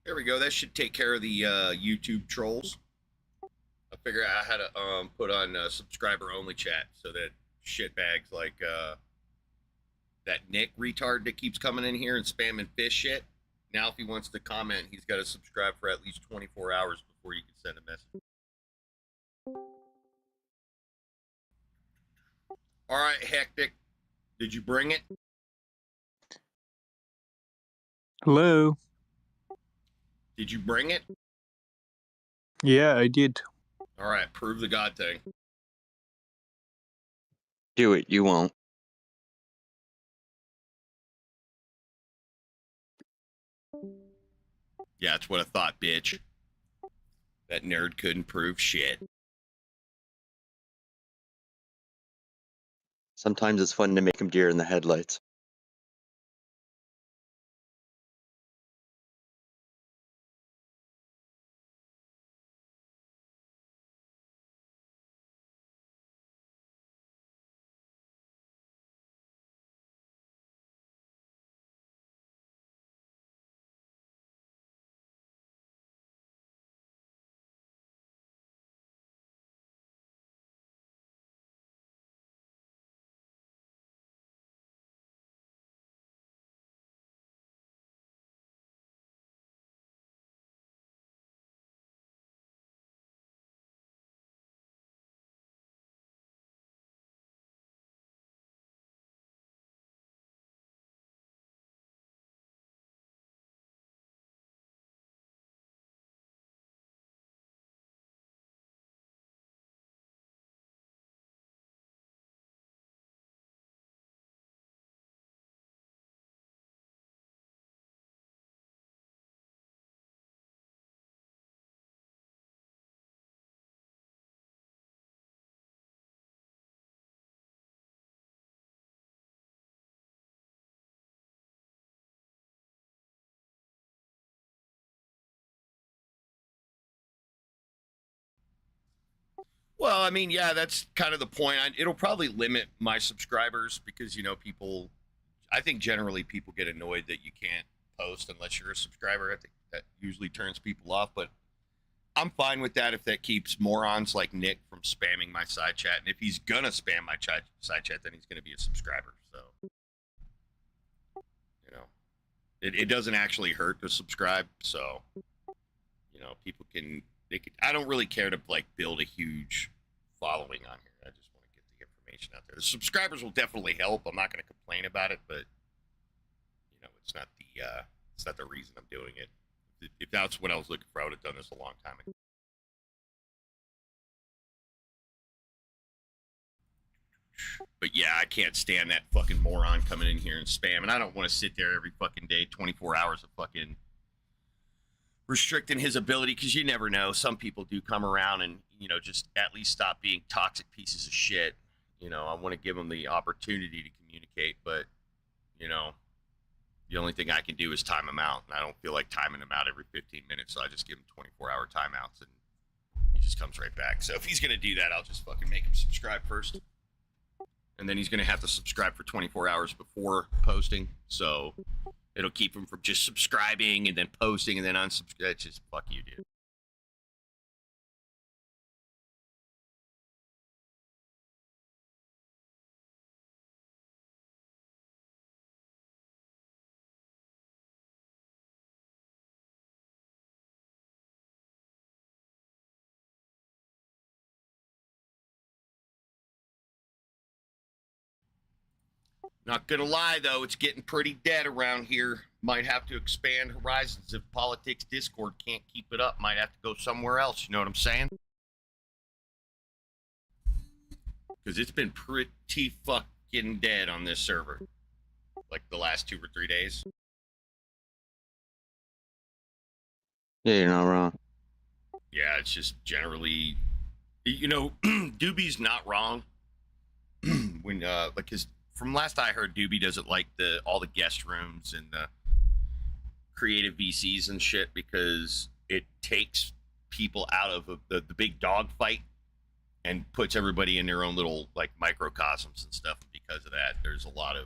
There we go. That should take care of the YouTube trolls. I figured out how to put on subscriber only chat so that shitbags like that Nick retard that keeps coming in here and spamming fish shit. Now, if he wants to comment, he's got to subscribe for at least 24 hours before you can send a message. All right, Hectic. Did you bring it? Hello. Did you bring it? Yeah, I did. All right, prove the God thing. Do it, you won't. Yeah, that's what I thought, bitch. That nerd couldn't prove shit. Sometimes it's fun to make him deer in the headlights. Well, I mean, yeah, that's kind of the point. It'll probably limit my subscribers because, you know, people, I think generally people get annoyed that you can't post unless you're a subscriber. I think that usually turns people off, but I'm fine with that if that keeps morons like Nick from spamming my side chat. And if he's going to spam my side chat, then he's going to be a subscriber. So, you know, it doesn't actually hurt to subscribe. So, you know, people can, I don't really care to like build a huge following on here. I just want to get the information out there. The subscribers will definitely help. I'm not going to complain about it, but you know, it's not the reason I'm doing it. If that's what I was looking for, I would have done this a long time ago. But yeah, I can't stand that fucking moron coming in here and spam. And I don't want to sit there every fucking day, 24 hours of fucking restricting his ability, because you never know. Some people do come around and, you know, just at least stop being toxic pieces of shit. You know, I want to give them the opportunity to communicate, but, you know, the only thing I can do is time them out. And I don't feel like timing them out every 15 minutes, so I just give him 24-hour timeouts, and he just comes right back. So if he's going to do that, I'll just fucking make him subscribe first. And then he's going to have to subscribe for 24 hours before posting. So it'll keep him from just subscribing and then posting and then unsubscribing. It's just fuck you, dude. Not gonna lie though, it's getting pretty dead around here. Might have to expand horizons if politics Discord can't keep it up. Might have to go somewhere else. You know what I'm saying? Because it's been pretty fucking dead on this server, like the last 2 or 3 days. Yeah, you're not wrong. Yeah, it's just generally, you know, Doobie's not wrong. When like his, from last I heard, Doobie doesn't like all the guest rooms and the creative VCs and shit because it takes people out of the big dog fight and puts everybody in their own little like microcosms and stuff. And because of that, there's a lot of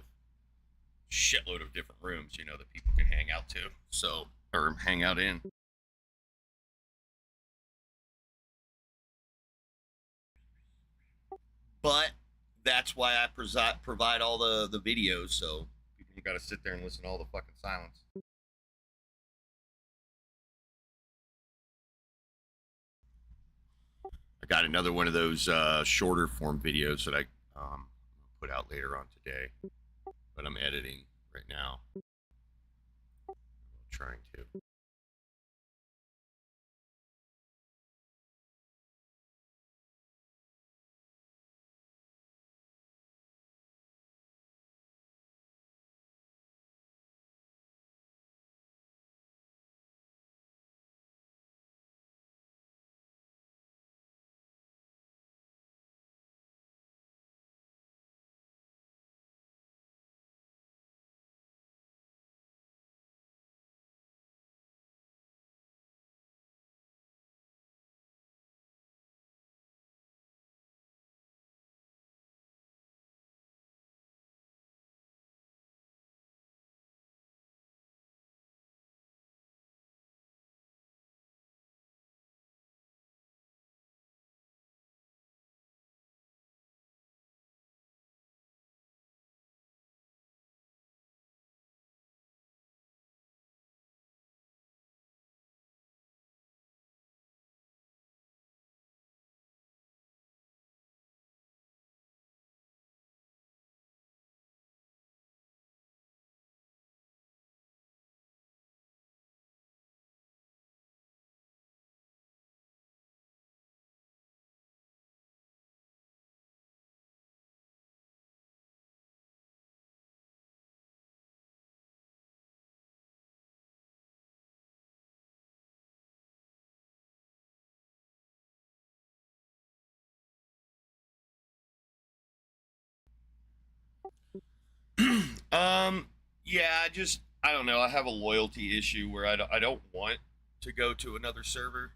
shitload of different rooms, you know, that people can hang out to. So or hang out in. But that's why I provide all the videos, so people got to sit there and listen to all the fucking silence. I got another one of those shorter form videos that I put out later on today, but I'm editing right now. I'm trying to. Yeah, I don't know. I have a loyalty issue where I don't want to go to another server,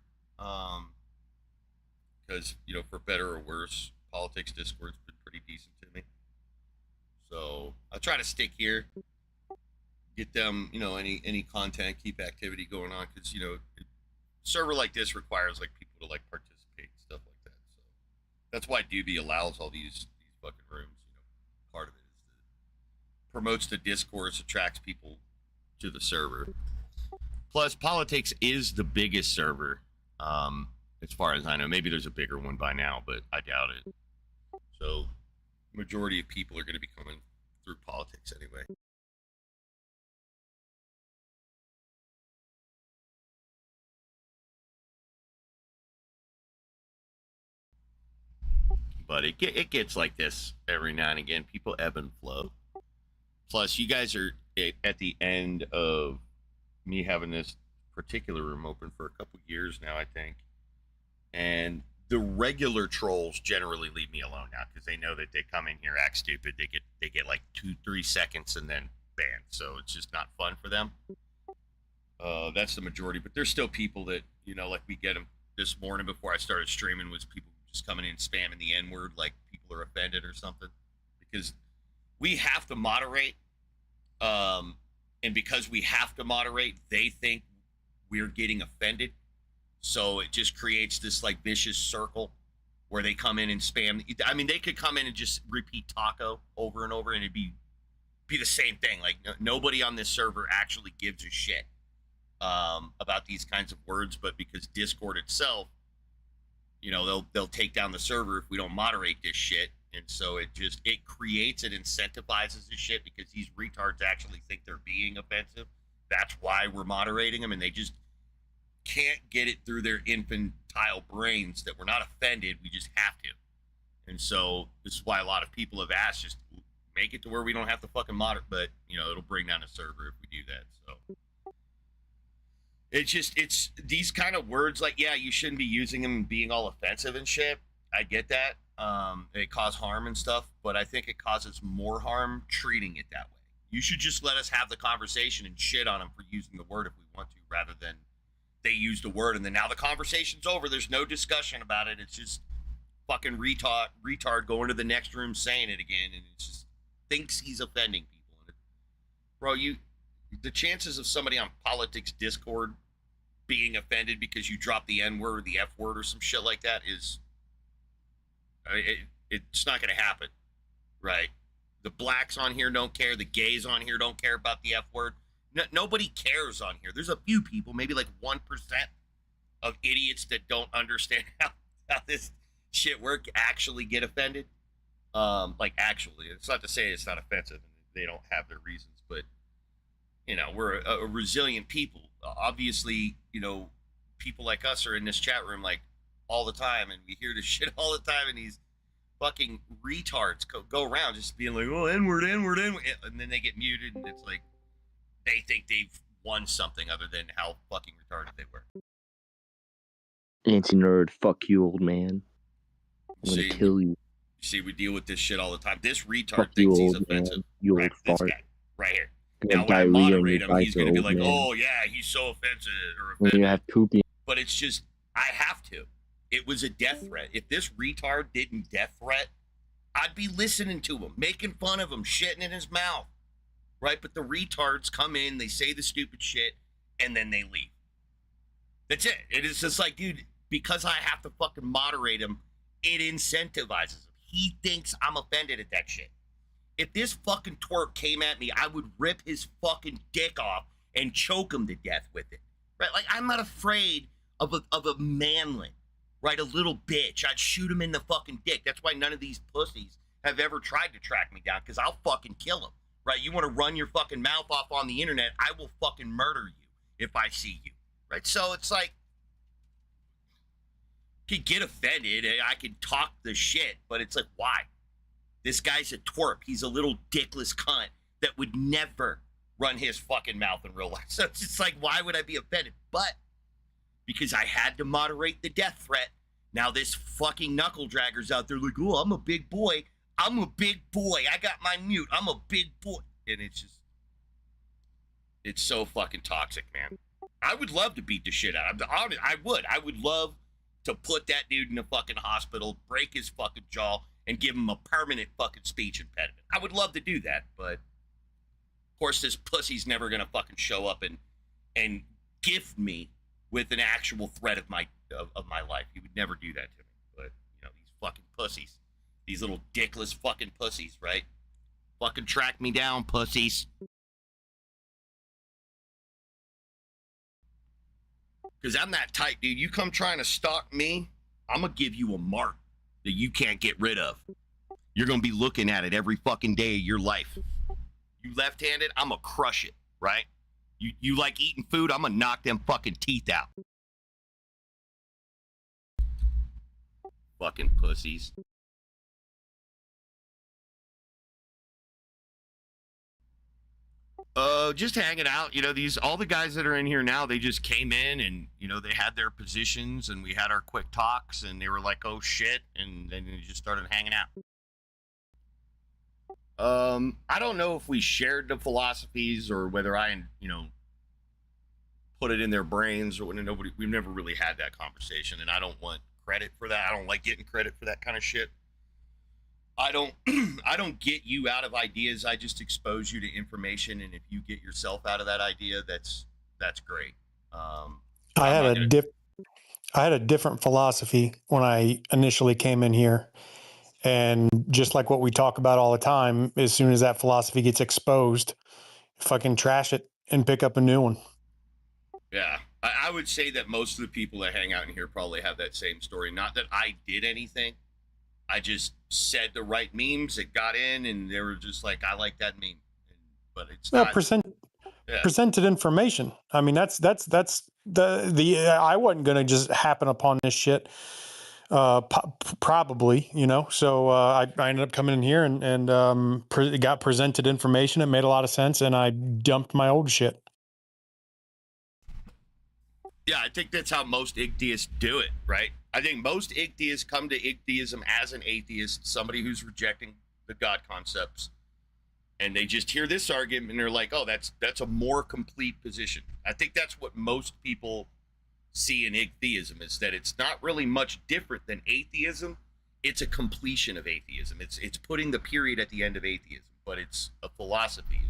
because for better or worse, politics Discord's been pretty decent to me. So I try to stick here, get them any content, keep activity going on, because server like this requires like people to like participate and stuff like that. So that's why Doobie allows all these fucking rooms. Part of it is that promotes the discourse, attracts people to the server. Plus, politics is the biggest server, as far as I know. Maybe there's a bigger one by now, but I doubt it. So, majority of people are going to be coming through politics anyway. But it gets like this every now and again. People ebb and flow. Plus, you guys are at the end of me having this particular room open for a couple years now, I think. And the regular trolls generally leave me alone now because they know that they come in here, act stupid. They get like 2-3 seconds and then banned. So it's just not fun for them. That's the majority. But there's still people that like we get them this morning before I started streaming was people just coming in spamming the N-word like people are offended or something, because we have to moderate, and because we have to moderate, they think we're getting offended, so it just creates this like vicious circle where they come in and spam. I mean, they could come in and just repeat taco over and over and it'd be the same thing. Like nobody on this server actually gives a shit about these kinds of words, but because Discord itself, they'll take down the server if we don't moderate this shit. And so it creates, it incentivizes this shit because these retards actually think they're being offensive. That's why we're moderating them, and they just can't get it through their infantile brains that we're not offended, we just have to. And so this is why a lot of people have asked, just make it to where we don't have to fucking moderate, but it'll bring down the server if we do that. So it's these kind of words, like, yeah, you shouldn't be using them and being all offensive and shit. I get that. It cause harm and stuff, but I think it causes more harm treating it that way. You should just let us have the conversation and shit on them for using the word if we want to, rather than they use the word and then now the conversation's over. There's no discussion about it. It's just fucking retard going to the next room saying it again, and it just thinks he's offending people. And bro, The chances of somebody on politics Discord being offended because you drop the N word or the F word or some shit like that is, it's not going to happen, right? The blacks on here don't care. The gays on here don't care about the F word. Nobody cares on here. There's a few people, maybe like 1% of idiots that don't understand how this shit work actually get offended. Like actually, it's not to say it's not offensive. They don't have their reasons, but you know, we're a resilient people. Obviously, you know, people like us are in this chat room like all the time, and we hear this shit all the time, and these fucking retards go around just being like, oh, N-word, N-word, N-word, and then they get muted, and it's like they think they've won something other than how fucking retarded they were. Anti-nerd, fuck you, old man. I'm gonna kill you. See, we deal with this shit all the time. This retard Fuck thinks you, he's old offensive. man. You Right? old This fart. guy, right here. You Now, have when I diarrhea in moderate your him, he's diaper, going to be old like, man. oh, yeah, he's so offensive or When offended. you have poopy. But it's just, I have to. It was a death threat. If this retard didn't death threat, I'd be listening to him, making fun of him, shitting in his mouth, right? But the retards come in, they say the stupid shit, and then they leave. That's it. It is just like, dude, because I have to fucking moderate him, it incentivizes him. He thinks I'm offended at that shit. If this fucking twerp came at me, I would rip his fucking dick off and choke him to death with it, right? Like, I'm not afraid of a manlet, right? A little bitch. I'd shoot him in the fucking dick. That's why none of these pussies have ever tried to track me down, because I'll fucking kill them, right? You want to run your fucking mouth off on the internet, I will fucking murder you if I see you, right? So it's like, could get offended, I could talk the shit, but it's like, why? This guy's a twerp. He's a little dickless cunt that would never run his fucking mouth in real life. So it's just like, why would I be offended? But because I had to moderate the death threat, now this fucking knuckle dragger's out there like, oh, I'm a big boy. I'm a big boy. I got my mute. I'm a big boy. And it's just, it's so fucking toxic, man. I would love to beat the shit out of him. I would love to put that dude in a fucking hospital, break his fucking jaw, and give him a permanent fucking speech impediment. I would love to do that, but of course this pussy's never gonna fucking show up and gift me with an actual threat of my life. He would never do that to me. But you know, these fucking pussies, these little dickless fucking pussies, right? Fucking track me down, pussies. Because I'm that type, dude. You come trying to stalk me, I'm going to give you a mark that you can't get rid of. You're going to be looking at it every fucking day of your life. You left-handed, I'm going to crush it, right? You like eating food, I'm going to knock them fucking teeth out. Fucking pussies. Just hanging out. You know, all the guys that are in here now, they just came in and, you know, they had their positions and we had our quick talks and they were like, oh shit, and then they just started hanging out. I don't know if we shared the philosophies or whether I, you know, put it in their brains or when we've never really had that conversation, and I don't want credit for that. I don't like getting credit for that kind of shit. I don't get you out of ideas. I just expose you to information, and if you get yourself out of that idea, that's great. I had a different philosophy when I initially came in here, and just like what we talk about all the time, as soon as that philosophy gets exposed, fucking trash it and pick up a new one. Yeah, I would say that most of the people that hang out in here probably have that same story. Not that I did anything. I just said the right memes. It got in, and they were just like, "I like that meme," but it's not presented information. I mean, that's the I wasn't gonna just happen upon this shit. Probably, you know. So I ended up coming in here and got presented information. It made a lot of sense, and I dumped my old shit. Yeah, I think that's how most Igtheists do it, right? I think most Igtheists come to Igtheism as an atheist, somebody who's rejecting the God concepts, and they just hear this argument and they're like, oh, that's a more complete position. I think that's what most people see in Igtheism, is that it's not really much different than atheism. It's a completion of atheism. It's putting the period at the end of atheism, but it's a philosophy.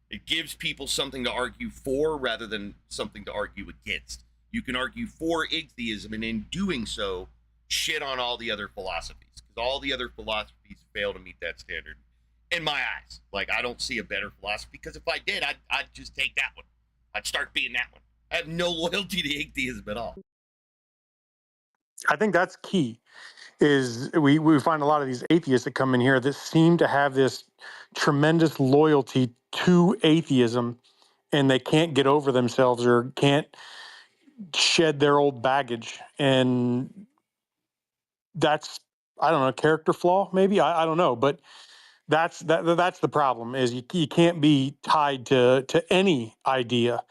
It gives people something to argue for rather than something to argue against. You can argue for Igtheism, and in doing so, shit on all the other philosophies, because all the other philosophies fail to meet that standard in my eyes. Like, I don't see a better philosophy, because if I did, I'd just take that one. I'd start being that one. I have no loyalty to Igtheism at all. I think that's key. Is we find a lot of these atheists that come in here that seem to have this tremendous loyalty to atheism, and they can't get over themselves or can't shed their old baggage. And that's, I don't know, a character flaw, maybe. I don't know, but that's the problem. Is you can't be tied to any idea,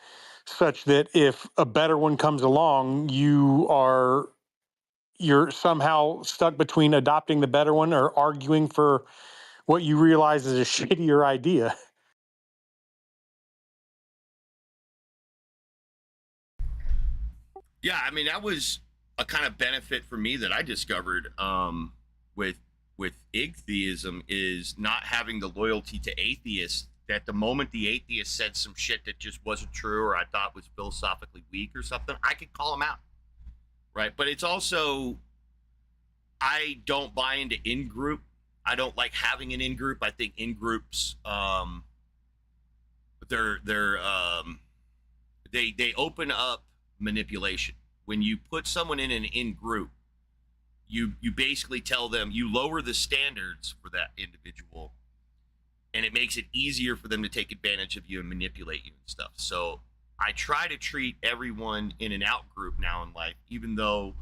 such that if a better one comes along, you're somehow stuck between adopting the better one or arguing for what you realize is a shittier idea. Yeah, I mean, that was a kind of benefit for me that I discovered with Igtheism, is not having the loyalty to atheists. That the moment the atheist said some shit that just wasn't true, or I thought was philosophically weak or something, I could call him out, right? But it's also, I don't buy into in group. I don't like having an in group. I think in groups, they open up manipulation. When you put someone in an in group, you basically tell them, you lower the standards for that individual, and it makes it easier for them to take advantage of you and manipulate you and stuff. So I try to treat everyone in an out group now in life, even though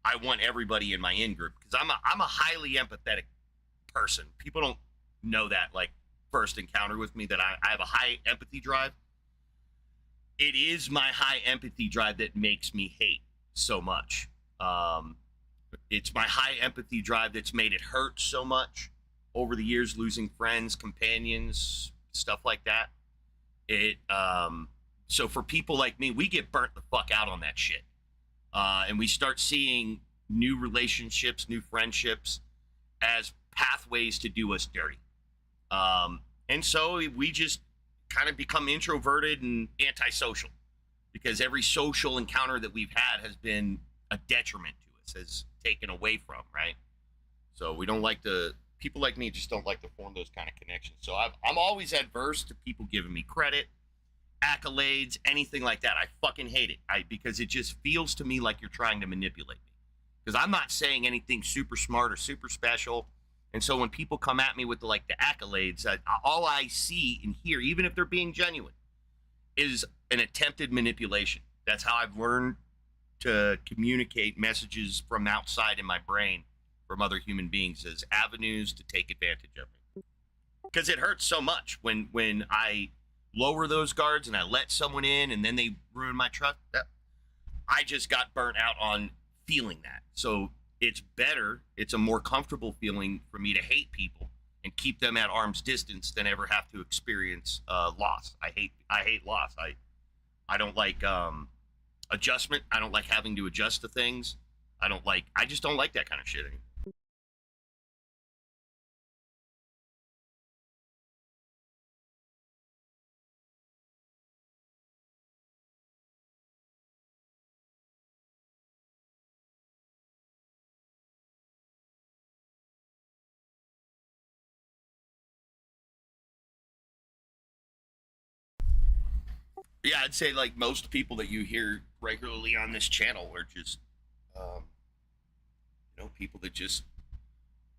I want everybody in my in group, because I'm a highly empathetic person. People don't know that, like, first encounter with me, that I have a high empathy drive. It is my high empathy drive that makes me hate so much. It's my high empathy drive that's made it hurt so much over the years, losing friends, companions, stuff like that. So for people like me, we get burnt the fuck out on that shit. And we start seeing new relationships, new friendships as pathways to do us dirty. And so we just kind of become introverted and antisocial, because every social encounter that we've had has been a detriment to us, has taken away from, right? So we don't like to, people like me just don't like to form those kind of connections. So I'm always adverse to people giving me credit, accolades, anything like that. I fucking hate it. Because it just feels to me like you're trying to manipulate me, because I'm not saying anything super smart or super special. And so when people come at me with the accolades, all I see and hear, even if they're being genuine, is an attempted manipulation. That's how I've learned to communicate messages from outside in my brain, from other human beings, as avenues to take advantage of me. Because it hurts so much when I lower those guards and I let someone in and then they ruin my trust. I just got burnt out on feeling that. So it's better, it's a more comfortable feeling for me to hate people and keep them at arm's distance than ever have to experience loss. I hate loss. I don't like adjustment. I don't like having to adjust to things. I just don't like that kind of shit anymore. Yeah, I'd say like most people that you hear regularly on this channel are just, people that just,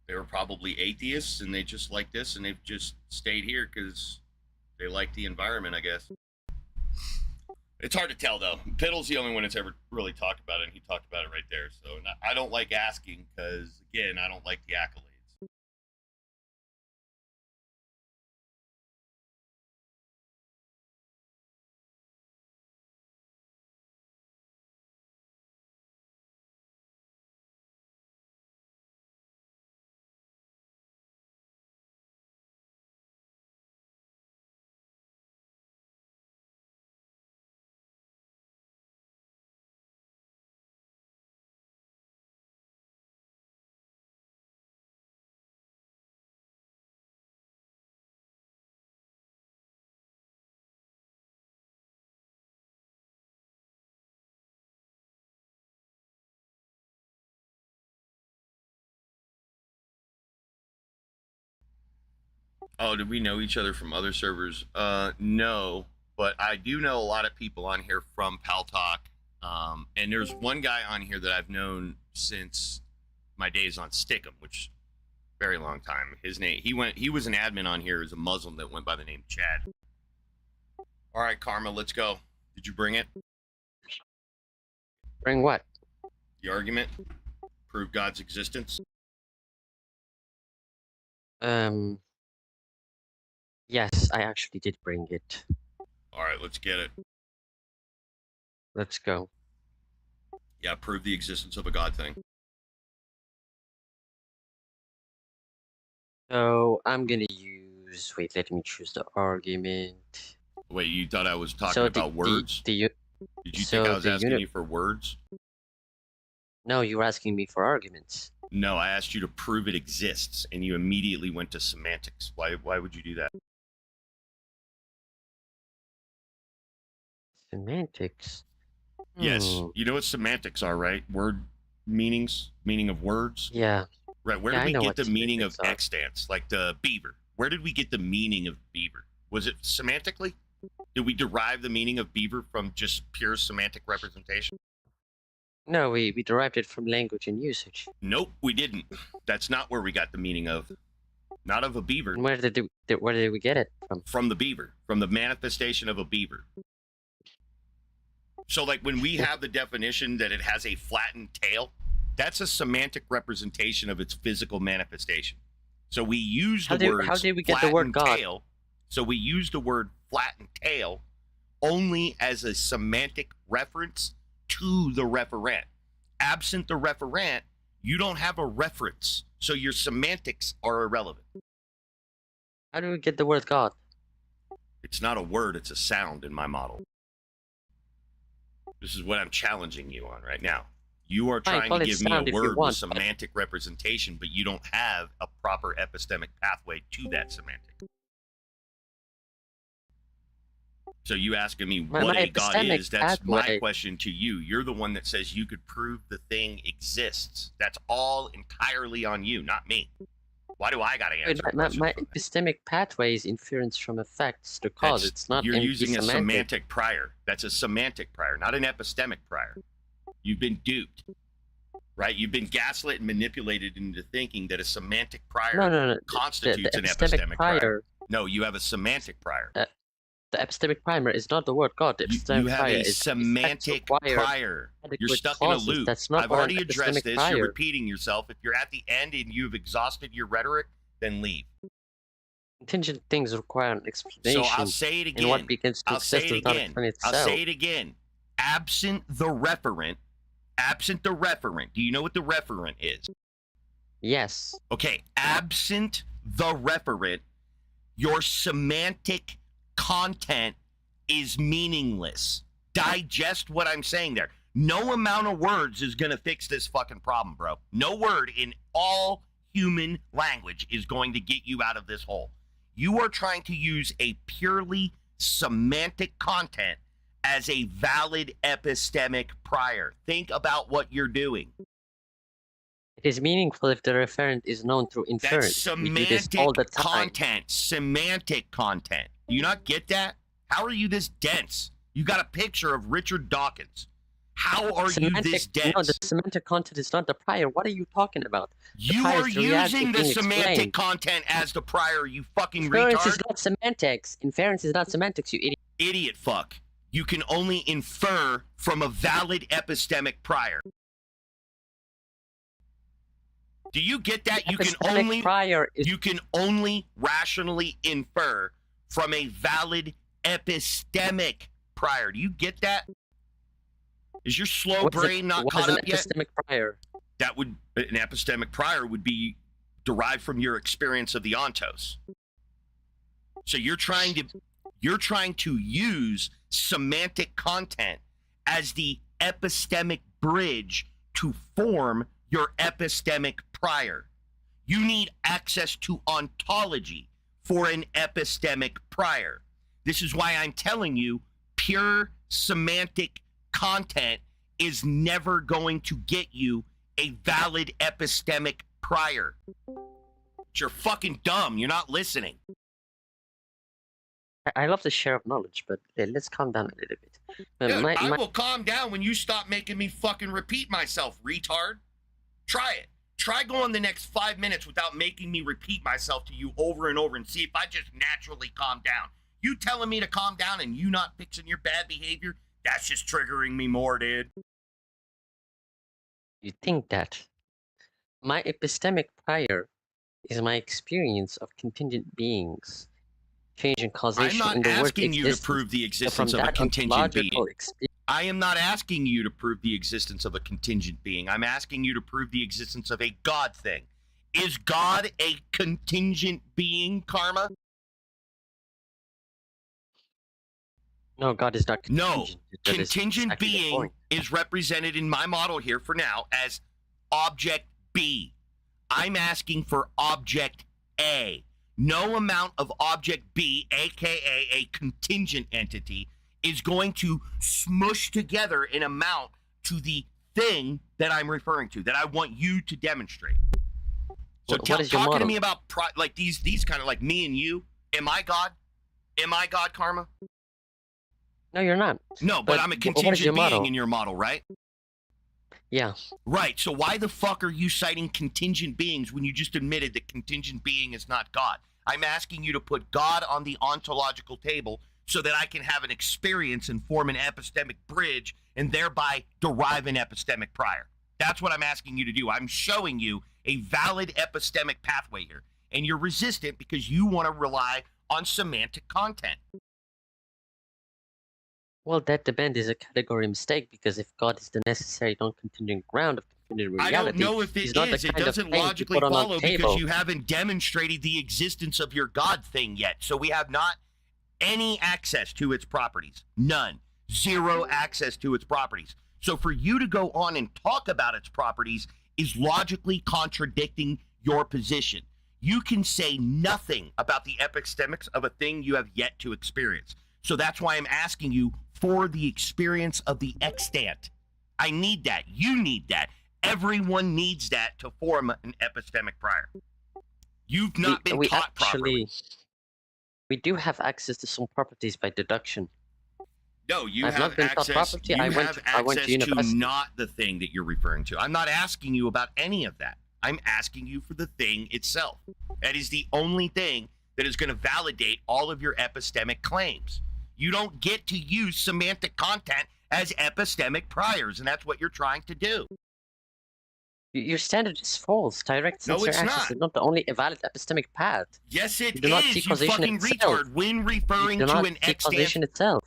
they were probably atheists and they just like this and they've just stayed here because they like the environment, I guess. It's hard to tell though. Piddle's the only one that's ever really talked about it, and he talked about it right there. So I don't like asking because, again, I don't like the accolades. Oh, did we know each other from other servers? No, but I do know a lot of people on here from Pal Talk. And there's one guy on here that I've known since my days on Stickum, which very long time. His name he was an admin on here as a Muslim that went by the name Chad. All right, Karma, let's go. Did you bring it? Bring what? The argument? Prove God's existence? Yes, I actually did bring it. All right, let's get it. Let's go. Yeah, prove the existence of a God thing. So I'm gonna use. Wait, let me choose the argument. Wait, you thought I was talking So about words? Did you so think I was the asking uni- you for words? No, you were asking me for arguments. No, I asked you to prove it exists, and you immediately went to semantics. Why would you do that? Semantics. Yes, you know what semantics are, right? Word meanings, meaning of words. Yeah. Right. Where Yeah, I did know we get what the meaning of semantics are. extants, like the beaver? Where did we get the meaning of beaver? Was it semantically? Did we derive the meaning of beaver from just pure semantic representation? No, we derived it from language and usage. Nope, we didn't. That's not where we got the meaning of. Not of a beaver. And where did we get it from? From the beaver, from the manifestation of a beaver. So, like, when we have the definition that it has a flattened tail, that's a semantic representation of its physical manifestation. So we use the word how did we get the word God? tail. So we use the word flattened tail only as a semantic reference to the referent. Absent the referent, you don't have a reference. So your semantics are irrelevant. How do we get the word God? It's not a word, it's a sound in my model. This is what I'm challenging you on right now. You are trying to give me a word with semantic representation, but you don't have a proper epistemic pathway to that semantic. So you asking me what a God is, that's my question to you. You're the one that says you could prove the thing exists. That's all entirely on you, not me. Why do I got to answer? My epistemic pathway is inference from effects to cause. It's not. You're using a semantic prior. That's a semantic prior, not an epistemic prior. You've been duped, right? You've been gaslit and manipulated into thinking that a semantic prior constitutes an epistemic prior. No, you have a semantic prior. The epistemic primer is not the word God. The epistemic you have a semantic prior. You're stuck in a loop. I've already addressed this. You're repeating yourself. If you're at the end and you've exhausted your rhetoric, then leave. Contingent things require an explanation. So I'll say it again. What begins to exist is not I'll say it again. Absent the referent, do you know what the referent is? Yes. Okay, absent the referent, your semantic content is meaningless. Digest what I'm saying there. No amount of words is going to fix this fucking problem, bro. No word in all human language is going to get you out of this hole. You are trying to use a purely semantic content as a valid epistemic prior. Think about what you're doing. It is meaningful if the referent is known through inference. That's semantic all the time. Content. Semantic content. Do you not get that? How are you this dense? You got a picture of Richard Dawkins. How are you this dense? No, the semantic content is not the prior. What are you talking about? You are using the semantic content as the prior, you fucking retard. Inference is not semantics. Inference is not semantics, you idiot. Idiot fuck. You can only infer from a valid epistemic prior. Do you get that? You can only rationally infer from a valid epistemic prior. Do you get that? Is your slow brain not caught up yet? Epistemic prior? That would an epistemic prior would be derived from your experience of the ontos. So you're trying to use semantic content as the epistemic bridge to form your epistemic prior. You need access to ontology for an epistemic prior. This is why I'm telling you, pure semantic content is never going to get you a valid epistemic prior. You're fucking dumb. You're not listening. I love the share of knowledge, but let's calm down a little bit. Dude, I will calm down when you stop making me fucking repeat myself, retard. Try it. Try going the next 5 minutes without making me repeat myself to you over and over and see if I just naturally calm down. You telling me to calm down and you not fixing your bad behavior, that's just triggering me more, dude. You think that my epistemic prior is my experience of contingent beings, changing causation I'm in not the word asking you to existence, prove the and existence from of a that contingent being. ontological experience. I am not asking you to prove the existence of a contingent being. I'm asking you to prove the existence of a God thing. Is God a contingent being, Karma? No, God is not No. contingent. That is Contingent exactly the being point. is represented in my model here for now as object B. I'm asking for object A. No amount of object B, aka a contingent entity, is going to smush together an amount to the thing that I'm referring to, that I want you to demonstrate. So What is your talking to model? me about like these kind of like me and you. Am I God? Am I God, Karma? No, you're not. No, but I'm a what is contingent your being model? in your model, right? Yeah. Right. So why the fuck are you citing contingent beings when you just admitted that contingent being is not God? I'm asking you to put God on the ontological table so that I can have an experience and form an epistemic bridge and thereby derive an epistemic prior. That's what I'm asking you to do. I'm showing you a valid epistemic pathway here. And you're resistant because you want to rely on semantic content. Well, that depend is a category mistake because if God is the necessary non-contingent ground of contingent reality, I don't know if it he's not the is. It kind of doesn't thing you logically put on a follow because table. you haven't demonstrated the existence of your God thing yet. So we have not any access to its properties. None. Zero access to its properties. So for you to go on and talk about its properties is logically contradicting your position. You can say nothing about the epistemics of a thing you have yet to experience. So that's why I'm asking you for the experience of the extant. I need that. You need that. Everyone needs that to form an epistemic prior. You've not been taught properly. We do have access to some properties by deduction. No, you I've have not been taught access. property. You I went have to access to university. not the thing that you're referring to. I'm not asking you about any of that. I'm asking you for the thing itself. That is the only thing that is going to validate all of your epistemic claims. You don't get to use semantic content as epistemic priors, and that's what you're trying to do. Your standard is false. Direct No, sensor it's access not. is not the only valid epistemic path. Yes, it You do not see is, you causation fucking itself. retard. When referring You do to not an see causation extant, itself.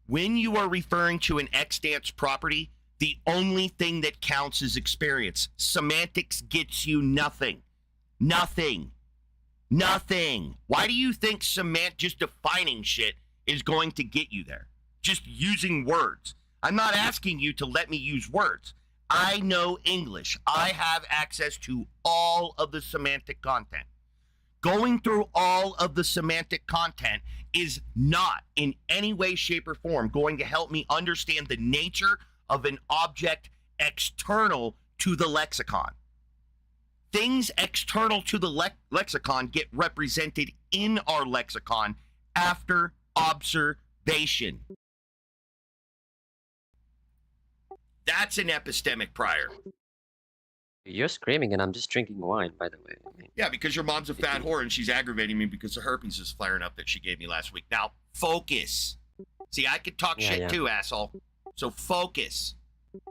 when you are referring to an extant's property, the only thing that counts is experience. Semantics gets you nothing. Nothing. Nothing. Why do you think just defining shit is going to get you there? Just using words. I'm not asking you to let me use words. I know English. I have access to all of the semantic content. Going through all of the semantic content is not in any way, shape, or form going to help me understand the nature of an object external to the lexicon. Things external to the lexicon get represented in our lexicon after observation. That's an epistemic prior. You're screaming and I'm just drinking wine, by the way. Yeah, because your mom's a fat whore and she's aggravating me because the herpes is flaring up that she gave me last week. Now, focus. See, I could talk shit too, asshole. So focus.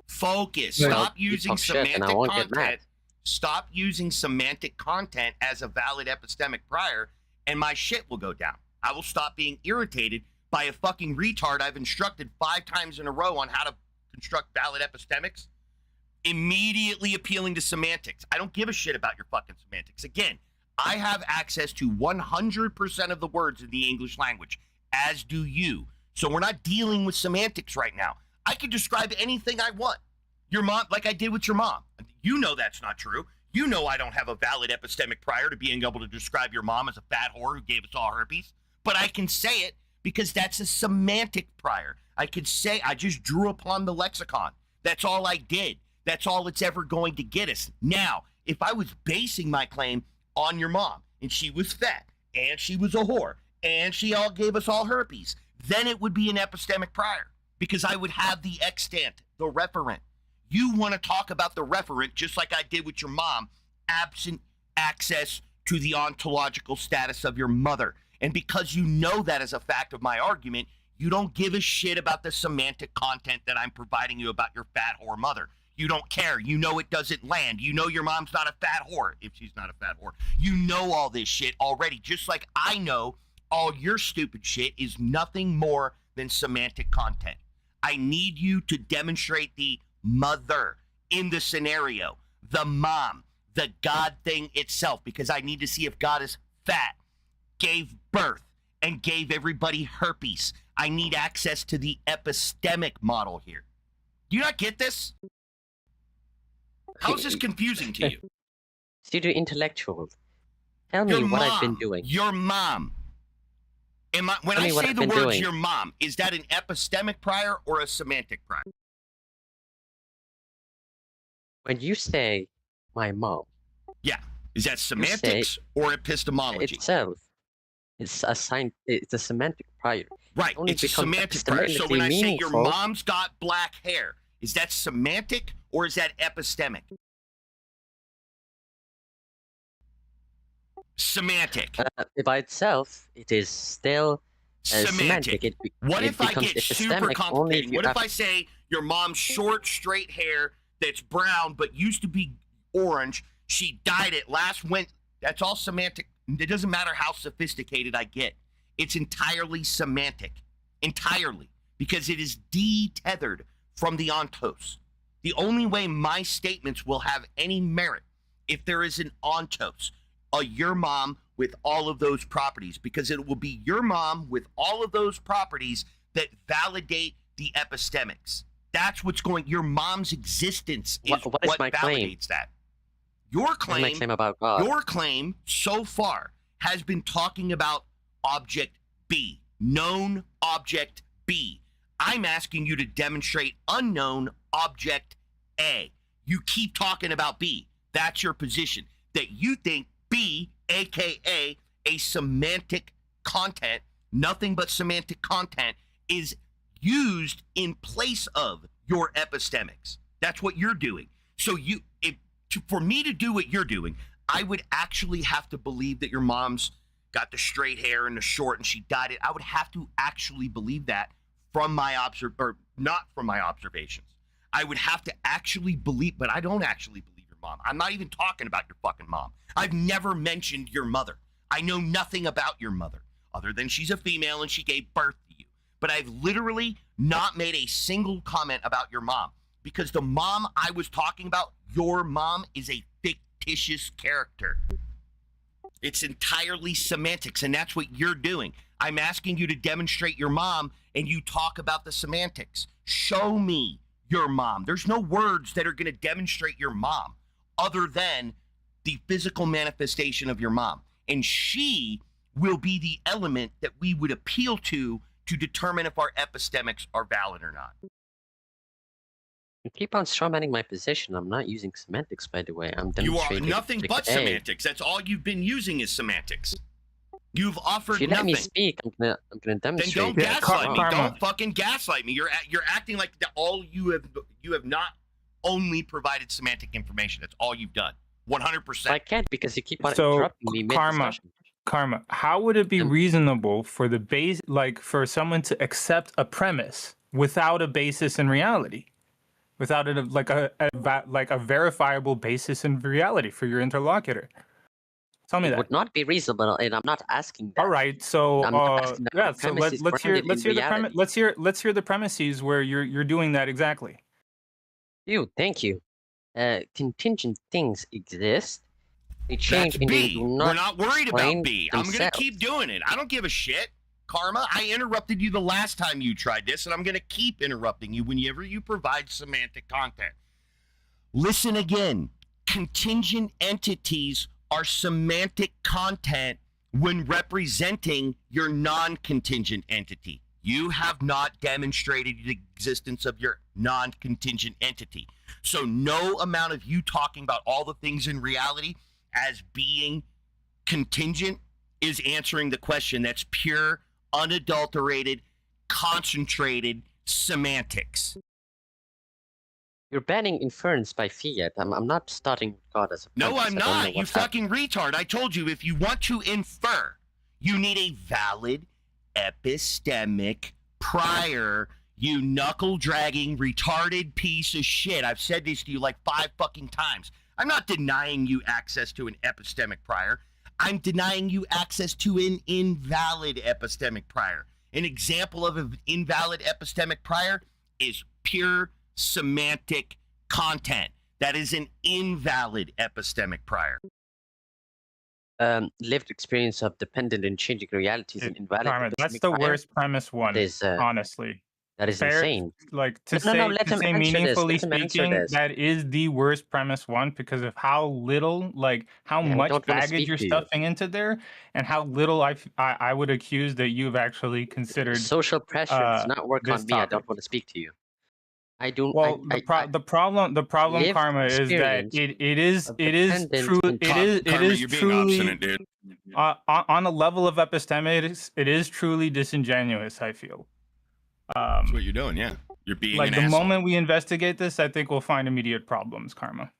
Focus. Stop using semantic content. Stop using semantic content as a valid epistemic prior, and my shit will go down. I will stop being irritated by a fucking retard I've instructed 5 times in a row on how to construct valid epistemics, immediately appealing to semantics. I don't give a shit about your fucking semantics. Again, I have access to 100% of the words in the English language, as do you. So we're not dealing with semantics right now. I can describe anything I want. Your mom, like I did with your mom. You know that's not true. You know I don't have a valid epistemic prior to being able to describe your mom as a fat whore who gave us all herpes. But I can say it because that's a semantic prior. I could say I just drew upon the lexicon. That's all I did. That's all it's ever going to get us. Now, if I was basing my claim on your mom and she was fat and she was a whore and she all gave us all herpes. Then it would be an epistemic prior because I would have the extant, the referent. You want to talk about the referent just like I did with your mom, absent access to the ontological status of your mother. And because you know that as a fact of my argument, you don't give a shit about the semantic content that I'm providing you about your fat whore mother. You don't care. You know it doesn't land. You know your mom's not a fat whore if she's not a fat whore. You know all this shit already, just like I know all your stupid shit is nothing more than semantic content. I need you to demonstrate the mother in the scenario, the mom, the God thing itself, because I need to see if God is fat, gave birth, and gave everybody herpes. I need access to the epistemic model here. Do you not get this? How is this confusing to you? Pseudo intellectual. Tell me what I've been doing. Your mom. When I say the words your mom, is that an epistemic prior or a semantic prior? When you say my mom. Yeah. Is that semantics or epistemology? Itself. It's a semantic prior. Right. It's a semantic prior. So when I say your mom's got black hair, is that semantic or is that epistemic? Semantic. By itself, it is still semantic. What if I get super complicated? What if I say your mom's short, straight hair that's brown but used to be orange, she dyed it last winter? That's all semantic. It doesn't matter how sophisticated I get. It's entirely semantic. Entirely. Because it is de-tethered from the ontos. The only way my statements will have any merit if there is an ontos, your mom with all of those properties, because it will be your mom with all of those properties that validate the epistemics. That's what's going. Your mom's existence is what validates claim? That. Your claim, my claim about God. Your claim so far has been talking about object B, known object B. I'm asking you to demonstrate unknown object A. You keep talking about B. That's your position. That you think B, aka a semantic content, nothing but semantic content, is used in place of your epistemics. That's what you're doing. So for me to do what you're doing, I would actually have to believe that your mom's got the straight hair and the short and she dyed it. I would have to actually believe that from my not from my observations. I would have to actually believe, but I don't actually believe your mom. I'm not even talking about your fucking mom. I've never mentioned your mother. I know nothing about your mother other than she's a female and she gave birth to you. But I've literally not made a single comment about your mom because the mom I was talking about, your mom, is a fictitious character. It's entirely semantics, and that's what you're doing. I'm asking you to demonstrate your mom, and you talk about the semantics. Show me your mom. There's no words that are going to demonstrate your mom other than the physical manifestation of your mom. And she will be the element that we would appeal to determine if our epistemics are valid or not. You keep on strawmanning my position. I'm not using semantics, by the way. I'm demonstrating. You are nothing but semantics. That's all you've been using is semantics. You've offered nothing. If you let me speak, I'm gonna demonstrate. Then don't gaslight me. Don't fucking gaslight me. You're acting like all you have not only provided semantic information. That's all you've done. 100%. I can't because you keep on interrupting me mid-discussion. Karma, how would it be reasonable for for someone to accept a premise without a basis in reality? Without a verifiable basis in reality for your interlocutor? Tell me that. It would not be reasonable, and I'm not asking that. All right, so yeah, so let's hear the premises where you're doing that exactly. Thank you. Contingent things exist. They change. That's B. We're not worried about B. I'm gonna keep doing it. I don't give a shit. Karma, I interrupted you the last time you tried this, and I'm going to keep interrupting you whenever you provide semantic content. Listen again. Contingent entities are semantic content when representing your non-contingent entity. You have not demonstrated the existence of your non-contingent entity. So no amount of you talking about all the things in reality as being contingent is answering the question. That's pure, unadulterated, concentrated semantics. You're banning inference by fiat. I'm not starting with God as a No, premise. I'm I don't know not. You what's fucking retard. I told you, if you want to infer, you need a valid epistemic prior, you knuckle-dragging, retarded piece of shit. I've said this to you like 5 fucking times. I'm not denying you access to an epistemic prior. I'm denying you access to an invalid epistemic prior. An example of an invalid epistemic prior is pure semantic content. That is an invalid epistemic prior. Lived experience of dependent and changing realities and invalid. Karma, that's epistemic the prior? worst premise one, Is, honestly. That is Fair, insane. like to No, say, let to him say answer this. meaningfully Let him answer speaking, this. that is the worst premise one because of how little, like how Yeah, I much don't wanna baggage speak you're to you. stuffing into there, and how little I would accuse that you've actually considered. Social pressure does not work this on me. I don't topic. want to speak to you. I don't. Well, the problem, lived Karma, is that experience it is of true. dependent and Karma, you're being truly obstinate, dude. on a level of epistemics, it is truly disingenuous, I feel. That's what you're doing, yeah. You're being like an the asshole. moment we investigate this, I think we'll find immediate problems, Karma.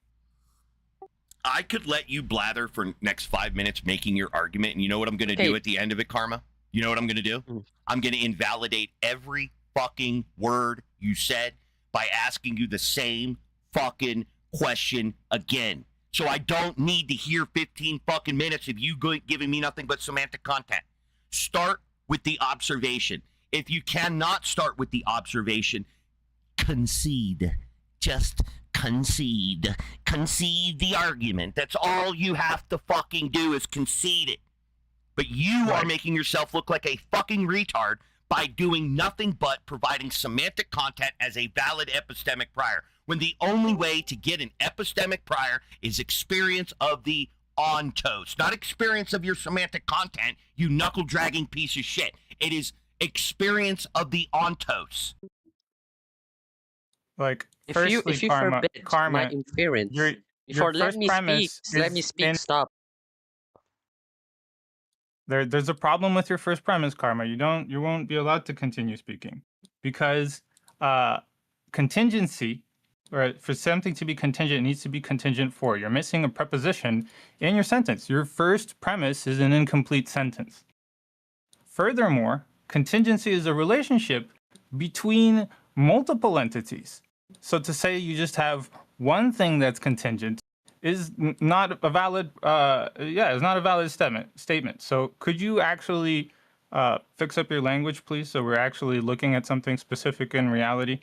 I could let you blather for next 5 minutes making your argument, and you know what I'm going to do at the end of it, Karma? You know what I'm going to do? I'm going to invalidate every fucking word you said by asking you the same fucking question again. So I don't need to hear 15 fucking minutes of you giving me nothing but semantic content. Start with the observation. If you cannot start with the observation, concede. Just concede. Concede the argument. That's all you have to fucking do is concede it. But you are making yourself look like a fucking retard by doing nothing but providing semantic content as a valid epistemic prior, when the only way to get an epistemic prior is experience of the ontos, not experience of your semantic content, you knuckle-dragging piece of shit. It is experience of the ontos. Like, if firstly, you Karma, forbid my inference, your let first me premise speak. Let me is speak. Stop. There's a problem with your first premise, Karma. You won't be allowed to continue speaking because contingency, or for something to be contingent, it needs to be contingent for. You're missing a preposition in your sentence. Your first premise is an incomplete sentence. Furthermore, contingency is a relationship between multiple entities. So to say you just have one thing that's contingent is not a valid it's not a valid statement. So could you actually fix up your language, please, so we're actually looking at something specific in reality?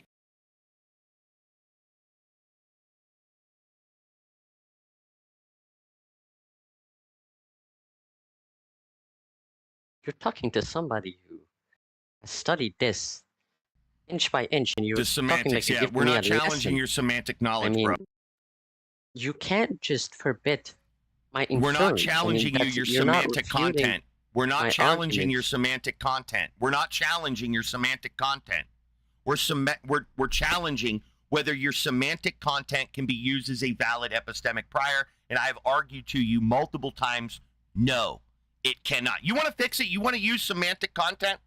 You're talking to somebody who has studied this inch by inch, and you're The talking semantics, like yeah. We're not challenging lesson. your semantic knowledge, I mean, bro. You can't just forbid my inference. We're not challenging your semantic content. We're not challenging your semantic content. We're not challenging your semantic content. We're challenging whether your semantic content can be used as a valid epistemic prior, and I've argued to you multiple times, no, it cannot. You want to fix it? You want to use semantic content?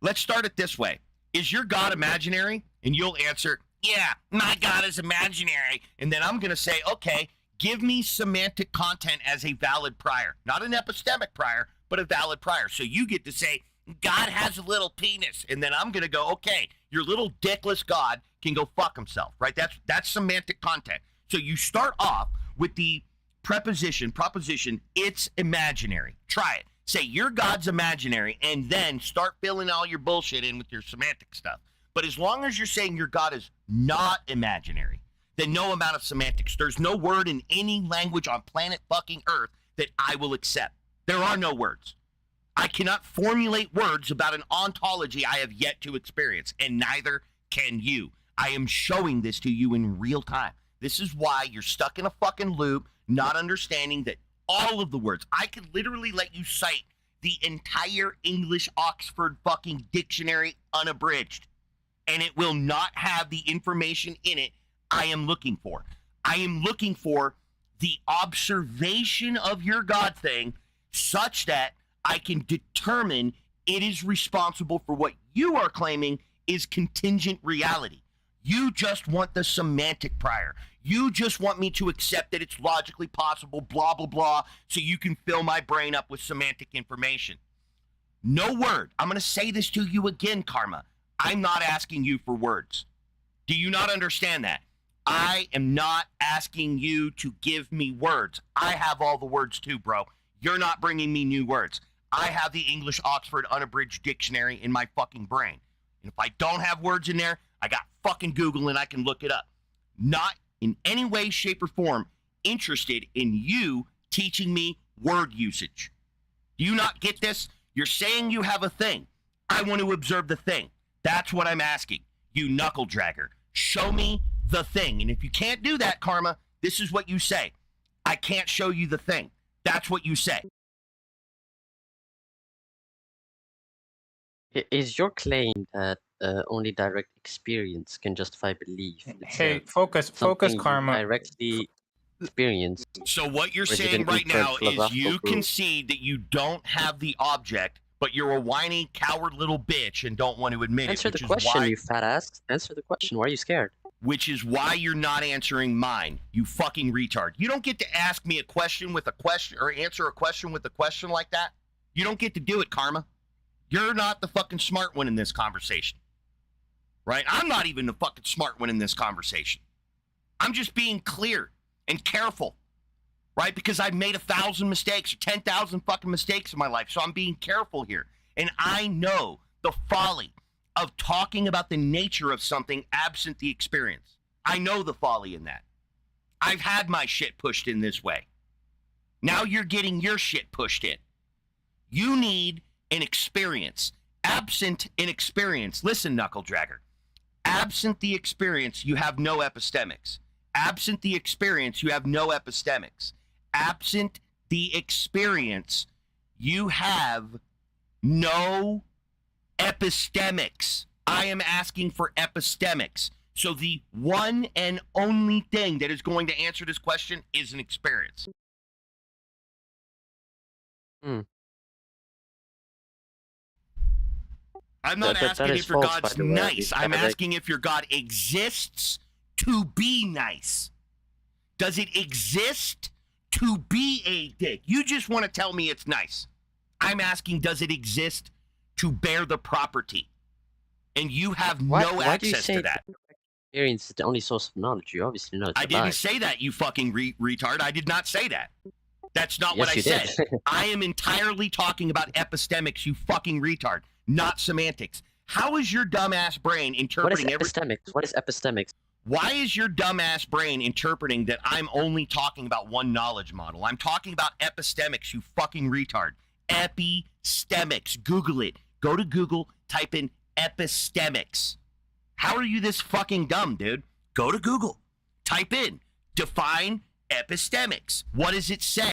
Let's start it this way. Is your God imaginary? And you'll answer, yeah, my God is imaginary. And then I'm going to say, okay, give me semantic content as a valid prior. Not an epistemic prior, but a valid prior. So you get to say, God has a little penis. And then I'm going to go, okay, your little dickless God can go fuck himself, right? That's semantic content. So you start off with the proposition, it's imaginary. Try it. Say your God's imaginary, and then start filling all your bullshit in with your semantic stuff. But as long as you're saying your God is not imaginary, then no amount of semantics. There's no word in any language on planet fucking Earth that I will accept. There are no words. I cannot formulate words about an ontology I have yet to experience, and neither can you. I am showing this to you in real time. This is why you're stuck in a fucking loop, not understanding that all of the words, I could literally let you cite the entire English Oxford fucking dictionary unabridged, and it will not have the information in it I am looking for. I am looking for the observation of your God thing such that I can determine it is responsible for what you are claiming is contingent reality. You just want the semantic prior. You just want me to accept that it's logically possible, blah, blah, blah, so you can fill my brain up with semantic information. No word. I'm going to say this to you again, Karma. I'm not asking you for words. Do you not understand that? I am not asking you to give me words. I have all the words too, bro. You're not bringing me new words. I have the English Oxford Unabridged Dictionary in my fucking brain. And if I don't have words in there, I got fucking Google and I can look it up. Not in any way, shape, or form interested in you teaching me word usage. Do you not get this? You're saying you have a thing. I want to observe the thing. That's what I'm asking. You knuckle dragger. Show me the thing. And if you can't do that, Karma, this is what you say. I can't show you the thing. That's what you say. Is your claim that only direct experience can justify belief? Hey, focus, Something you Karma. directly experience. So what you're Or is it saying an right now inferred is you philosophical proof? concede that you don't have the object, but you're a whiny, coward little bitch and don't want to admit Answer it. the question, you fat ass. Answer the question. Why are you scared? Which is why you're not answering mine, you fucking retard. You don't get to ask me a question with a question or answer a question with a question like that. You don't get to do it, Karma. You're not the fucking smart one in this conversation. Right? I'm not even the fucking smart one in this conversation. I'm just being clear and careful. Right? Because I've made 1,000 mistakes or 10,000 fucking mistakes in my life. So I'm being careful here. And I know the folly of talking about the nature of something absent the experience. I know the folly in that. I've had my shit pushed in this way. Now you're getting your shit pushed in. You need an experience. Absent an experience, listen, knuckle dragger. Absent the experience, you have no epistemics. Absent the experience, you have no epistemics. Absent the experience, you have no epistemics. I am asking for epistemics. So the one and only thing that is going to answer this question is an experience. I'm not asking if your God's nice. I'm asking if your God exists to be nice. Does it exist to be a dick? You just want to tell me it's nice. I'm asking, does it exist to bear the property? And you have no access to that. Experience is the only source of knowledge. You obviously know it's I didn't say that, you fucking retard. I did not say that. That's not what I said. I am entirely talking about epistemics, you fucking retard, not semantics. How is your dumbass brain interpreting epistemics? What is epistemics? Why is your dumbass brain interpreting that I'm only talking about one knowledge model? I'm talking about epistemics, you fucking retard. Epistemics. Google it. Go to Google, type in epistemics. How are you this fucking dumb, dude? Go to Google. Type in, define epistemics. What does it say?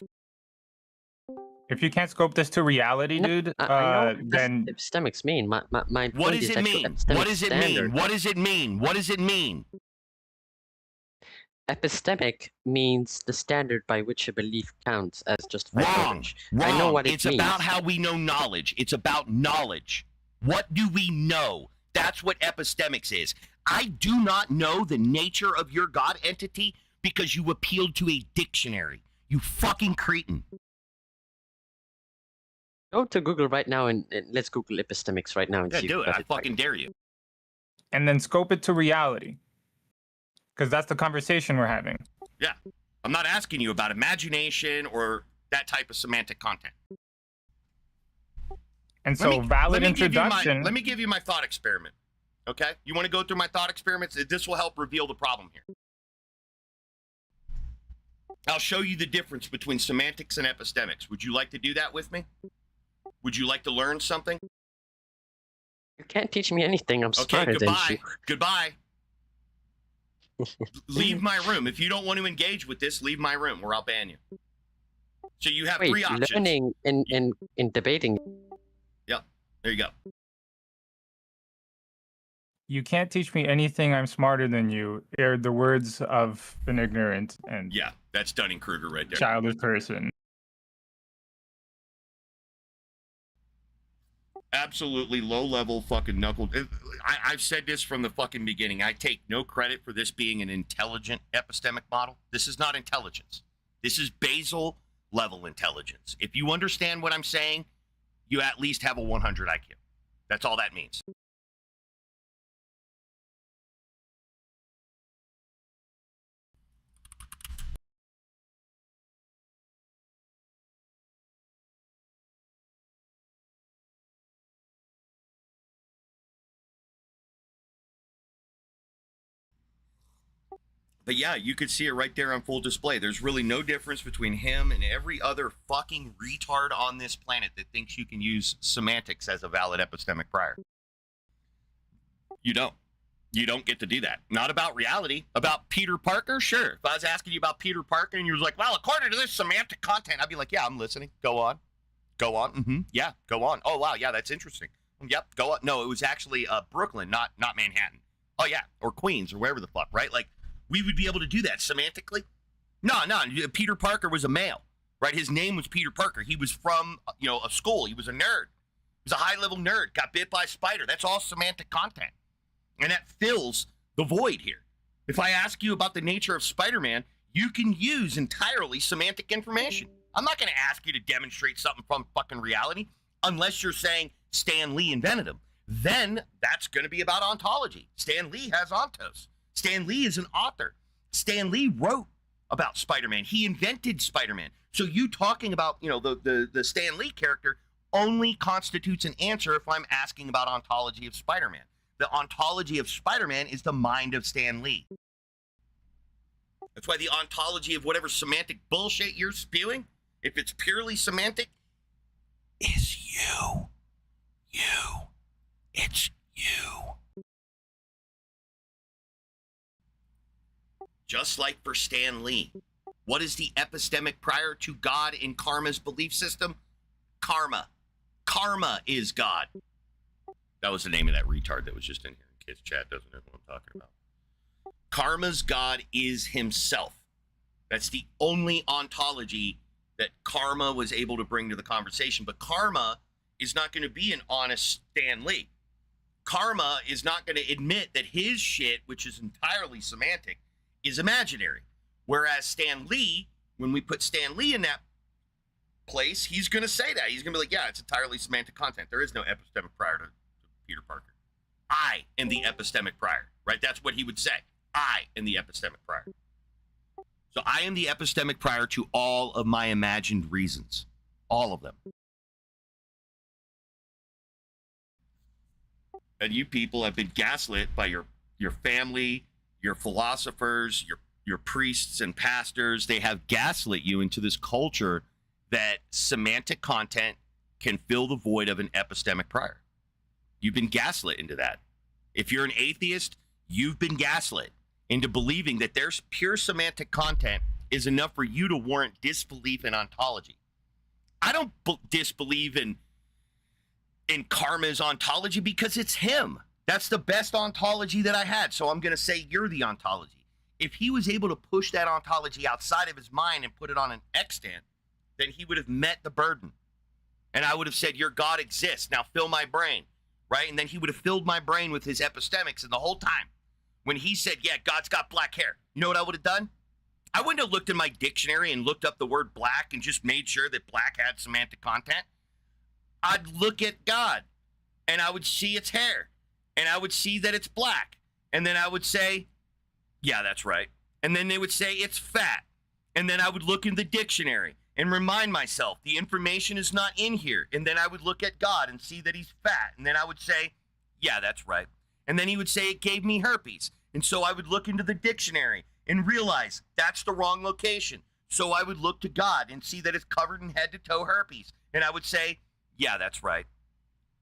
If you can't scope this to reality, dude, I know then epistemics mean. My what does it mean? What does it mean? What does it mean? What does it mean? Epistemic means the standard by which a belief counts as justified knowledge. Wrong. I know what it means. It's about how we know knowledge. It's about knowledge. What do we know? That's what epistemics is. I do not know the nature of your God entity because you appealed to a dictionary. You fucking cretin. Go to Google right now and let's Google epistemics right now and see. Do it. I fucking dare you. And then scope it to reality. Because that's the conversation we're having. Yeah. I'm not asking you about imagination or that type of semantic content. And so valid introduction. Let me give you my thought experiment. Okay? You want to go through my thought experiments? This will help reveal the problem here. I'll show you the difference between semantics and epistemics. Would you like to do that with me? Would you like to learn something? You can't teach me anything. I'm smarter than you. Goodbye. Leave my room. If you don't want to engage with this, leave my room or I'll ban you. So you have three options. Learning and debating. Yep. There you go. You can't teach me anything. I'm smarter than you. Are the words of an ignorant and yeah, that's Dunning-Kruger right there. Childish person. Absolutely low-level fucking knuckle. I've said this from the fucking beginning. I take no credit for this being an intelligent epistemic model. This is not intelligence. This is basal level intelligence. If you understand what I'm saying, you at least have a 100 IQ. That's all that means. But yeah, you could see it right there on full display. There's really no difference between him and every other fucking retard on this planet that thinks you can use semantics as a valid epistemic prior. You don't. You don't get to do that. Not about reality. About Peter Parker? Sure. If I was asking you about Peter Parker and you was like, well, according to this semantic content, I'd be like, yeah, I'm listening. Go on. Go on. Mm-hmm. Yeah, go on. Oh, wow. Yeah, that's interesting. Yep, go on. No, it was actually Brooklyn, not Manhattan. Oh, yeah. Or Queens or wherever the fuck, right? Like, we would be able to do that semantically. No. Peter Parker was a male, right? His name was Peter Parker. He was from, a school. He was a nerd. He was a high-level nerd. Got bit by a spider. That's all semantic content. And that fills the void here. If I ask you about the nature of Spider-Man, you can use entirely semantic information. I'm not going to ask you to demonstrate something from fucking reality unless you're saying Stan Lee invented him. Then that's going to be about ontology. Stan Lee has ontos. Stan Lee is an author. Stan Lee wrote about Spider-Man. He invented Spider-Man. So you talking about, the Stan Lee character only constitutes an answer if I'm asking about ontology of Spider-Man. The ontology of Spider-Man is the mind of Stan Lee. That's why the ontology of whatever semantic bullshit you're spewing, if it's purely semantic, is you. You. It's you. Just like for Stan Lee, what is the epistemic prior to God in karma's belief system? Karma. Karma is God. That was the name of that retard that was just in here. In case chat doesn't know what I'm talking about. Karma's God is himself. That's the only ontology that karma was able to bring to the conversation. But karma is not going to be an honest Stan Lee. Karma is not going to admit that his shit, which is entirely semantic, is imaginary. Whereas Stan Lee, when we put Stan Lee in that place, he's going to say that. He's going to be like, yeah, it's entirely semantic content. There is no epistemic prior to Peter Parker. I am the epistemic prior, right? That's what he would say. I am the epistemic prior. So I am the epistemic prior to all of my imagined reasons. All of them. And you people have been gaslit by your family, your philosophers, your priests and pastors. They have gaslit you into this culture that semantic content can fill the void of an epistemic prior. You've been gaslit into that. If you're an atheist, you've been gaslit into believing that there's pure semantic content is enough for you to warrant disbelief in ontology. I don't disbelieve in karma's ontology because it's him. That's the best ontology that I had. So I'm going to say you're the ontology. If he was able to push that ontology outside of his mind and put it on an extant, then he would have met the burden. And I would have said, your God exists. Now fill my brain, right? And then he would have filled my brain with his epistemics. And the whole time, when he said, yeah, God's got black hair, you know what I would have done? I wouldn't have looked in my dictionary and looked up the word black and just made sure that black had semantic content. I'd look at God and I would see its hair and I would see that it's black. And then I would say, yeah, that's right. And then they would say it's fat. And then I would look in the dictionary and remind myself the information is not in here. And then I would look at God and see that he's fat. And then I would say, yeah, that's right. And then he would say it gave me herpes. And so I would look into the dictionary and realize that's the wrong location. So I would look to God and see that it's covered in head to toe herpes. And I would say, yeah, that's right.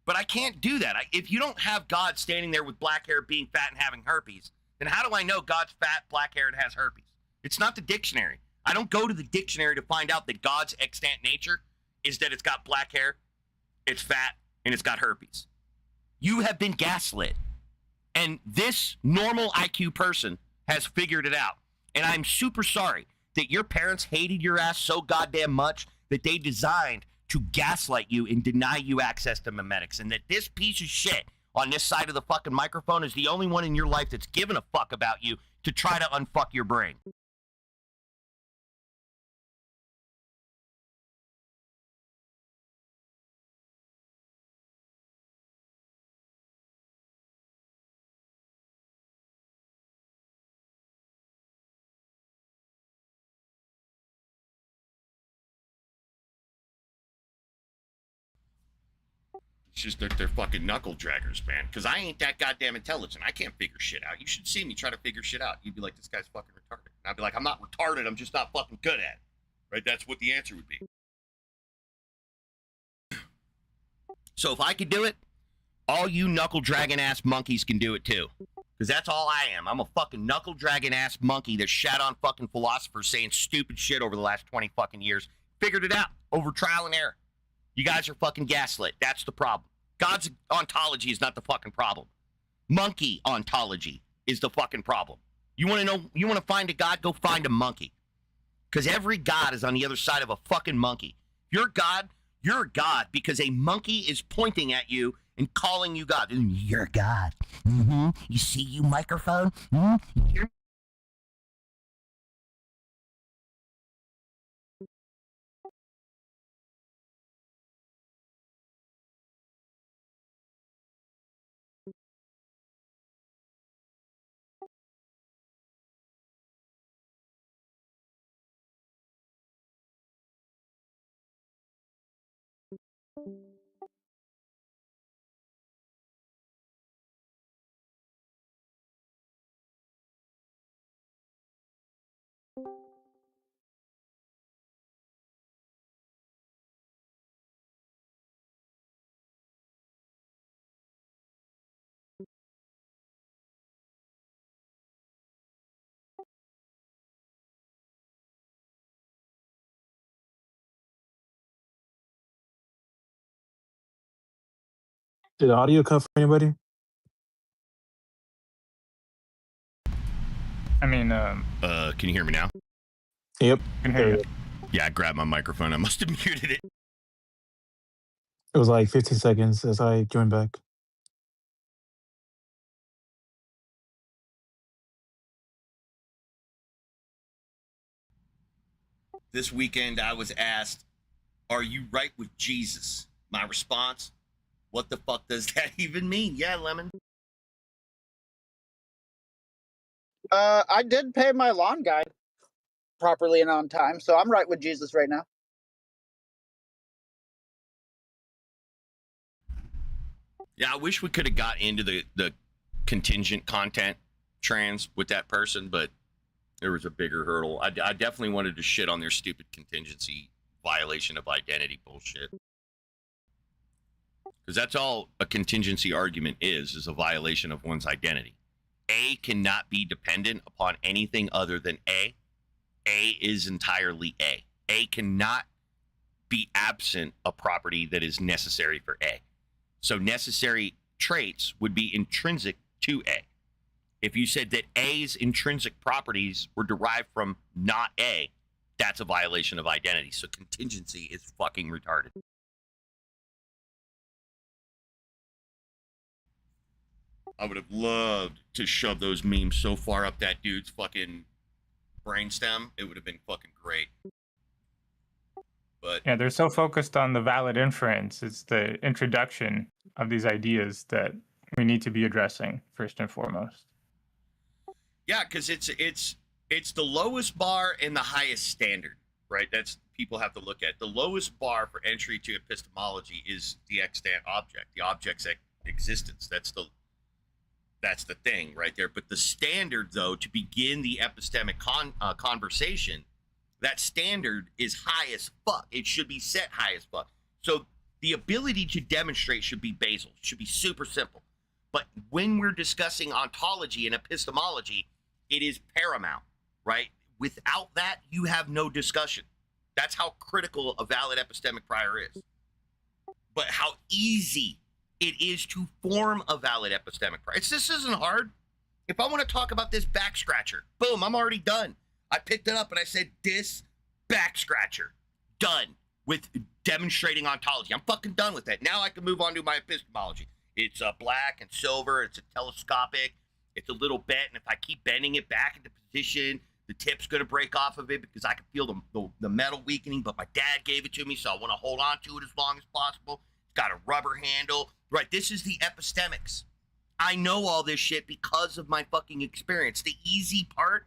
But I can't do that. If you don't have God standing there with black hair, being fat, and having herpes, then how do I know God's fat, black hair, and has herpes? It's not the dictionary. I don't go to the dictionary to find out that God's extant nature is that it's got black hair, it's fat, and it's got herpes. You have been gaslit. And this normal IQ person has figured it out. And I'm super sorry that your parents hated your ass so goddamn much that they designed to gaslight you and deny you access to memetics, and that this piece of shit on this side of the fucking microphone is the only one in your life that's given a fuck about you to try to unfuck your brain. It's just they're fucking knuckle draggers, man. Because I ain't that goddamn intelligent. I can't figure shit out. You should see me try to figure shit out. You'd be like, this guy's fucking retarded. And I'd be like, I'm not retarded. I'm just not fucking good at it. Right? That's what the answer would be. So if I could do it, all you knuckle dragging ass monkeys can do it too. Because that's all I am. I'm a fucking knuckle dragging ass monkey that shat on fucking philosophers saying stupid shit over the last 20 fucking years. Figured it out over trial and error. You guys are fucking gaslit. That's the problem. God's ontology is not the fucking problem. Monkey ontology is the fucking problem. You want to know, you want to find a God, go find a monkey. Because every God is on the other side of a fucking monkey. You're God because a monkey is pointing at you and calling you God. You're God. Mm-hmm. You see, you microphone? Mm-hmm. You're Did the audio cut for anybody? I mean, can you hear me now? Yep. I can hear you. Yeah, I grabbed my microphone. I must have muted it. It was like 15 seconds as I joined back. This weekend, I was asked, are you right with Jesus? My response, what the fuck does that even mean? Yeah, Lemon. I did pay my lawn guy properly and on time, so I'm right with Jesus right now. Yeah, I wish we could have got into the contingent content trans with that person, but there was a bigger hurdle. I definitely wanted to shit on their stupid contingency violation of identity bullshit. Because that's all a contingency argument is a violation of one's identity. A cannot be dependent upon anything other than A. A is entirely A. A cannot be absent a property that is necessary for A. So necessary traits would be intrinsic to A. If you said that A's intrinsic properties were derived from not A, that's a violation of identity. So contingency is fucking retarded. I would have loved to shove those memes so far up that dude's fucking brainstem. It would have been fucking great. But Yeah, they're so focused on the valid inference. It's the introduction of these ideas that we need to be addressing first and foremost. yeah, because it's the lowest bar and the highest standard, right? That's people have to look at. The lowest bar for entry to epistemology is the extant object, the object's existence. That's the thing right there. But the standard, though, to begin the epistemic conversation, that standard is high as fuck. It should be set high as fuck. So the ability to demonstrate should be basal, should be super simple. But when we're discussing ontology and epistemology, it is paramount, right? Without that, you have no discussion. That's how critical a valid epistemic prior is. But how easy it is to form a valid epistemic prior. This isn't hard. If I want to talk about this back scratcher, boom, I'm already done. I picked it up and I said, this back scratcher, done with demonstrating ontology. I'm fucking done with that. Now I can move on to my epistemology. It's black and silver. It's a telescopic. It's a little bent, and if I keep bending it back into position, the tip's going to break off of it because I can feel the metal weakening, but my dad gave it to me, so I want to hold on to it as long as possible. It's got a rubber handle. Right, this is the epistemics. I know all this shit because of my fucking experience. The easy part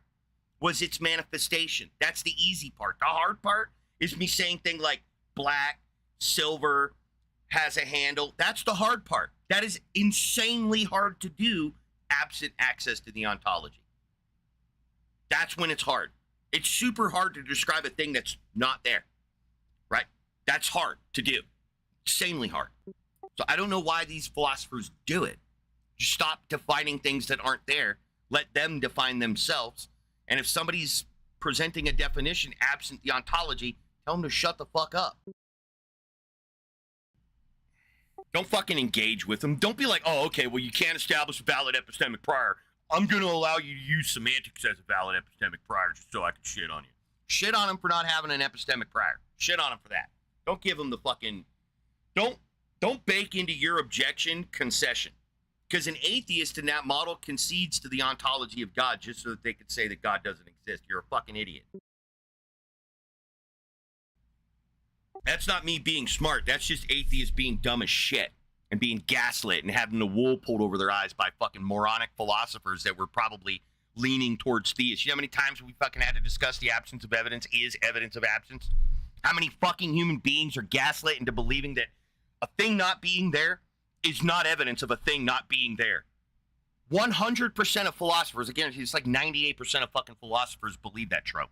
was its manifestation. That's the easy part. The hard part is me saying things like black, silver, has a handle. That's the hard part. That is insanely hard to do absent access to the ontology. That's when it's hard. It's super hard to describe a thing that's not there, right? That's hard to do. Insanely hard. So I don't know why these philosophers do it. Just stop defining things that aren't there. Let them define themselves. And if somebody's presenting a definition absent the ontology, tell them to shut the fuck up. Don't fucking engage with them. Don't be like, oh, okay, well, you can't establish a valid epistemic prior. I'm going to allow you to use semantics as a valid epistemic prior just so I can shit on you. Shit on them for not having an epistemic prior. Shit on them for that. Don't give them the fucking... Don't bake into your objection concession. Because an atheist in that model concedes to the ontology of God just so that they could say that God doesn't exist. You're a fucking idiot. That's not me being smart. That's just atheists being dumb as shit and being gaslit and having the wool pulled over their eyes by fucking moronic philosophers that were probably leaning towards theists. You know how many times we fucking had to discuss the absence of evidence is evidence of absence? How many fucking human beings are gaslit into believing that a thing not being there is not evidence of a thing not being there? 100% of philosophers, again, it's like 98% of fucking philosophers believe that trope.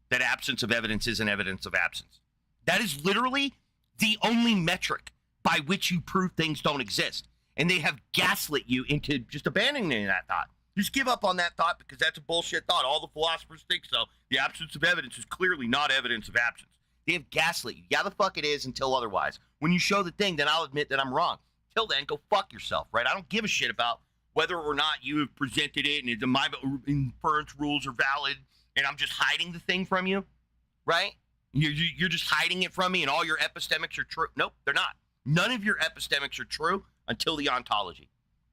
That absence of evidence isn't evidence of absence. That is literally the only metric by which you prove things don't exist. And they have gaslit you into just abandoning that thought. Just give up on that thought because that's a bullshit thought. All the philosophers think so. The absence of evidence is clearly not evidence of absence. They have gaslit you. Yeah, the fuck it is until otherwise. When you show the thing, then I'll admit that I'm wrong. Till then, go fuck yourself, right? I don't give a shit about whether or not you have presented it and my inference rules are valid and I'm just hiding the thing from you, right? You're just hiding it from me and all your epistemics are true. Nope, they're not. None of your epistemics are true until the ontology.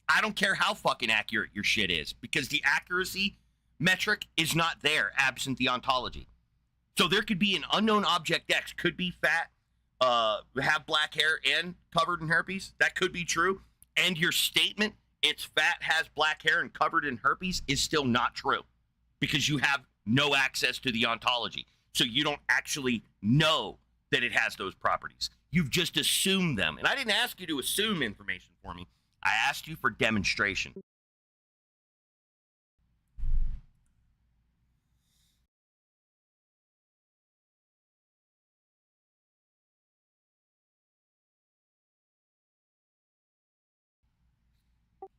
I don't care how fucking accurate your shit is because the accuracy metric is not there absent the ontology. So there could be an unknown object X, could be fat, have black hair and covered in herpes. That could be true. And your statement, it's fat, has black hair and covered in herpes is still not true because you have no access to the ontology. So you don't actually know that it has those properties. You've just assumed them. And I didn't ask you to assume information for me. I asked you for demonstration.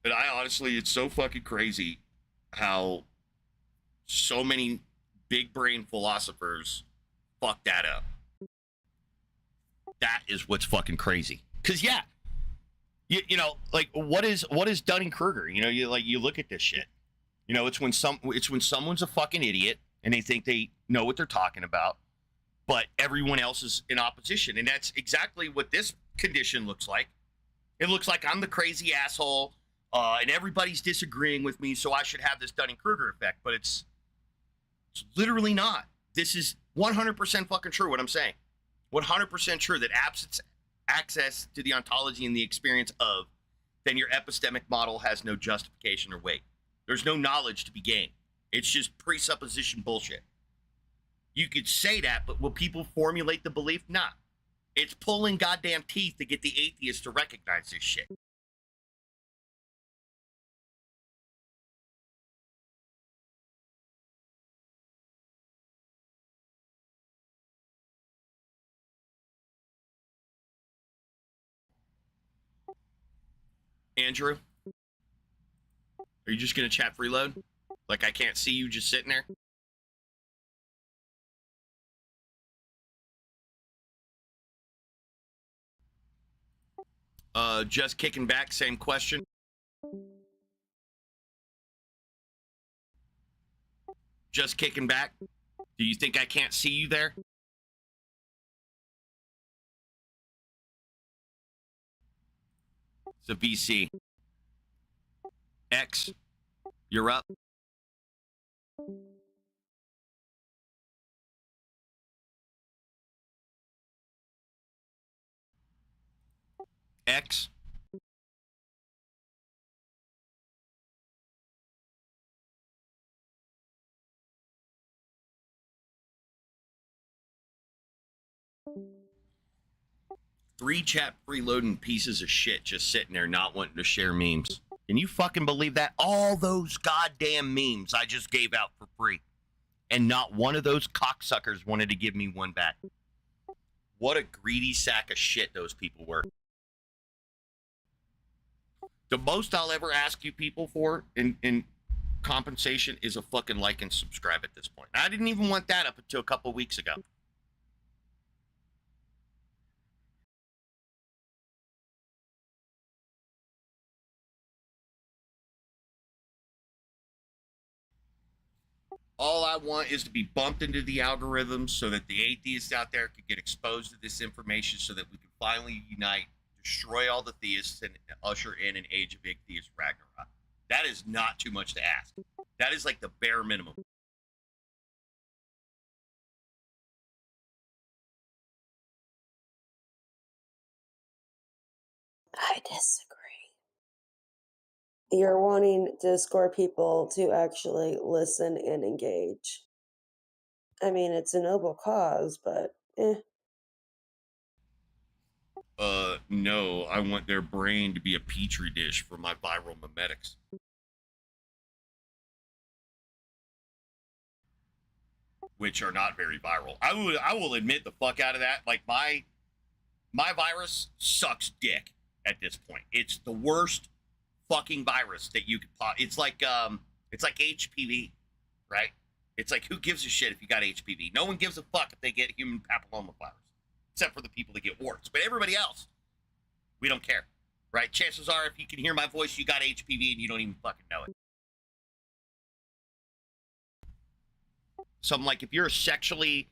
But I honestly, it's so fucking crazy how so many big brain philosophers fuck that up. That is what's fucking crazy. Cause yeah, you know, like what is Dunning-Kruger? You know, you look at this shit. You know, it's when someone's a fucking idiot and they think they know what they're talking about, but everyone else is in opposition. And that's exactly what this condition looks like. It looks like I'm the crazy asshole, and everybody's disagreeing with me, so I should have this Dunning-Kruger effect. But it's literally not. This is 100% fucking true what I'm saying. 100% true that absence access to the ontology and the experience of, then your epistemic model has no justification or weight. There's no knowledge to be gained. It's just presupposition bullshit. You could say that, but will people formulate the belief? Nah. It's pulling goddamn teeth to get the atheists to recognize this shit. Andrew, are you just going to chat freeload? Like I can't see you just sitting there? Just kicking back, same question. Just kicking back. Do you think I can't see you there? So VC. X, you're up. X. Three chat freeloading pieces of shit just sitting there not wanting to share memes. Can you fucking believe that? All those goddamn memes I just gave out for free. And not one of those cocksuckers wanted to give me one back. What a greedy sack of shit those people were. The most I'll ever ask you people for in compensation is a fucking like and subscribe at this point. I didn't even want that up until a couple weeks ago. All I want is to be bumped into the algorithms so that the atheists out there could get exposed to this information so that we can finally unite, destroy all the theists, and usher in an age of Igtheist Ragnarok. That is not too much to ask. That is like the bare minimum. I disagree. You're wanting Discord people to actually listen and engage. I mean, it's a noble cause, but No, I want their brain to be a petri dish for my viral mimetics. Which are not very viral. I will admit the fuck out of that. Like my virus sucks dick at this point. It's the worst fucking virus that you could it's like HPV, right? It's like, who gives a shit if you got HPV? No one gives a fuck if they get human papillomavirus, except for the people that get warts. But everybody else, we don't care, right? Chances are, if you can hear my voice, you got HPV and you don't even fucking know it. Something like, if you're a sexually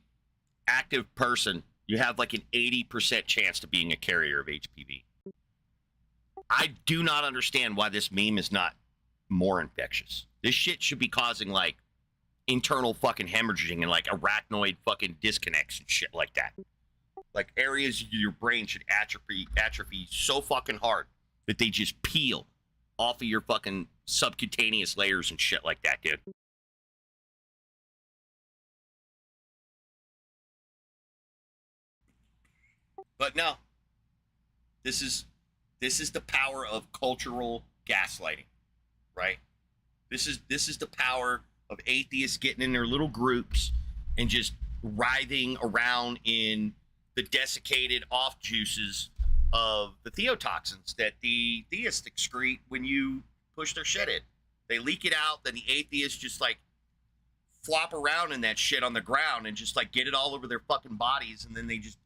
active person, you have like an 80% chance of being a carrier of HPV. I do not understand why this meme is not more infectious. This shit should be causing like internal fucking hemorrhaging and like arachnoid fucking disconnects and shit like that. Like areas of your brain should atrophy so fucking hard that they just peel off of your fucking subcutaneous layers and shit like that, dude. But no, this is the power of cultural gaslighting, right? This is the power of atheists getting in their little groups and just writhing around in the desiccated off juices of the theotoxins that the theists excrete when you push their shit in. They leak it out, then the atheists just like flop around in that shit on the ground and just like get it all over their fucking bodies, and then they just,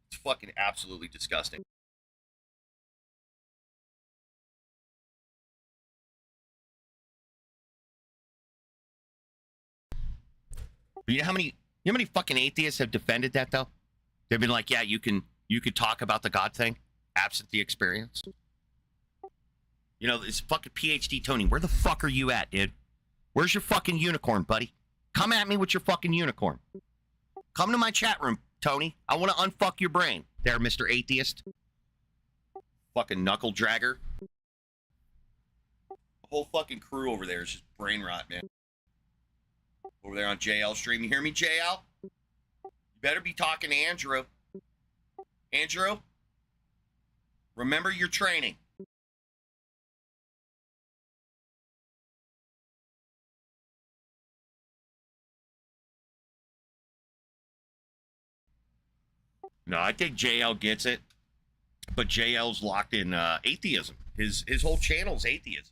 it's fucking absolutely disgusting. You know how many fucking atheists have defended that though? They've been like, yeah, you could talk about the God thing absent the experience. You know, it's fucking PhD Tony. Where the fuck are you at, dude? Where's your fucking unicorn, buddy? Come at me with your fucking unicorn. Come to my chat room, Tony. I want to unfuck your brain. There, Mr. Atheist. Fucking knuckle dragger. The whole fucking crew over there is just brain rot, man. Over there on JL stream. You hear me, JL? You better be talking to Andrew. Andrew? Remember your training. No, I think JL gets it, but JL's locked in atheism. His whole channel's atheism.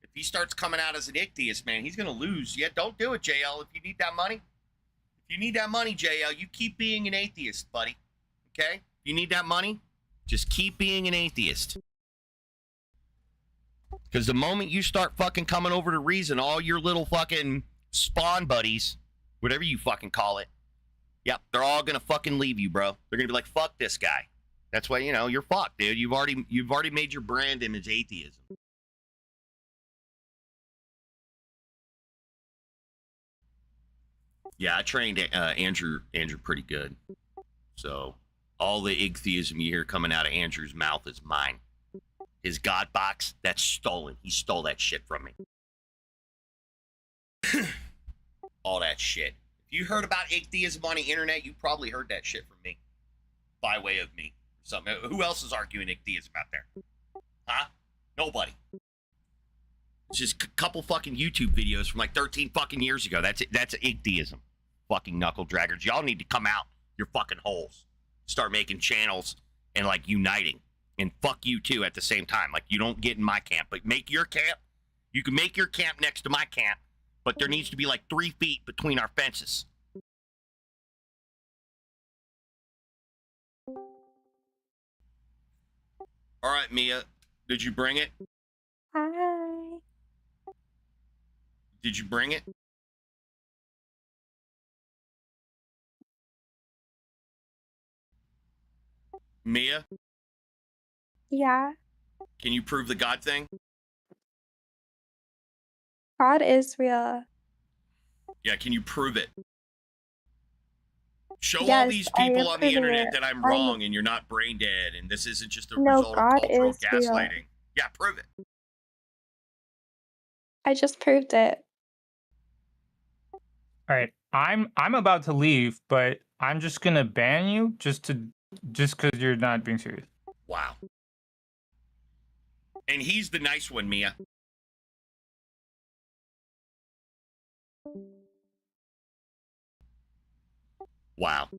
If he starts coming out as an ichtheist, man, he's gonna lose. Yeah, don't do it, JL. If you need that money, JL, you keep being an atheist, buddy. Okay? If you need that money, just keep being an atheist. Because the moment you start fucking coming over to reason, all your little fucking spawn buddies, whatever you fucking call it, yep, they're all gonna fucking leave you, bro. They're gonna be like, fuck this guy. That's why, you know, you're fucked, dude. You've already made your brand image atheism. Yeah, I trained Andrew pretty good. So all the Igtheism you hear coming out of Andrew's mouth is mine. His God box, that's stolen. He stole that shit from me. All that shit. If you heard about Igtheism on the internet, you probably heard that shit from me. By way of me. Something. Who else is arguing Igtheism out there? Huh? Nobody. It's just a couple fucking YouTube videos from like 13 fucking years ago. That's Igtheism. Fucking knuckle draggers. Y'all need to come out your fucking holes. Start making channels and like uniting. And fuck you too at the same time. Like, you don't get in my camp, but make your camp. You can make your camp next to my camp, but there needs to be like 3 feet between our fences. All right, Mia, did you bring it? Hi. Did you bring it? Mia, Yeah. can you prove the God thing? God is real. Yeah, can you prove it? Show all Yes, these I am people on the proving internet it. that I'm I'm- wrong and you're not brain dead and this isn't just a No, result of God cultural is real. gaslighting. Yeah, prove it. I just proved it. All right, I'm about to leave, but I'm just gonna ban you just because you're not being serious. Wow. And he's the nice one, Mia. Wow.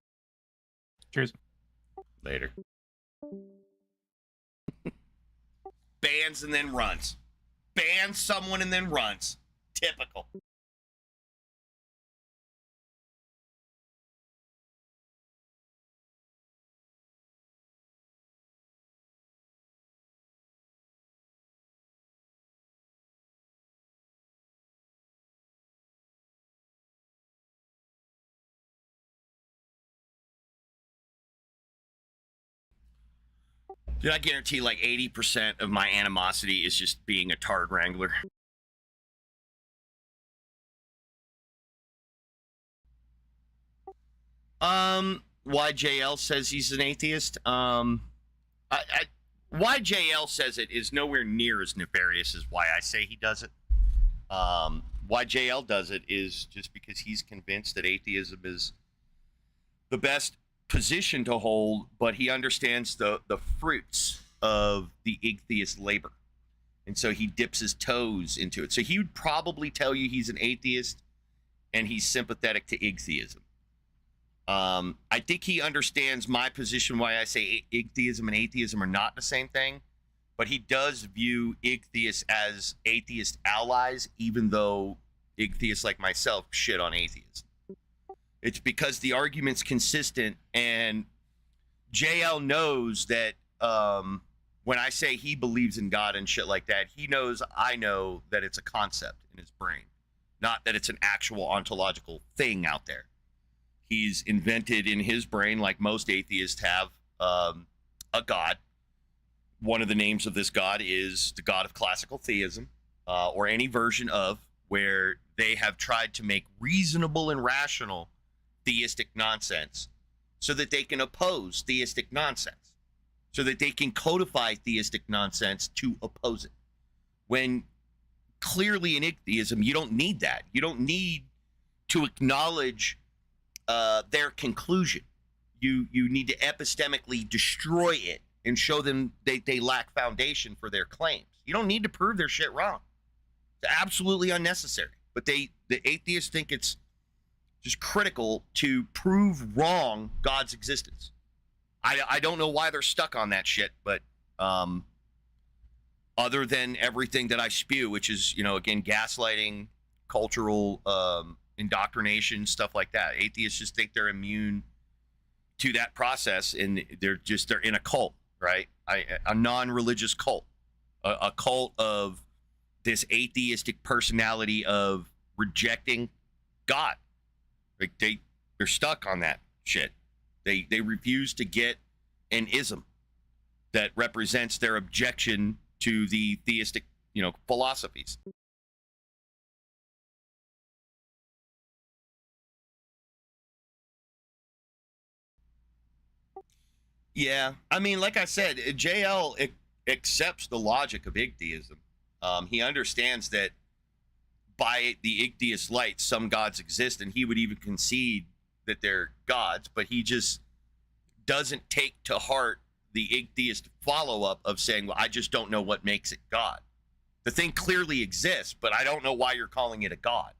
Cheers. Later. Bans and then runs. Bans someone and then runs. Typical. Dude, I guarantee like 80% of my animosity is just being a tard wrangler. Why JL says he's an atheist? Why JL says it is nowhere near as nefarious as why I say he does it. Why JL does it is just because he's convinced that atheism is the best position to hold, but he understands the fruits of the Igtheist labor. And so he dips his toes into it. So he would probably tell you he's an atheist and he's sympathetic to Igtheism. I think he understands my position, why I say Igtheism and atheism are not the same thing, but he does view Igtheists as atheist allies, even though Igtheists like myself shit on atheists. It's because the argument's consistent, and JL knows that when I say he believes in God and shit like that, he knows I know that it's a concept in his brain, not that it's an actual ontological thing out there. He's invented in his brain, like most atheists have, a God. One of the names of this God is the God of classical theism, or any version of, where they have tried to make reasonable and rational theistic nonsense so that they can oppose theistic nonsense, so that they can codify theistic nonsense to oppose it. When clearly in Igtheism, you don't need that. You don't need to acknowledge their conclusion. You need to epistemically destroy it and show them they lack foundation for their claims. You don't need to prove their shit wrong. It's absolutely unnecessary. But the atheists think it's just critical to prove wrong God's existence. I don't know why they're stuck on that shit, but other than everything that I spew, which is, again, gaslighting, cultural indoctrination, stuff like that. Atheists just think they're immune to that process, and they're in a cult, right? A non-religious cult, a cult of this atheistic personality of rejecting God. Like they're stuck on that shit. They refuse to get an ism. that represents their objection to the theistic, philosophies. Yeah, I mean, like I said, JL accepts the logic of Igtheism. He understands that by the Igtheist light, some gods exist, and he would even concede that they're gods, but he just doesn't take to heart the Igtheist follow-up of saying, well, I just don't know what makes it God. The thing clearly exists, but I don't know why you're calling it a God.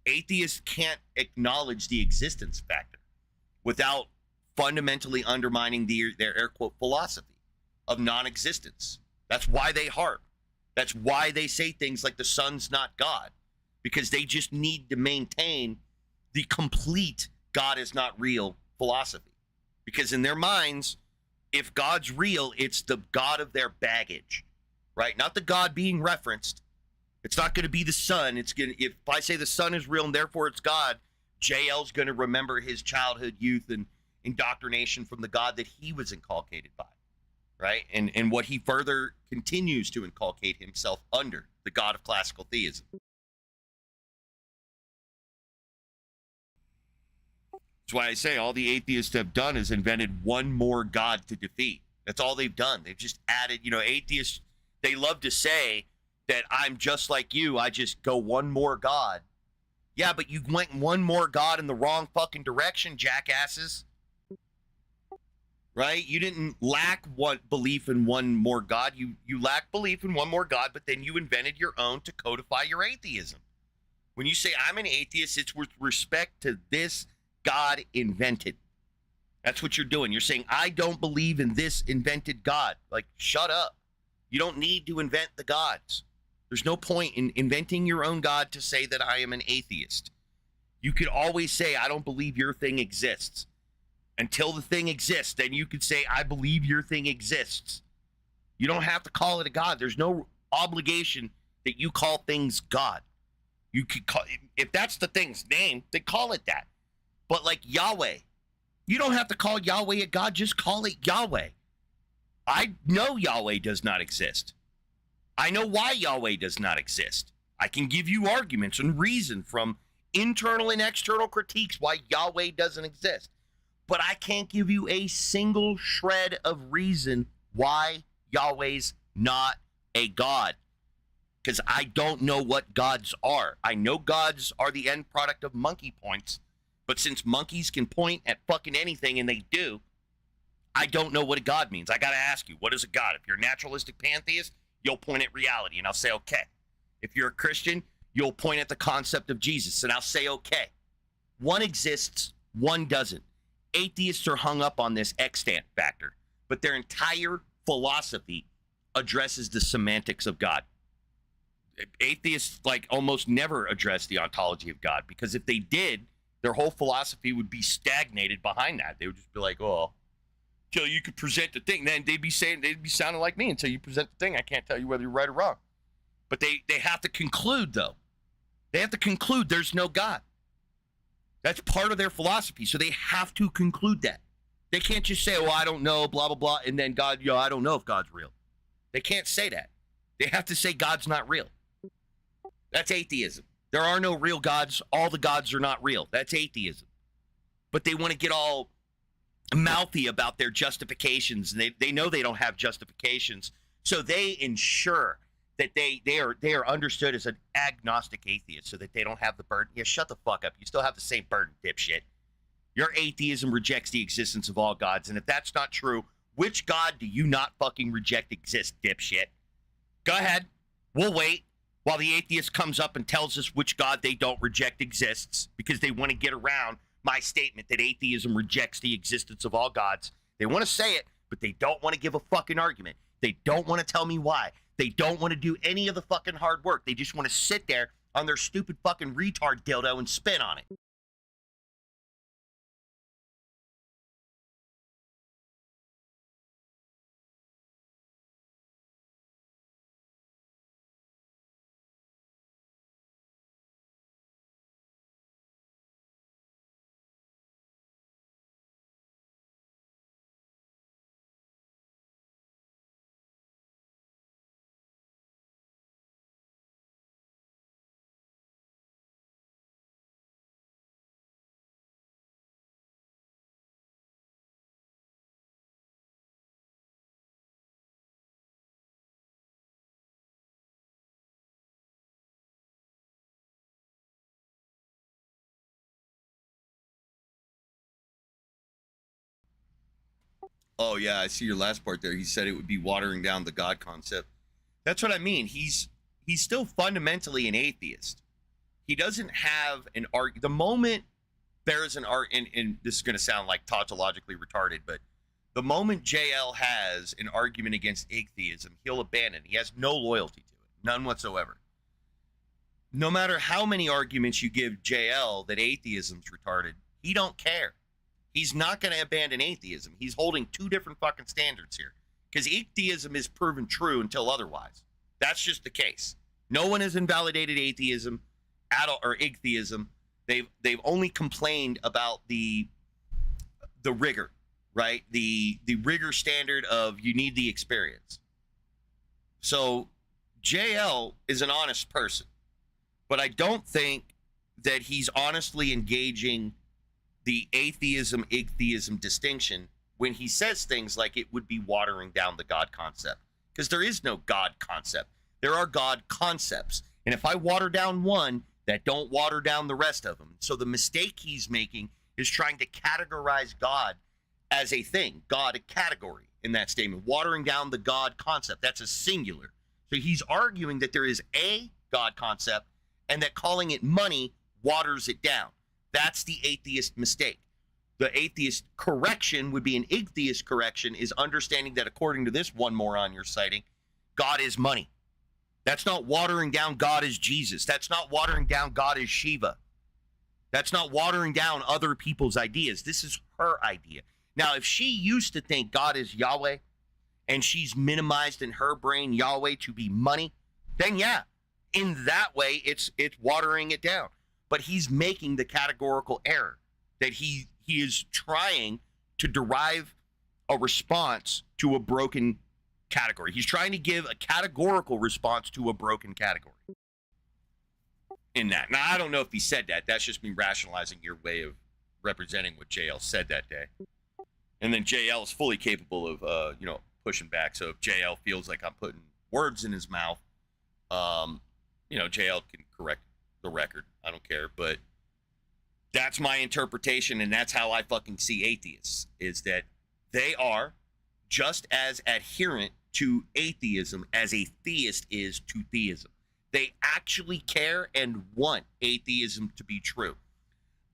Atheists can't acknowledge the existence factor without fundamentally undermining their air quote philosophy of non-existence. That's why they harp. That's why they say things like the sun's not God, because they just need to maintain the complete God is not real philosophy. Because in their minds, if God's real, it's the God of their baggage, right? Not the God being referenced. It's not going to be the sun. If I say the sun is real and therefore it's God, JL's going to remember his childhood, youth, and indoctrination from the God that he was inculcated by, right? And what he further continues to inculcate himself under, the God of classical theism. That's why I say all the atheists have done is invented one more God to defeat. That's all they've done. They've just added, atheists, they love to say that I'm just like you. I just go one more God. Yeah, but you went one more God in the wrong fucking direction, jackasses. Right? You didn't lack belief in one more God. You lack belief in one more God, but then you invented your own to codify your atheism. When you say I'm an atheist, it's with respect to this God invented. That's what you're doing. You're saying, I don't believe in this invented God. Like, shut up. You don't need to invent the gods. There's no point in inventing your own God to say that I am an atheist. You could always say, I don't believe your thing exists. Until the thing exists, then you could say, I believe your thing exists. You don't have to call it a God. There's no obligation that you call things God. You could call, if that's the thing's name, then call it that. But like Yahweh, you don't have to call Yahweh a God. Just call it Yahweh. I know Yahweh does not exist. I know why Yahweh does not exist. I can give you arguments and reason from internal and external critiques why Yahweh doesn't exist. But I can't give you a single shred of reason why Yahweh's not a God. Because I don't know what gods are. I know gods are the end product of monkey points. But since monkeys can point at fucking anything, and they do, I don't know what a God means. I got to ask you, what is a God? If you're a naturalistic pantheist, you'll point at reality, and I'll say, okay. If you're a Christian, you'll point at the concept of Jesus, and I'll say, okay. One exists, one doesn't. Atheists are hung up on this extant factor, but their entire philosophy addresses the semantics of God. Atheists almost never address the ontology of God, because if they did, their whole philosophy would be stagnated behind that. They would just be like, oh, until you could present the thing, then they'd be sounding like me. Until you present the thing, I can't tell you whether you're right or wrong. But they have to conclude, though. They have to conclude there's no God. That's part of their philosophy, so they have to conclude that. They can't just say, oh, I don't know, blah, blah, blah, and then God, I don't know if God's real. They can't say that. They have to say God's not real. That's atheism. There are no real gods. All the gods are not real. That's atheism. But they want to get all mouthy about their justifications, and they know they don't have justifications, so they ensure that they are understood as an agnostic atheist, so that they don't have the burden. Yeah, shut the fuck up. You still have the same burden, dipshit. Your atheism rejects the existence of all gods, and if that's not true, which God do you not fucking reject exists, dipshit? Go ahead. We'll wait while the atheist comes up and tells us which God they don't reject exists, because they want to get around my statement that atheism rejects the existence of all gods. They want to say it, but they don't want to give a fucking argument. They don't want to tell me why. They don't want to do any of the fucking hard work. They just want to sit there on their stupid fucking retard dildo and spin on it. Oh yeah, I see your last part there. He said it would be watering down the God concept. That's what I mean. He's still fundamentally an atheist. He doesn't have an argument. The moment there is an argument, and this is going to sound like tautologically retarded, but the moment JL has an argument against Igtheism, he'll abandon. He has no loyalty to it, none whatsoever. No matter how many arguments you give JL that atheism's retarded, he don't care. He's not going to abandon atheism. He's holding two different fucking standards here, because Igtheism is proven true until otherwise. That's just the case. No one has invalidated atheism or Igtheism. They've only complained about the rigor, right? The rigor standard of you need the experience. So JL is an honest person, but I don't think that he's honestly engaging the atheism Igtheism distinction when he says things like it would be watering down the God concept, because there is no God concept. There are God concepts, and if I water down one, that don't water down the rest of them. So the mistake he's making is trying to categorize God as a thing, God a category in that statement, watering down the God concept. That's a singular. So he's arguing that there is a God concept and that calling it money waters it down. That's the atheist mistake. The atheist correction would be an Igtheist correction, is understanding that according to this one moron you're citing, God is money. That's not watering down God as Jesus. That's not watering down God as Shiva. That's not watering down other people's ideas. This is her idea. Now, if she used to think God is Yahweh and she's minimized in her brain Yahweh to be money, then yeah, in that way, it's watering it down. But he's making the categorical error that he is trying to derive a response to a broken category. He's trying to give a categorical response to a broken category in that. Now, I don't know if he said that. That's just me rationalizing your way of representing what JL said that day. And then JL is fully capable of, pushing back. So if JL feels like I'm putting words in his mouth, JL can correct the record. I don't care. But that's my interpretation, and that's how I fucking see atheists, is that they are just as adherent to atheism as a theist is to theism. They actually care and want atheism to be true.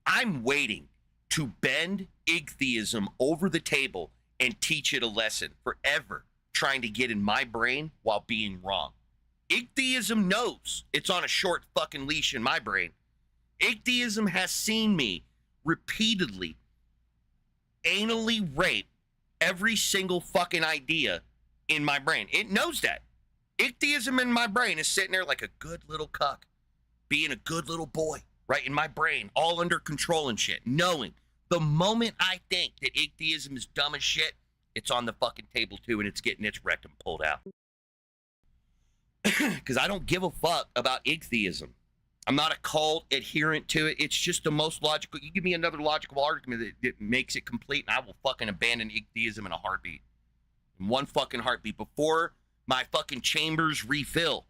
I'm waiting to bend Igtheism over the table and teach it a lesson, forever trying to get in my brain while being wrong. Igtheism knows it's on a short fucking leash in my brain. Igtheism has seen me repeatedly anally rape every single fucking idea in my brain. It knows that. Igtheism in my brain is sitting there like a good little cuck, being a good little boy, right in my brain, all under control and shit, knowing the moment I think that Igtheism is dumb as shit, it's on the fucking table too, and it's getting its rectum pulled out. Because I don't give a fuck about Igtheism. I'm not a cult adherent to it. It's just the most logical. You give me another logical argument that makes it complete, and I will fucking abandon Igtheism in a heartbeat. In one fucking heartbeat. Before my fucking chambers refill,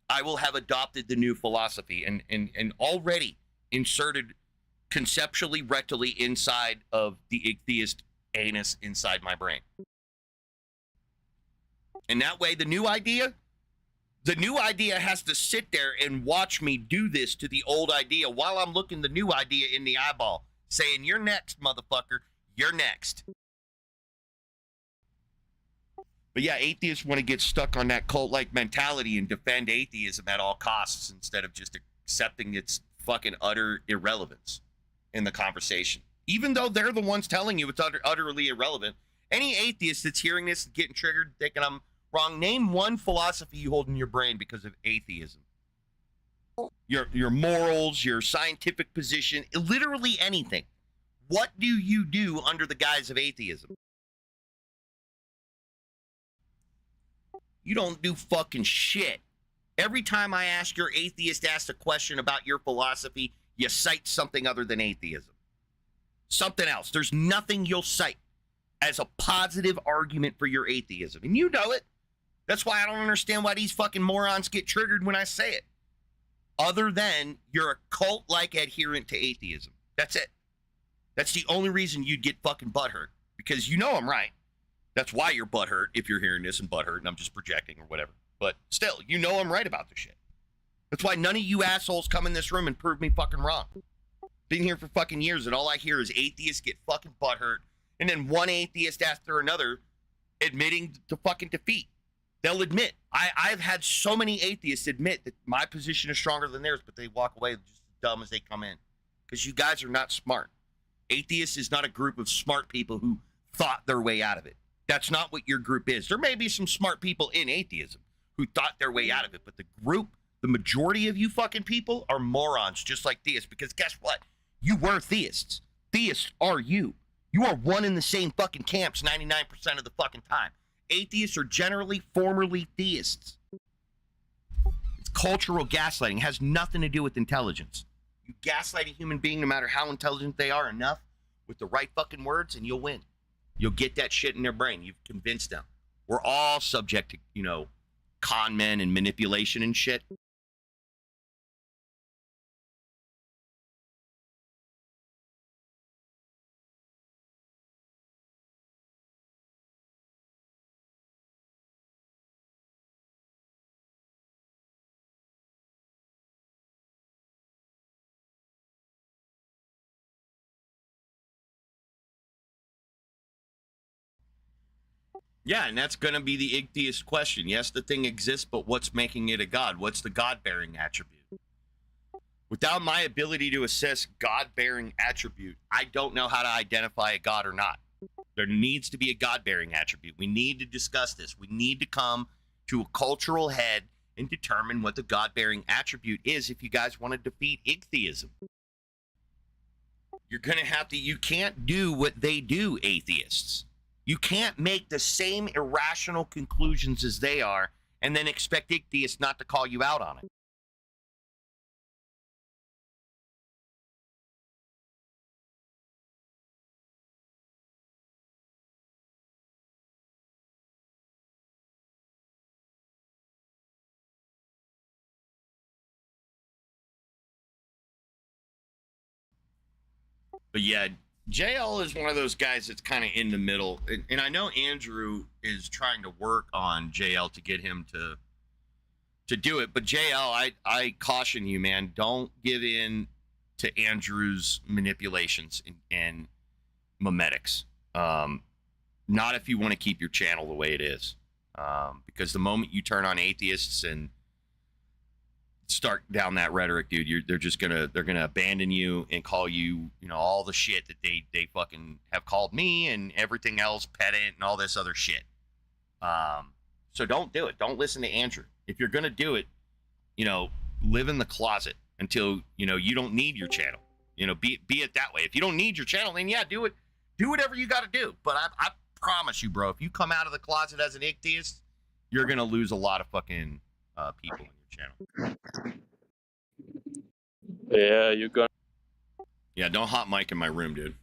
I will have adopted the new philosophy and already inserted conceptually, rectally inside of the Igtheist anus inside my brain. And that way, the new idea has to sit there and watch me do this to the old idea while I'm looking the new idea in the eyeball, saying, "You're next, motherfucker. You're next." But yeah, atheists want to get stuck on that cult-like mentality and defend atheism at all costs instead of just accepting its fucking utter irrelevance in the conversation. Even though they're the ones telling you it's utterly irrelevant. Any atheist that's hearing this and getting triggered, thinking I'm wrong, name one philosophy you hold in your brain because of atheism. Your morals, your scientific position, literally anything. What do you do under the guise of atheism? You don't do fucking shit. Every time I ask your atheist asked a question about your philosophy, you cite something other than atheism. Something else. There's nothing you'll cite as a positive argument for your atheism. And you know it. That's why I don't understand why these fucking morons get triggered when I say it. Other than you're a cult-like adherent to atheism. That's it. That's the only reason you'd get fucking butthurt. Because you know I'm right. That's why you're butthurt if you're hearing this and butthurt, and I'm just projecting or whatever. But still, you know I'm right about this shit. That's why none of you assholes come in this room and prove me fucking wrong. Been here for fucking years, and all I hear is atheists get fucking butthurt, and then one atheist after another admitting to fucking defeat. They'll admit. I've had so many atheists admit that my position is stronger than theirs, but they walk away just as dumb as they come in. Because you guys are not smart. Atheists is not a group of smart people who thought their way out of it. That's not what your group is. There may be some smart people in atheism who thought their way out of it, but the group, the majority of you fucking people are morons, just like theists, because guess what? You were theists. Theists are you. You are one in the same fucking camps 99% of the fucking time. Atheists are generally formerly theists. It's cultural gaslighting. It has nothing to do with intelligence. You gaslight a human being, no matter how intelligent they are, enough with the right fucking words, and you'll win. You'll get that shit in their brain. You've convinced them. We're all subject to, you know, con men and manipulation and shit. Yeah, and that's going to be the Igtheist question. Yes, the thing exists, but what's making it a god? What's the god-bearing attribute? Without my ability to assess god-bearing attribute, I don't know how to identify a god or not. There needs to be a god-bearing attribute. We need to discuss this. We need to come to a cultural head and determine what the god-bearing attribute is if you guys want to defeat Igtheism. You're going to have to, you can't do what they do, atheists. You can't make the same irrational conclusions as they are and then expect atheists not to call you out on it. But yeah, JL is one of those guys that's kind of in the middle. And I know Andrew is trying to work on JL to get him to do it. But JL, I caution you, man, don't give in to Andrew's manipulations and memetics. Not if you want to keep your channel the way it is. Because the moment you turn on atheists and start down that rhetoric, dude, they're gonna abandon you and call you, you know, all the shit that they fucking have called me and everything else, pedant and all this other shit. So don't do it. Don't listen to Andrew. If you're gonna do it, you know, live in the closet until, you know, you don't need your channel. You know, be it that way. If you don't need your channel, then yeah, do it. Do whatever you got to do. But I promise you, bro, if you come out of the closet as an atheist, you're gonna lose a lot of fucking people in your channel. Yeah, you're gonna. Yeah, don't hot mic in my room, dude.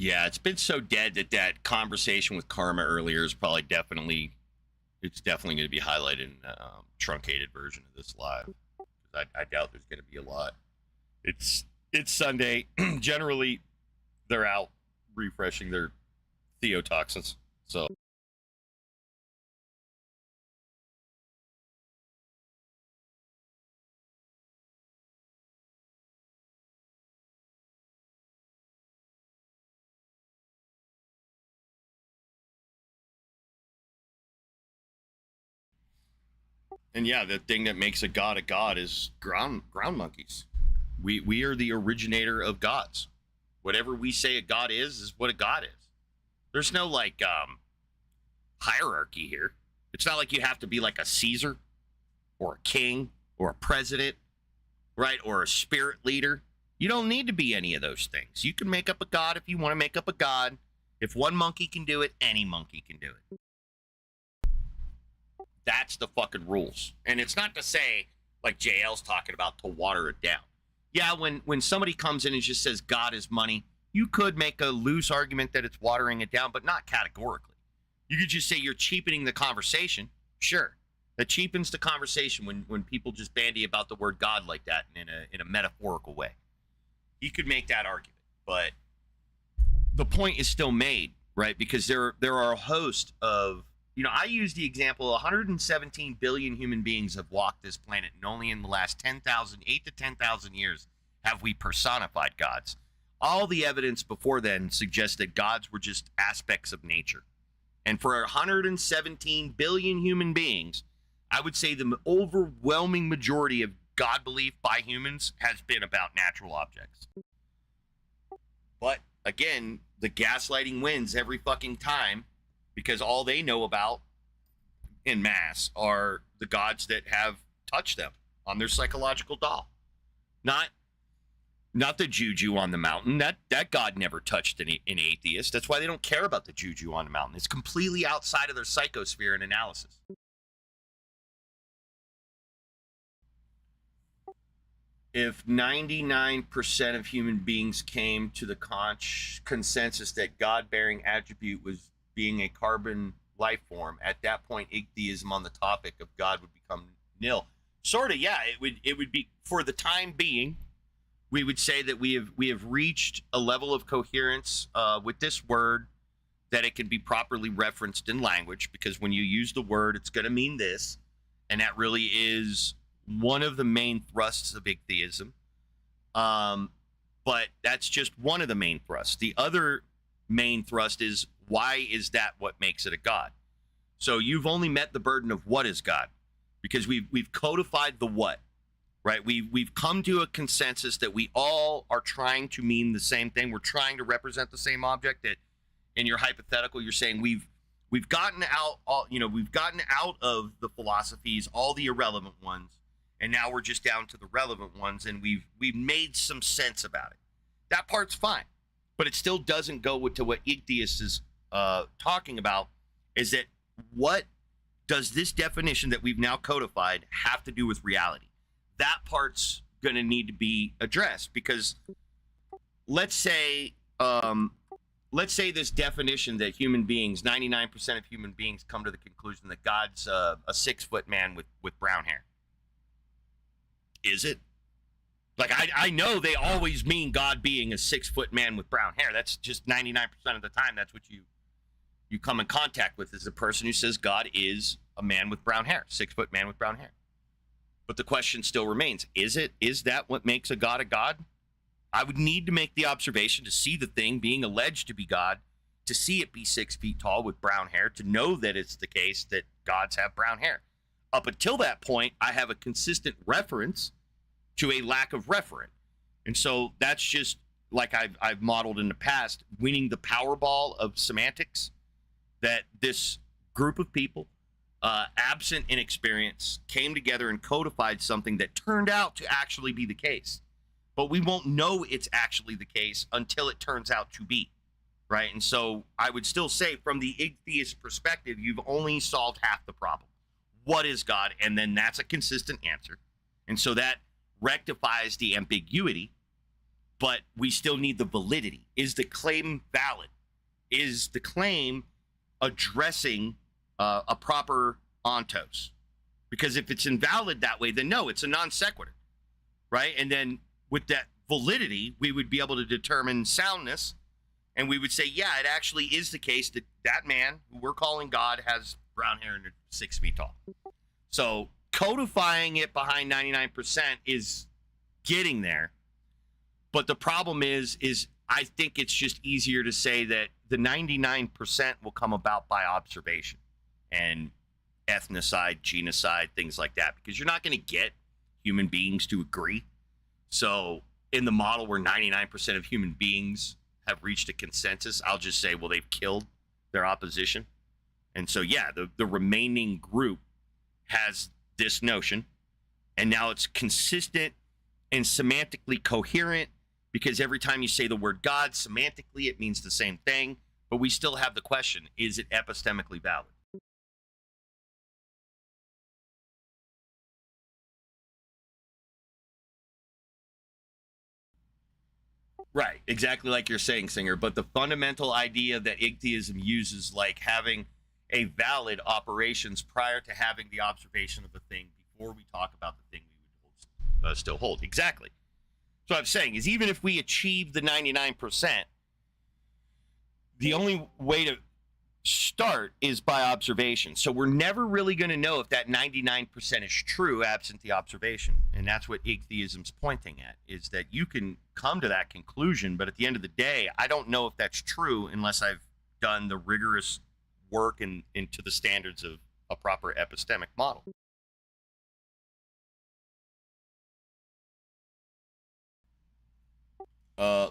Yeah, it's been so dead that conversation with Karma earlier is probably definitely going to be highlighted in a truncated version of this live. I doubt there's going to be a lot. It's Sunday. Generally, they're out refreshing their theotoxins. So. And yeah, the thing that makes a god is ground monkeys. We are the originator of gods. Whatever we say a god is what a god is. There's no like hierarchy here. It's not like you have to be like a Caesar or a king or a president right? Or a spirit leader. You don't need to be any of those things. You can make up a god if you want to make up a god. If one monkey can do it, any monkey can do it. That's the fucking rules. And it's not to say, like JL's talking about, to water it down. Yeah, when somebody comes in and just says God is money, you could make a loose argument that it's watering it down, but not categorically. You could just say you're cheapening the conversation. Sure. That cheapens the conversation when people just bandy about the word God like that in a metaphorical way. You could make that argument, but the point is still made, right? Because there are a host of, I use the example, 117 billion human beings have walked this planet, and only in the last 8 to 10,000 years have we personified gods. All the evidence before then suggests that gods were just aspects of nature. And for 117 billion human beings, I would say the overwhelming majority of God belief by humans has been about natural objects. But again, the gaslighting wins every fucking time, because all they know about in mass are the gods that have touched them on their psychological doll. Not the juju on the mountain. That god never touched an atheist. That's why they don't care about the juju on the mountain. It's completely outside of their psychosphere and analysis. If 99% of human beings came to the consensus that God-bearing attribute was being a carbon life form, at that point, Igtheism on the topic of God would become nil. Sort of, yeah. It would be, for the time being, we would say that we have reached a level of coherence with this word that it can be properly referenced in language, because when you use the word, it's going to mean this, and that really is one of the main thrusts of Igtheism. But that's just one of the main thrusts. The other main thrust is, why is that what makes it a god? So you've only met the burden of what is God, because we've codified the what, right? We've come to a consensus that we all are trying to mean the same thing. We're trying to represent the same object. That in your hypothetical, you're saying we've gotten out we've gotten out of the philosophies, all the irrelevant ones, and now we're just down to the relevant ones, and we've made some sense about it. That part's fine, but it still doesn't go to what Igtheist is talking about, is that what does this definition that we've now codified have to do with reality? That part's going to need to be addressed, because let's say this definition that human beings, 99% of human beings, come to the conclusion that God's a 6-foot man with brown hair. Is it? Like, I know they always mean God being a 6-foot man with brown hair. That's just 99% of the time. That's what you come in contact with, is the person who says God is a man with brown hair, 6-foot man with brown hair. But the question still remains, is that what makes a god a god? I would need to make the observation to see the thing being alleged to be God, to see it be 6 feet tall with brown hair, to know that it's the case that gods have brown hair. Up until that point, I have a consistent reference to a lack of referent. And so that's just, like I've modeled in the past, winning the Powerball of semantics, that this group of people, absent inexperience, came together and codified something that turned out to actually be the case. But we won't know it's actually the case until it turns out to be, right? And so I would still say, from the Igtheist perspective, you've only solved half the problem. What is God? And then that's a consistent answer. And so that rectifies the ambiguity, but we still need the validity. Is the claim valid? Is the claim addressing a proper ontos? Because if it's invalid that way, then no, it's a non sequitur, right? And then with that validity, we would be able to determine soundness, and we would say, yeah, it actually is the case that that man who we're calling God has brown hair and 6 feet tall. So codifying it behind 99% is getting there. But the problem is I think it's just easier to say that the 99% will come about by observation and ethnocide, genocide, things like that, because you're not going to get human beings to agree. So in the model where 99% of human beings have reached a consensus, I'll just say, well, they've killed their opposition. And so, yeah, the remaining group has this notion, and now it's consistent and semantically coherent, because every time you say the word God, semantically it means the same thing, but we still have the question, is it epistemically valid? Right, exactly like you're saying, Singer, but the fundamental idea that Igtheism uses, like having a valid operations prior to having the observation of the thing before we talk about the thing we would still hold. Exactly. So what I'm saying is, even if we achieve the 99%, the only way to start is by observation. So we're never really going to know if that 99% is true absent the observation. And that's what Igtheism's pointing at, is that you can come to that conclusion, but at the end of the day, I don't know if that's true unless I've done the rigorous work into the standards of a proper epistemic model.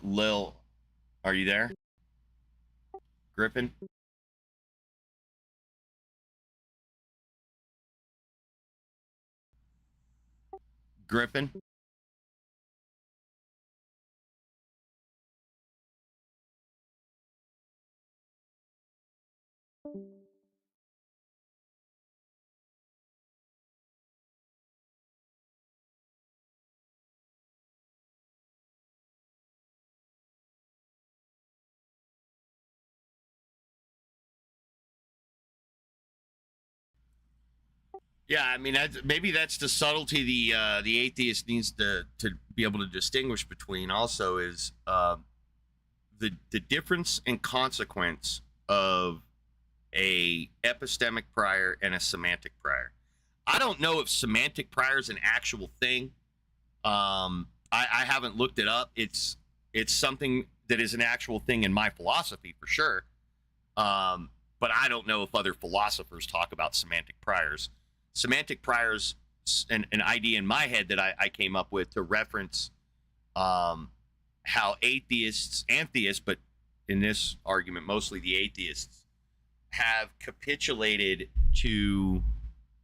Lil, are you there? Griffin? Griffin? Yeah, I mean, maybe that's the subtlety the atheist needs to be able to distinguish between. Also, is the difference in consequence of a epistemic prior and a semantic prior. I don't know if semantic prior is an actual thing. I haven't looked it up. It's something that is an actual thing in my philosophy for sure. But I don't know if other philosophers talk about semantic priors. Semantic priors, an idea in my head that I came up with to reference how atheists and theists, but in this argument, mostly the atheists, have capitulated to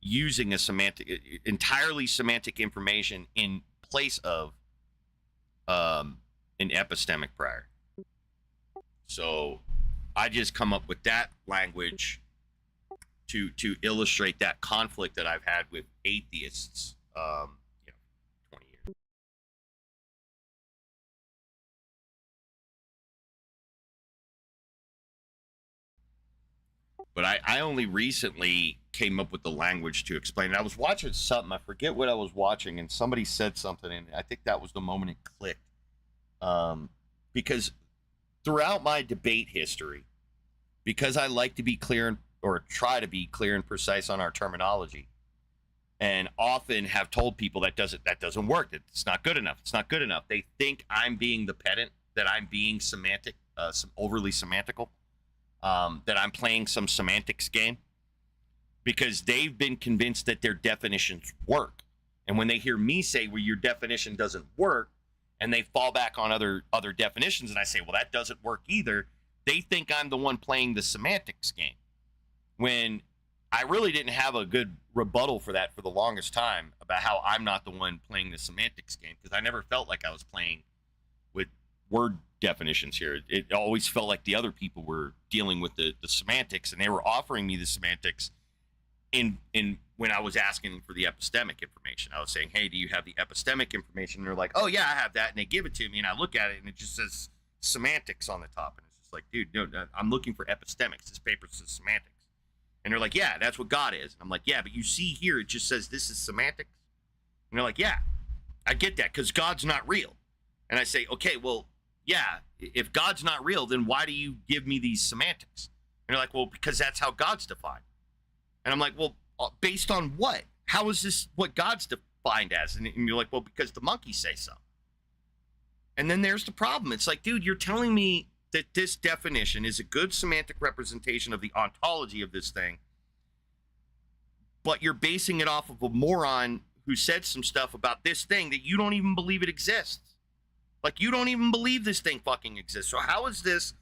using a entirely semantic information in place of an epistemic prior. So I just come up with that language to illustrate that conflict that I've had with atheists, 20 years. But I only recently came up with the language to explain it. I was watching something, I forget what I was watching, and somebody said something, and I think that was the moment it clicked. Because throughout my debate history, because I like to be clear or try to be clear and precise on our terminology, and often have told people that doesn't work, that it's not good enough, they think I'm being the pedant, that I'm being semantic, overly semantical, that I'm playing some semantics game, because they've been convinced that their definitions work. And when they hear me say, well, your definition doesn't work, and they fall back on other definitions, and I say, well, that doesn't work either, they think I'm the one playing the semantics game, when I really didn't have a good rebuttal for that for the longest time, about how I'm not the one playing the semantics game, because I never felt like I was playing with word definitions here. It always felt like the other people were dealing with the semantics, and they were offering me the semantics in when I was asking for the epistemic information. I was saying, hey, do you have the epistemic information? And they're like, oh yeah, I have that. And they give it to me, and I look at it, and it just says semantics on the top. And it's just like, dude, no, I'm looking for epistemics. This paper says semantics. And they're like, yeah, that's what God is. And I'm like, yeah, but you see here, it just says this is semantics. And they're like, yeah, I get that, because God's not real. And I say, okay, well, yeah, if God's not real, then why do you give me these semantics? And they're like, well, because that's how God's defined. And I'm like, well, based on what? How is this what God's defined as? And you're like, well, because the monkeys say so. And then there's the problem. It's like, dude, you're telling me that this definition is a good semantic representation of the ontology of this thing, but you're basing it off of a moron who said some stuff about this thing that you don't even believe it exists. Like, you don't even believe this thing fucking exists. So how is this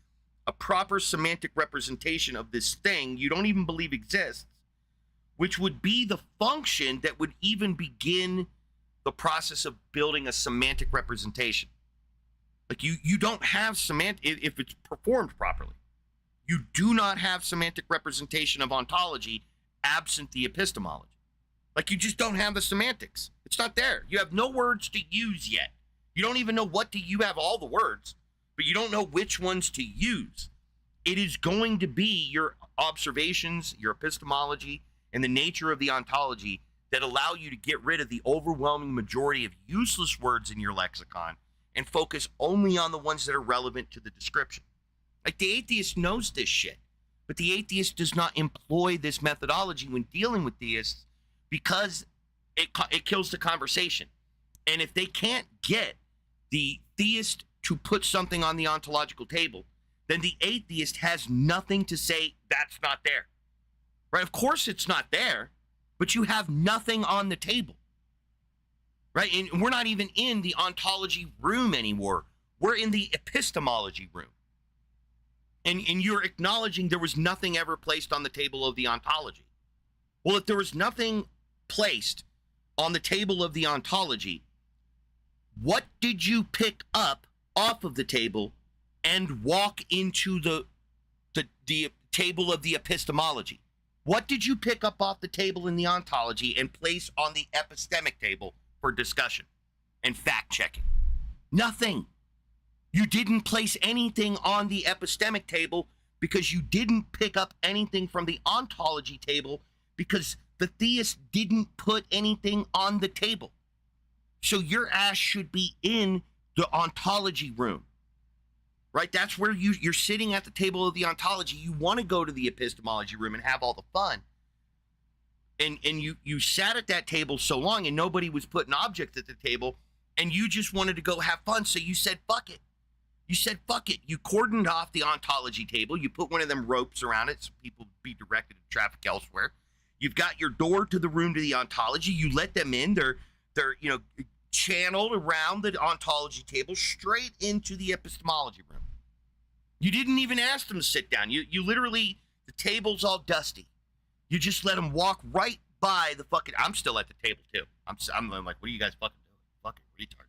a proper semantic representation of this thing you don't even believe exists, which would be the function that would even begin the process of building a semantic representation. Like you don't have if it's performed properly. You do not have semantic representation of ontology absent the epistemology. Like you just don't have the semantics. It's not there. You have no words to use yet. You don't even know you have all the words, but you don't know which ones to use. It is going to be your observations, your epistemology, and the nature of the ontology that allow you to get rid of the overwhelming majority of useless words in your lexicon and focus only on the ones that are relevant to the description. Like the atheist knows this shit, but the atheist does not employ this methodology when dealing with theists because it kills the conversation. And if they can't get the theist to put something on the ontological table, then the atheist has nothing to say that's not there. Right? Of course it's not there, but you have nothing on the table. Right? And we're not even in the ontology room anymore. We're in the epistemology room. And you're acknowledging there was nothing ever placed on the table of the ontology. Well, if there was nothing placed on the table of the ontology, what did you pick up off of the table and walk into the table of the epistemology? What did you pick up off the table in the ontology and place on the epistemic table for discussion and fact-checking? Nothing. You didn't place anything on the epistemic table because you didn't pick up anything from the ontology table because the theist didn't put anything on the table. So your ass should be in the ontology room, right? That's where you're sitting at the table of the ontology. You want to go to the epistemology room and have all the fun. And you sat at that table so long and nobody was putting objects at the table and you just wanted to go have fun. So you said, fuck it. You said, fuck it. You cordoned off the ontology table. You put one of them ropes around it so people be directed to traffic elsewhere. You've got your door to the room to the ontology. You let them in. They're channeled around the ontology table straight into the epistemology room. You didn't even ask them to sit down. You literally, the table's all dusty. You just let them walk right by the fucking, I'm still at the table too. I'm like, what are you guys fucking doing? Fucking retards.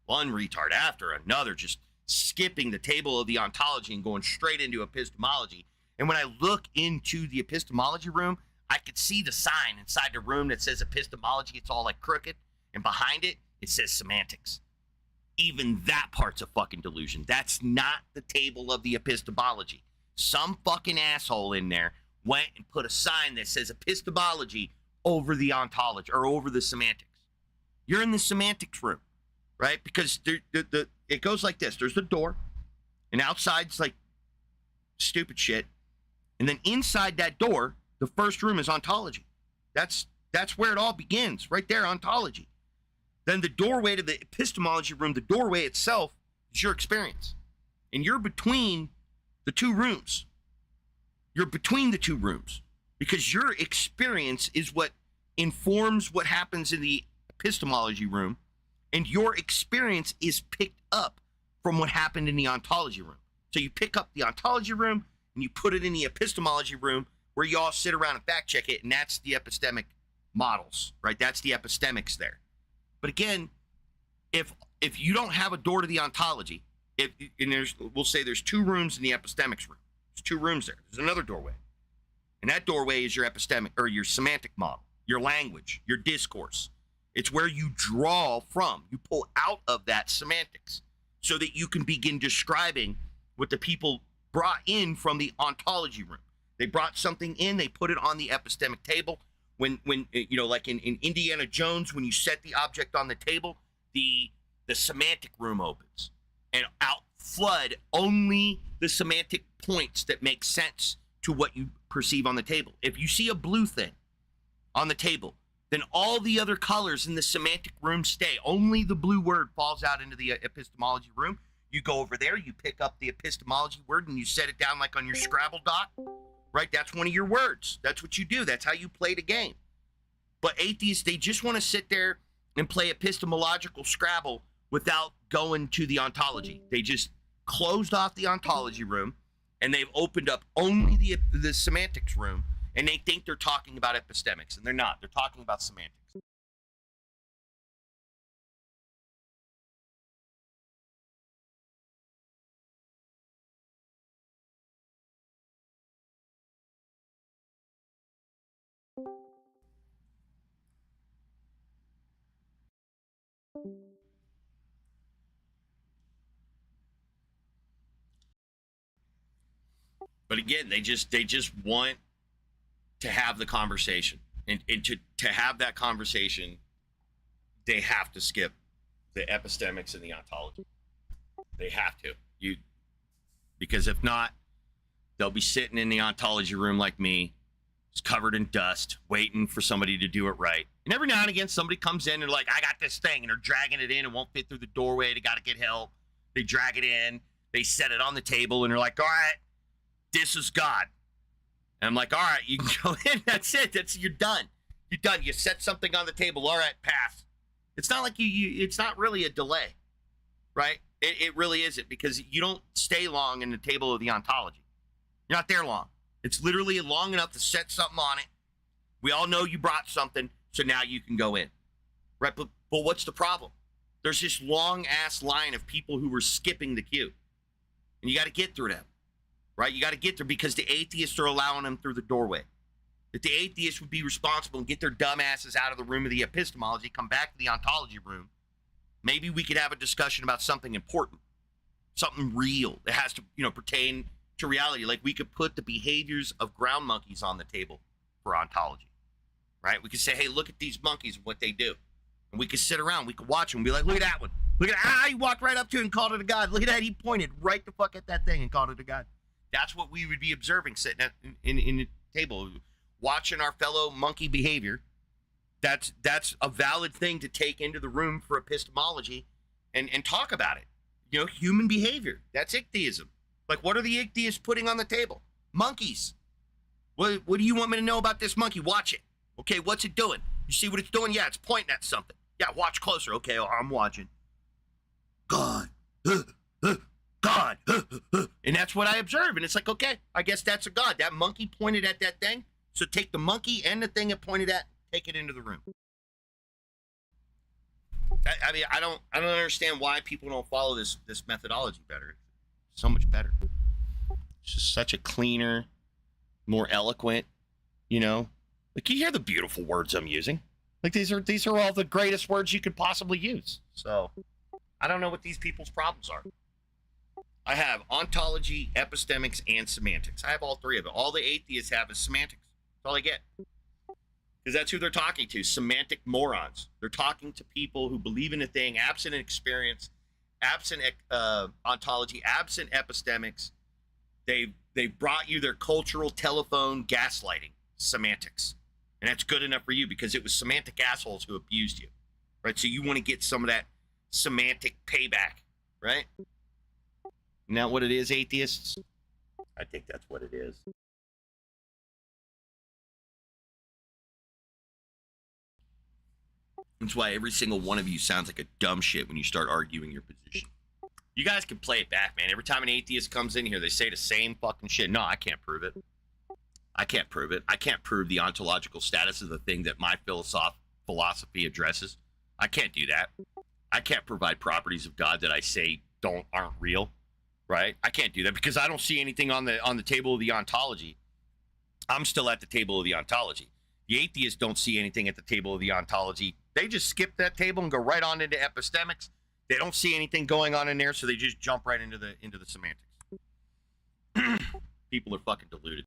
One retard after another, just skipping the table of the ontology and going straight into epistemology. And when I look into the epistemology room, I could see the sign inside the room that says epistemology. It's all like crooked. And behind it, it says semantics. Even that part's a fucking delusion. That's not the table of the epistemology. Some fucking asshole in there went and put a sign that says epistemology over the ontology or over the semantics. You're in the semantics room, right? Because it goes like this. There's the door, and outside's like stupid shit. And then inside that door, the first room is ontology. That's where it all begins, right there, ontology. Then the doorway to the epistemology room, the doorway itself is your experience. And you're between the two rooms. You're between the two rooms because your experience is what informs what happens in the epistemology room, and your experience is picked up from what happened in the ontology room. So you pick up the ontology room and you put it in the epistemology room where you all sit around and fact check it, and that's the epistemic models, right? That's the epistemics there. But again, if you don't have a door to the ontology, we'll say there's two rooms in the epistemics room. There's two rooms there. There's another doorway. And that doorway is your epistemic or your semantic model, your language, your discourse. It's where you draw from. You pull out of that semantics so that you can begin describing what the people brought in from the ontology room. They brought something in, they put it on the epistemic table. When like in Indiana Jones, when you set the object on the table, the semantic room opens and out flood only the semantic points that make sense to what you perceive on the table. If you see a blue thing on the table, then all the other colors in the semantic room stay. Only the blue word falls out into the epistemology room. You go over there, you pick up the epistemology word, and you set it down like on your Scrabble doc, right? That's one of your words. That's what you do. That's how you play the game. But atheists, they just want to sit there and play epistemological Scrabble without going to the ontology. They just closed off the ontology room, and they've opened up only the semantics room, and they think they're talking about epistemics, and they're not. They're talking about semantics. But again, they just want to have the conversation, and to have that conversation, they have to skip the epistemics and the ontology. They have to. Because if not, they'll be sitting in the ontology room like me, just covered in dust, waiting for somebody to do it right. And every now and again, somebody comes in and like, I got this thing, and they're dragging it in. It won't fit through the doorway. They got to get help. They drag it in. They set it on the table, and they're like, all right, this is God. And I'm like, all right, you can go in. That's it. You're done. You're done. You set something on the table. All right, pass. It's not like it's not really a delay, right? It really isn't, because you don't stay long in the table of the ontology. You're not there long. It's literally long enough to set something on it. We all know you brought something, so now you can go in, right? But what's the problem? There's this long ass line of people who were skipping the queue, and you got to get through them, right? You got to get there because the atheists are allowing them through the doorway. If the atheists would be responsible and get their dumb asses out of the room of the epistemology, come back to the ontology room, maybe we could have a discussion about something important, something real that has to, pertain to reality. Like we could put the behaviors of ground monkeys on the table for ontology, right? We could say, hey, look at these monkeys and what they do. And we could sit around, we could watch them and be like, look at that one. Look at that. He walked right up to it and called it a god. Look at that. He pointed right the fuck at that thing and called it a god. That's what we would be observing sitting in the table, watching our fellow monkey behavior. That's a valid thing to take into the room for epistemology and talk about it. Human behavior. That's Igtheism. Like, what are the Igtheists putting on the table? Monkeys. What do you want me to know about this monkey? Watch it. Okay, what's it doing? You see what it's doing? Yeah, it's pointing at something. Yeah, watch closer. Okay, I'm watching. God. God. And that's what I observe. And it's like, okay, I guess that's a god. That monkey pointed at that thing. So take the monkey and the thing it pointed at, take it into the room. I mean, I don't understand why people don't follow this methodology better. So much better. It's just such a cleaner, more eloquent, Like, you hear the beautiful words I'm using. Like, these are all the greatest words you could possibly use. So, I don't know what these people's problems are. I have ontology, epistemics, and semantics. I have all three of them. All the atheists have is semantics. That's all they get. Because that's who they're talking to, semantic morons. They're talking to people who believe in a thing, absent experience, absent ontology, absent epistemics. They've brought you their cultural telephone gaslighting, semantics. And that's good enough for you because it was semantic assholes who abused you, right? So you want to get some of that semantic payback, right? Isn't that what it is, atheists? I think that's what it is. That's why every single one of you sounds like a dumb shit when you start arguing your position. You guys can play it back, man. Every time an atheist comes in here, they say the same fucking shit. No, I can't prove it. I can't prove it. I can't prove the ontological status of the thing that my philosophy addresses. I can't do that. I can't provide properties of God that I say aren't real, right? I can't do that because I don't see anything on the table of the ontology. I'm still at the table of the ontology. The atheists don't see anything at the table of the ontology. They just skip that table and go right on into epistemics. They don't see anything going on in there, so they just jump right into the semantics. People are fucking deluded.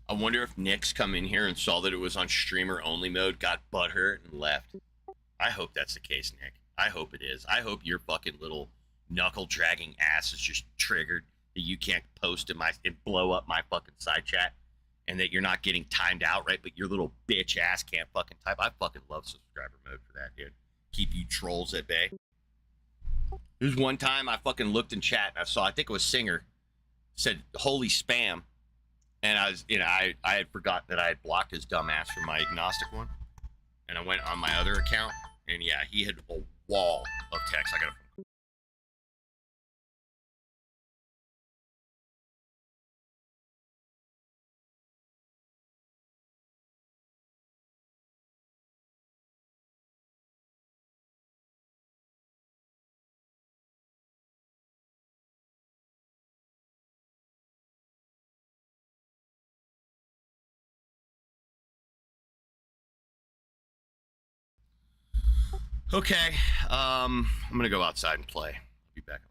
I wonder if Nick's come in here and saw that it was on streamer only mode, got butthurt, and left. I hope that's the case, Nick. I hope it is. I hope your fucking little knuckle dragging ass is just triggered that you can't post and blow up my fucking side chat, and that you're not getting timed out, right? But your little bitch ass can't fucking type. I fucking love subscriber mode for that, dude. Keep you trolls at bay. There's one time I fucking looked in chat and I saw, I think it was Singer, said holy spam. And I was, I had forgotten that I had blocked his dumb ass from my agnostic one. And I went on my other account, and yeah, he had a wall of text. I gotta Okay. I'm gonna go outside and play. I'll be back.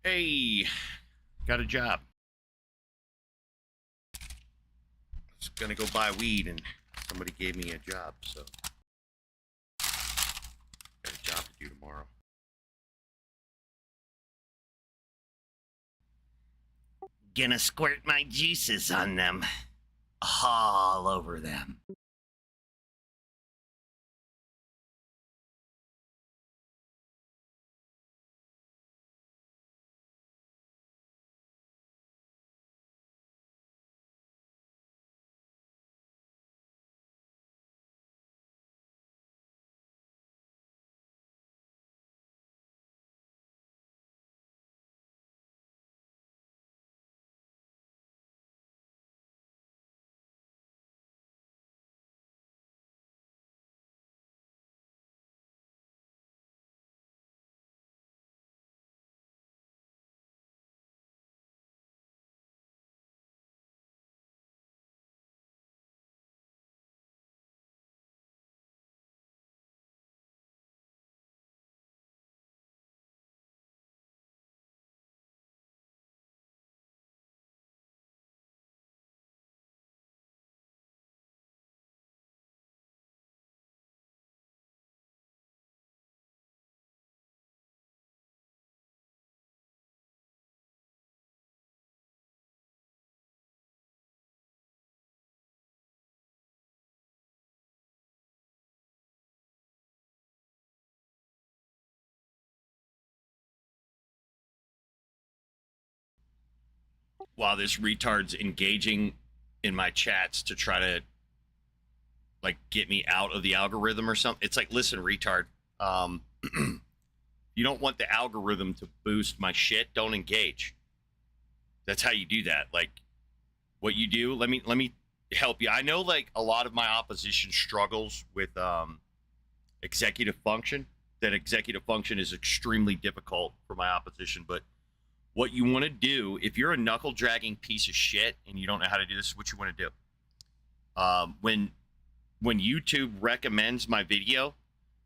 Hey, got a job. I was gonna go buy weed and somebody gave me a job, so got a job to do tomorrow. Gonna squirt my juices on them. All over them. While this retard's engaging in my chats to try to like get me out of the algorithm or something. It's like, listen, retard, you don't want the algorithm to boost my shit, don't engage. That's how you do that. Like, what you do, let me help you. I know like a lot of my opposition struggles with executive function. That executive function is extremely difficult for my opposition, but what you want to do, if you're a knuckle dragging piece of shit and you don't know how to do this, what you want to do. When YouTube recommends my video,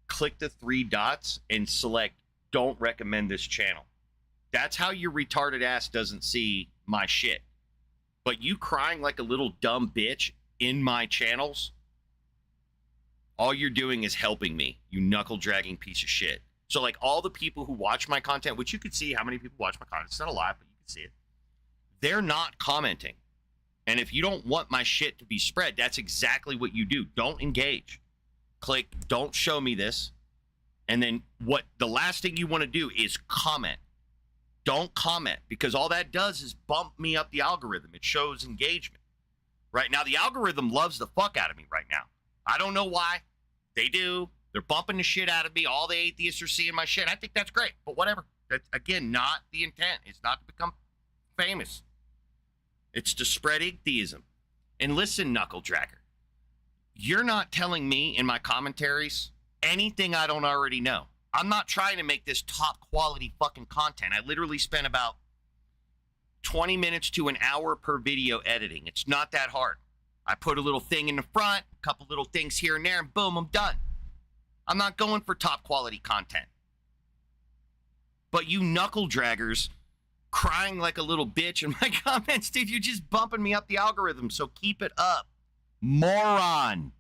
click the 3 dots and select don't recommend this channel. That's how your retarded ass doesn't see my shit. But you crying like a little dumb bitch in my channels, all you're doing is helping me, you knuckle dragging piece of shit. So like all the people who watch my content, which you can see how many people watch my content, it's not a lot, but you can see it. They're not commenting. And if you don't want my shit to be spread, that's exactly what you do. Don't engage. Click, don't show me this. And then what the last thing you want to do is comment. Don't comment, because all that does is bump me up the algorithm. It shows engagement. Right now, the algorithm loves the fuck out of me right now. I don't know why. They do. They're bumping the shit out of me. All the atheists are seeing my shit. I think that's great, but whatever. That's, again, not the intent. It's not to become famous. It's to spread Igtheism. And listen, knuckle dragger, you're not telling me in my commentaries anything I don't already know. I'm not trying to make this top quality fucking content. I literally spent about 20 minutes to an hour per video editing. It's not that hard. I put a little thing in the front, a couple little things here and there, and boom, I'm done. I'm not going for top quality content. But you knuckle draggers crying like a little bitch in my comments, dude, you're just bumping me up the algorithm, so keep it up. Moron.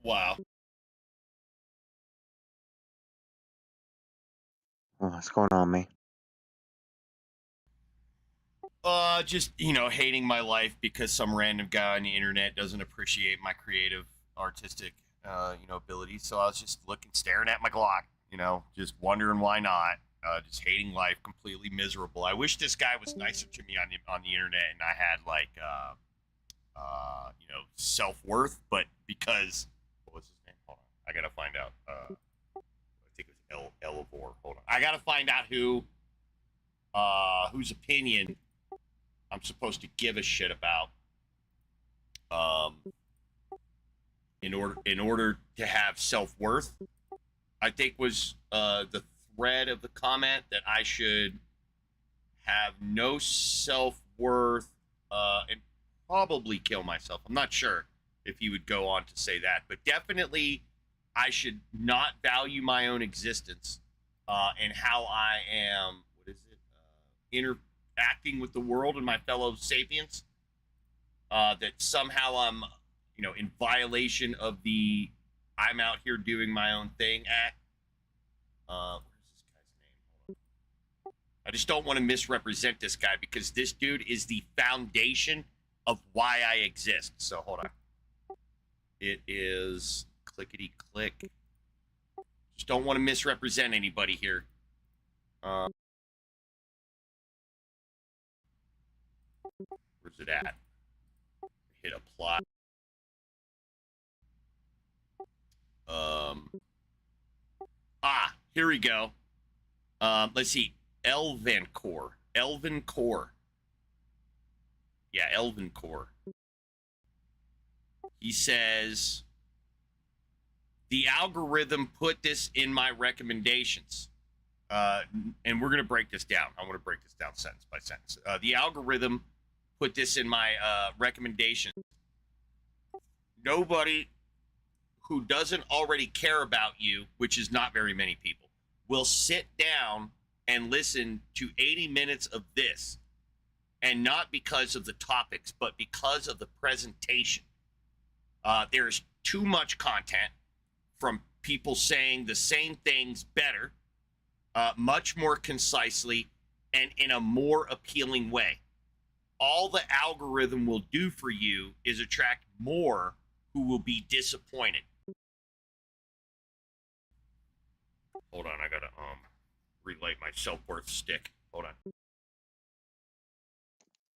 Wow. What's going on, man? Just, you know, hating my life because some random guy on the internet doesn't appreciate my creative, artistic, abilities. So I was just staring at my Glock, just wondering why not. Just hating life, completely miserable. I wish this guy was nicer to me on the internet, and I had like, self worth. But because what was his name? Hold on, I gotta find out. I think it was Elivor. Hold on, I gotta find out whose opinion I'm supposed to give a shit about. In order to have self worth, I think was the thread of the comment that I should have no self worth and probably kill myself. I'm not sure if he would go on to say that, but definitely I should not value my own existence and how I am. What is it? Interacting with the world and my fellow sapiens. that somehow I'm, in violation of the I'm out here doing my own thing act. Where's this guy's name? I just don't want to misrepresent this guy because this dude is the foundation of why I exist. So hold on. It is clickety click. Just don't want to misrepresent anybody here. Where's it at? Hit apply. Here we go. Let's see. Elven Core. Yeah, Elven Core. He says, the algorithm put this in my recommendations. And we're going to break this down. I want to break this down sentence by sentence. The algorithm put this in my recommendation. Nobody who doesn't already care about you, which is not very many people, will sit down and listen to 80 minutes of this. And not because of the topics, but because of the presentation. There's too much content from people saying the same things better, much more concisely, and in a more appealing way. All the algorithm will do for you is attract more who will be disappointed. Hold on, I gotta relight my self-worth stick. Hold on.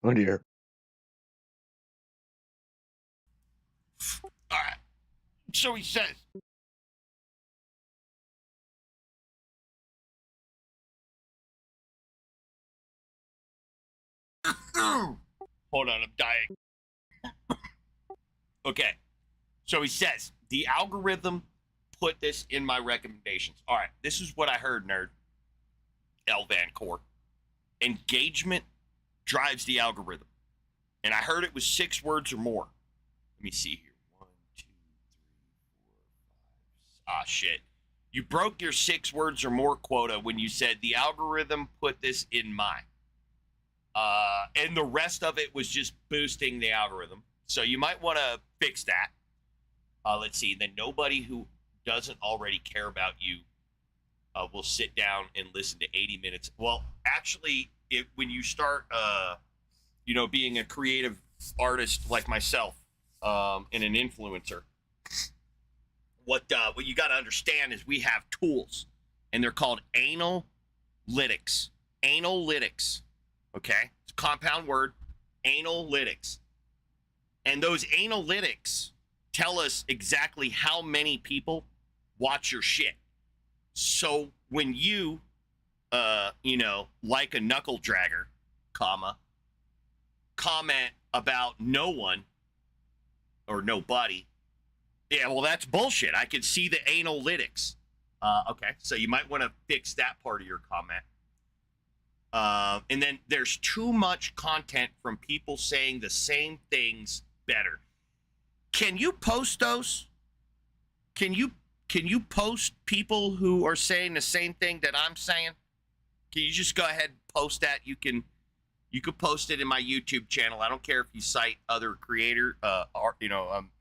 Oh dear. All right. So he says. Hold on, I'm dying. Okay. So he says, the algorithm put this in my recommendations. All right, this is what I heard, nerd. Elvan Core. Engagement drives the algorithm. And I heard it was 6 words or more. Let me see here. 1, 2, 3, 4, 5. Shit. You broke your 6 words or more quota when you said the algorithm put this in my. And the rest of it was just boosting the algorithm. So you might want to fix that. Let's see. Then nobody who doesn't already care about you will sit down and listen to 80 minutes. Well, actually, when you start, being a creative artist like myself and an influencer, what you got to understand is we have tools, and they're called analytics. Analytics, okay? It's a compound word, analytics. And those analytics tell us exactly how many people watch your shit. So when you, like a knuckle dragger, comment about no one or nobody, yeah, well, that's bullshit. I can see the analytics. Okay, so you might want to fix that part of your comment. And then there's too much content from people saying the same things better. Can you post those? Can you post people who are saying the same thing that I'm saying? Can you just go ahead and post that? You could post it in my YouTube channel. I don't care if you cite other creator,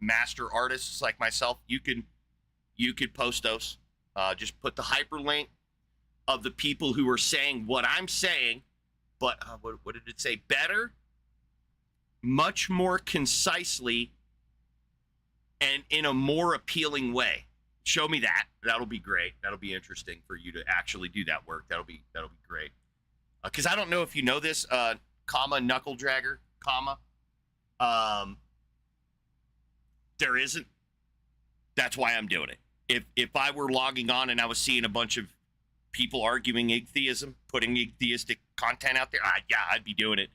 master artists like myself. You could post those. Just put the hyperlink of the people who are saying what I'm saying, but what did it say? Better, much more concisely, and in a more appealing way. Show me that. That'll be great. That'll be interesting for you to actually do that work. That'll be great. Because I don't know if you know this, knuckle dragger, there isn't. That's why I'm doing it. If I were logging on and I was seeing a bunch of people arguing atheism, putting atheistic content out there, I'd be doing it.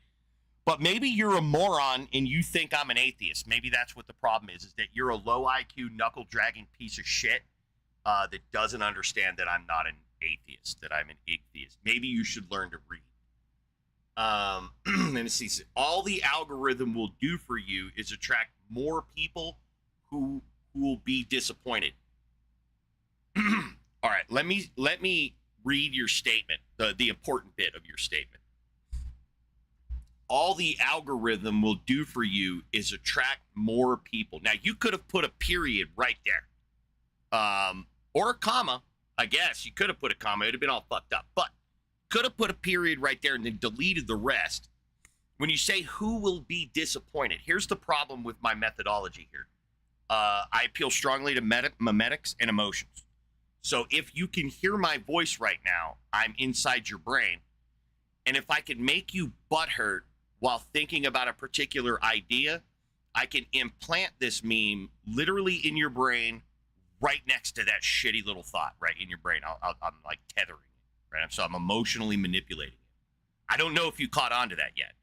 But maybe you're a moron and you think I'm an atheist. Maybe that's what the problem is that you're a low IQ, knuckle-dragging piece of shit that doesn't understand that I'm not an atheist, that I'm an atheist. Maybe you should learn to read. And it says, all the algorithm will do for you is attract more people who will be disappointed. All right, let me read your statement, the important bit of your statement. all the algorithm will do for you is attract more people. Now, you could have put a period right there, or a comma. I guess you could have put a comma. It'd have been all fucked up, but could have put a period right there and then deleted the rest. When you say who will be disappointed, here's the problem with my methodology here. I appeal strongly to memetics and emotions. So if you can hear my voice right now, I'm inside your brain. And if I can make you butthurt while thinking about a particular idea, I can implant this meme literally in your brain right next to that shitty little thought right in your brain. I'm like tethering it, right? So I'm emotionally manipulating it. I don't know if you caught on to that yet.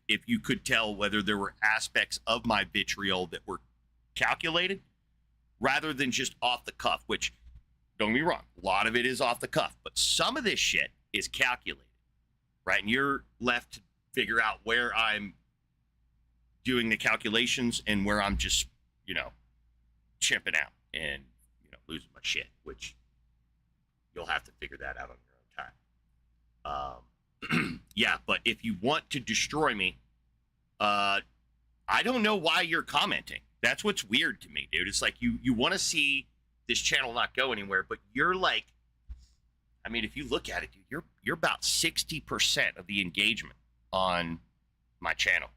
If you could tell whether there were aspects of my vitriol that were calculated rather than just off the cuff, which, don't get me wrong, a lot of it is off the cuff, but some of this shit is calculated, right? And you're left to figure out where I'm doing the calculations and where I'm just, chimping out and, losing my shit, which you'll have to figure that out on your own time. Yeah, but if you want to destroy me, I don't know why you're commenting. That's what's weird to me, dude. It's like you want to see this channel not go anywhere, but you're like, I mean, if you look at it, dude, you're about 60% of the engagement on my channel.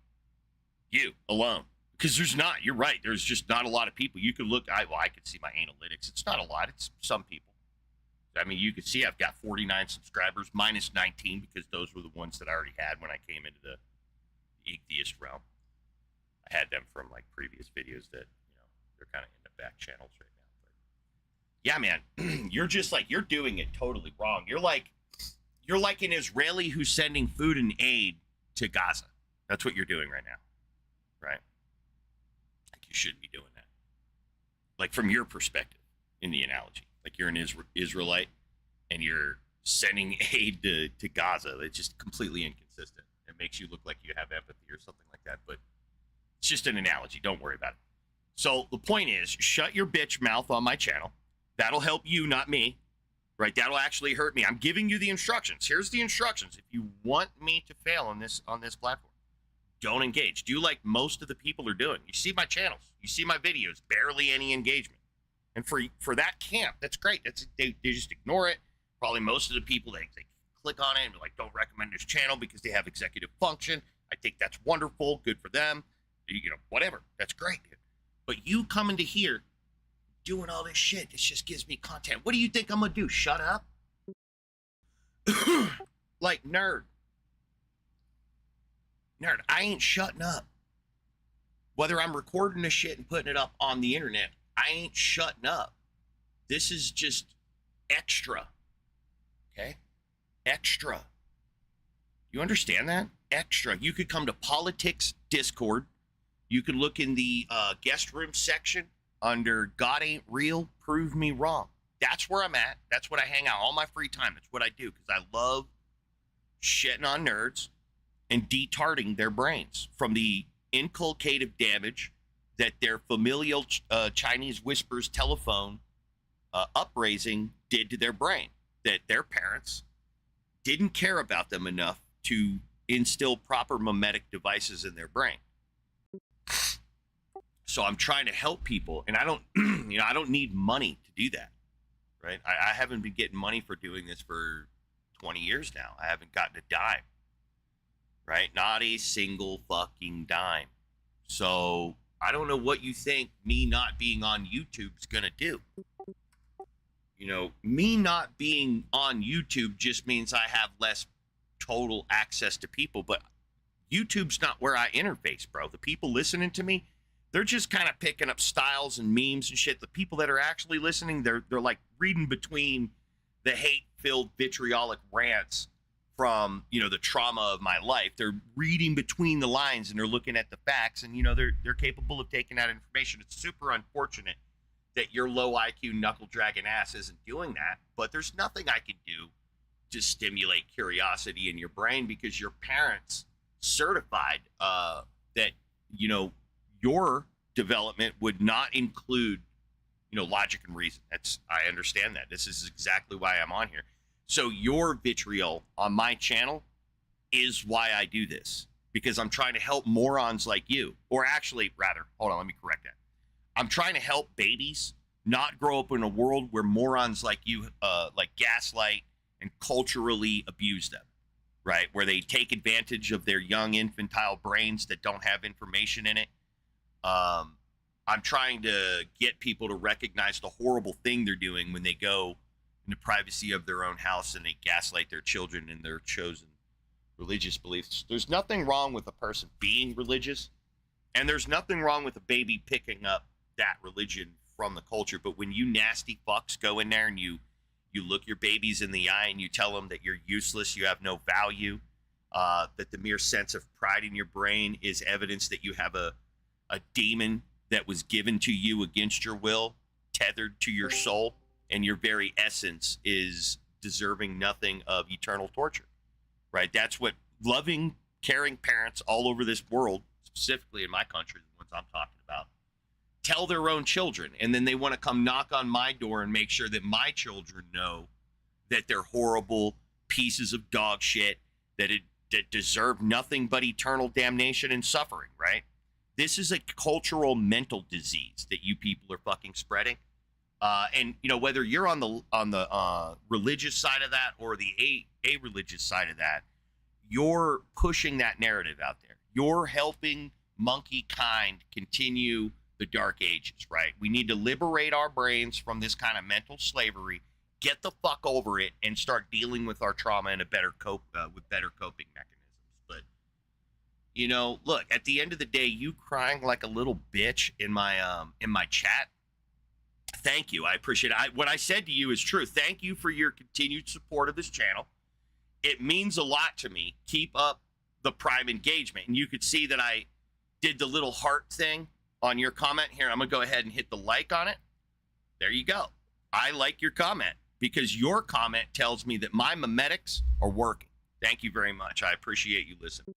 You alone. Because you're right, there's just not a lot of people. You could look, I could see my analytics. It's not a lot, it's some people. I mean, you can see I've got 49 subscribers, minus 19, because those were the ones that I already had when I came into the Igtheist realm. I had them from like previous videos that, they're kind of in the back channels right now. But yeah, man, you're just like, you're doing it totally wrong. You're like an Israeli who's sending food and aid to Gaza. That's what you're doing right now, right? Like you shouldn't be doing that. Like from your perspective in the analogy, like you're an Israelite and you're sending aid to Gaza. It's just completely inconsistent. It makes you look like you have empathy or something like that, but it's just an analogy. Don't worry about it. So the point is, shut your bitch mouth on my channel. That'll help you, not me, right? That'll actually hurt me. I'm giving you the instructions. Here's the instructions. If you want me to fail on this platform, don't engage. Do like most of the people are doing. You see my channels, you see my videos, barely any engagement. And for that camp, that's great. They just ignore it. Probably most of the people, they click on it and be like, don't recommend this channel because they have executive function. I think that's wonderful. Good for them. Whatever. That's great. But you coming to here doing all this shit, this just gives me content. What do you think I'm going to do? Shut up? Like, nerd, I ain't shutting up. Whether I'm recording this shit and putting it up on the internet, I ain't shutting up. This is just extra. Okay? Extra. You understand that? Extra. You could come to Politics Discord. You could look in the guest room section under God Ain't Real, Prove Me Wrong. That's where I'm at. That's what I hang out all my free time. That's what I do because I love shitting on nerds and detarding their brains from the inculcative damage that their familial Chinese whispers telephone upraising did to their brain, that their parents didn't care about them enough to instill proper mimetic devices in their brain. So I'm trying to help people, and I don't, I don't need money to do that, right? I haven't been getting money for doing this for 20 years now. I haven't gotten a dime, right? Not a single fucking dime. So I don't know what you think me not being on YouTube is going to do. Me not being on YouTube just means I have less total access to people, but YouTube's not where I interface, bro. The people listening to me, they're just kind of picking up styles and memes and shit. The people that are actually listening, they're like reading between the hate-filled vitriolic rants from, the trauma of my life. They're reading between the lines and they're looking at the facts, and they're capable of taking that information. It's super unfortunate that your low IQ knuckle dragging ass isn't doing that, but there's nothing I can do to stimulate curiosity in your brain because your parents certified that your development would not include logic and reason. I understand that. This is exactly why I'm on here. So your vitriol on my channel is why I do this, because I'm trying to help morons like you. Or actually, rather, hold on, let me correct that. I'm trying to help babies not grow up in a world where morons like you, like gaslight and culturally abuse them, right? Where they take advantage of their young infantile brains that don't have information in it. I'm trying to get people to recognize the horrible thing they're doing when they go in the privacy of their own house and they gaslight their children in their chosen religious beliefs. There's nothing wrong with a person being religious, and there's nothing wrong with a baby picking up that religion from the culture. But when you nasty fucks go in there and you look your babies in the eye and you tell them that you're useless, you have no value, that the mere sense of pride in your brain is evidence that you have a demon that was given to you against your will, tethered to your soul, and your very essence is deserving nothing of eternal torture, right? That's what loving, caring parents all over this world, specifically in my country, the ones I'm talking about, tell their own children. And then they want to come knock on my door and make sure that my children know that they're horrible pieces of dog shit, that deserve nothing but eternal damnation and suffering, right? This is a cultural mental disease that you people are fucking spreading. And you know, whether you're on the religious side of that or the a-religious side of that, you're pushing that narrative out there. You're helping monkey kind continue the dark ages, right? We need to liberate our brains from this kind of mental slavery, get the fuck over it, and start dealing with our trauma in a better with better coping mechanisms. But you know, look, at the end of the day, you crying like a little bitch in my chat, thank you. I appreciate it. What I said to you is true. Thank you for your continued support of this channel. It means a lot to me. Keep up the prime engagement. And you could see that I did the little heart thing on your comment here. I'm going to go ahead and hit the like on it. There you go. I like your comment because your comment tells me that my memetics are working. Thank you very much. I appreciate you listening.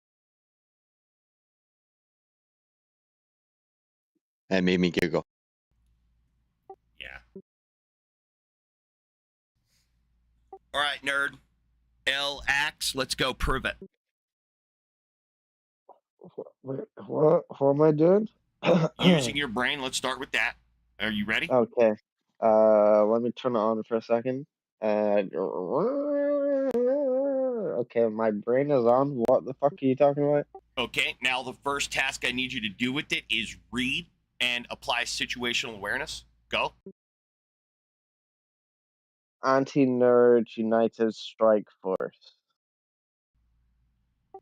That made me giggle. Yeah. All right, nerd. L-Ax, let's go prove it. What am I doing? Using your brain. Let's start with that. Are you ready? Okay. Let me turn it on for a second. Okay, my brain is on. What the fuck are you talking about? Okay, now the first task I need you to do with it is read and apply situational awareness. Go. Anti-Nerd United Strike Force.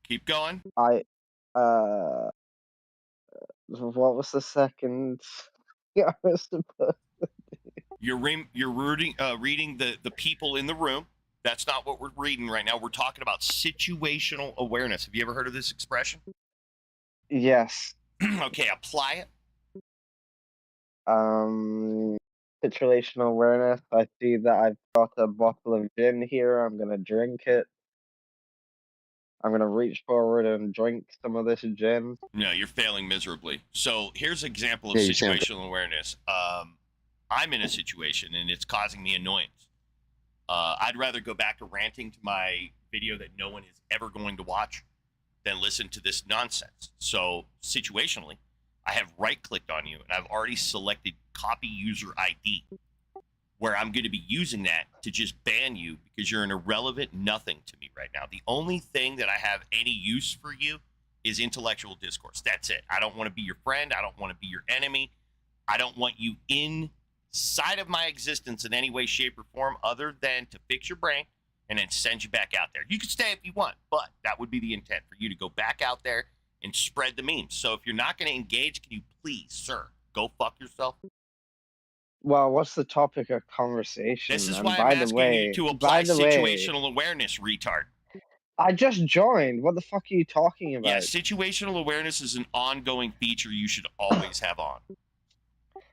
Keep going. What was the second? I was supposed to You're reading the people in the room. That's not what we're reading right now. We're talking about situational awareness. Have you ever heard of this expression? Yes. Okay, apply it. Situational awareness. I see that I've got a bottle of gin here. I'm gonna drink it. I'm gonna reach forward and drink some of this gin. No, you're failing miserably. So here's an example of situational awareness. I'm in a situation and it's causing me annoyance. I'd rather go back to ranting to my video that no one is ever going to watch than listen to this nonsense. So situationally, I have right-clicked on you and I've already selected copy user ID, where I'm going to be using that to just ban you because you're an irrelevant nothing to me right now. The only thing that I have any use for you is intellectual discourse. That's it. I don't want to be your friend. I don't want to be your enemy. I don't want you inside of my existence in any way, shape, or form other than to fix your brain and then send you back out there. You can stay if you want, but that would be the intent, for you to go back out there and spread the memes. So if you're not going to engage, can you please, sir, go fuck yourself? Well, what's the topic of conversation? This is And why by I'm the asking way, you to apply by the way, situational awareness, retard. I just joined. What the fuck are you talking about? Yeah, situational awareness is an ongoing feature you should always have on.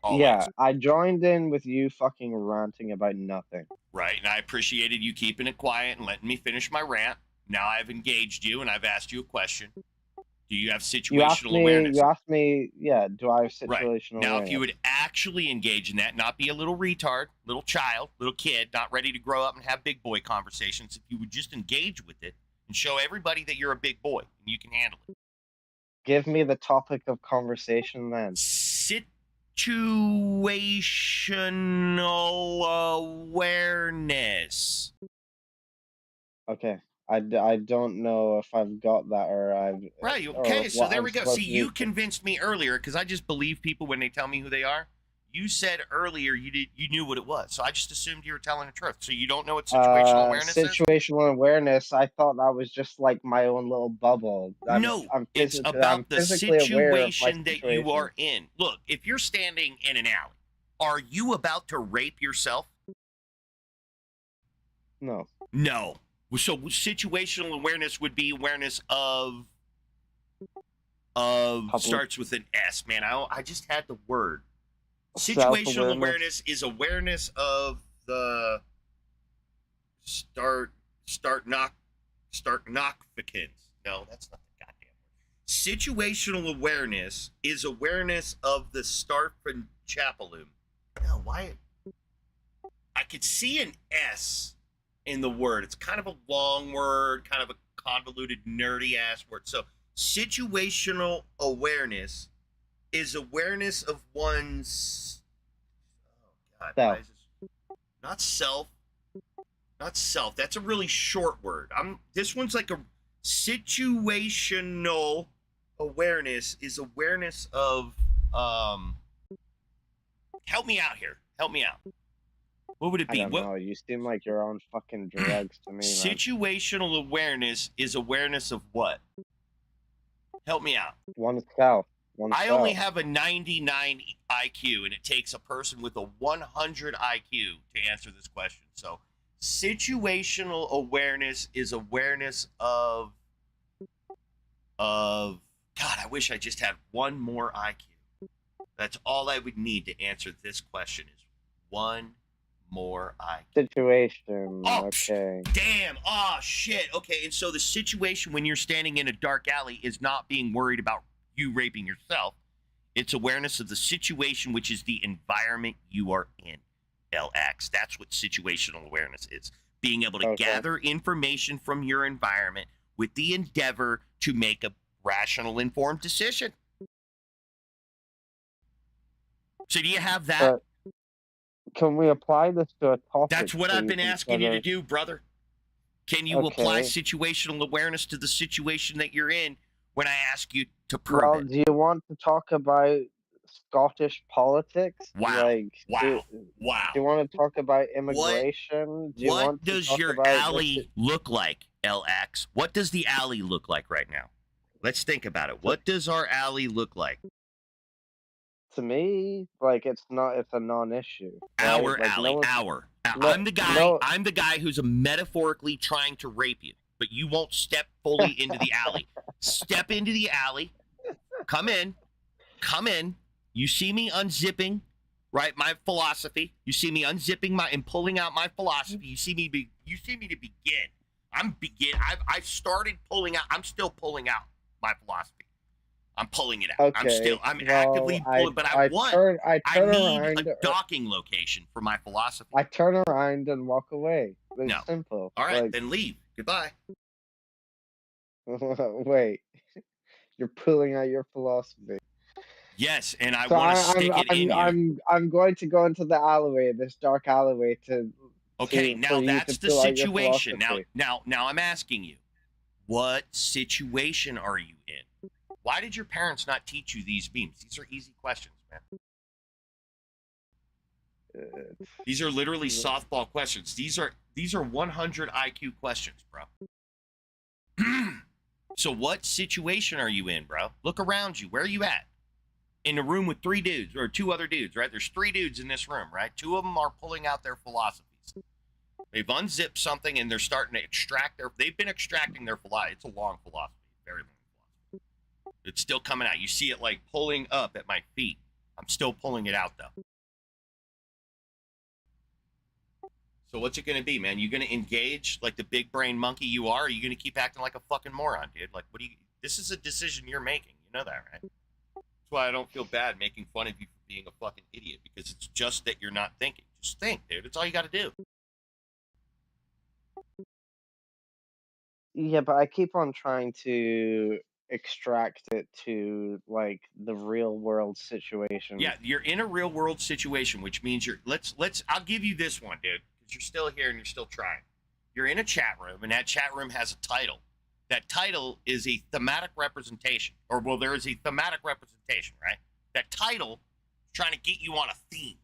Always. Yeah, I joined in with you fucking ranting about nothing. Right, and I appreciated you keeping it quiet and letting me finish my rant. Now I've engaged you and I've asked you a question. Do you have situational awareness? You asked me, yeah, do I have situational right. Now, awareness? if you would actually engage in that, not be a little retard, little child, little kid, not ready to grow up and have big boy conversations, if you would just engage with it, and show everybody that you're a big boy and you can handle it. Give me the topic of conversation then. Situational awareness. Okay. I don't know if I've got that or I've... Right, or okay, so what there I'm we go. supposed See, to you do. convinced me earlier, because I just believe people when they tell me who they are. You said earlier you knew what it was, so I just assumed you were telling the truth. So you don't know what situational awareness is? Situational awareness, I thought that was just like my own little bubble. No, it's about the physically aware of my situation that you are in. Look, if you're standing in an alley, are you about to rape yourself? No. No. So situational awareness would be awareness of starts with an S, man. I just had the word. Situational awareness is awareness of the startnockficans. No, that's not the goddamn word. Situational awareness is awareness of the startchapelum. No, why? I could see an S in the word. It's kind of a long word, kind of a convoluted, nerdy ass word. So situational awareness is awareness of one's self. Not self. That's a really short word. This one's like a situational awareness is awareness of help me out here. Help me out. What would it be? I don't know. You seem like you're on fucking drugs to me, man. Situational awareness is awareness of what? Help me out. Oneself. I only have a 99 IQ, and it takes a person with a 100 IQ to answer this question. So, situational awareness is awareness of God, I wish I just had one more IQ. That's all I would need to answer this question is one more IQ. Situation. Oh, okay. Damn. Oh, shit. Okay, and so the situation when you're standing in a dark alley is not being worried about you raping yourself. It's awareness of the situation, which is the environment you are in. LX. That's what situational awareness is. Being able to gather information from your environment with the endeavor to make a rational, informed decision. So do you have that? Can we apply this to a topic? That's what I've been asking you to do, brother. Can you apply situational awareness to the situation that you're in when I ask you to prove it? Do you want to talk about Scottish politics? Wow. Like, wow. Do you want to talk about immigration? What does your alley look like, LX? What does the alley look like right now? Let's think about it. What does our alley look like? To me, like it's a non-issue. Our right? alley, I'm the guy who's metaphorically trying to rape you, but you won't step fully into the alley. Step into the alley. Come in. You see me unzipping, right? My philosophy. You see me unzipping and pulling out my philosophy. You see me to begin. I've started pulling out. I'm still pulling out my philosophy. I'm pulling it out. I'm actively pulling, but I need a docking location for my philosophy. I turn around and walk away. It's simple. All right, then leave. Goodbye. Wait, you're pulling out your philosophy. Yes, and I want to stick it in you. I'm going to go into the alleyway, this dark alleyway now that's the situation. Now I'm asking you, what situation are you in? Why did your parents not teach you these beams? These are easy questions, man. These are literally softball questions. These are 100 IQ questions, bro. So what situation are you in, bro? Look around you. Where are you at? In a room with 3 dudes or 2 other dudes, right? There's 3 dudes in this room, right? 2 of them are pulling out their philosophies. They've unzipped something and they're starting to they've been extracting their philosophy. It's a long philosophy, very long philosophy. It's still coming out. You see it like pulling up at my feet. I'm still pulling it out though. So what's it going to be, man? You going to engage like the big brain monkey you are? Or are you going to keep acting like a fucking moron, dude? Like, this is a decision you're making. You know that, right? That's why I don't feel bad making fun of you for being a fucking idiot, because it's just that you're not thinking. Just think, dude. That's all you got to do. Yeah, but I keep on trying to extract it to like the real world situation. Yeah, you're in a real world situation, which means you're I'll give you this one, dude, because you're still here and you're still trying. You're in a chat room, and that chat room has a title. That title is a thematic representation, or well, there is a thematic representation, right? That title is trying to get you on a theme,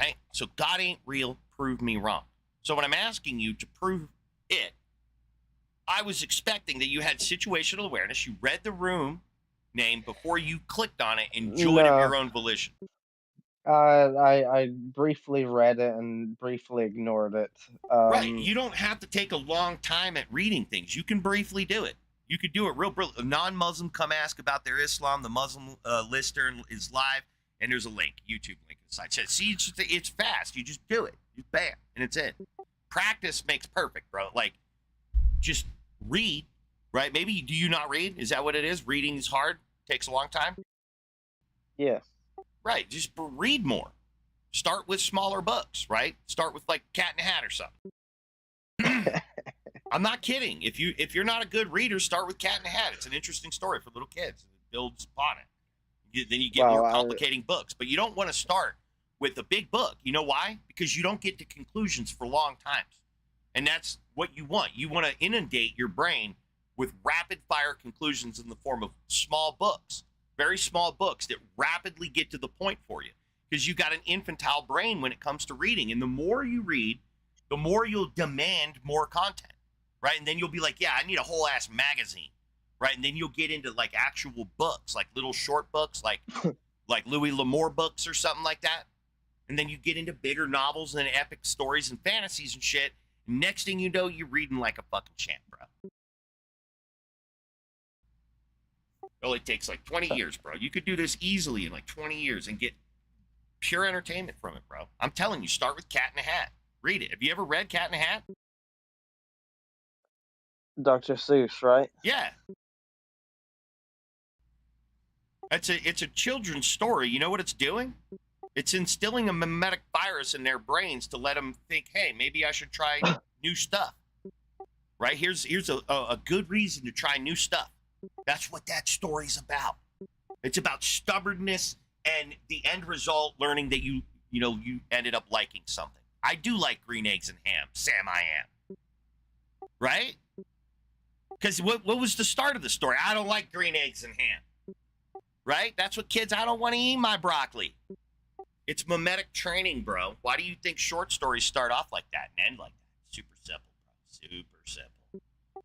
right? So God ain't real, prove me wrong. So when I'm asking you to prove it, I was expecting that you had situational awareness. You read the room name before you clicked on it and joined of your own volition. I briefly read it and briefly ignored it. Right. You don't have to take a long time at reading things. You can briefly do it. You could do it real brilliant. A non-Muslim come ask about their Islam. The Muslim lister is live, and there's a link, YouTube link inside. So, see, it's fast. You just do it. You bam, and it's in. Practice makes perfect, bro. Like, just read, right? Maybe do you not read? Is that what it is? Reading is hard. Takes a long time. Yeah. Right. Just read more. Start with smaller books, right? Start with like Cat in the Hat or something. I'm not kidding. If you're not a good reader, start with Cat in the Hat. It's an interesting story for little kids. It builds upon it. Then you get more complicating books. But you don't want to start with a big book. You know why? Because you don't get to conclusions for long times. And that's what you want. You want to inundate your brain with rapid fire conclusions in the form of small books. Very small books that rapidly get to the point for you, because you got an infantile brain when it comes to reading. And the more you read, the more you'll demand more content, right? And then you'll be like, yeah, I need a whole ass magazine, right? And then you'll get into like actual books, like little short books, like Louis L'Amour books or something like that. And then you get into bigger novels and epic stories and fantasies and shit. And next thing you know, you're reading like a fucking champ, bro. It only takes like 20 years, bro. You could do this easily in like 20 years and get pure entertainment from it, bro. I'm telling you, start with Cat in the Hat. Read it. Have you ever read Cat in the Hat? Dr. Seuss, right? Yeah. It's a children's story. You know what it's doing? It's instilling a mimetic virus in their brains to let them think, hey, maybe I should try new stuff. Right? Here's a good reason to try new stuff. That's what that story's about. It's about stubbornness and the end result, learning that you ended up liking something. I do like green eggs and ham. Sam, I am. Right? Because what was the start of the story? I don't like green eggs and ham. Right? That's what kids, I don't want to eat my broccoli. It's mimetic training, bro. Why do you think short stories start off like that and end like that? Super simple, bro. Super simple.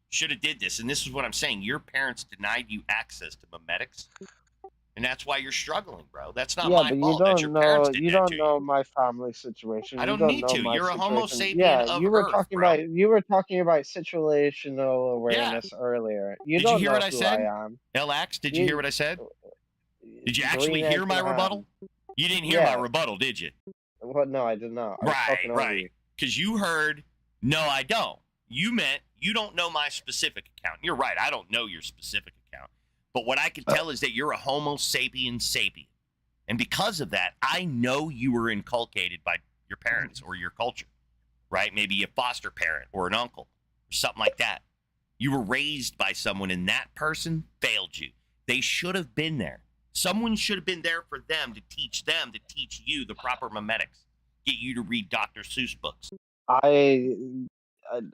Should have did this. And this is what I'm saying. Your parents denied you access to mimetics. And that's why you're struggling, bro. That's not my fault. That's your parents did that to you. You don't know my family situation. I don't need to. You're a Homo sapien of you were Earth, talking bro. about situational awareness earlier. Did you hear what I said? I am. LX, did you hear what I said? Did you actually hear my rebuttal? You didn't hear my rebuttal, did you? What? No, I did not. Right. Because you heard, no, I don't. You meant you don't know my specific account. You're right. I don't know your specific account. But what I can tell is that you're a Homo sapien sapien. And because of that, I know you were inculcated by your parents or your culture, right? Maybe a foster parent or an uncle or something like that. You were raised by someone and that person failed you. They should have been there. Someone should have been there for them to teach you the proper mimetics, get you to read Dr. Seuss books.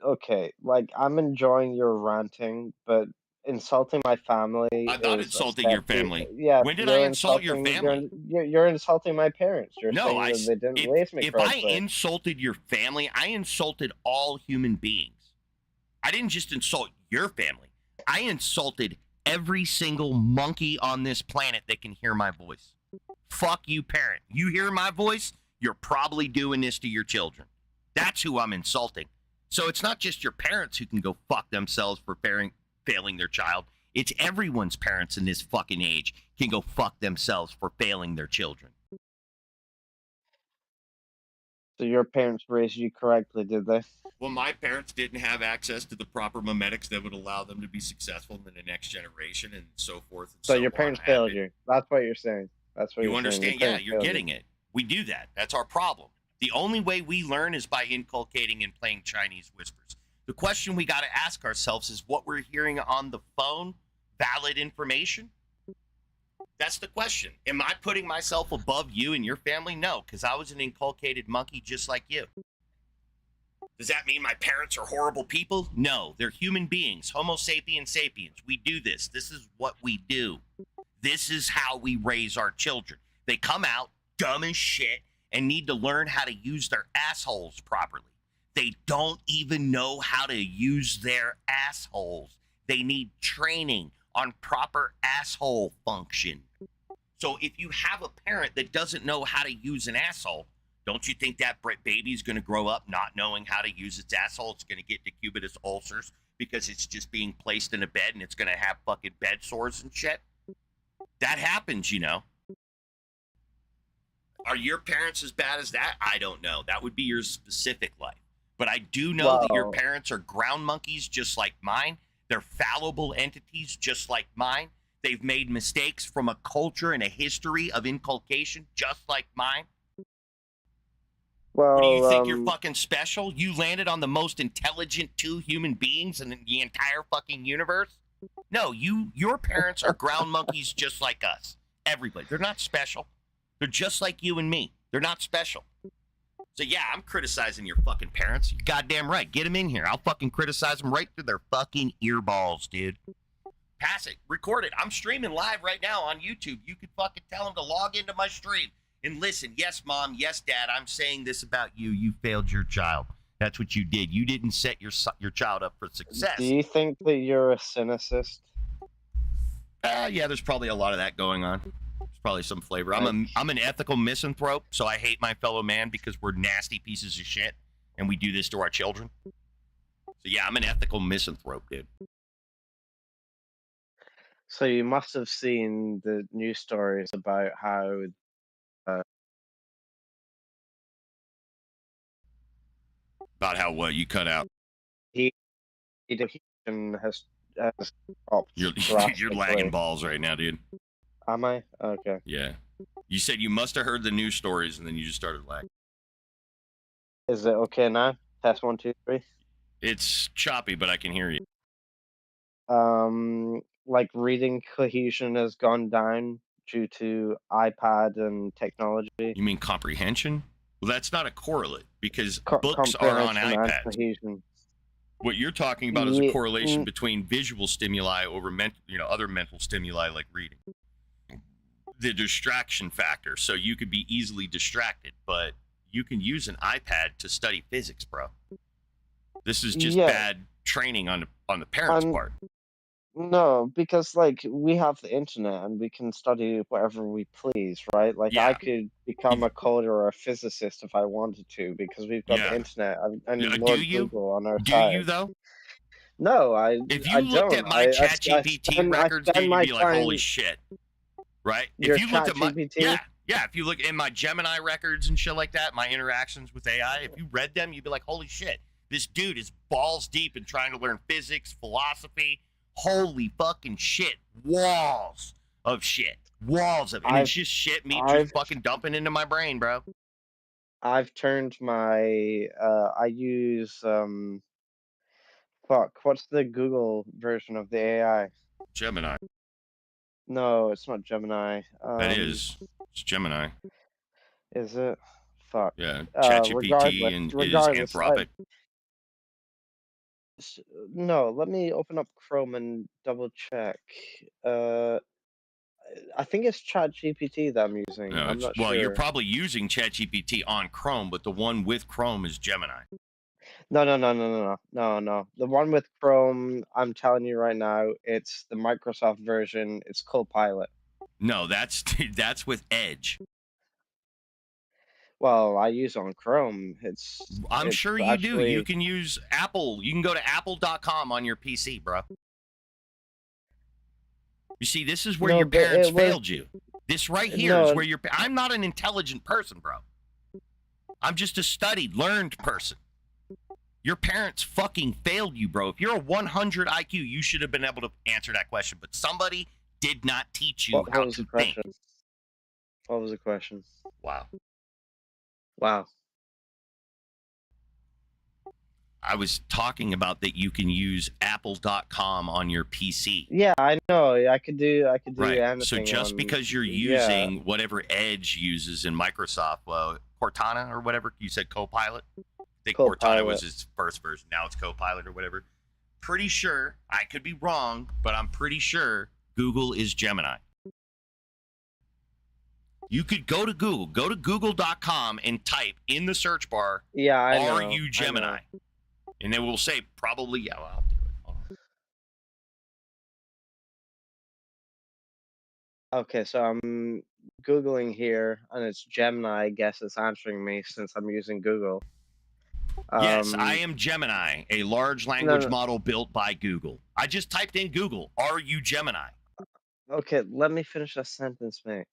Okay, like I'm enjoying your ranting, but insulting my family. I'm not insulting your family. Yeah. When did I insult your family? You're insulting my parents. You're saying that they didn't raise me correctly. If I insulted your family, I insulted all human beings. I didn't just insult your family. I insulted every single monkey on this planet that can hear my voice. Fuck you, parent. You hear my voice, you're probably doing this to your children. That's who I'm insulting. So it's not just your parents who can go fuck themselves for failing their child. It's everyone's parents in this fucking age can go fuck themselves for failing their children. So your parents raised you correctly, did they? Well, my parents didn't have access to the proper mimetics that would allow them to be successful in the next generation and so forth. And so your parents failed you. That's what you're saying. That's what you you're understand. Saying. Yeah, you're getting it. We do that. That's our problem. The only way we learn is by inculcating and playing Chinese whispers. The question we got to ask ourselves is, what we're hearing on the phone valid information? That's the question. Am I putting myself above you and your family? No, because I was an inculcated monkey just like you. Does that mean my parents are horrible people? No, they're human beings. Homo sapiens sapiens. We do this. This is what we do. This is how we raise our children. They come out dumb as shit and need to learn how to use their assholes properly. They don't even know how to use their assholes. They need training on proper asshole function. So if you have a parent that doesn't know how to use an asshole, don't you think that baby's going to grow up not knowing how to use its asshole? It's going to get decubitus ulcers because it's just being placed in a bed and it's going to have fucking bed sores and shit? That happens, you know. Are your parents as bad as that? I don't know. That would be your specific life. But I do know that your parents are ground monkeys just like mine. They're fallible entities just like mine. They've made mistakes from a culture and a history of inculcation just like mine. Well, What do you think you're fucking special? You landed on the most intelligent two human beings in the entire fucking universe? No, your parents are ground monkeys just like us. Everybody. They're not special. They're just like you and me. They're not special. So yeah, I'm criticizing your fucking parents. You're goddamn right. Get them in here. I'll fucking criticize them right through their fucking earballs, dude. Pass it. Record it. I'm streaming live right now on YouTube. You could fucking tell them to log into my stream and listen. Yes, Mom. Yes, Dad. I'm saying this about you. You failed your child. That's what you did. You didn't set your child up for success. do you think that you're a cynicist? Yeah, there's probably a lot of that going on. There's probably some flavor. I'm an ethical misanthrope, so I hate my fellow man because we're nasty pieces of shit and we do this to our children. So yeah, I'm an ethical misanthrope, dude. So you must have seen the news stories about how About how what you cut out. he has dropped You're drastically. lagging balls right now, dude. Am I? Okay. Yeah. You said you must have heard the news stories and then you just started lagging. Is it okay now? Test 1, 2, 3. It's choppy, but I can hear you. Like reading cohesion has gone down due to iPad and technology. You mean comprehension? Well, that's not a correlate because books are on Comprehension and iPads. cohesion. What you're talking about is a correlation between visual stimuli over other mental stimuli like reading. The distraction factor. So you could be easily distracted, but you can use an iPad to study physics, bro. This is just bad training on the parents' part. No, because like we have the internet and we can study whatever we please, right? Like I could become a coder or a physicist if I wanted to because we've got the internet and Lord Google on our side. Do you though? No, If you looked at my ChatGPT records, dude, you'd be like, holy shit. Right? Your If you looked at my ChatGPT? yeah, if you look in my Gemini records and shit like that, my interactions with AI, if you read them, you'd be like, holy shit. This dude is balls deep in trying to learn physics, philosophy. Holy fucking shit. Walls of shit. Walls of it. And it's just shit me just fucking dumping into my brain, bro. I've turned my I use what's the Google version of the AI? Gemini. No, it's not Gemini. That is. It's Gemini. Is it? Fuck. Yeah. ChatGPT and is Anthropic. No, let me open up Chrome and double check. I think it's ChatGPT that I'm using. No, I'm not sure. Well, you're probably using ChatGPT on Chrome, but the one with Chrome is Gemini. No. The one with Chrome, I'm telling you right now, it's the Microsoft version. It's Copilot. No, that's with Edge. Well, I use on Chrome. I'm sure you do. You can use Apple. You can go to apple.com on your PC, bro. You see, this is where your parents failed you. This right here is where I'm not an intelligent person, bro. I'm just a studied, learned person. Your parents fucking failed you, bro. If you're a 100 IQ, you should have been able to answer that question. But somebody did not teach you how to think. What was the question? Wow. I was talking about that you can use apple.com on your PC. Yeah, I know. I could do Right. anything. So just on, because you're yeah. using whatever Edge uses in Microsoft, Cortana or whatever, you said Copilot? I think Cortana was its first version. Now it's Copilot or whatever. Pretty sure, I could be wrong, but I'm pretty sure Google is Gemini. You could go to google.com and type in the search bar, are you Gemini? And it will say probably, yeah, well, I'll do it. Hold on. Okay, so I'm Googling here, and it's Gemini, I guess it's answering me since I'm using Google. Yes, I am Gemini, a large language model built by Google. I just typed in Google, are you Gemini? Okay, let me finish that sentence, mate.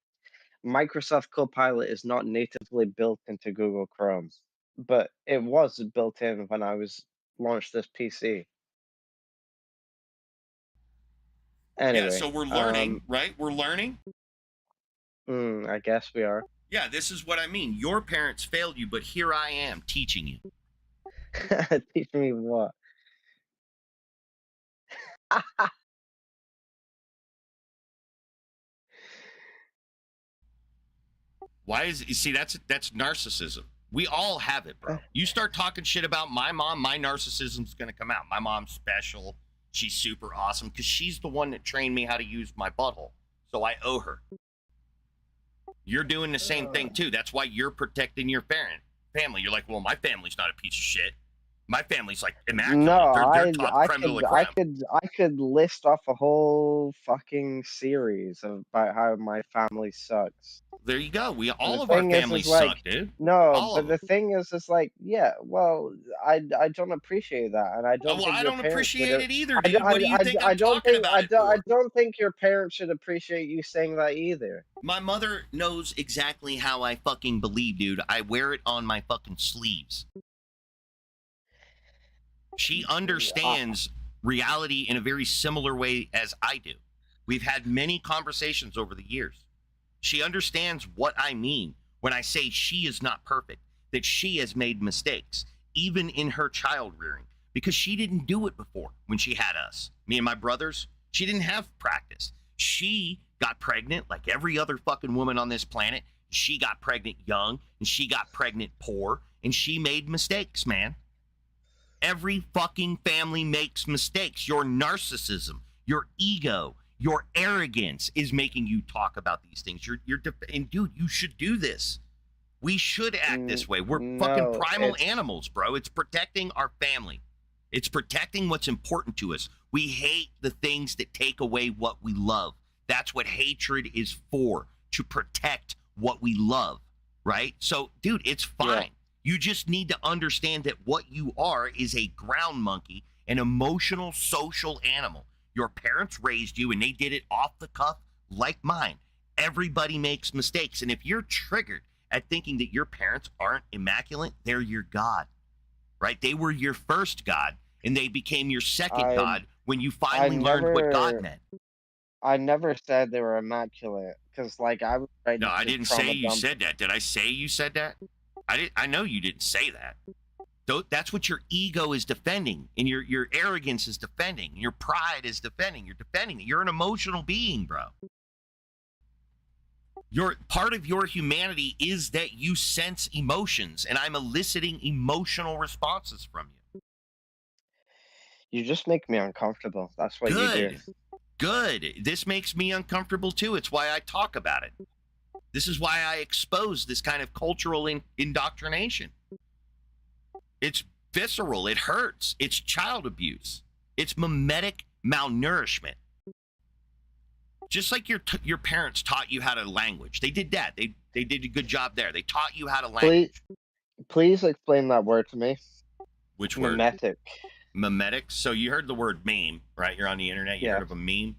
Microsoft Copilot is not natively built into Google Chrome, but it was built in when I launched this PC. Anyway, yeah, so we're learning, right? We're learning. I guess we are. Yeah, this is what I mean. Your parents failed you, but here I am teaching you. Teach me what? Why is you see that's narcissism. We all have it, bro. You start talking shit about my mom, my narcissism's gonna come out. My mom's special. She's super awesome because she's the one that trained me how to use my butthole. So I owe her. You're doing the same thing too. That's why you're protecting your family. You're like, well, my family's not a piece of shit. My family's like immaculate. No, they're top creme de la creme. I could list off a whole fucking series about how my family sucks. There you go. All of our families suck, dude. No, but the thing is, it's like, yeah, well, I don't appreciate that, and I don't. Well, think I your don't parents appreciate it either, dude. What do you think I'm talking about? I don't think your parents should appreciate you saying that either. My mother knows exactly how I fucking believe, dude. I wear it on my fucking sleeves. She understands reality in a very similar way as I do. We've had many conversations over the years. She understands what I mean when I say she is not perfect, that she has made mistakes, even in her child rearing, because she didn't do it before when she had us. Me and my brothers, she didn't have practice. She got pregnant like every other fucking woman on this planet. She got pregnant young, and she got pregnant poor, and she made mistakes, man. Every fucking family makes mistakes. Your narcissism, your ego, your arrogance is making you talk about these things. And dude, you should do this. We should act this way. We're fucking primal animals, bro. It's protecting our family. It's protecting what's important to us. We hate the things that take away what we love. That's what hatred is for, to protect what we love, right? So, dude, it's fine. Yeah. You just need to understand that what you are is a ground monkey, an emotional, social animal. Your parents raised you and they did it off the cuff like mine. Everybody makes mistakes. And if you're triggered at thinking that your parents aren't immaculate, they're your God, right? They were your first God and they became your second God when you finally learned what God meant. I never said they were immaculate because, like, I was right. No, I didn't say you said that. Did I say you said that? I know you didn't say that. That's what your ego is defending, and your arrogance is defending, and your pride is defending. You're defending it. You're an emotional being, bro. Part of your humanity is that you sense emotions, and I'm eliciting emotional responses from you. You just make me uncomfortable. That's what you do. Good. This makes me uncomfortable too. It's why I talk about it. This is why I expose this kind of cultural indoctrination. It's visceral. It hurts. It's child abuse. It's mimetic malnourishment. Just like your parents taught you how to language. They did that. They did a good job there. They taught you how to language. Please explain that word to me. Which word? Mimetic. Mimetic. So you heard the word meme, right? You're on the internet. You heard of a meme.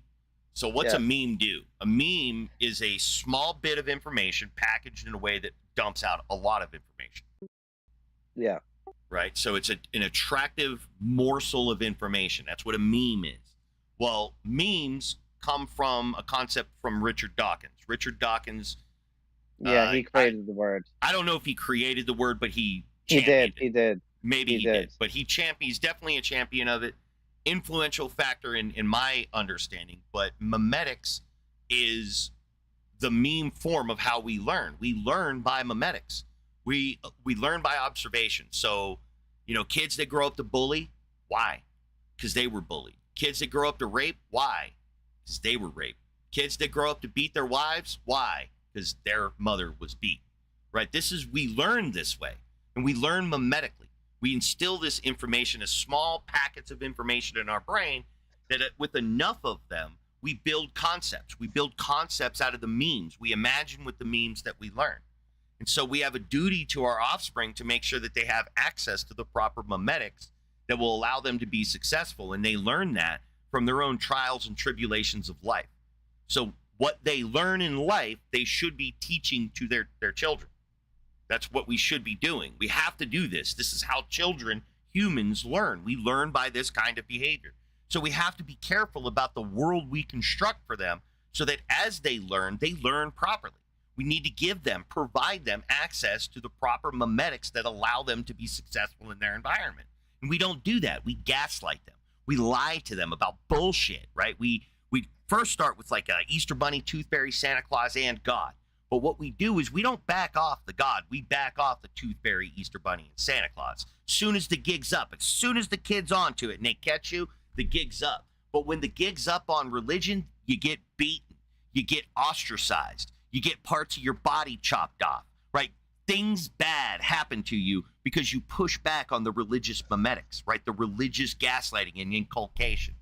So what's a meme do? A meme is a small bit of information packaged in a way that dumps out a lot of information. Yeah. Right? So it's an attractive morsel of information. That's what a meme is. Well, memes come from a concept from Richard Dawkins. Richard Dawkins. Yeah, he created the word. I don't know if he created the word, but he did. He did. Maybe he did. But he's definitely a champion of it. Influential factor in my understanding. But memetics is the meme form of how we learn. We learn by memetics. We learn by observation. So, kids that grow up to bully, why? Because they were bullied. Kids that grow up to rape, why? Because they were raped. Kids that grow up to beat their wives, why? Because their mother was beat. Right? We learn this way, and we learn memetically. We instill this information as small packets of information in our brain that with enough of them, we build concepts. We build concepts out of the memes. We imagine with the memes that we learn. And so we have a duty to our offspring to make sure that they have access to the proper memetics that will allow them to be successful. And they learn that from their own trials and tribulations of life. So what they learn in life, they should be teaching to their children. That's what we should be doing. We have to do this. This is how children, humans, learn. We learn by this kind of behavior. So we have to be careful about the world we construct for them so that as they learn properly. We need to provide them access to the proper memetics that allow them to be successful in their environment. And we don't do that. We gaslight them. We lie to them about bullshit, right? We first start with like a Easter Bunny, Tooth Fairy, Santa Claus, and God. But what we do is we don't back off the God. We back off the Tooth Fairy, Easter Bunny, and Santa Claus. As soon as the gig's up, as soon as the kid's onto it and they catch you, the gig's up. But when the gig's up on religion, you get beaten. You get ostracized. You get parts of your body chopped off, right? Things bad happen to you because you push back on the religious memetics, right? The religious gaslighting and inculcation,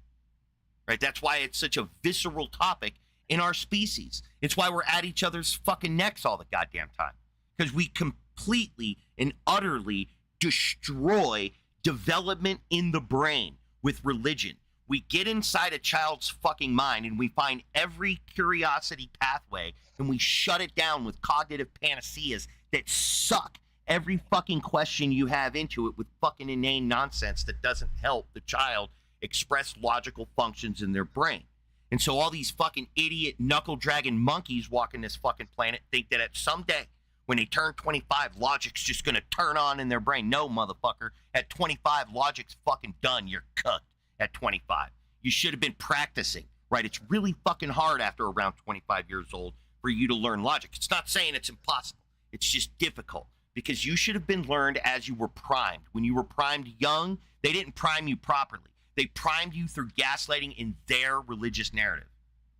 right? That's why it's such a visceral topic in our species. It's why we're at each other's fucking necks all the goddamn time. Because we completely and utterly destroy development in the brain with religion. We get inside a child's fucking mind and we find every curiosity pathway and we shut it down with cognitive panaceas that suck every fucking question you have into it with fucking inane nonsense that doesn't help the child express logical functions in their brain. And so all these fucking idiot knuckle-dragging monkeys walking this fucking planet think that at some day when they turn 25, logic's just going to turn on in their brain. No, motherfucker. At 25, logic's fucking done. You're cooked at 25. You should have been practicing, right? It's really fucking hard after around 25 years old for you to learn logic. It's not saying it's impossible. It's just difficult because you should have been learned as you were primed. When you were primed young, they didn't prime you properly. They primed you through gaslighting in their religious narrative.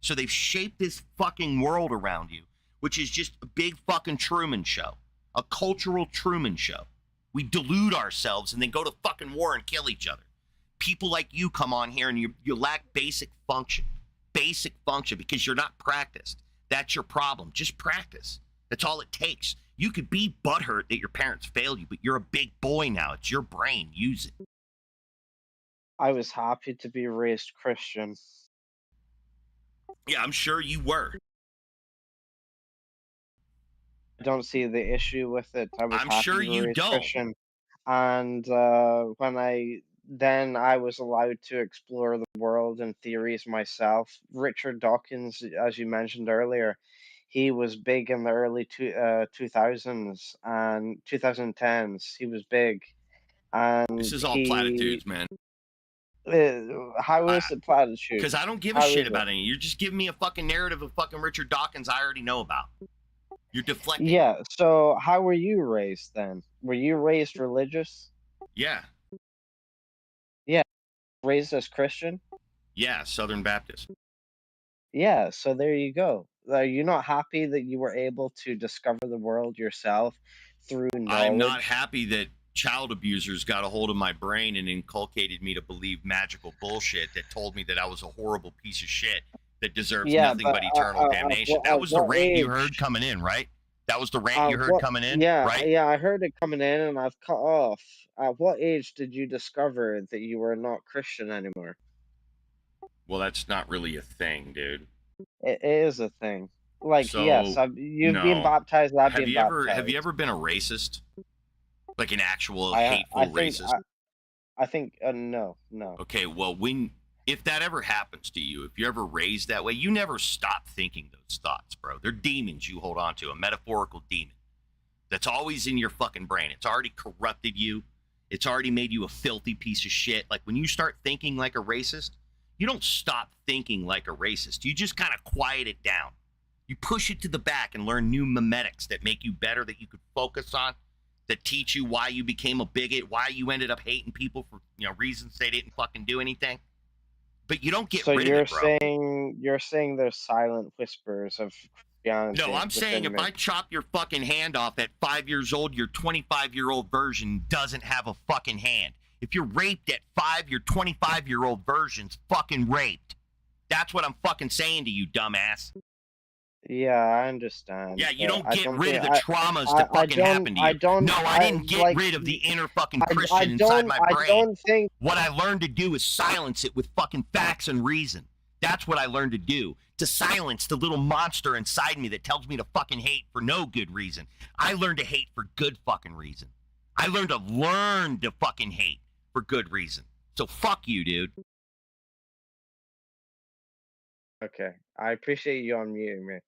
So they've shaped this fucking world around you, which is just a big fucking Truman Show, a cultural Truman Show. We delude ourselves and then go to fucking war and kill each other. People like you come on here and you lack basic function because you're not practiced. That's your problem. Just practice. That's all it takes. You could be butthurt that your parents failed you, but you're a big boy now. It's your brain. Use it. I was happy to be raised Christian. Yeah, I'm sure you were. I don't see the issue with it. I'm sure you don't. Christian. And when I was allowed to explore the world and theories myself. Richard Dawkins, as you mentioned earlier, he was big in the early 2000s and 2010s. He was big. And this is all platitudes, man. How is it platitude? Because I don't give a shit about any. You're just giving me a fucking narrative of fucking Richard Dawkins I already know about. You're deflecting. Yeah, so how were you raised then? Were you raised religious? Yeah. Yeah. Raised as Christian? Yeah, Southern Baptist. Yeah, so there you go. Are you not happy that you were able to discover the world yourself through knowledge? I'm not happy that child abusers got a hold of my brain and inculcated me to believe magical bullshit that told me that I was a horrible piece of shit that deserves nothing but eternal damnation. That was the rant you heard coming in, right? That was the rant you heard coming in, right? Yeah, I heard it coming in and I've cut off. At what age did you discover that you were not Christian anymore? Well, that's not really a thing, dude. It is a thing. Like, so, yes, you've been baptized, I've been baptized. Have you ever been a racist? Like an actual hateful racist? I think, no. Okay, well, if that ever happens to you, if you're ever raised that way, you never stop thinking those thoughts, bro. They're demons you hold on to, a metaphorical demon that's always in your fucking brain. It's already corrupted you. It's already made you a filthy piece of shit. Like when you start thinking like a racist, you don't stop thinking like a racist. You just kind of quiet it down. You push it to the back and learn new memetics that make you better, that you could focus on, that teach you why you became a bigot, why you ended up hating people for, you know, reasons they didn't fucking do anything. But you don't get rid of it, bro. So you're saying there's silent whispers of Christianity. No, I'm saying if I chop your fucking hand off at 5 years old, your 25-year-old version doesn't have a fucking hand. If you're raped at 5, your 25-year-old version's fucking raped. That's what I'm fucking saying to you, dumbass. Yeah, I understand. Yeah, you don't get rid of the traumas that fucking happened to you. I didn't get rid of the inner fucking Christian inside my brain. I don't think... What I learned to do is silence it with fucking facts and reason. That's what I learned to do. To silence the little monster inside me that tells me to fucking hate for no good reason. I learned to hate for good fucking reason. I learned to fucking hate for good reason. So fuck you, dude. Okay, I appreciate you unmuting me.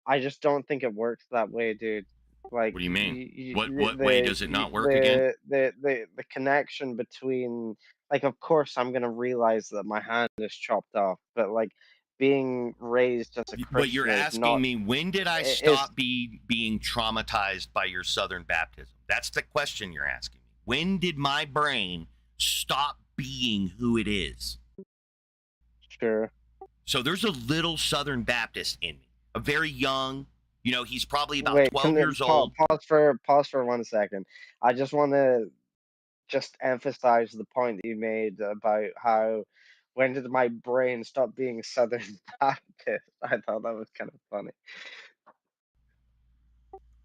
I just don't think it works that way, dude. Like, what do you mean? What way does it not work again? The connection between, like, of course I'm gonna realize that my hand is chopped off, but like being raised as a Christian. But you're asking me, when did I stop being traumatized by your Southern Baptism? That's the question you're asking me. When did my brain stop being who it is? Sure. So there's a little Southern Baptist in me. A very young, you know, he's probably about 12 years old. Pause for 1 second. I just want to emphasize the point that you made about how, when did my brain stop being Southern Baptist? I thought that was kind of funny.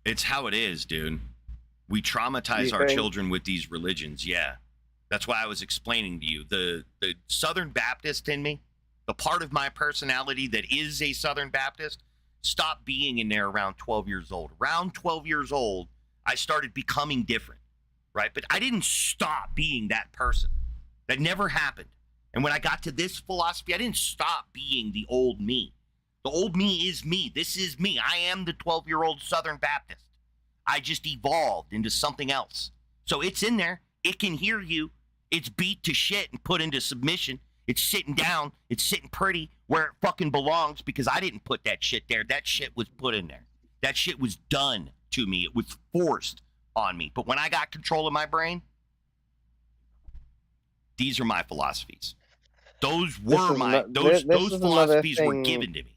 It's how it is, dude. We traumatize our children with these religions, yeah. That's why I was explaining to you. The Southern Baptist in me, the part of my personality that is a Southern Baptist, stopped being in there around 12 years old. Around 12 years old, I started becoming different, right? But I didn't stop being that person. That never happened. And when I got to this philosophy, I didn't stop being the old me. The old me is me. This is me. I am the 12-year-old Southern Baptist. I just evolved into something else. So it's in there. It can hear you. It's beat to shit and put into submission. It's sitting down. It's sitting pretty where it fucking belongs, because I didn't put that shit there. That shit was put in there. That shit was done to me. It was forced on me. But when I got control of my brain, these are my philosophies. Those were those philosophies were given to me.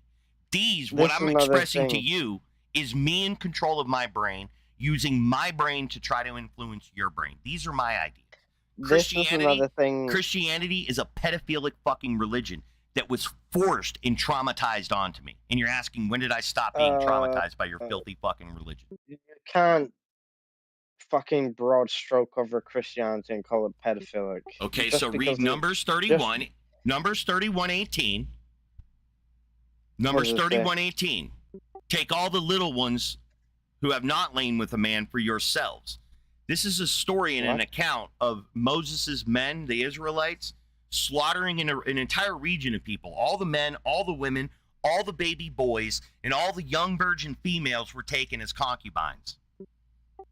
What I'm expressing to you is me in control of my brain, using my brain to try to influence your brain. These are my ideas. Christianity is a pedophilic fucking religion that was forced and traumatized onto me. And you're asking, when did I stop being traumatized by your filthy fucking religion? You can't fucking broad stroke over Christianity and call it pedophilic. Okay, so read Numbers 31, Numbers 31:18. Numbers 31:18. Take all the little ones who have not lain with a man for yourselves. This is a story and an account of Moses' men, the Israelites, slaughtering an entire region of people. All the men, all the women, all the baby boys, and all the young virgin females were taken as concubines.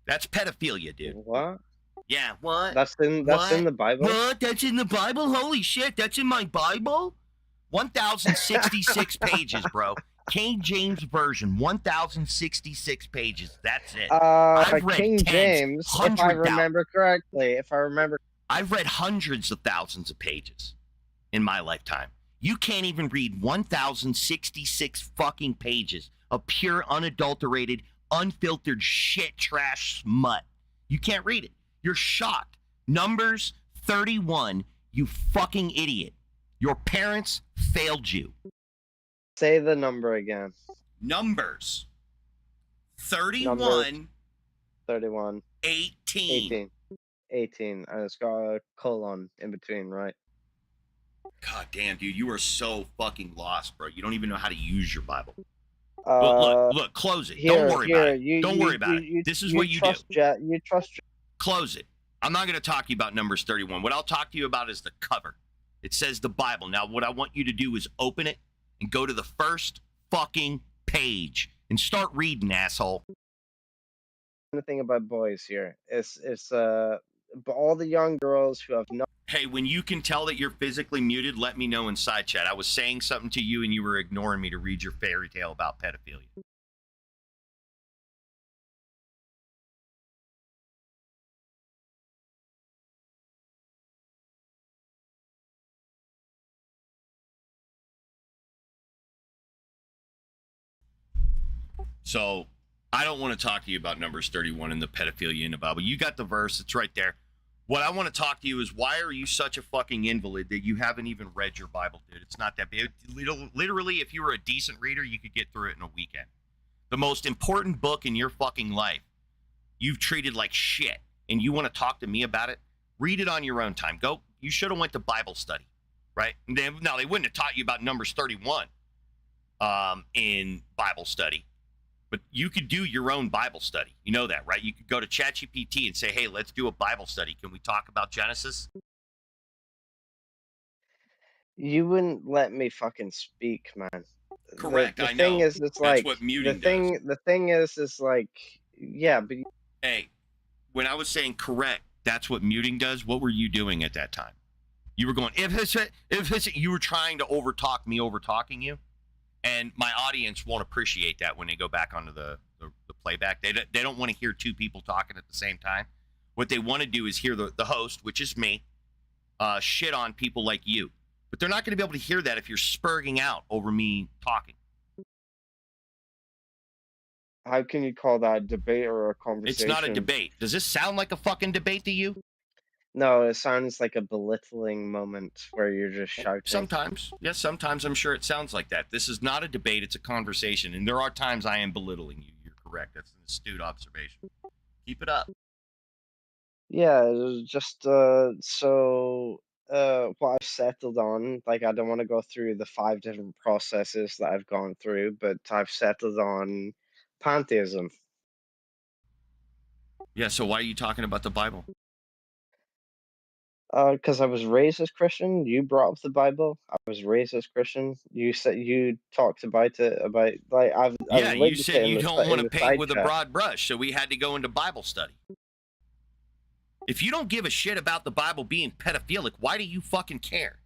That's pedophilia, dude. What? Yeah, what? That's in the Bible? What? That's in the Bible? Holy shit, that's in my Bible? 1,066 pages, bro. King James Version, 1,066 pages. That's it. I've read King James, if I remember correctly. I've read hundreds of thousands of pages in my lifetime. You can't even read 1,066 fucking pages of pure, unadulterated, unfiltered shit, trash, smut. You can't read it. You're shocked. Numbers 31, you fucking idiot. Your parents failed you. Say the number again. Numbers 31. 31. 18. 18. And it's got a colon in between, right? God damn, dude, you are so fucking lost, bro. You don't even know how to use your Bible. Look, close it. Don't worry about it. Don't worry about it. This is what you do. You trust. Close it. I'm not going to talk to you about Numbers 31. What I'll talk to you about is the cover. It says the Bible. Now, what I want you to do is open it and go to the first fucking page and start reading, asshole. anything about boys here. But all the young girls who have no. Hey, when you can tell that you're physically muted, let me know in side chat. I was saying something to you and you were ignoring me to read your fairy tale about pedophilia. So I don't want to talk to you about Numbers 31 and the pedophilia in the Bible. You got the verse. It's right there. What I want to talk to you is, why are you such a fucking invalid that you haven't even read your Bible, dude? It's not that big. Literally, if you were a decent reader, you could get through it in a weekend. The most important book in your fucking life, you've treated like shit, and you want to talk to me about it? Read it on your own time. Go. You should have went to Bible study, right? Now, they wouldn't have taught you about Numbers 31 in Bible study. But you could do your own Bible study. You know that, right? You could go to ChatGPT and say, hey, let's do a Bible study. Can we talk about Genesis? You wouldn't let me fucking speak, man. Correct, the I thing know. is, it's That's like what muting the thing is like, yeah, but hey, when I was saying correct, that's what muting does. What were you doing at that time? You were going, you were trying to overtalk me over talking you. And my audience won't appreciate that when they go back onto the playback. They don't want to hear two people talking at the same time. What they want to do is hear the host, which is me, shit on people like you. But they're not going to be able to hear that if you're spurging out over me talking. How can you call that a debate or a conversation? It's not a debate. Does this sound like a fucking debate to you? No, it sounds like a belittling moment where you're just shouting. Sometimes. Yes, sometimes I'm sure it sounds like that. This is not a debate, it's a conversation. And there are times I am belittling you. You're correct. That's an astute observation. Keep it up. Yeah, just what I've settled on, like, I don't want to go through the 5 different processes that I've gone through, but I've settled on pantheism. Yeah, so why are you talking about the Bible? Because I was raised as Christian. You brought up the Bible. I was raised as Christian. You said you talked about it, about like I've Yeah, you linked said it in you the don't want to side paint with a chat. broad brush, so we had to go into Bible study. If you don't give a shit about the Bible being pedophilic, why do you fucking care?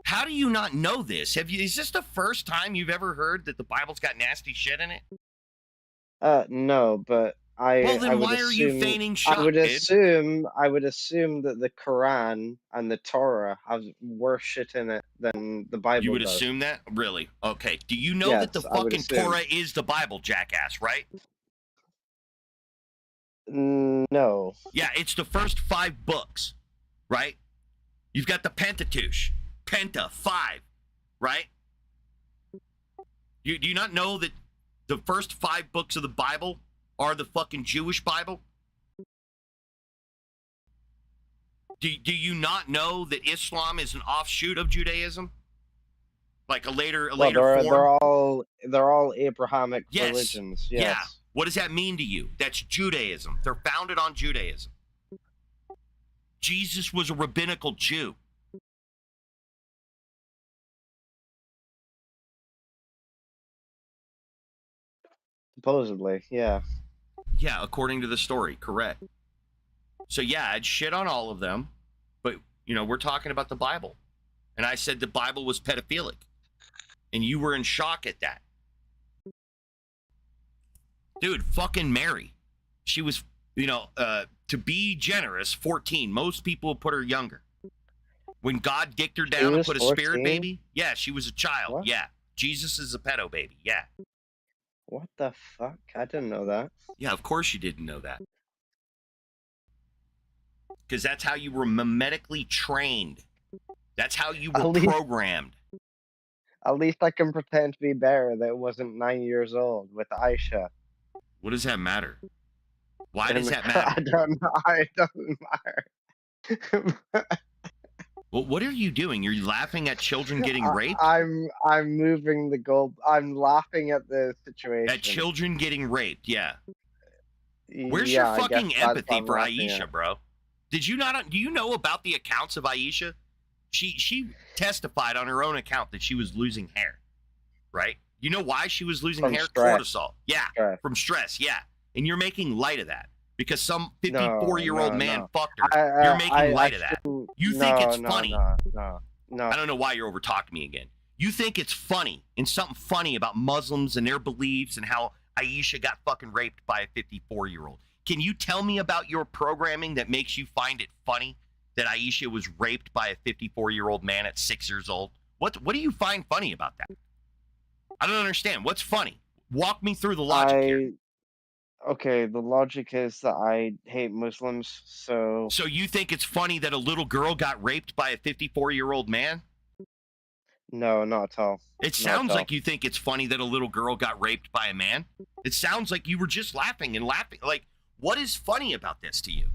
How do you not know this? Is this the first time you've ever heard that the Bible's got nasty shit in it? No, but Well, then I would why are you assume feigning shock, I would dude? assume that the Quran and the Torah have worse shit in it than the Bible You would does. assume that? Really? Okay. Do you know that Yes, the I would fucking assume. Torah is the Bible, jackass, right? No. Yeah, it's the first 5 books, right? You've got the Pentateuch. Penta, 5, right? Do you not know that the first 5 books of the Bible are the fucking Jewish Bible? Do you not know that Islam is an offshoot of Judaism? Like a later form? They're all Abrahamic Yes. religions. Yeah. Yes. What does that mean to you? That's Judaism. They're founded on Judaism. Jesus was a rabbinical Jew. Supposedly, yeah. Yeah, according to the story, correct. So yeah, I'd shit on all of them, but we're talking about the Bible. And I said the Bible was pedophilic. And you were in shock at that. Dude, fucking Mary. She was, to be generous, 14. Most people put her younger. When God dicked her down and put a 14? spirit baby, yeah, she was a child. What? Yeah. Jesus is a pedo baby. Yeah. What the fuck? I didn't know that. Yeah, of course you didn't know that. Because that's how you were mimetically trained. That's how you were programmed. At least I can pretend to be better that it wasn't 9 years old with Aisha. What does that matter? Why does that matter? I don't know. It doesn't matter. Well, what are you doing? You're laughing at children getting raped? I'm moving the goal. I'm laughing at the situation. At children getting raped, yeah. Where's Yeah, your fucking empathy for laughing Aisha, at. bro? Do you know about the accounts of Aisha? She testified on her own account that she was losing hair, right? You know why she was losing From hair? stress. Cortisol. Yeah, Stress. from stress, yeah. and you're making light of that because some 54-year-old man fucked her. I You're making light of that. shouldn't- You think it's no, funny. No. I don't know why you're over talking me again. You think it's funny and something funny about Muslims and their beliefs and how Aisha got fucking raped by a 54-year-old. Can you tell me about your programming that makes you find it funny that Aisha was raped by a 54-year-old man at 6 years old? What do you find funny about that? I don't understand. What's funny? Walk me through the logic here. Okay, the logic is that I hate Muslims, so... So you think it's funny that a little girl got raped by a 54-year-old man? No, not at all. It sounds like you think it's funny that a little girl got raped by a man. It sounds like you were just laughing and laughing. Like, what is funny about this to you?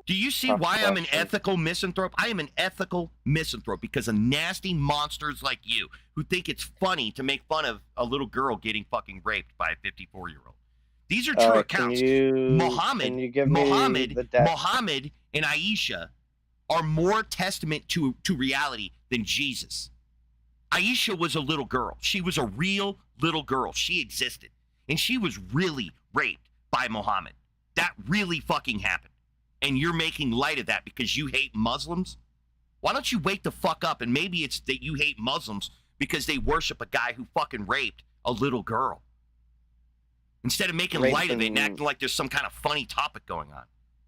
Do you see why I'm an ethical misanthrope? I am an ethical misanthrope because of nasty monsters like you who think it's funny to make fun of a little girl getting fucking raped by a 54-year-old. These are true accounts. Muhammad and Aisha are more testament to reality than Jesus. Aisha was a little girl. She was a real little girl. She existed. And she was really raped by Muhammad. That really fucking happened. And you're making light of that because you hate Muslims? Why don't you wake the fuck up? And maybe it's that you hate Muslims because they worship a guy who fucking raped a little girl. Instead of making light of it and acting like there's some kind of funny topic going on.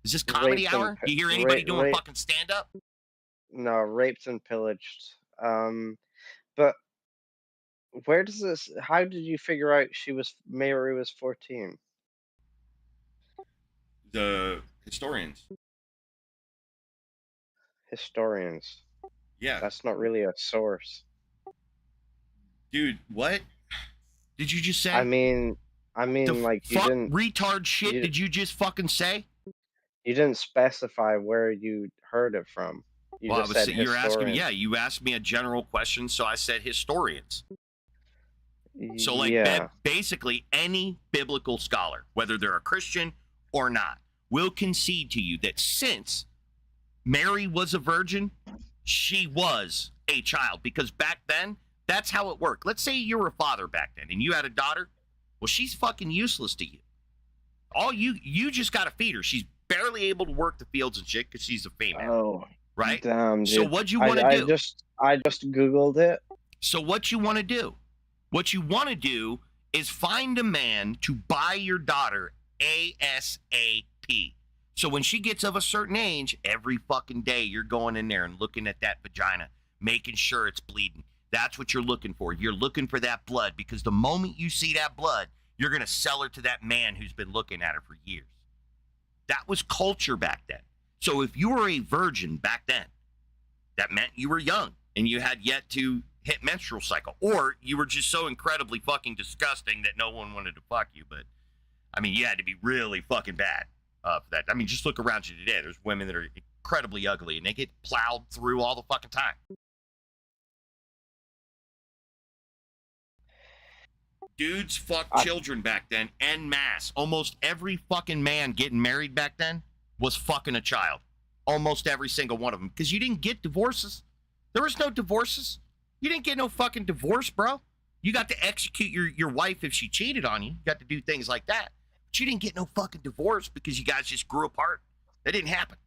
Is this comedy hour? You hear anybody doing fucking stand-up? No, raped and pillaged. But where does this... How did you figure out Mary was 14? The historians. Historians. Yeah. That's not really a source. Dude, what did you just say? I mean, like, you didn't... retard shit did you just fucking say? You didn't specify where you heard it from. You just said you're asking me, historians. you asked me a general question, so I said historians. So, like, basically any biblical scholar, whether they're a Christian or not, will concede to you that since Mary was a virgin, she was a child. Because back then, that's how it worked. Let's say you were a father back then and you had a daughter. Well, she's fucking useless to you. All you just got to feed her. She's barely able to work the fields and shit because she's a female. Oh, right? Damn, dude. So what'd you want to do? I just Googled it. So what you want to do? What you want to do is find a man to buy your daughter ASAP. So when she gets of a certain age, every fucking day you're going in there and looking at that vagina, making sure it's bleeding. That's what you're looking for. You're looking for that blood because the moment you see that blood, you're going to sell her to that man who's been looking at her for years. That was culture back then. So if you were a virgin back then, that meant you were young and you had yet to hit menstrual cycle, or you were just so incredibly fucking disgusting that no one wanted to fuck you. But I mean, you had to be really fucking bad for that. I mean, just look around you today. There's women that are incredibly ugly and they get plowed through all the fucking time. Dudes fucked children back then en masse. Almost every fucking man getting married back then was fucking a child. Almost every single one of them. Because you didn't get divorces. There was no divorces. You didn't get no fucking divorce, bro. You got to execute your wife if she cheated on you. You got to do things like that. But you didn't get no fucking divorce because you guys just grew apart. That didn't happen.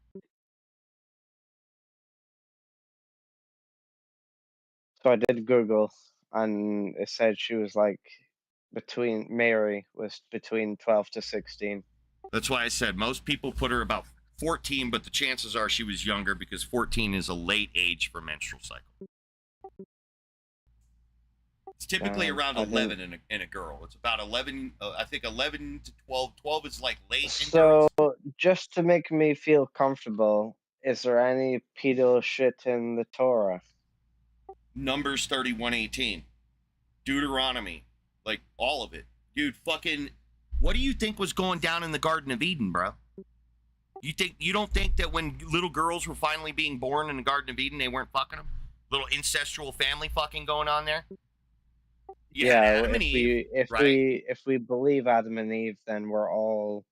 So I did Google, and it said she was like Mary was between 12 to 16. That's why I said most people put her about 14, but the chances are she was younger because 14 is a late age for menstrual cycle. It's typically around 11 in a girl. It's about 11, I think 11 to 12. 12 is like late. So just to make me feel comfortable, is there any pedo shit in the Torah? Numbers 31:18. Deuteronomy. Like, all of it. Dude, fucking, what do you think was going down in the Garden of Eden, bro? You don't think that when little girls were finally being born in the Garden of Eden, they weren't fucking them? Little incestual family fucking going on there? Yeah, Adam and Eve, if we believe Adam and Eve, then we're all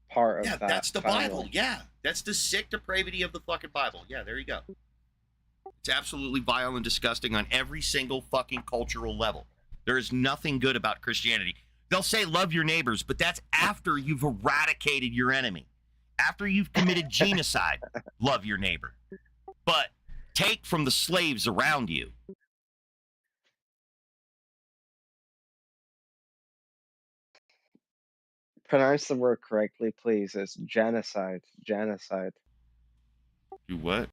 part of that. Yeah, that's the family. Bible. Yeah, that's the sick depravity of the fucking Bible. Yeah, there you go. It's absolutely vile and disgusting on every single fucking cultural level. There is nothing good about Christianity. They'll say love your neighbors, but that's after you've eradicated your enemy. After you've committed genocide, love your neighbor. But take from the slaves around you. Pronounce the word correctly, please. It's genocide. Genocide. Do what?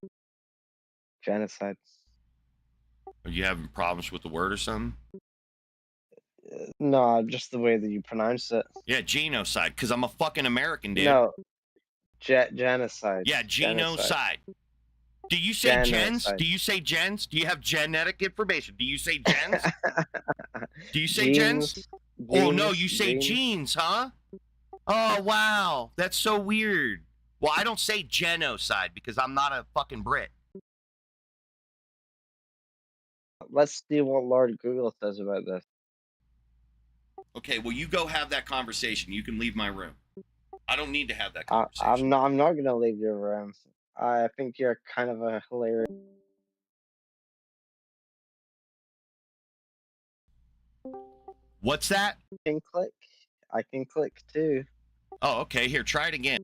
Genocide. Are you having problems with the word or something? No, just the way that you pronounce it. Yeah, genocide, because I'm a fucking American, dude. No. Genocide. Yeah, genocide. Do you say gens? Genocide. Do you say gens? Do you have genetic information? Do you say gens? Do you say Genes, gens? Oh, no, genes, you say genes. genes, huh? Oh, wow. That's so weird. Well, I don't say genocide because I'm not a fucking Brit. Let's see what Lord Google says about this. Okay, well, you go have that conversation. You can leave my room. I don't need to have that conversation. I'm not gonna leave your room. I think you're kind of a hilarious. What's that? I can click too. Oh, okay. Here, try it again.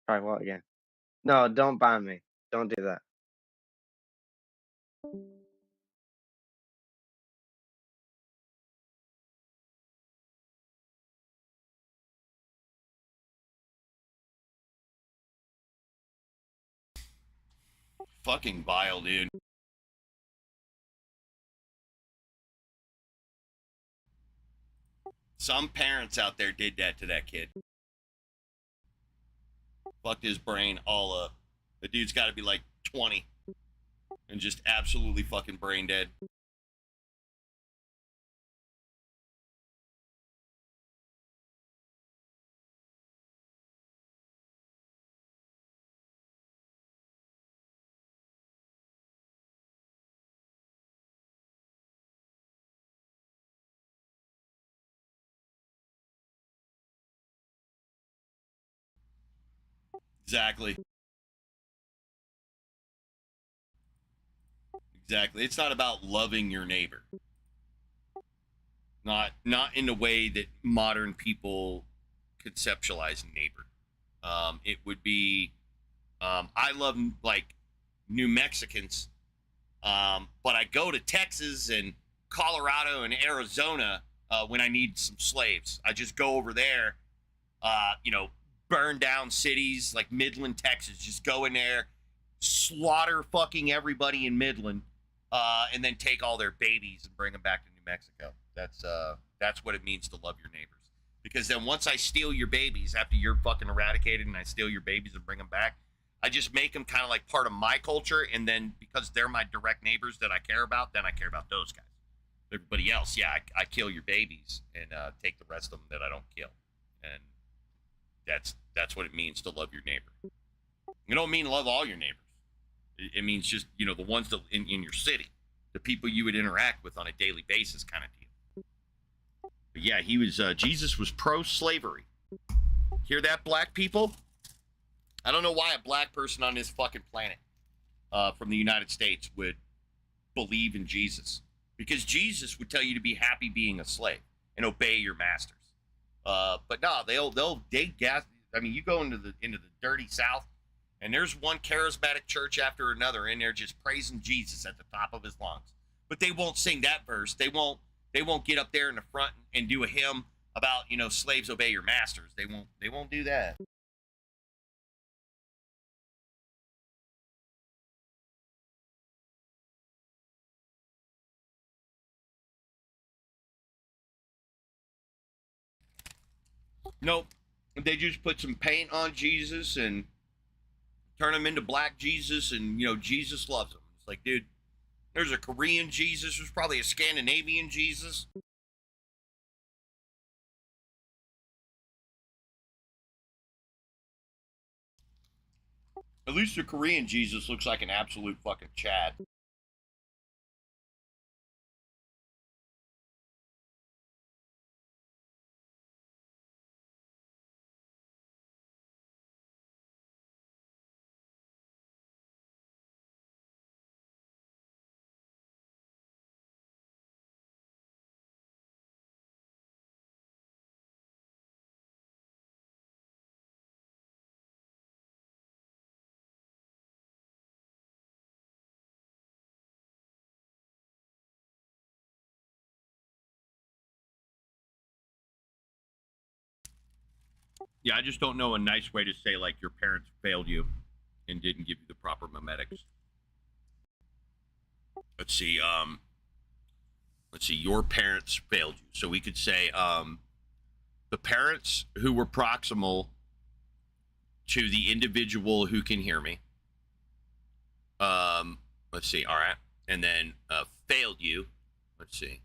Try what again? No, don't ban me. Don't do that. Fucking vile, dude. Some parents out there did that to that kid. Fucked his brain all up. The dude's got to be like 20 and just absolutely fucking brain dead. Exactly. Exactly. It's not about loving your neighbor. Not in the way that modern people conceptualize neighbor. It would be, I love like New Mexicans, but I go to Texas and Colorado and Arizona when I need some slaves. I just go over there, burn down cities like Midland, Texas. Just go in there, slaughter fucking everybody in Midland, and then take all their babies and bring them back to New Mexico. That's what it means to love your neighbors. Because then once I steal your babies after you're fucking eradicated and I steal your babies and bring them back, I just make them kind of like part of my culture. And then because they're my direct neighbors that I care about, then I care about those guys. Everybody else, yeah, I kill your babies and take the rest of them that I don't kill. And that's what it means to love your neighbor. You don't mean love all your neighbors. It means just, the ones that in your city, the people you would interact with on a daily basis kind of deal. But yeah, Jesus was pro-slavery. Hear that, black people? I don't know why a black person on this fucking planet from the United States would believe in Jesus. Because Jesus would tell you to be happy being a slave and obey your masters. But no, they gas. I mean, you go into the dirty South, and there's one charismatic church after another in there just praising Jesus at the top of his lungs. But they won't sing that verse. They won't get up there in the front and do a hymn about, slaves obey your masters. They won't do that. Nope. They just put some paint on Jesus and turn him into black Jesus, and Jesus loves him. It's like, dude, there's a Korean Jesus. There's probably a Scandinavian Jesus. At least the Korean Jesus looks like an absolute fucking Chad. Yeah, I just don't know a nice way to say like your parents failed you and didn't give you the proper memetics. Let's see. Your parents failed you. So we could say the parents who were proximal to the individual who can hear me. Let's see. All right, and then failed you. Let's see.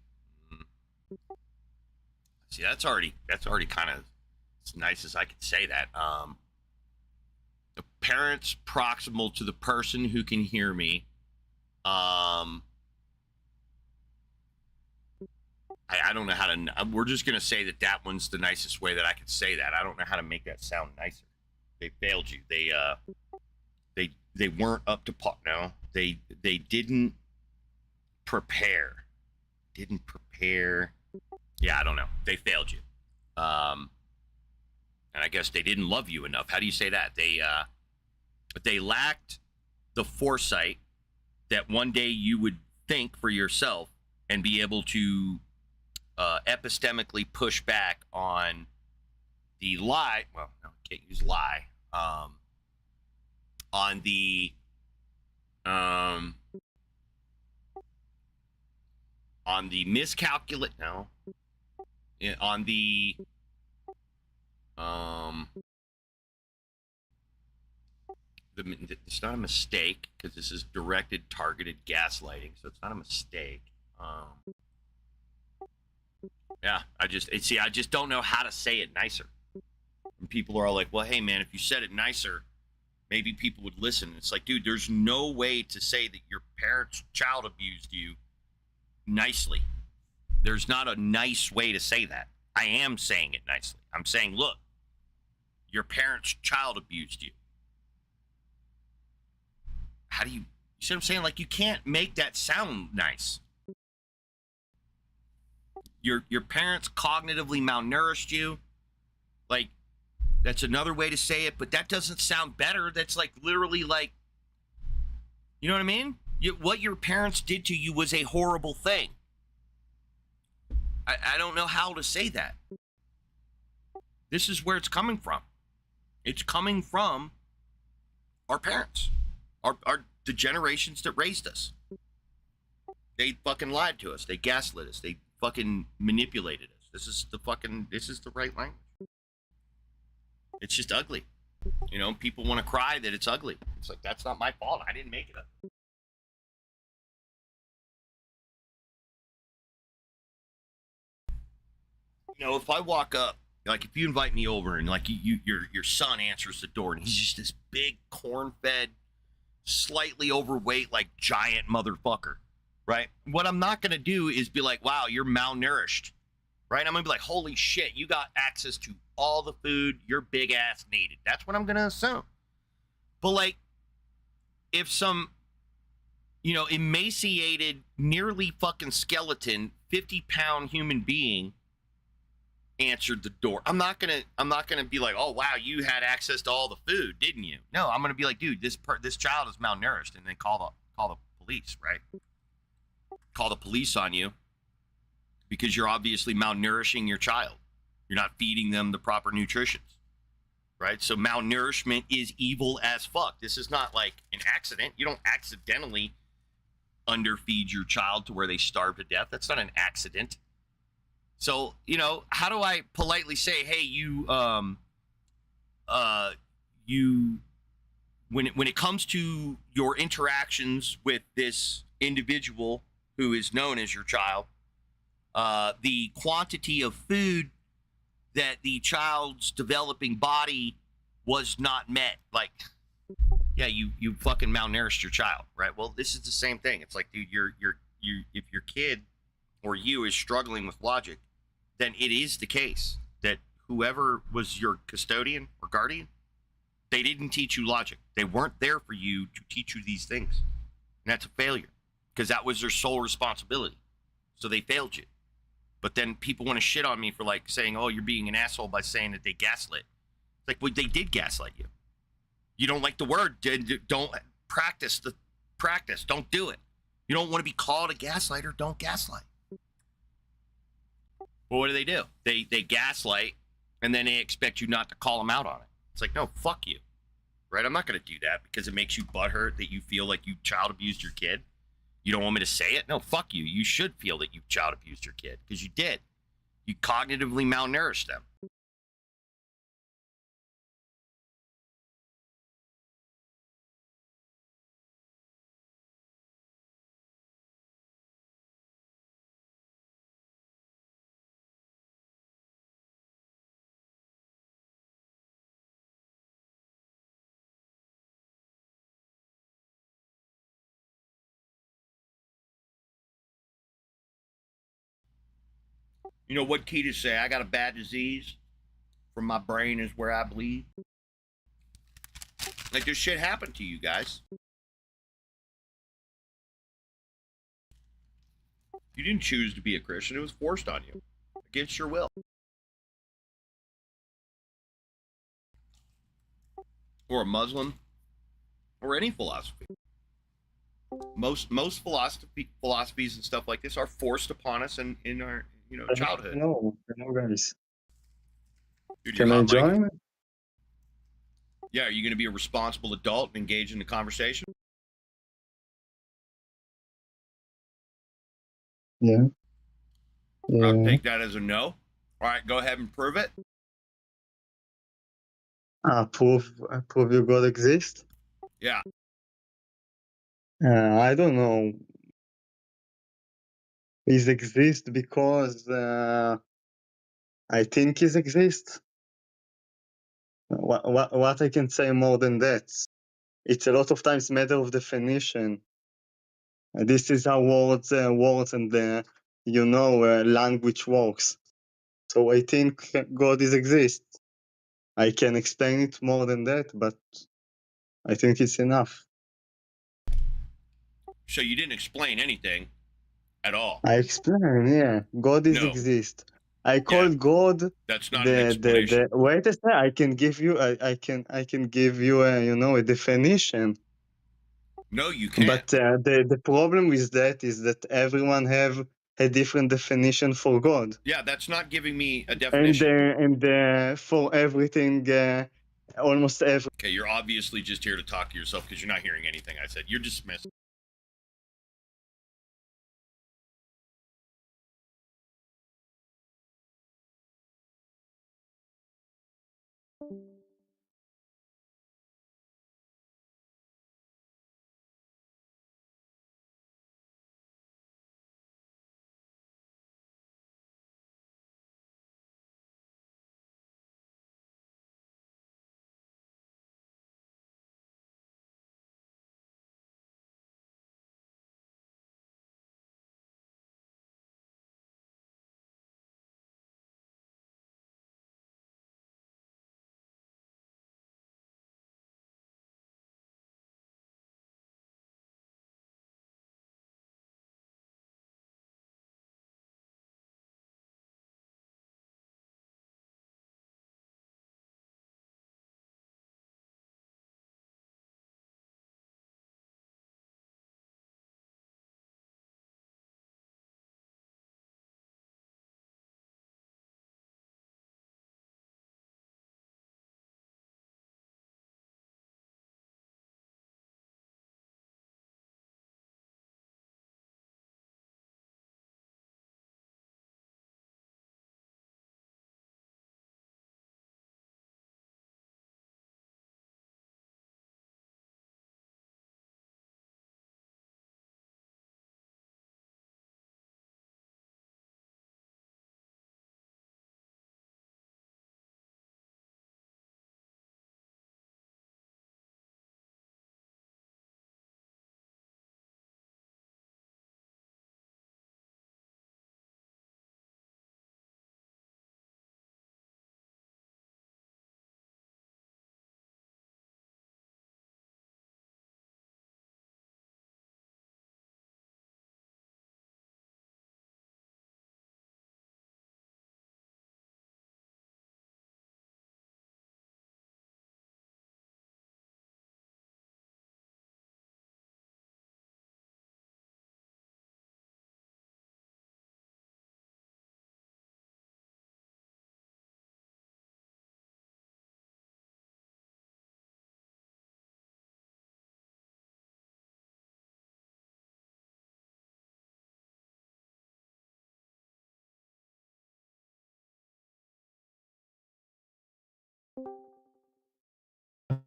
See, that's already kind of as nice as I could say that. The parents proximal to the person who can hear me. I don't know how to. We're just gonna say that one's the nicest way that I could say that. I don't know how to make that sound nicer. They failed you. They weren't up to par. No, they didn't prepare. Didn't prepare. Yeah, I don't know. They failed you. And I guess they didn't love you enough. How do you say that? They lacked the foresight that one day you would think for yourself and be able to epistemically push back on the lie. Well, no, I can't use lie. On the miscalculate. No. On the it's not a mistake because this is directed, targeted gaslighting, so it's not a mistake. Yeah, I just don't know how to say it nicer. And people are all like, well, hey man, if you said it nicer, maybe people would listen. It's like, dude, there's no way to say that your parents child abused you nicely. There's not a nice way to say that. I am saying it nicely. I'm saying, look, your parents child abused you. How do you see what I'm saying? Like, you can't make that sound nice. Your parents cognitively malnourished you. Like, that's another way to say it, but that doesn't sound better. That's like literally like, you know what I mean? What your parents did to you was a horrible thing. I don't know how to say that. This is where it's coming from. It's coming from our parents, the generations that raised us. They fucking lied to us. They gaslit us. They fucking manipulated us. This is the right language. It's just ugly. You know, people want to cry that it's ugly. It's like, that's not my fault. I didn't make it up. You know, if I walk up, like if you invite me over and like your son answers the door and he's just this big corn-fed, slightly overweight, like giant motherfucker, right? What I'm not going to do is be like, wow, you're malnourished, right? I'm going to be like, holy shit, you got access to all the food your big ass needed. That's what I'm going to assume. But like, if some, you know, emaciated, nearly fucking skeleton, 50-pound human being answered the door, I'm not gonna be like, oh wow, you had access to all the food, didn't you? No, I'm gonna be like, dude, this child is malnourished, and then call the police, right? Call the police on you because you're obviously malnourishing your child. You're not feeding them the proper nutrition, right? So malnourishment is evil as fuck. This is not like an accident. You don't accidentally underfeed your child to where they starve to death. That's not an accident. So, you know, how do I politely say, hey, when it comes to your interactions with this individual who is known as your child, the quantity of food that the child's developing body was not met, like, yeah, you fucking malnourished your child, right? Well, this is the same thing. It's like, dude, if your kid or you is struggling with logic, then it is the case that whoever was your custodian or guardian, they didn't teach you logic. They weren't there for you to teach you these things. And that's a failure because that was their sole responsibility. So they failed you. But then people want to shit on me for like saying, oh, you're being an asshole by saying that they gaslit. It's like, well, they did gaslight you. You don't like the word, don't practice. Don't do it. You don't want to be called a gaslighter, don't gaslight. Well, what do? They gaslight and then they expect you not to call them out on it. It's like, no, fuck you, right? I'm not going to do that because it makes you butthurt that you feel like you child abused your kid. You don't want me to say it? No, fuck you. You should feel that you child abused your kid because you did. You cognitively malnourished them. You know what key to say? I got a bad disease. From my brain is where I bleed. Like, this shit happened to you guys. You didn't choose to be a Christian. It was forced on you against your will. Or a Muslim, or any philosophy. Most philosophies and stuff like this are forced upon us in our childhood. No, guys. Dude, Can I join? Yeah, are you going to be a responsible adult and engage in the conversation? Yeah. I'll take that as a no. All right, go ahead and prove it. Prove your God exists? Yeah. I don't know. It exists because I think it exists. What I can say more than that? It's a lot of times matter of definition. This is how words and language works. So I think God exists. I can explain it more than that, but I think it's enough. So you didn't explain anything at all. I explain, yeah. God exists. I call God. That's not an explanation. Wait a second. I can give you. I can give you a definition. No, you can't. But the problem with that is that everyone have a different definition for God. Yeah, that's not giving me a definition. And for everything, almost every. Okay, you're obviously just here to talk to yourself because you're not hearing anything I said. You're dismissed.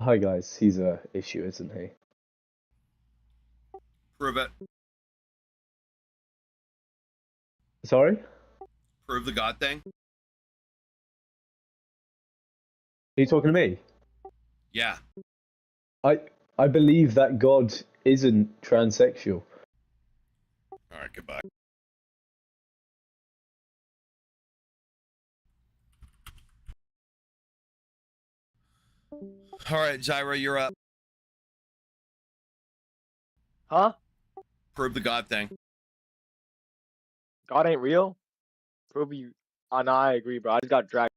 Hi guys, he's a issue, isn't he? Prove it. Sorry? Prove the God thing. Are you talking to me? Yeah. I believe that God isn't transsexual. All right. Goodbye. All right, Zyra, you're up. Huh? Prove the God thing. God ain't real? Prove you. Oh, no, I agree, bro. I just got dragged.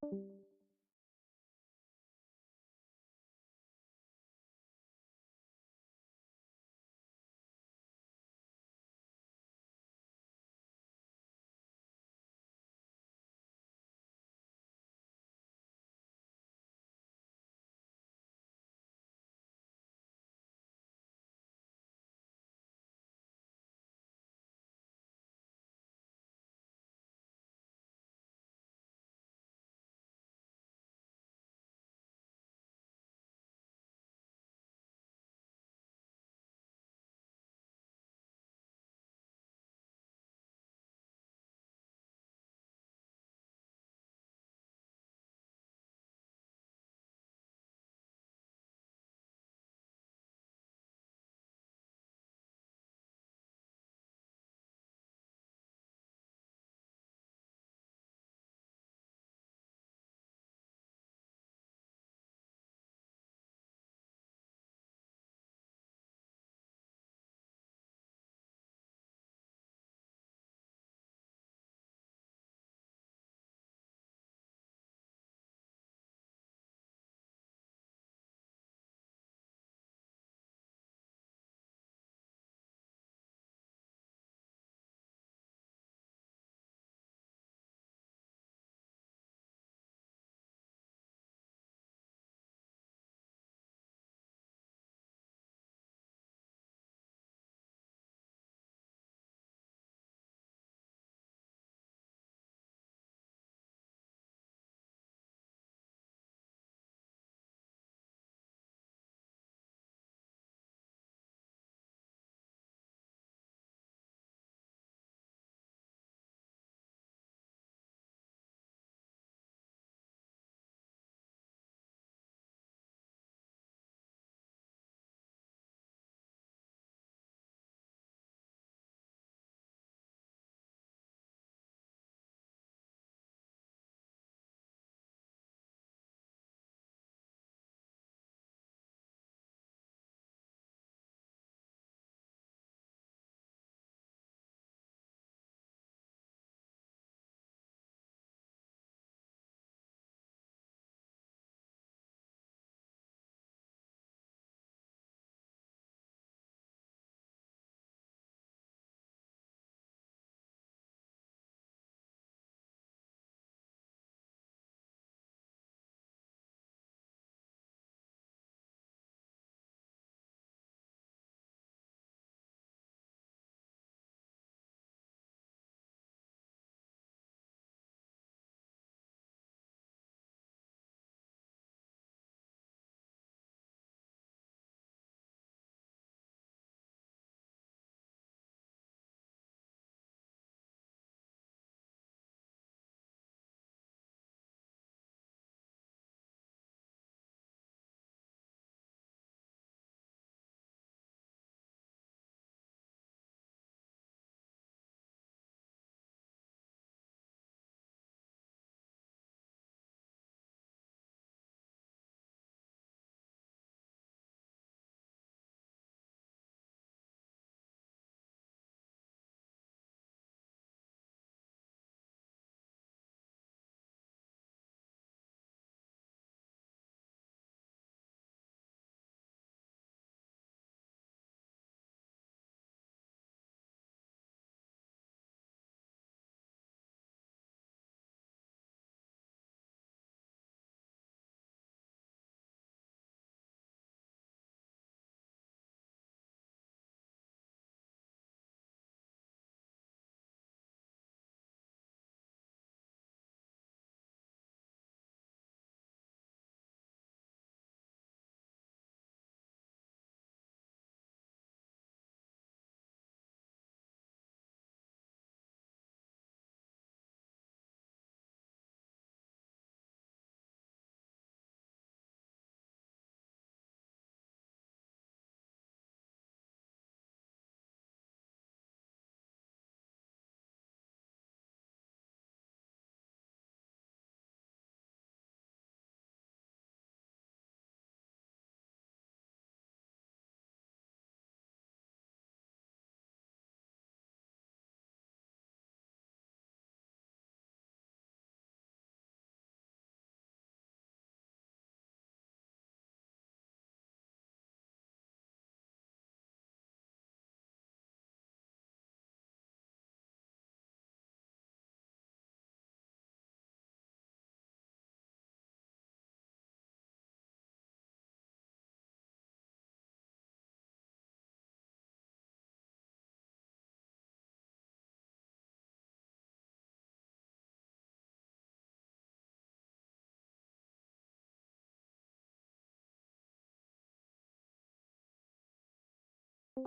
All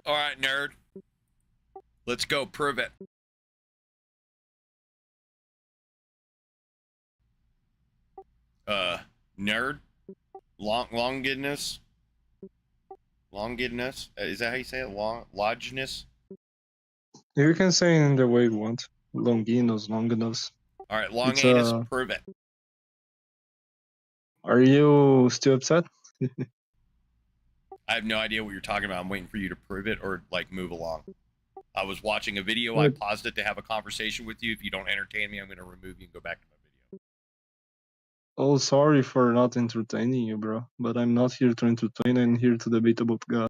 right, nerd. Let's go prove it. Nerd? Longinus? Longinus? Is that how you say it? Longinus? You can say it in the way you want. Longinus, Longinus. All right, Longinus, prove it. Are you still upset? I have no idea what you're talking about. I'm waiting for you to prove it or like move along. I was watching a video. I paused it to have a conversation with you. If you don't entertain me, I'm going to remove you and go back to my video. Oh, sorry for not entertaining you, bro. But I'm not here to entertain. I'm here to debate about God.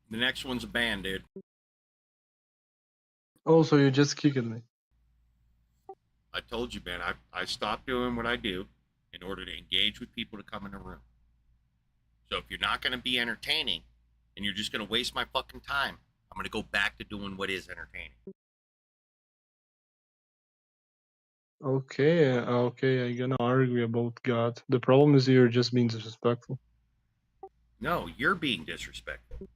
The next one's a ban, dude. Oh, so you're just kicking me. I told you, man, I stopped doing what I do in order to engage with people to come in the room. So if you're not going to be entertaining and you're just going to waste my fucking time, I'm going to go back to doing what is entertaining. Okay, okay, I'm gonna argue about God. The problem is you're just being disrespectful. No, you're being disrespectful.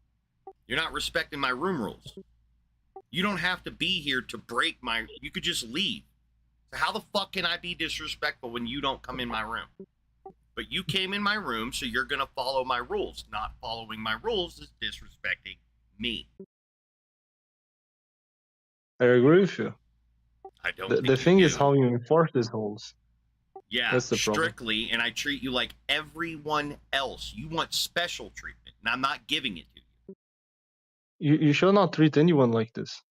You're not respecting my room rules. You don't have to be here to break my... You could just leave. So how the fuck can I be disrespectful when you don't come in my room? But you came in my room, so you're going to follow my rules. Not following my rules is disrespecting me. I agree with you. I don't The think you thing is do. how you enforce these rules. Yeah, That's the problem. strictly, and I treat you like everyone else. You want special treatment, and I'm not giving it to you. You should not treat anyone like this.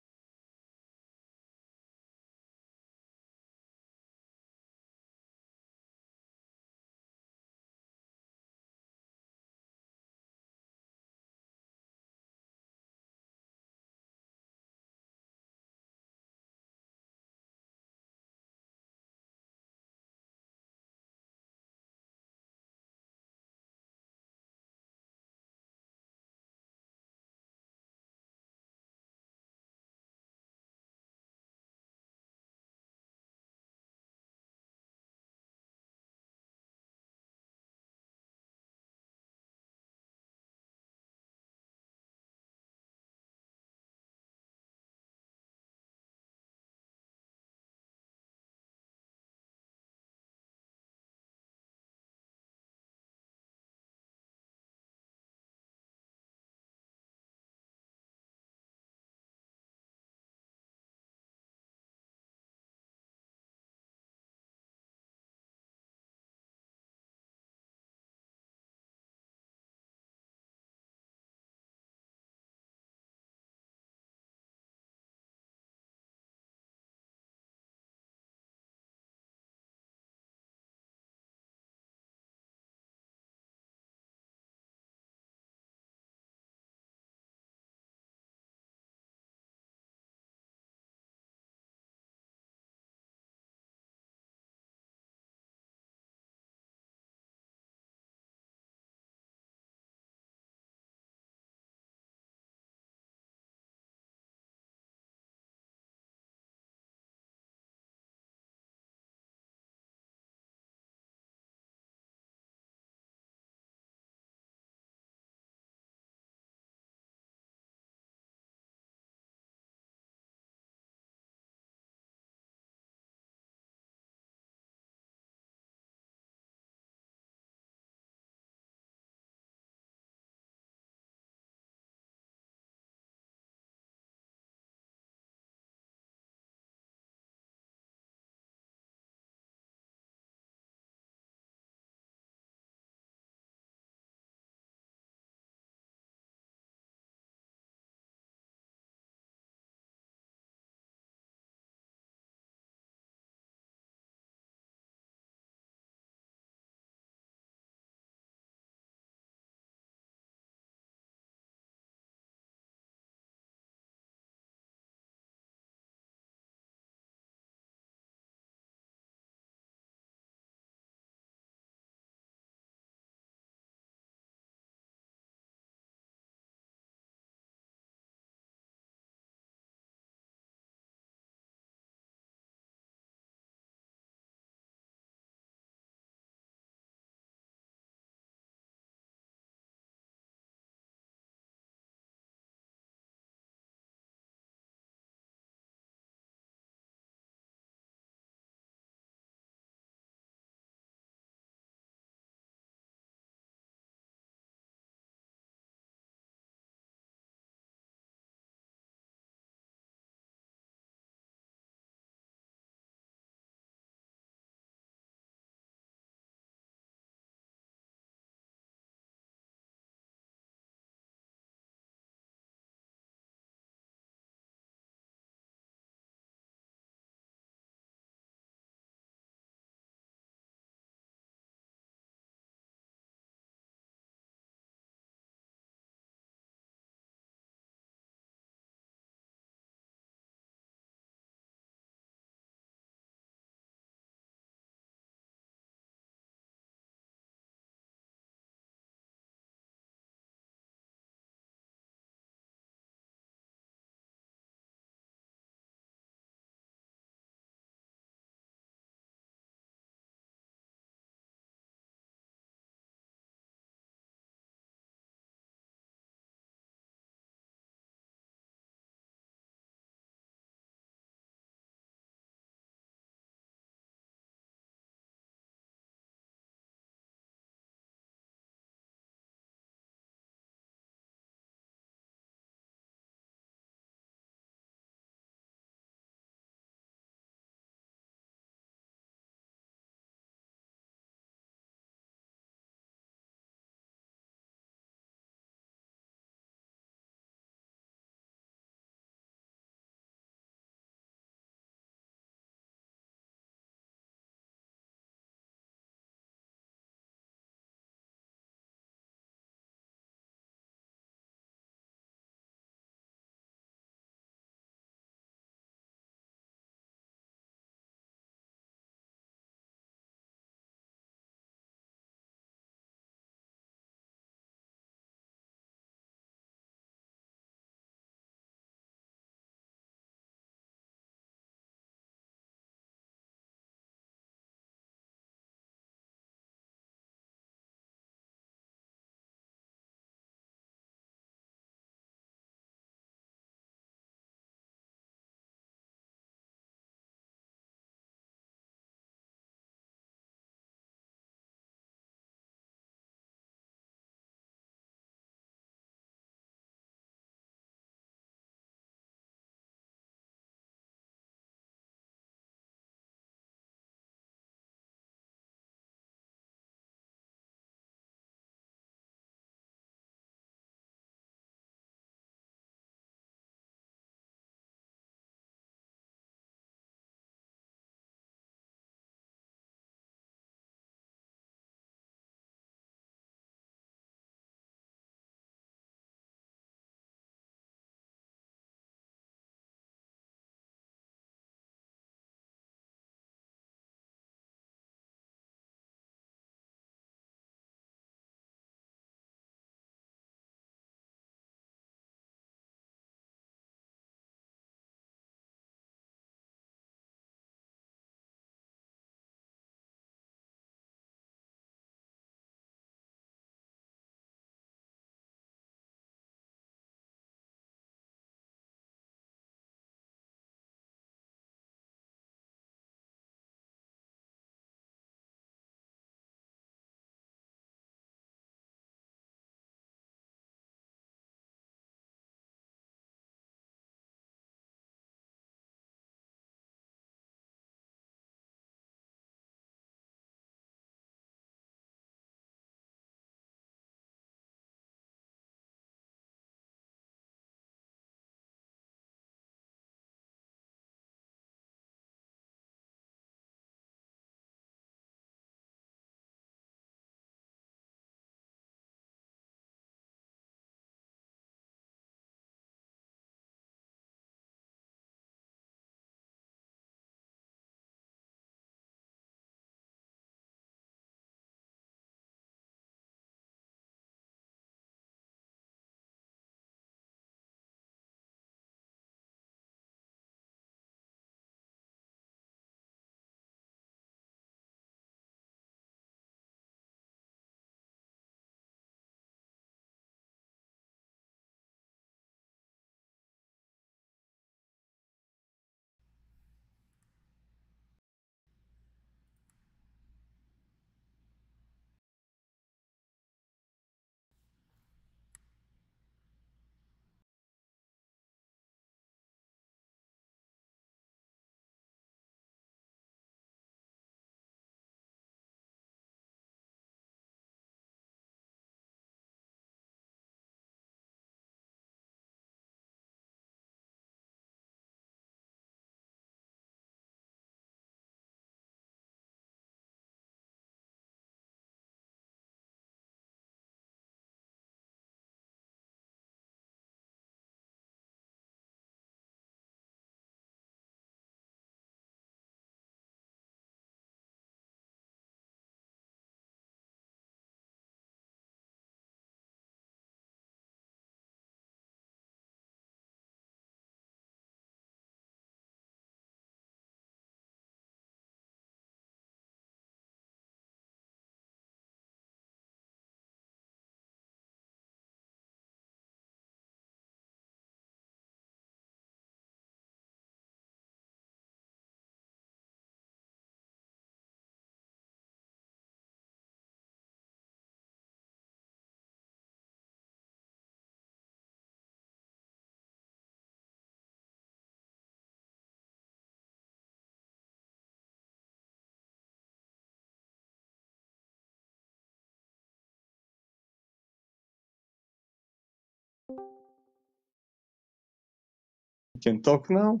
can talk now?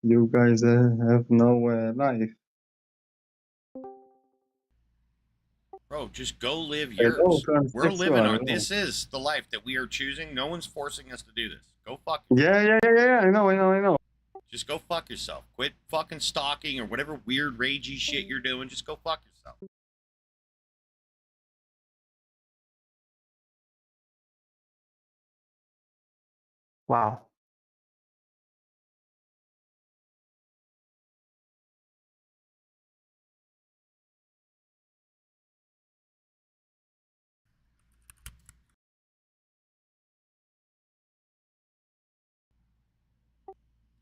You guys have no life. Bro, just go live I know, yours. We're transsexual, living I our. know. This is the life that we are choosing. No one's forcing us to do this. Go fuck. Yeah, I know. Just go fuck yourself. Quit fucking stalking or whatever weird ragey shit you're doing. Just go fuck yourself. Wow.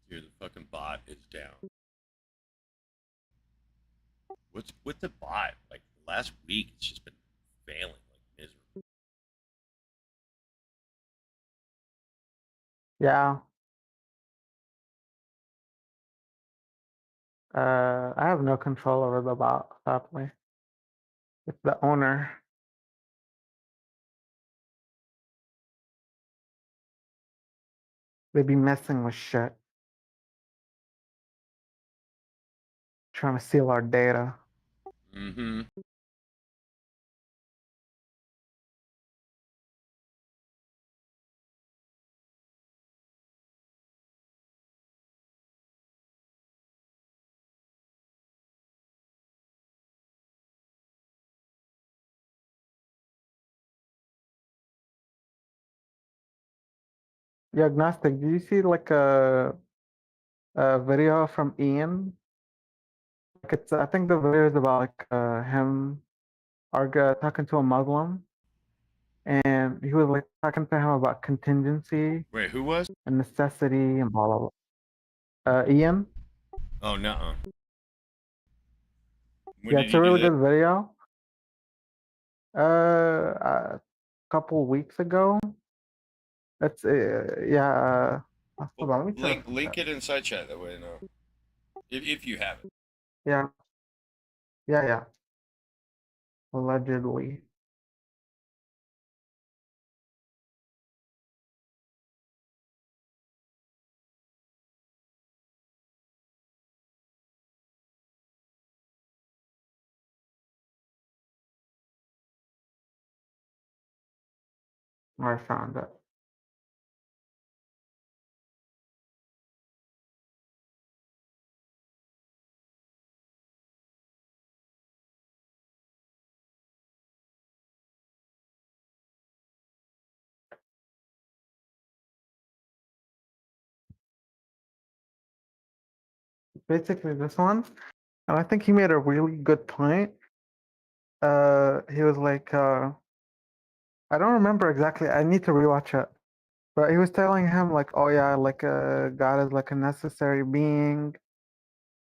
Dude, the fucking bot is down. What's with the bot? Like last week, it's just been failing like miserable. Yeah. I have no control over the bot, sadly. It's the owner. They be messing with shit. Trying to steal our data. Mm-hmm. Yeah, agnostic. Do you see like a video from Ian? Like it's I think the video is about like him talking to a Muslim, and he was like talking to him about contingency. Wait, who was? And necessity and blah blah blah. Ian. Oh, nuh-uh. When Yeah, did it's he a do really that? good video. A couple weeks ago. It's yeah. Hold on, let me try to Link it inside chat that way. No, if you have it. Yeah. Yeah. Allegedly. I found it. Basically this one, and I think he made a really good point. He was like, I don't remember exactly. I need to rewatch it. But he was telling him like, oh yeah, like God is like a necessary being,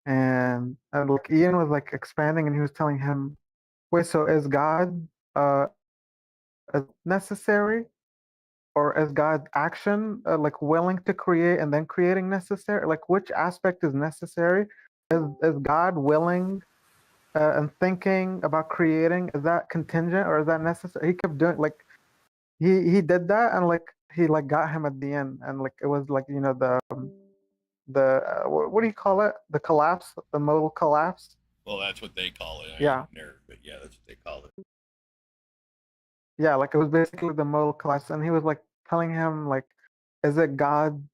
and like Ian was like expanding, and he was telling him, wait, so is God necessary, or is God action like willing to create and then creating necessary? Like which aspect is necessary? Is God willing and thinking about creating? Is that contingent or is that necessary? He kept doing like he did that, and like he like got him at the end, and like it was like the what do you call it? The collapse, the modal collapse. Well, that's what they call it. I Yeah. ain't nerd, but yeah, that's what they call it. Yeah, like it was basically the modal collapse, and he was like telling him like, is it God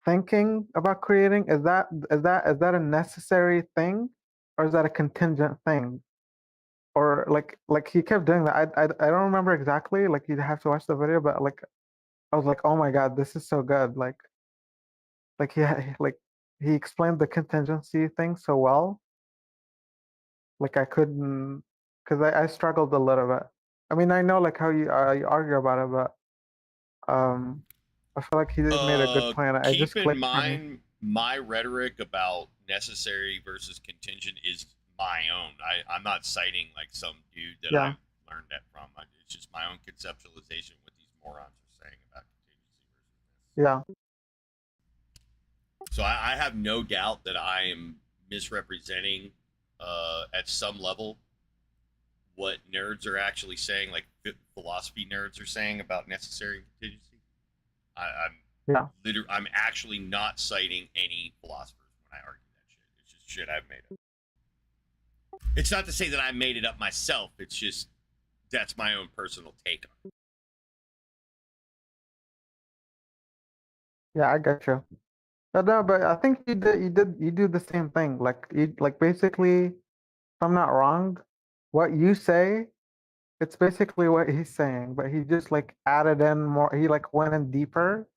thinking about creating? Is that a necessary thing, or is that a contingent thing? Or like he kept doing that. I don't remember exactly. Like you'd have to watch the video, but like I was like, oh my god, this is so good. Like he explained the contingency thing so well. Like I couldn't, because I struggled a little bit. I mean, I know like how you argue about it, but I feel like he made a good point. I Keep just in clicked for me. mind my rhetoric about necessary versus contingent is my own. I'm not citing like some dude that Yeah. I learned that from. It's just my own conceptualization what these morons are saying about contingency. Yeah. So I have no doubt that I am misrepresenting at some level what nerds are actually saying, like philosophy nerds are saying about necessary contingency, I'm actually not citing any philosophers when I argue that shit. It's just shit I've made up. It's not to say that I made it up myself. It's just that's my own personal take on it. Yeah, I got you. No, but I think you do the same thing. Like basically, if I'm not wrong, what you say, it's basically what he's saying, but he just like added in more. He like went in deeper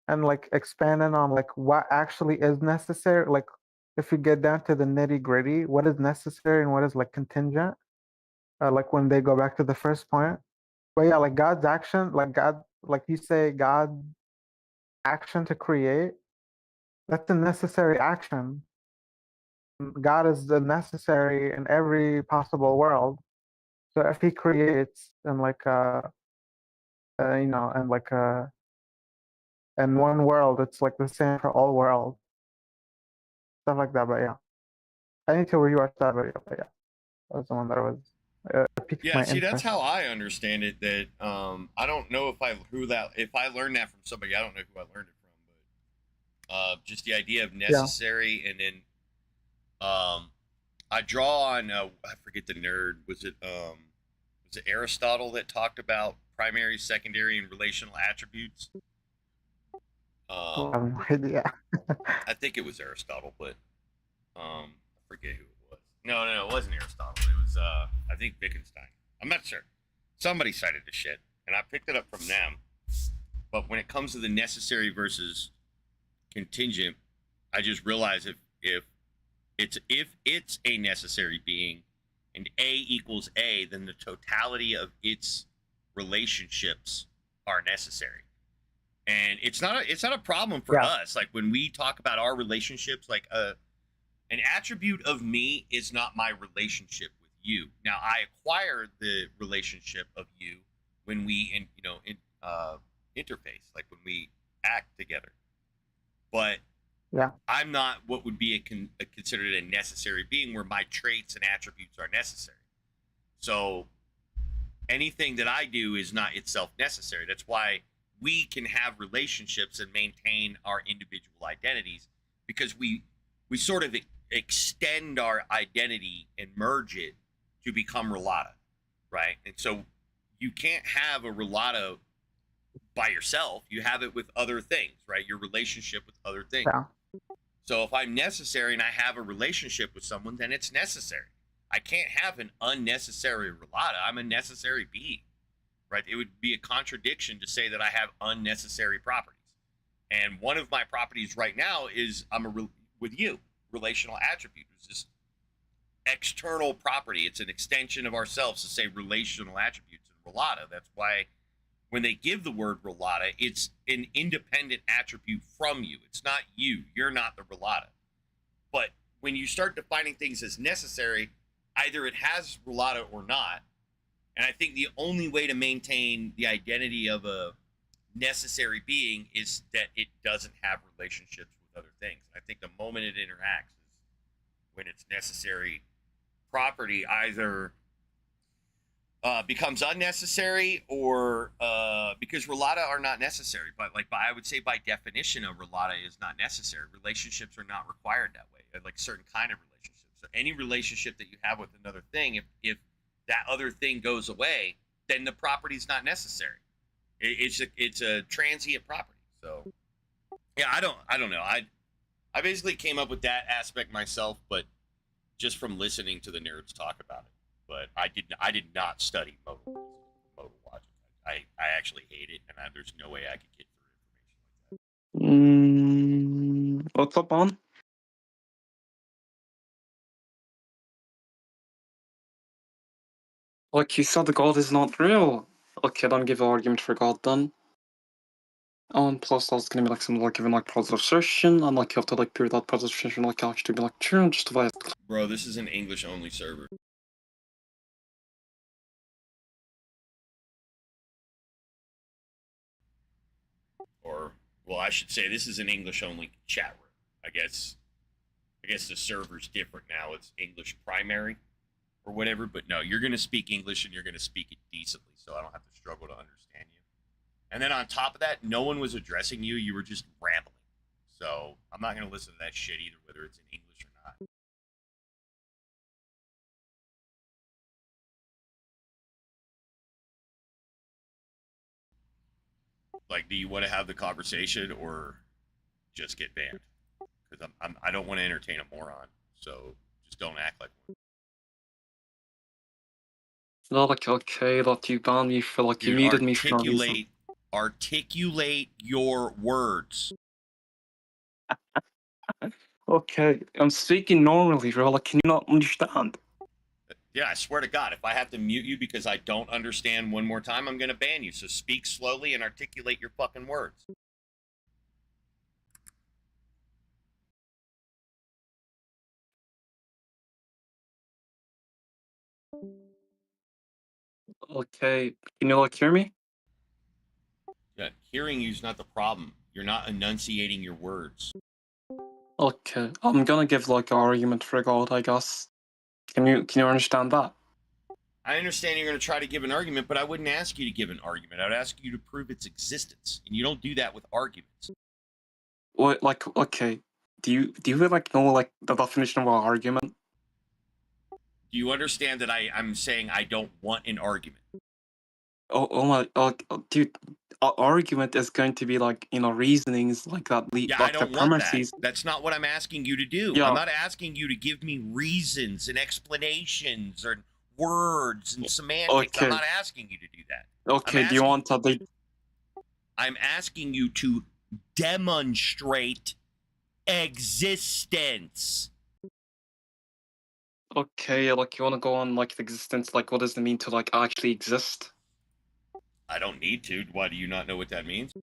and like expanded on like what actually is necessary. Like if you get down to the nitty gritty, what is necessary and what is like contingent. Like when they go back to the first point. But yeah, like God's action, like God, like you say, God action to create. That's a necessary action. God is the necessary in every possible world. So if He creates in like you know, and like in one world, it's like the same for all worlds, stuff like that. But yeah, I need to rewatch that video. But yeah, that was the one that was piqued Yeah, my see, that's interest. how I understand it. That I don't know if I learned that from somebody. I don't know who I learned it from, but just the idea of necessary, and then I draw on I forget the nerd. Was it Aristotle that talked about primary, secondary, and relational attributes? I have no idea. I think it was Aristotle, but I forget who it was. No, it wasn't Aristotle. It was I think Wittgenstein. I'm not sure. Somebody cited the shit, and I picked it up from them. But when it comes to the necessary versus contingent, I just realize if it's a necessary being and A equals A, then the totality of its relationships are necessary. And it's not a problem for us. Like when we talk about our relationships, like an attribute of me is not my relationship with you. Now I acquire the relationship of you when we interface, like when we act together. But I'm not what would be considered a necessary being, where my traits and attributes are necessary. So anything that I do is not itself necessary. That's why we can have relationships and maintain our individual identities, because we sort of extend our identity and merge it to become relata, right? And so you can't have a relata by yourself. You have it with other things, right? Your relationship with other things. So if I'm necessary and I have a relationship with someone, then it's necessary. I can't have an unnecessary relata. I'm a necessary being, right? It would be a contradiction to say that I have unnecessary properties. And one of my properties right now is with you, relational attribute. It's this external property. It's an extension of ourselves to say relational attributes and relata. That's why when they give the word relata, it's an independent attribute from you. It's not you. You're not the relata. But when you start defining things as necessary, either it has relata or not. And I think the only way to maintain the identity of a necessary being is that it doesn't have relationships with other things. I think the moment it interacts is when its necessary property either becomes unnecessary, or because relata are not necessary. But I would say by definition, a relata is not necessary. Relationships are not required that way. Like certain kind of relationships. So any relationship that you have with another thing, if that other thing goes away, then the property is not necessary. It's a transient property. So yeah, I don't know. I basically came up with that aspect myself, but just from listening to the nerds talk about it. But I did not study modal logic. I actually hate it, and there's no way I could get through information like that. What's up, man? Like you said, God is not real. Okay, don't give an argument for God then. And plus that's gonna be like some giving like positive assertion, and like you have to like prove that positive assertion like actually be like true and justify it. Bro, this is an English only server. Or, well, I should say this is an English only chat room. I guess the server's different now. It's English primary or whatever. But no, you're going to speak English and you're going to speak it decently, so I don't have to struggle to understand you. And then on top of that, no one was addressing you. You were just rambling. So I'm not going to listen to that shit either, whether it's in English or not. Like, do you want to have the conversation or just get banned? Because I don't want to entertain a moron. So just don't act like one. No, like, okay, that you banned me for, like, you muted me for no reason. Articulate your words. Okay, I'm speaking normally, bro. Like, can you not understand? Yeah, I swear to God, if I have to mute you because I don't understand one more time, I'm going to ban you. So speak slowly and articulate your fucking words. Okay, can you, like, hear me? Yeah, hearing you's not the problem. You're not enunciating your words. Okay, I'm gonna give, like, an argument for God, I guess. Can you understand that? I understand you're going to try to give an argument, but I wouldn't ask you to give an argument. I would ask you to prove its existence, and you don't do that with arguments. What, like, okay, do you like know, like, the definition of an argument? Do you understand that I'm saying I don't want an argument? Oh my, dude, argument is going to be, like, you know, reasonings like that lead, Yeah, like, I don't the want that. premises. That's not what I'm asking you to do. Yeah. I'm not asking you to give me reasons and explanations or words and semantics. I'm Okay. not asking you to do that. Okay, do you want to... I'm asking you to demonstrate existence. Okay, like, you want to go on, like, the existence, like, what does it mean to, like, actually exist? I don't need to. Why, do you not know what that means?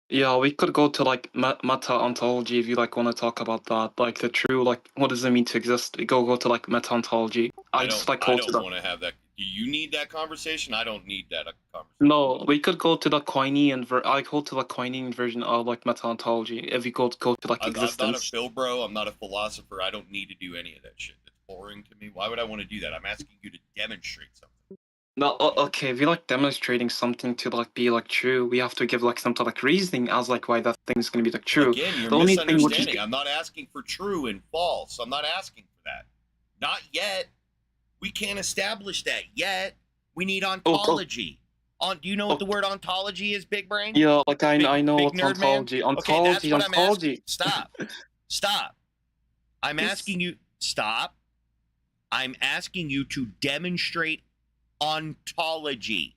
Yeah, we could go to, like, meta-ontology if you, like, want to talk about that. Like, the true, like, what does it mean to exist? We go to, like, meta-ontology. I don't want to have that. Do you need that conversation? I don't need that conversation. No, we could go to the Quinian I go to the Quinian version of, like, meta-ontology if we go to, like, existence. I'm not a Phil bro. I'm not a philosopher. I don't need to do any of that shit. That's boring to me. Why would I want to do that? I'm asking you to demonstrate something. No, okay, if you're, like, demonstrating something to, like, be, like, true, we have to give, like, some sort of, like, reasoning as, like, why that thing's gonna be, like, true. Again, you're the only thing which misunderstanding. I'm not asking for true and false. I'm not asking for that. Not yet. We can't establish that yet. We need ontology. Do you know what the word ontology is, Big Brain? Yeah, like, I know what ontology. Man? Ontology, okay, that's what ontology. I'm asking. Stop. I'm asking you. Stop. I'm asking you to demonstrate ontology.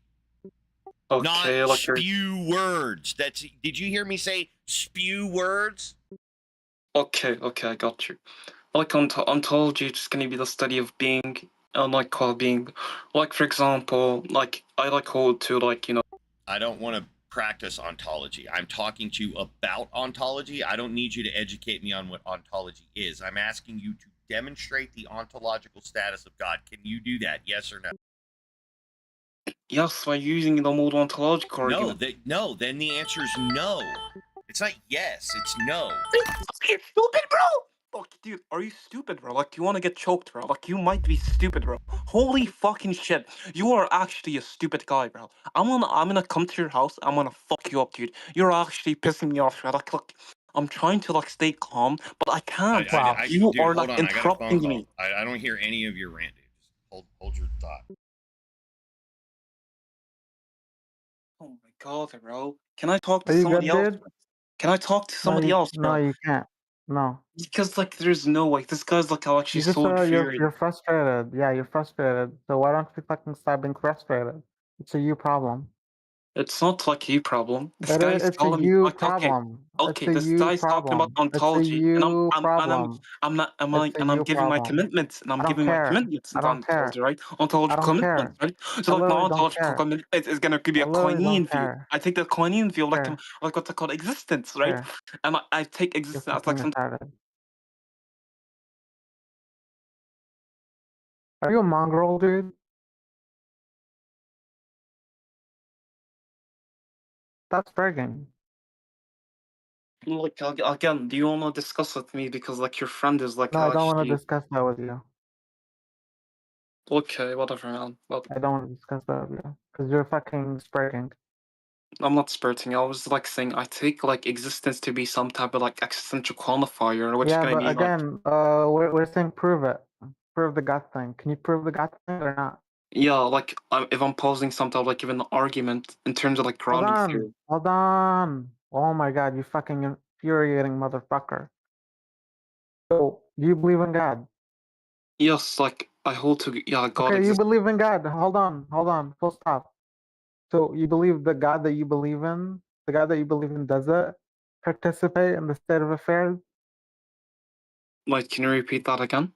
Okay, not like spew words. Did you hear me say spew words? Okay, I got you. Like, ontology is just gonna be the study of being, and, like, being. Like, for example, like, I, like, hold to, like, you know. I don't want to practice ontology. I'm talking to you about ontology. I don't need you to educate me on what ontology is. I'm asking you to demonstrate the ontological status of God. Can you do that? Yes or no? Yes, by using the modal ontological argument. No, then the answer is no. It's not yes, it's no. You're stupid, bro! Look, dude, are you stupid, bro? Like, you want to get choked, bro? Like, you might be stupid, bro. Holy fucking shit. You are actually a stupid guy, bro. I'm gonna come to your house. I'm gonna fuck you up, dude. You're actually pissing me off, bro. Like, look, I'm trying to, like, stay calm, but I can't. Dude, are, hold like, on. interrupting me. I don't hear any of your rant, dude. Just hold your thought. Oh my god, bro. Can I talk to somebody else? Dude? Can I talk to somebody else, bro? No, you can't. No. Because, like, there's no way. This guy's, like, actually so infuriated. You're frustrated. Yeah, you're frustrated. So why don't you fucking stop being frustrated? It's a you problem. It's not, like, a you problem. This guy's It's a telling me, you like, problem. okay, It's a this you guy's talking about problem. ontology, It's a you and problem. I'm giving my commitments, and I'm giving my commitments I to don't care. ontology, right? Ontological commitments, right? So, like, my ontological commitment is gonna be a Quinian view. I take the Quinian view, like what's it called, existence, right? And I take existence as, like, some. Are you a mongrel, dude? That's bragging. Like, again, do you want to discuss with me because, like, your friend is, like, No, I don't want actually. to discuss that with you. Okay, whatever, man. Well, I don't want to discuss that, yeah. Because you're fucking spreading. I'm not spurting. I was like saying I take like existence to be some type of like existential quantifier, which is Yeah, gonna but be like again, we're saying prove it. Prove the God thing. Can you prove the God thing or not? yeah, like if I'm posing some type of like even argument in terms of like Hold grounding on. theory. Hold on. Oh my God, you fucking infuriating motherfucker. So, do you believe in God? Yes, like I hold to God Okay, you exists. believe in God. Hold on. Full stop. So you believe the God that you believe in, does it participate in the state of affairs? Like, can you repeat that again?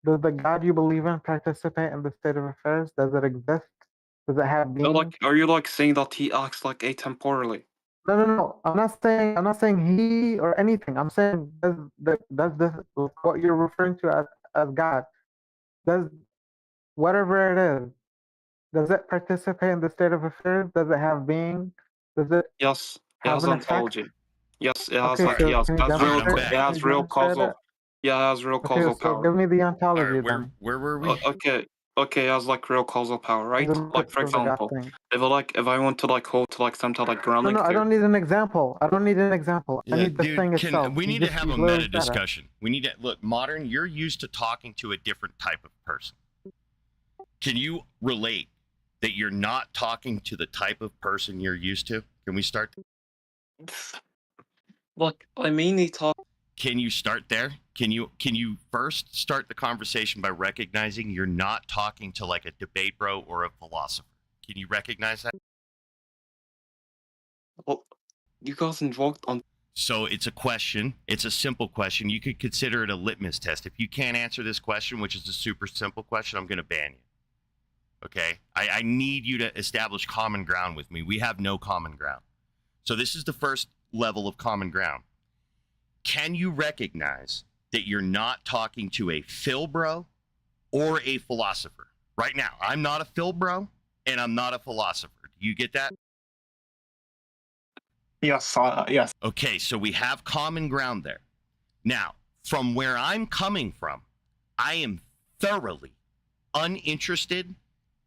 Does the God you believe in participate in the state of affairs? Does it exist? Does it have being? Like, are you like saying that he acts like atemporally? No. I'm not saying he or anything. I'm saying does this what you're referring to as God? Does whatever it is, does it participate in the state of affairs? Does it have being? Does it Yes, it have has an effect? ontology. Yes, it has Okay, like so yes, can it you has real, demonstrate? it has real causal. It? Yeah, it has real Okay, causal so power. give me the All ontology right, then. where were we? Okay, it has like real causal power, right? Doesn't Like for prove the God example, thing. if I want to like hold to like some type of like grounding No, I theory. don't need an example. I Yeah, need the dude, thing itself. we need to have a literally meta said it. discussion. We need to look, Modern, you're used to talking to a different type of person. Can you relate that you're not talking to the type of person you're used to? Can we start? Look, I mainly talk. Can you start there? Can you first start the conversation by recognizing you're not talking to like a debate bro or a philosopher? Can you recognize that? Well, you guys invoked on. So it's a question. It's a simple question. You could consider it a litmus test. If you can't answer this question, which is a super simple question, I'm going to ban you. Okay? I need you to establish common ground with me. We have no common ground. So this is the first level of common ground. Can you recognize that you're not talking to a Phil bro or a philosopher? Right now, I'm not a Phil bro and I'm not a philosopher. Do you get that? Yes, yes. Okay, so we have common ground there. Now, from where I'm coming from, I am thoroughly uninterested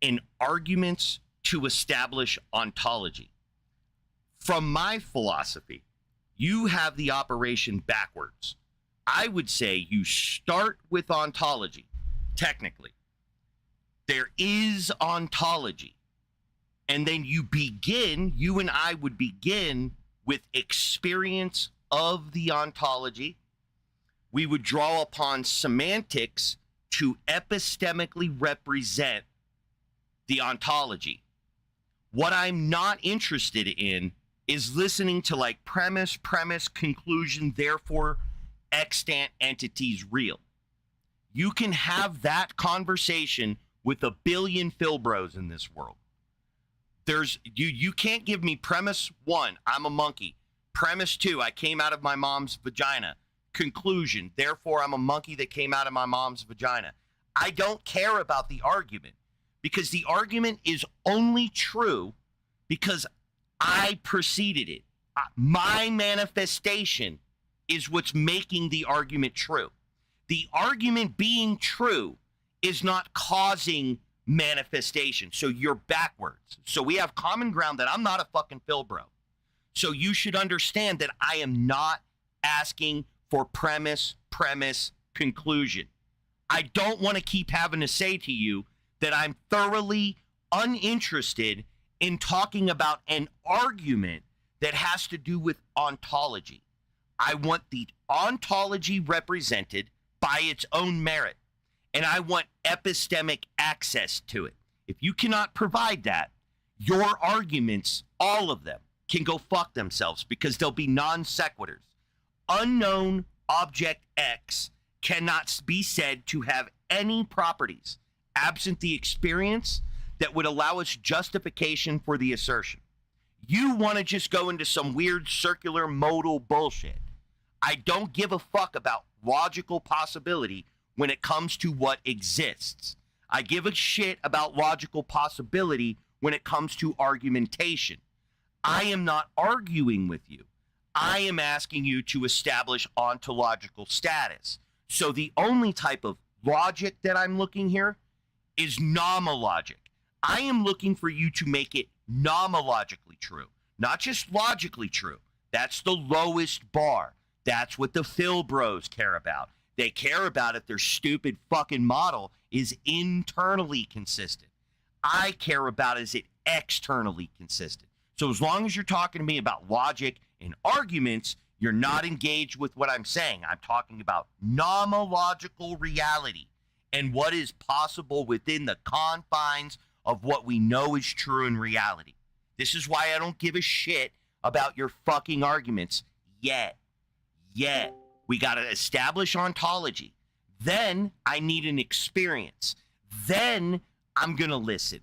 in arguments to establish ontology. From my philosophy, you have the operation backwards. I would say you start with ontology, technically. There is ontology. And then you and I would begin with experience of the ontology. We would draw upon semantics to epistemically represent the ontology. What I'm not interested in is listening to like premise, conclusion, therefore extant entities real. You can have that conversation with a billion Phil bros in this world. You can't give me premise 1, I'm a monkey. Premise 2, I came out of my mom's vagina. Conclusion, therefore I'm a monkey that came out of my mom's vagina. I don't care about the argument because the argument is only true because I preceded it. My manifestation is what's making the argument true. The argument being true is not causing manifestation. So you're backwards. So we have common ground that I'm not a fucking Phil bro. So you should understand that I am not asking for premise, conclusion. I don't want to keep having to say to you that I'm thoroughly uninterested in talking about an argument that has to do with ontology. I want the ontology represented by its own merit, and I want epistemic access to it. If you cannot provide that, your arguments, all of them, can go fuck themselves because they'll be non sequiturs. Unknown object X cannot be said to have any properties absent the experience that would allow us justification for the assertion. You want to just go into some weird circular modal bullshit. I don't give a fuck about logical possibility when it comes to what exists. I give a shit about logical possibility when it comes to argumentation. I am not arguing with you. I am asking you to establish ontological status. So the only type of logic that I'm looking here is nomologic. I am looking for you to make it nomologically true, not just logically true. That's the lowest bar. That's what the Phil bros care about. They care about if their stupid fucking model is internally consistent. I care about is it externally consistent. So as long as you're talking to me about logic and arguments, you're not engaged with what I'm saying. I'm talking about nomological reality and what is possible within the confines of what we know is true in reality. This is why I don't give a shit about your fucking arguments yet. We got to establish ontology. Then I need an experience. Then I'm going to listen.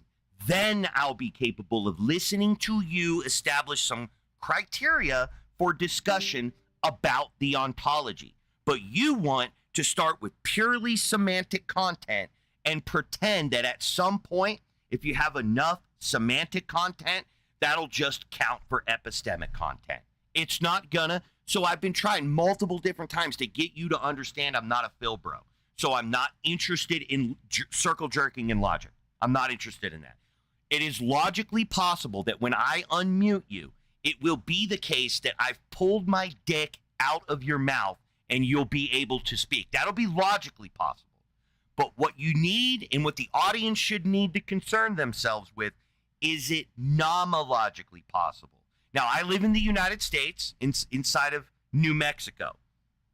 Then I'll be capable of listening to you establish some criteria for discussion about the ontology. But you want to start with purely semantic content and pretend that at some point, if you have enough semantic content, that'll just count for epistemic content. It's not gonna. So I've been trying multiple different times to get you to understand I'm not a Phil bro. So I'm not interested in circle jerking in logic. I'm not interested in that. It is logically possible that when I unmute you, it will be the case that I've pulled my dick out of your mouth and you'll be able to speak. That'll be logically possible. But what you need and what the audience should need to concern themselves with, is it nomologically possible? Now, I live in the United States, inside of New Mexico.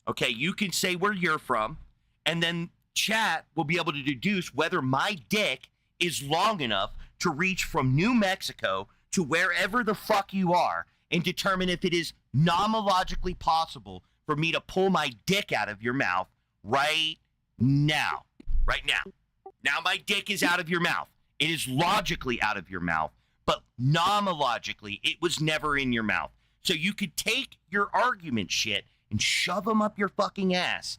Okay, you can say where you're from, and then chat will be able to deduce whether my dick is long enough to reach from New Mexico to wherever the fuck you are and determine if it is nomologically possible for me to pull my dick out of your mouth right now. Right now. Now my dick is out of your mouth. It is logically out of your mouth, but nomologically, it was never in your mouth. So you could take your argument shit and shove them up your fucking ass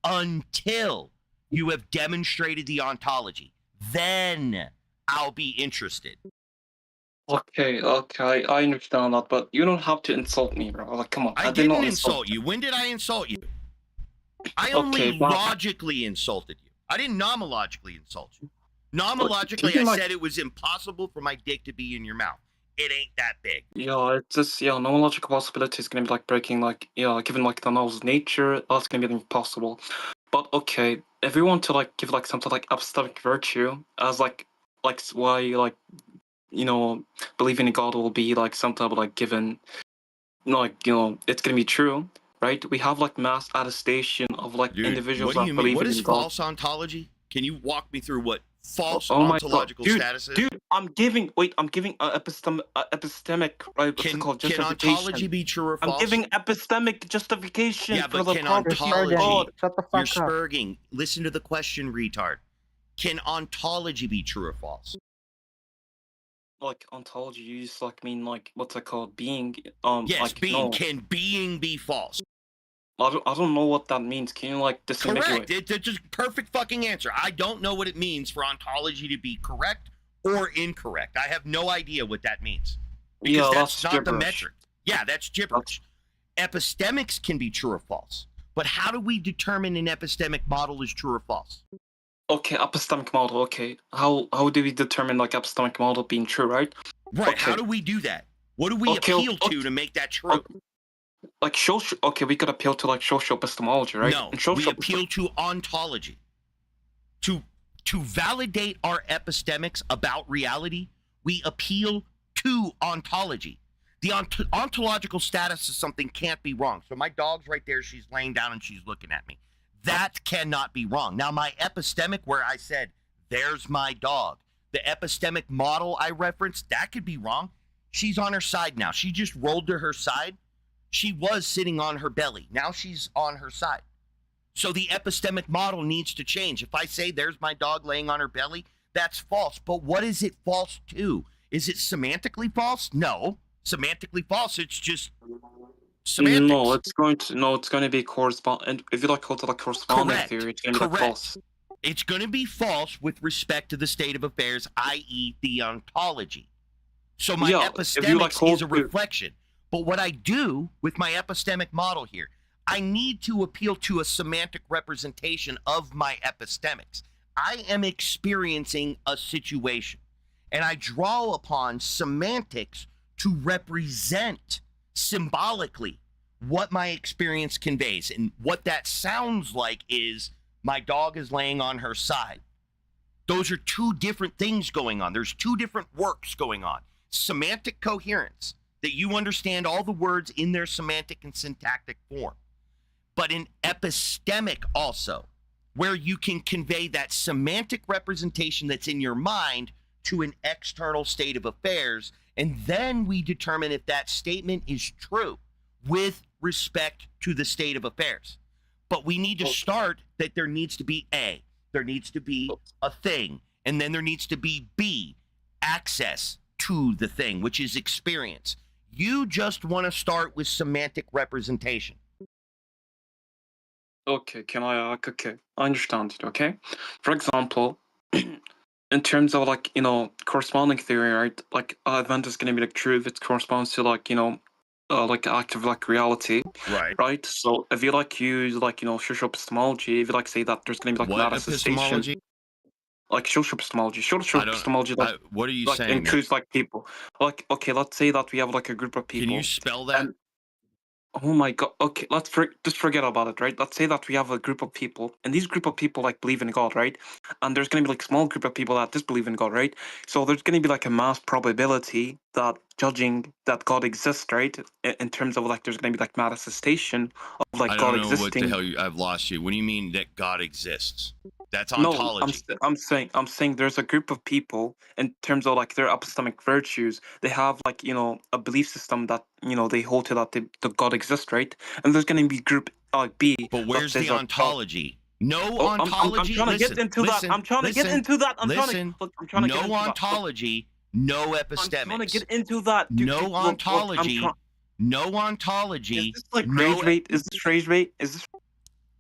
until you have demonstrated the ontology. Then I'll be interested. Okay, I understand that, but you don't have to insult me, bro. Like, come on. I did not didn't insult you. When did I insult you? I only logically insulted you. I didn't nomologically insult you. Nomologically, I said it was impossible for my dick to be in your mouth. It ain't that big. Yeah, it's just, nomological possibility is gonna be like breaking, like, given like the knowledge nature, that's gonna be impossible. But okay, if we want to like give like something like epistemic virtue as like why like believing in God will be like some type of like given, like it's gonna be true, right? We have like mass attestation of like individuals what do you mean? What is in God. False ontology? Can you walk me through what false ontological status is? Dude, I'm giving epistemic, Can ontology be true or false? I'm giving epistemic justification for the can ontology, Shut the fuck you're up. spurging. Listen to the question, retard. Can ontology be true or false? Like ontology, you just like mean like what's it called? Being. Yes, like, being. No. Can being be false? I don't know what that means. Can you like disambiguate? Correct. It's just perfect fucking answer. I don't know what it means for ontology to be correct or incorrect. I have no idea what that means. Because that's not the metric. Yeah, that's gibberish. Epistemics can be true or false. But how do we determine an epistemic model is true or false? Okay, epistemic model. Okay, how do we determine like epistemic model being true, right? Right. Okay. How do we do that? What do we appeal to make that true? Like social. Okay, we could appeal to like social epistemology, right? No, And social we appeal to ontology. To validate our epistemics about reality, we appeal to ontology. The ontological status of something can't be wrong. So my dog's right there. She's laying down and she's looking at me. That cannot be wrong. Now, my epistemic where I said, there's my dog. The epistemic model I referenced, that could be wrong. She's on her side now. She just rolled to her side. She was sitting on her belly. Now she's on her side. So the epistemic model needs to change. If I say there's my dog laying on her belly, that's false. But what is it false to? Is it semantically false? No. Semantically false. It's just semantics. No, it's going to be correspond. And if you like call it like corresponding theory, it's going to be like false. It's going to be false with respect to the state of affairs, i.e., the ontology. So my epistemics is a reflection. But what I do with my epistemic model here, I need to appeal to a semantic representation of my epistemics. I am experiencing a situation, and I draw upon semantics to represent symbolically what my experience conveys. And what that sounds like is my dog is laying on her side. Those are two different things going on. There's two different works going on. Semantic coherence, that you understand all the words in their semantic and syntactic form, but an epistemic also, where you can convey that semantic representation that's in your mind to an external state of affairs, and then we determine if that statement is true with respect to the state of affairs. But we need to start that there needs to be A, there needs to be a thing, and then there needs to be B, access to the thing, which is experience. You just want to start with semantic representation. Okay, can I, okay, I understand it, okay? For example, in terms of like, you know, corresponding theory, right? Like, event is going to be like true if it corresponds to like, you know, like active like reality, right? So if you like use like, you know, social epistemology, if you like say that there's going to be like What manifestation, epistemology? like social epistemology, social epistemology, like, what are you like saying? includes like people. Like, okay, let's say that we have like a group of people. Can you spell that? Oh my god. Okay, let's just forget about it, right? Let's say that we have a group of people, and these group of people like believe in God, right? And there's gonna be like small group of people that disbelieve in God, right? So there's gonna be like a mass probability that judging that God exists, right? In terms of like there's gonna be like manifestation of like I God don't know existing. what the hell I've lost you. What do you mean that God exists? That's ontology. No, I'm saying there's a group of people in terms of like their epistemic virtues. They have like, you know, a belief system that, you know, they hold to that the God exists, right? And there's going to be group B. But where's the ontology? No I'm ontology. trying to get into that. I'm trying to get into that. I'm trying to get into ontology. No epistemics. I'm trying to get into that. No ontology. No ontology. Is this like rage bait? Is this rage bait? Is this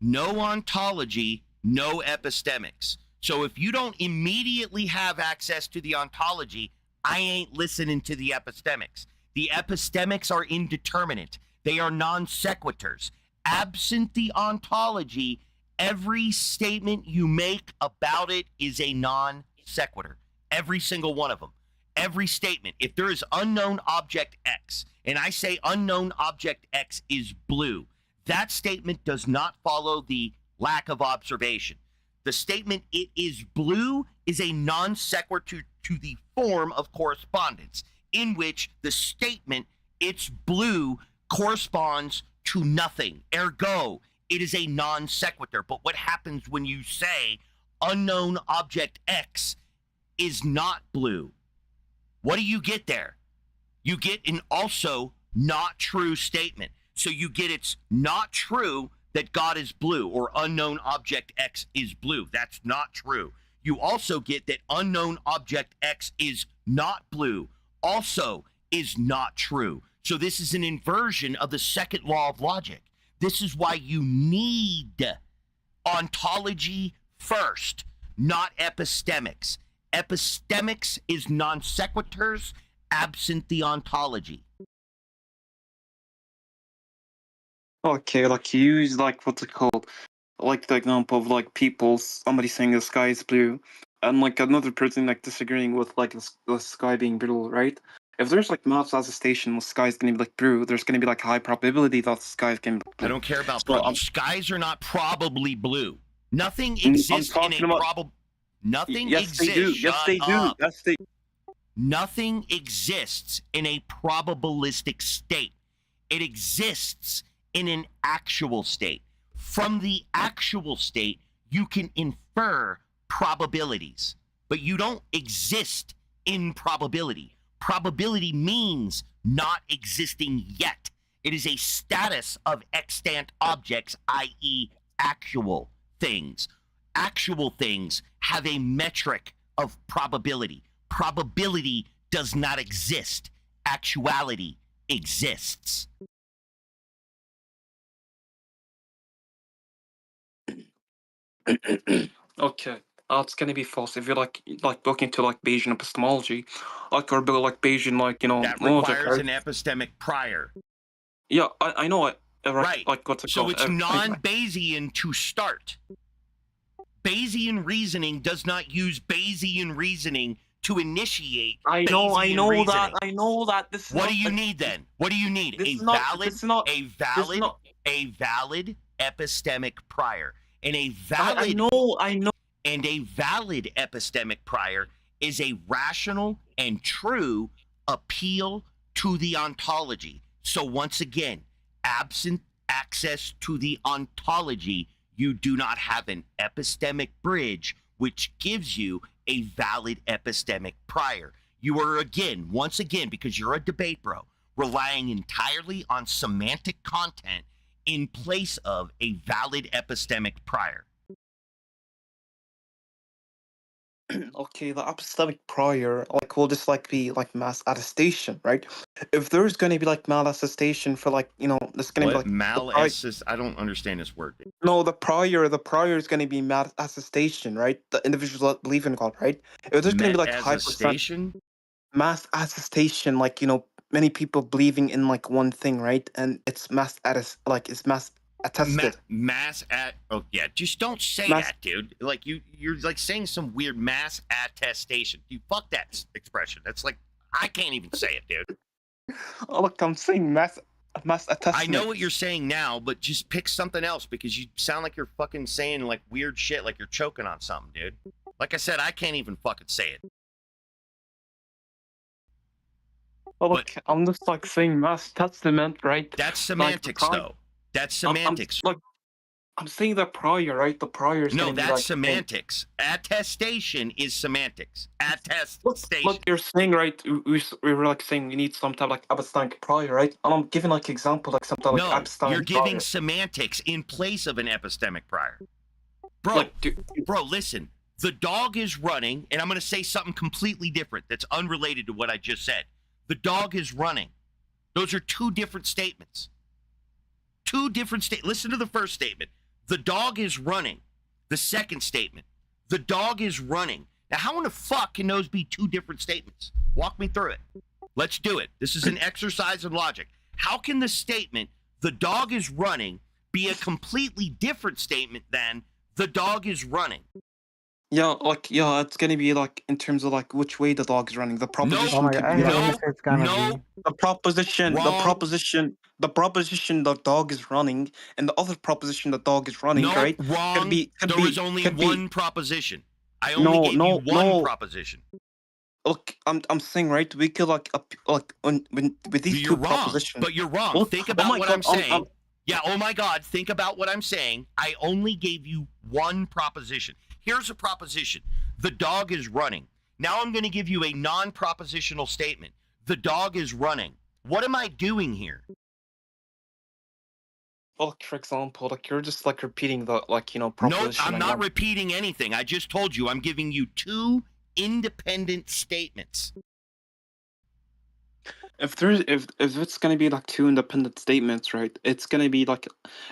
no ontology? No epistemics. So if you don't immediately have access to the ontology, I ain't listening to the epistemics. The epistemics are indeterminate. They are non sequiturs. Absent the ontology, every statement you make about it is a non sequitur. Every single one of them. Every statement. If there is unknown object X, and I say unknown object X is blue, that statement does not follow the lack of observation. The statement it is blue is a non sequitur to the form of correspondence, in which the statement it's blue corresponds to nothing. Ergo, it is a non sequitur. But what happens when you say unknown object X is not blue? What do you get there? You get an also not true statement. So you get it's not true that God is blue, or unknown object X is blue. That's not true. You also get that unknown object X is not blue, also is not true. So this is an inversion of the second law of logic. This is why you need ontology first, not epistemics. Epistemics is non sequiturs absent the ontology. okay? Like you use like what's it called? Like the example of like people, somebody saying the sky is blue, and like another person like disagreeing with like the sky being blue, right? If there's like maps as a station, the sky is going to be like blue. There's going to be like high probability that the sky is going to be blue. I don't care about skies are not probably blue. Nothing exists in a probable. Nothing exists. They do. Yes, they do. Yes, they. Nothing exists in a probabilistic state. It exists in an actual state. From the actual state, you can infer probabilities, but you don't exist in probability. Probability means not existing yet. It is a status of extant objects, i.e. actual things. Actual things have a metric of probability. Probability does not exist. Actuality exists. Okay, it's gonna be false if you're like looking to like Bayesian epistemology, like or like Bayesian like that requires an epistemic prior. Yeah, I know it. Right. Like what's it so called? it's non-Bayesian to start. Bayesian reasoning does not use Bayesian reasoning to initiate. I know Bayesian that. reasoning. I know that. This is What not do you a- need then? What do you need? This A is not- valid, this is not- a this is valid, not- a valid epistemic prior, and a I valid. know. And a valid epistemic prior is a rational and true appeal to the ontology. So once again, absent access to the ontology, you do not have an epistemic bridge, which gives you a valid epistemic prior. You are once again, because you're a debate bro, relying entirely on semantic content in place of a valid epistemic prior. Okay, the epistemic prior, like, will just like be like mass attestation, right? If there's gonna be like mal attestation for like, there's gonna be like I don't understand this word. No, the prior is gonna be mass attestation, right? The individuals that believe in God, right? If there's gonna be like Attestation? mass attestation, like many people believing in like one thing, right? And it's mass attested. Oh yeah, just don't say that, dude. Like you're like saying some weird mass attestation. You fuck that expression. That's like I can't even say it, dude. Oh look, I'm saying mass attestament. I know what you're saying now, but just pick something else because you sound like you're fucking saying like weird shit, like you're choking on something, dude. Like I said, I can't even fucking say it. Well, look, I'm just like saying mass testament, right? That's semantics, though. That's semantics. I'm saying the prior, right? The prior is No, gonna be that's like semantics. Attestation is semantics. Attestation. Look, you're saying, right? We were like saying we need some type of like epistemic prior, right? And I'm giving like example like some type of like epistemic you're giving prior. semantics in place of an epistemic prior. Bro, bro, listen. The dog is running, and I'm going to say something completely different that's unrelated to what I just said. The dog is running. Those are two different statements. Two different statements. Listen to the first statement. The dog is running. The second statement. The dog is running. Now, how in the fuck can those be two different statements? Walk me through it. Let's do it. This is an exercise in logic. How can the statement, the dog is running, be a completely different statement than the dog is running? Yeah, it's gonna be like in terms of like which way the dog is running. The proposition could be the proposition, the proposition the dog is running, and the other proposition the dog is running, right? Wrong. There was only one proposition. I only gave you one proposition. Look, I'm saying, right? We could like with these two propositions. But you're wrong. Think about what I'm saying. Yeah, oh my God, think about what I'm saying. I only gave you one proposition. Here's a proposition. The dog is running. Now I'm going to give you a non-propositional statement. The dog is running. What am I doing here? Well, for example, like you're just like repeating the proposition. No, I'm not repeating anything. I just told you I'm giving you two independent statements. If it's gonna be like two independent statements, right? It's gonna be like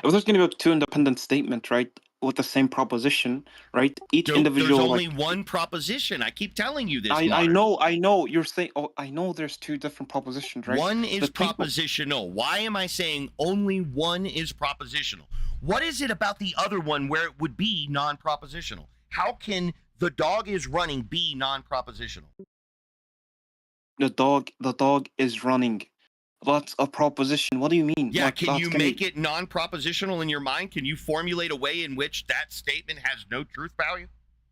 if there's gonna be two independent statements, right, with the same proposition, right? Each individual. There's only one proposition. I keep telling you this. I know. You're saying. Oh, I know. There's two different propositions, right? One is propositional. Why am I saying only one is propositional? What is it about the other one where it would be non-propositional? How can the dog is running be non-propositional? The dog is running. That's a proposition. What do you mean? Yeah, can you make it non-propositional in your mind? Can you formulate a way in which that statement has no truth value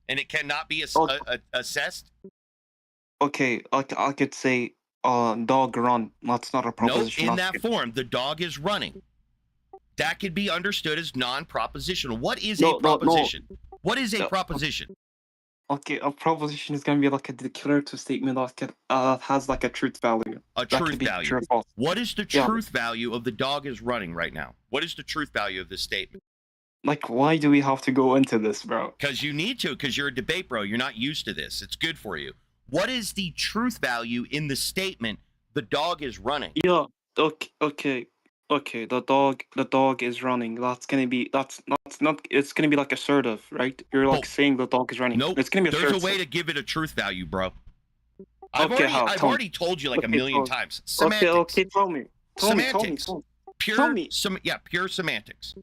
and it cannot be assessed? Okay, I could say dog run. That's not a proposition. No, in that form, the dog is running. That could be understood as non-propositional. What is a proposition? What is a proposition? Okay, a proposition is going to be like a declarative statement that has like a truth value. A truth value. What is the truth value of the dog is running right now? What is the truth value of this statement? Like, why do we have to go into this, bro? Because you need to, because you're a debate bro. You're not used to this. It's good for you. What is the truth value in the statement, the dog is running? Yeah, okay. The dog is running. That's gonna be it's gonna be like assertive, right? You're like saying the dog is running. Nope. It's gonna be assertive. There's a way to give it a truth value, bro. I've already told you like a million times. Semantics. Okay, tell me. Semantics. Pure semantics.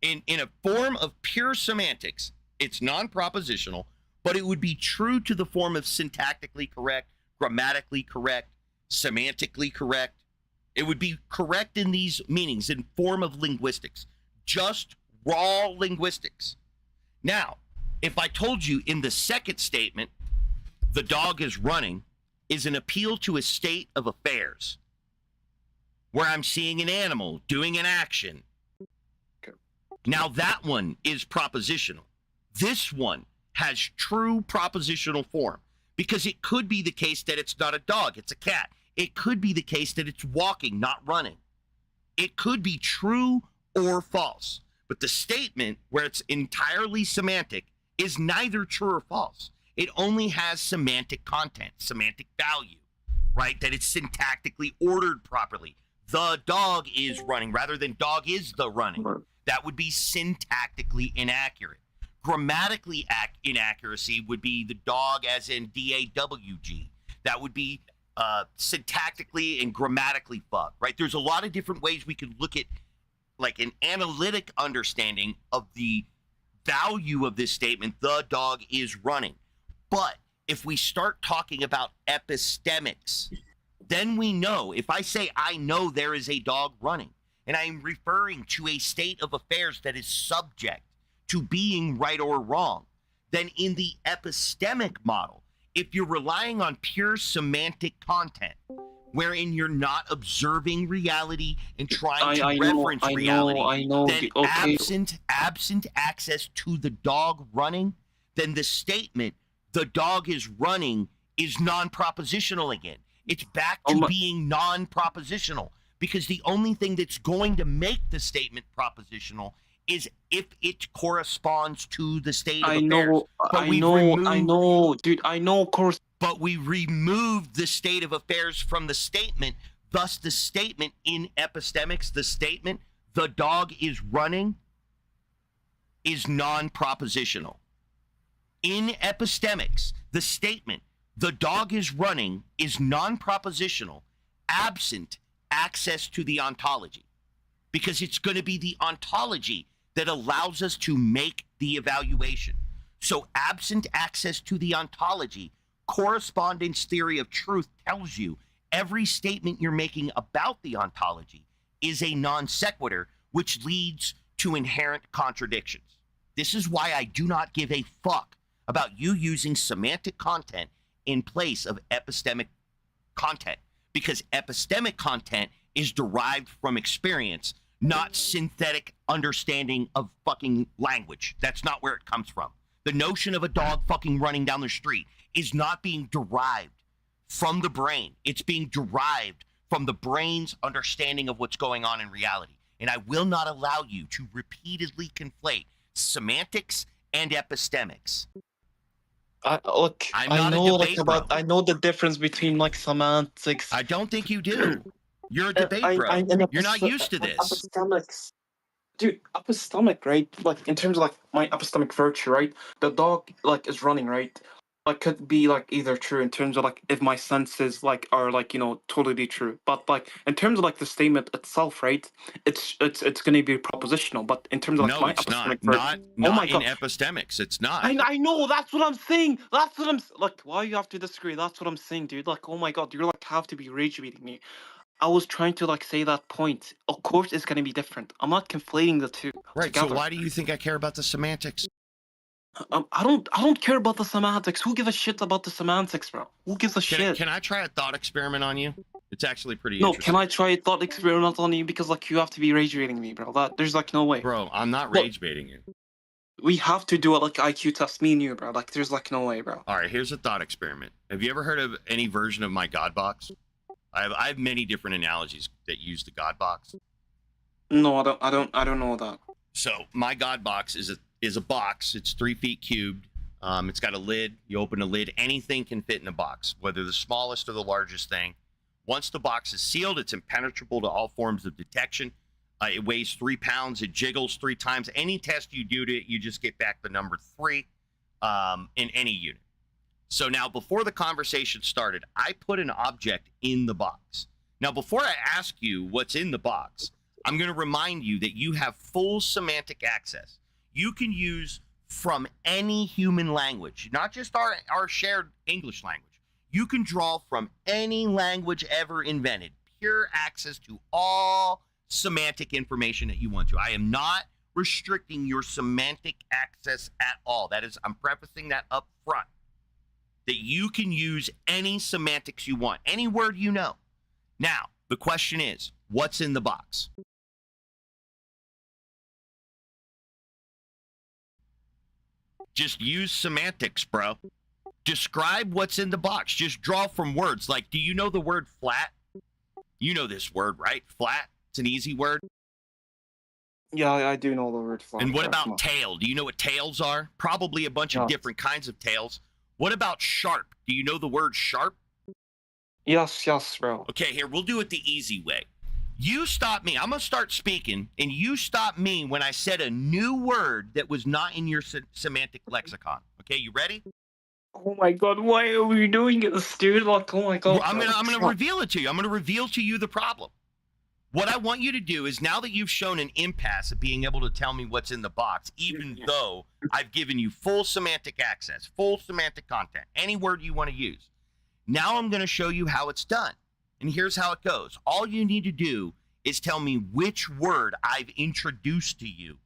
In a form of pure semantics, It's non-propositional, but it would be true to the form of syntactically correct, grammatically correct, semantically correct. It would be correct in these meanings in form of linguistics, just raw linguistics. Now, if I told you in the second statement, the dog is running, is an appeal to a state of affairs where I'm seeing an animal doing an action. Okay. Now that one is propositional. This one has true propositional form because it could be the case that it's not a dog, it's a cat. It could be the case that it's walking, not running. It could be true or false. But the statement where it's entirely semantic is neither true or false. It only has semantic content, semantic value, right? That it's syntactically ordered properly. The dog is running rather than dog is the running. That would be syntactically inaccurate. Grammatically inaccuracy would be the dog as in D-A-W-G. That would be syntactically and grammatically fucked, right? There's a lot of different ways we could look at like an analytic understanding of the value of this statement, the dog is running. But if we start talking about epistemics, then we know, if I say I know there is a dog running, and I'm referring to a state of affairs that is subject to being right or wrong, then in the epistemic model, if you're relying on pure semantic content, wherein you're not observing reality and trying to reference reality, then absent access to the dog running, then the statement, the dog is running, is non-propositional again. It's back to being non-propositional because the only thing that's going to make the statement propositional is if it corresponds to the state of affairs. I know, dude, I know, of course. But we removed the state of affairs from the statement. Thus, the statement in epistemics, the statement, the dog is running, is non-propositional. In epistemics, the statement, the dog is running, is non-propositional, absent access to the ontology. Because it's going to be the ontology that allows us to make the evaluation. So absent access to the ontology, correspondence theory of truth tells you every statement you're making about the ontology is a non sequitur, which leads to inherent contradictions. This is why I do not give a fuck about you using semantic content in place of epistemic content, because epistemic content is derived from experience, not synthetic understanding of fucking language. That's not where it comes from. The notion of a dog fucking running down the street is not being derived from the brain. It's being derived from the brain's understanding of what's going on in reality. And I will not allow you to repeatedly conflate semantics and epistemics. I know the difference between like semantics. I don't think you do. You're a debate bro. You're not used to this. Epistemics. Dude, epistemic, right? Like in terms of like my epistemic virtue, right? The dog like is running, right? Like could be like either true in terms of like if my senses like are like, you know, totally true. But like in terms of like the statement itself, right? It's gonna be propositional. But in terms of like my epistemic virtue, not in epistemics. It's not. I know, that's what I'm saying. That's what I'm like. Why you have to disagree? That's what I'm saying, dude. Like, oh my god, you're like have to be rage beating me. I was trying to like say that point. Of course, it's gonna be different. I'm not conflating the two. Right. Together. So why do you think I care about the semantics? I don't care about the semantics. Who gives a shit about the semantics, bro? Who gives a shit? Can I try a thought experiment on you? It's actually pretty No, interesting. can I try a thought experiment on you? Because like you have to be rage baiting me, bro. There's like no way. Bro, I'm not rage baiting you. We have to do it like IQ test, me and you, bro. Like there's like no way, bro. All right, here's a thought experiment. Have you ever heard of any version of my God box? I have many different analogies that use the God box. No, I don't know that. So my God box is a box. It's 3 feet cubed. It's got a lid. You open the lid, anything can fit in the box, whether the smallest or the largest thing. Once the box is sealed, it's impenetrable to all forms of detection. It weighs 3 pounds. It jiggles 3 times. Any test you do to it, you just get back the number 3 in any unit. So now, before the conversation started, I put an object in the box. Now, before I ask you what's in the box, I'm going to remind you that you have full semantic access. You can use from any human language, not just our shared English language. You can draw from any language ever invented, pure access to all semantic information that you want to. I am not restricting your semantic access at all. That is, I'm prefacing that up front, that you can use any semantics you want, any word you know. Now, the question is, what's in the box? Just use semantics, bro. Describe what's in the box. Just draw from words. Like, do you know the word flat? You know this word, right? Flat. It's an easy word. Yeah, I do know the word flat. And what about tail? Do you know what tails are? Probably a bunch of different kinds of tails. What about sharp? Do you know the word sharp? Yes, bro. Okay, here, we'll do it the easy way. You stop me. I'm going to start speaking, and you stop me when I said a new word that was not in your semantic lexicon. Okay, you ready? Oh my god, why are we doing this, dude? Like, oh my god. Well, I'm gonna reveal it to you. I'm gonna reveal to you the problem. What I want you to do is, now that you've shown an impasse at being able to tell me what's in the box, even though I've given you full semantic access, full semantic content, any word you want to use, now I'm going to show you how it's done. And here's how it goes. All you need to do is tell me which word I've introduced to you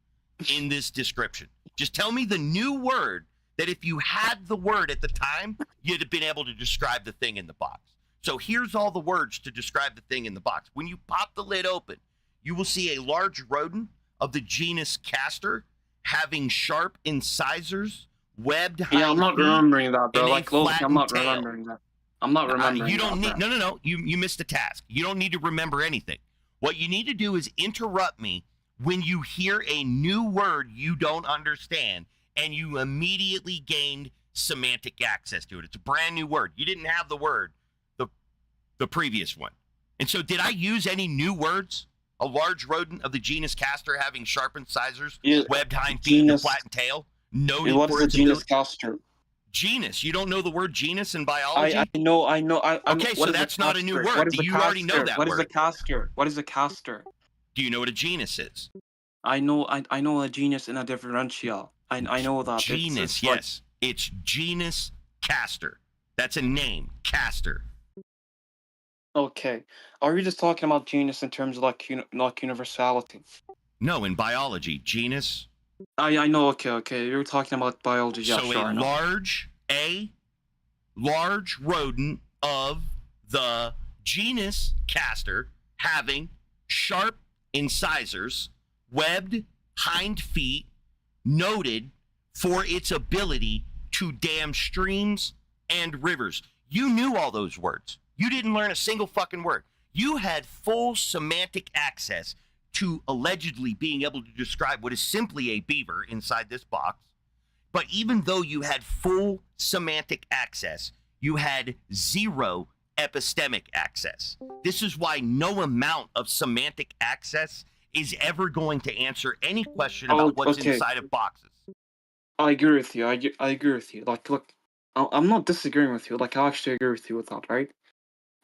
in this description. Just tell me the new word that if you had the word at the time, you'd have been able to describe the thing in the box. So here's all the words to describe the thing in the box. When you pop the lid open, you will see a large rodent of the genus Castor having sharp incisors, webbed hind Yeah, I'm not feet, remembering that, bro. and a Like, look, I'm flattened not tail. remembering that. I'm not remembering You don't that, need, bro. no. You missed the task. You don't need to remember anything. What you need to do is interrupt me when you hear a new word you don't understand, and you immediately gained semantic access to it. It's a brand new word. You didn't have the word, the previous one. And so did I use any new words? A large rodent of the genus Castor having sharp incisors, webbed hind feet, and a flattened tail? Noted What is for the its genus ability- Castor? Genus. You don't know the word genus in biology? I know. Okay, so that's not a new word. You already know that What word. is a castor? What is a castor? Do you know what a genus is? I know a genus and a differential. I know that. Genus, yes. It's genus Castor. That's a name, Castor. Okay. Are we just talking about genus in terms of like universality? No, in biology, genus. I know. Okay. You're talking about biology. Yeah, So sure. I know. a large rodent of the genus Castor having sharp incisors, webbed hind feet, noted for its ability to dam streams and rivers. You knew all those words. You didn't learn a single fucking word. You had full semantic access to allegedly being able to describe what is simply a beaver inside this box. But even though you had full semantic access, you had zero epistemic access. This is why no amount of semantic access is ever going to answer any question about what's inside of boxes. I agree with you. I agree with you. Like, look, I'm not disagreeing with you. Like, I actually agree with you with that, right?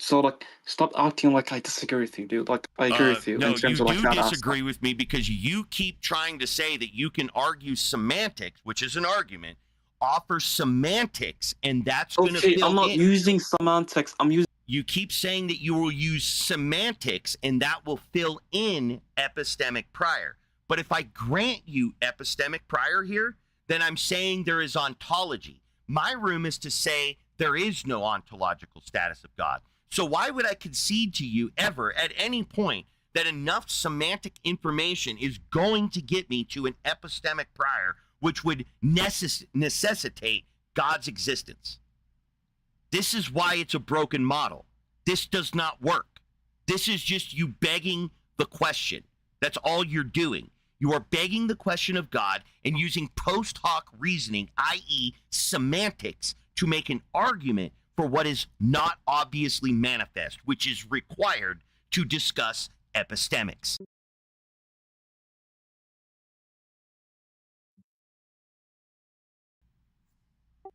So, like, stop acting like I disagree with you, dude. Like, I agree with you No, in terms you of like do that disagree with me because you keep trying to say that you can argue semantics, which is an argument, offer semantics, and that's going to fill I'm not in. using semantics. I'm using. You keep saying that you will use semantics, and that will fill in epistemic prior. But if I grant you epistemic prior here, then I'm saying there is ontology. My room is to say there is no ontological status of God. So why would I concede to you ever at any point that enough semantic information is going to get me to an epistemic prior, which would necessitate God's existence? This is why it's a broken model. This does not work. This is just you begging the question. That's all you're doing. You are begging the question of God and using post hoc reasoning, i.e. semantics, to make an argument for what is not obviously manifest, which is required to discuss epistemics.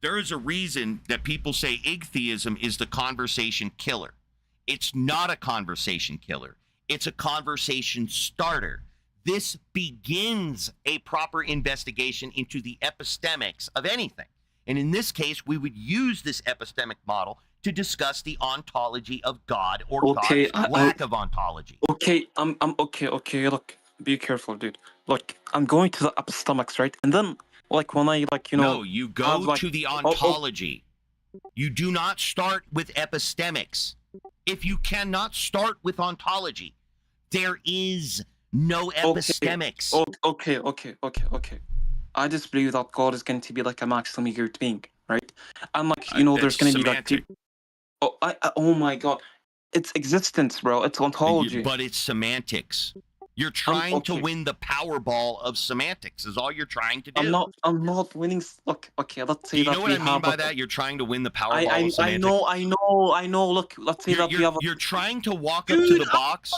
There is a reason that people say Igtheism is the conversation killer. It's not a conversation killer. It's a conversation starter. This begins a proper investigation into the epistemics of anything. And in this case, we would use this epistemic model to discuss the ontology of God or Okay, God's lack of ontology. Okay, I'm okay. Look, be careful, dude. Look, I'm going to the epistemics, right? And then, like, when I No, you go to the ontology. You do not start with epistemics. If you cannot start with ontology, there is no epistemics. Okay. I just believe that God is going to be like a maximally good being, right? And like there's going to be like people. Oh my God, it's existence, bro. It's ontology. But it's semantics. You're trying to win the Powerball of semantics. Is all you're trying to do. I'm not winning. Look, okay, let's say you that know what we I mean have. by that? You're trying to win the Powerball of semantics. I know. Look, let's say that we have. You're trying to walk up to the box.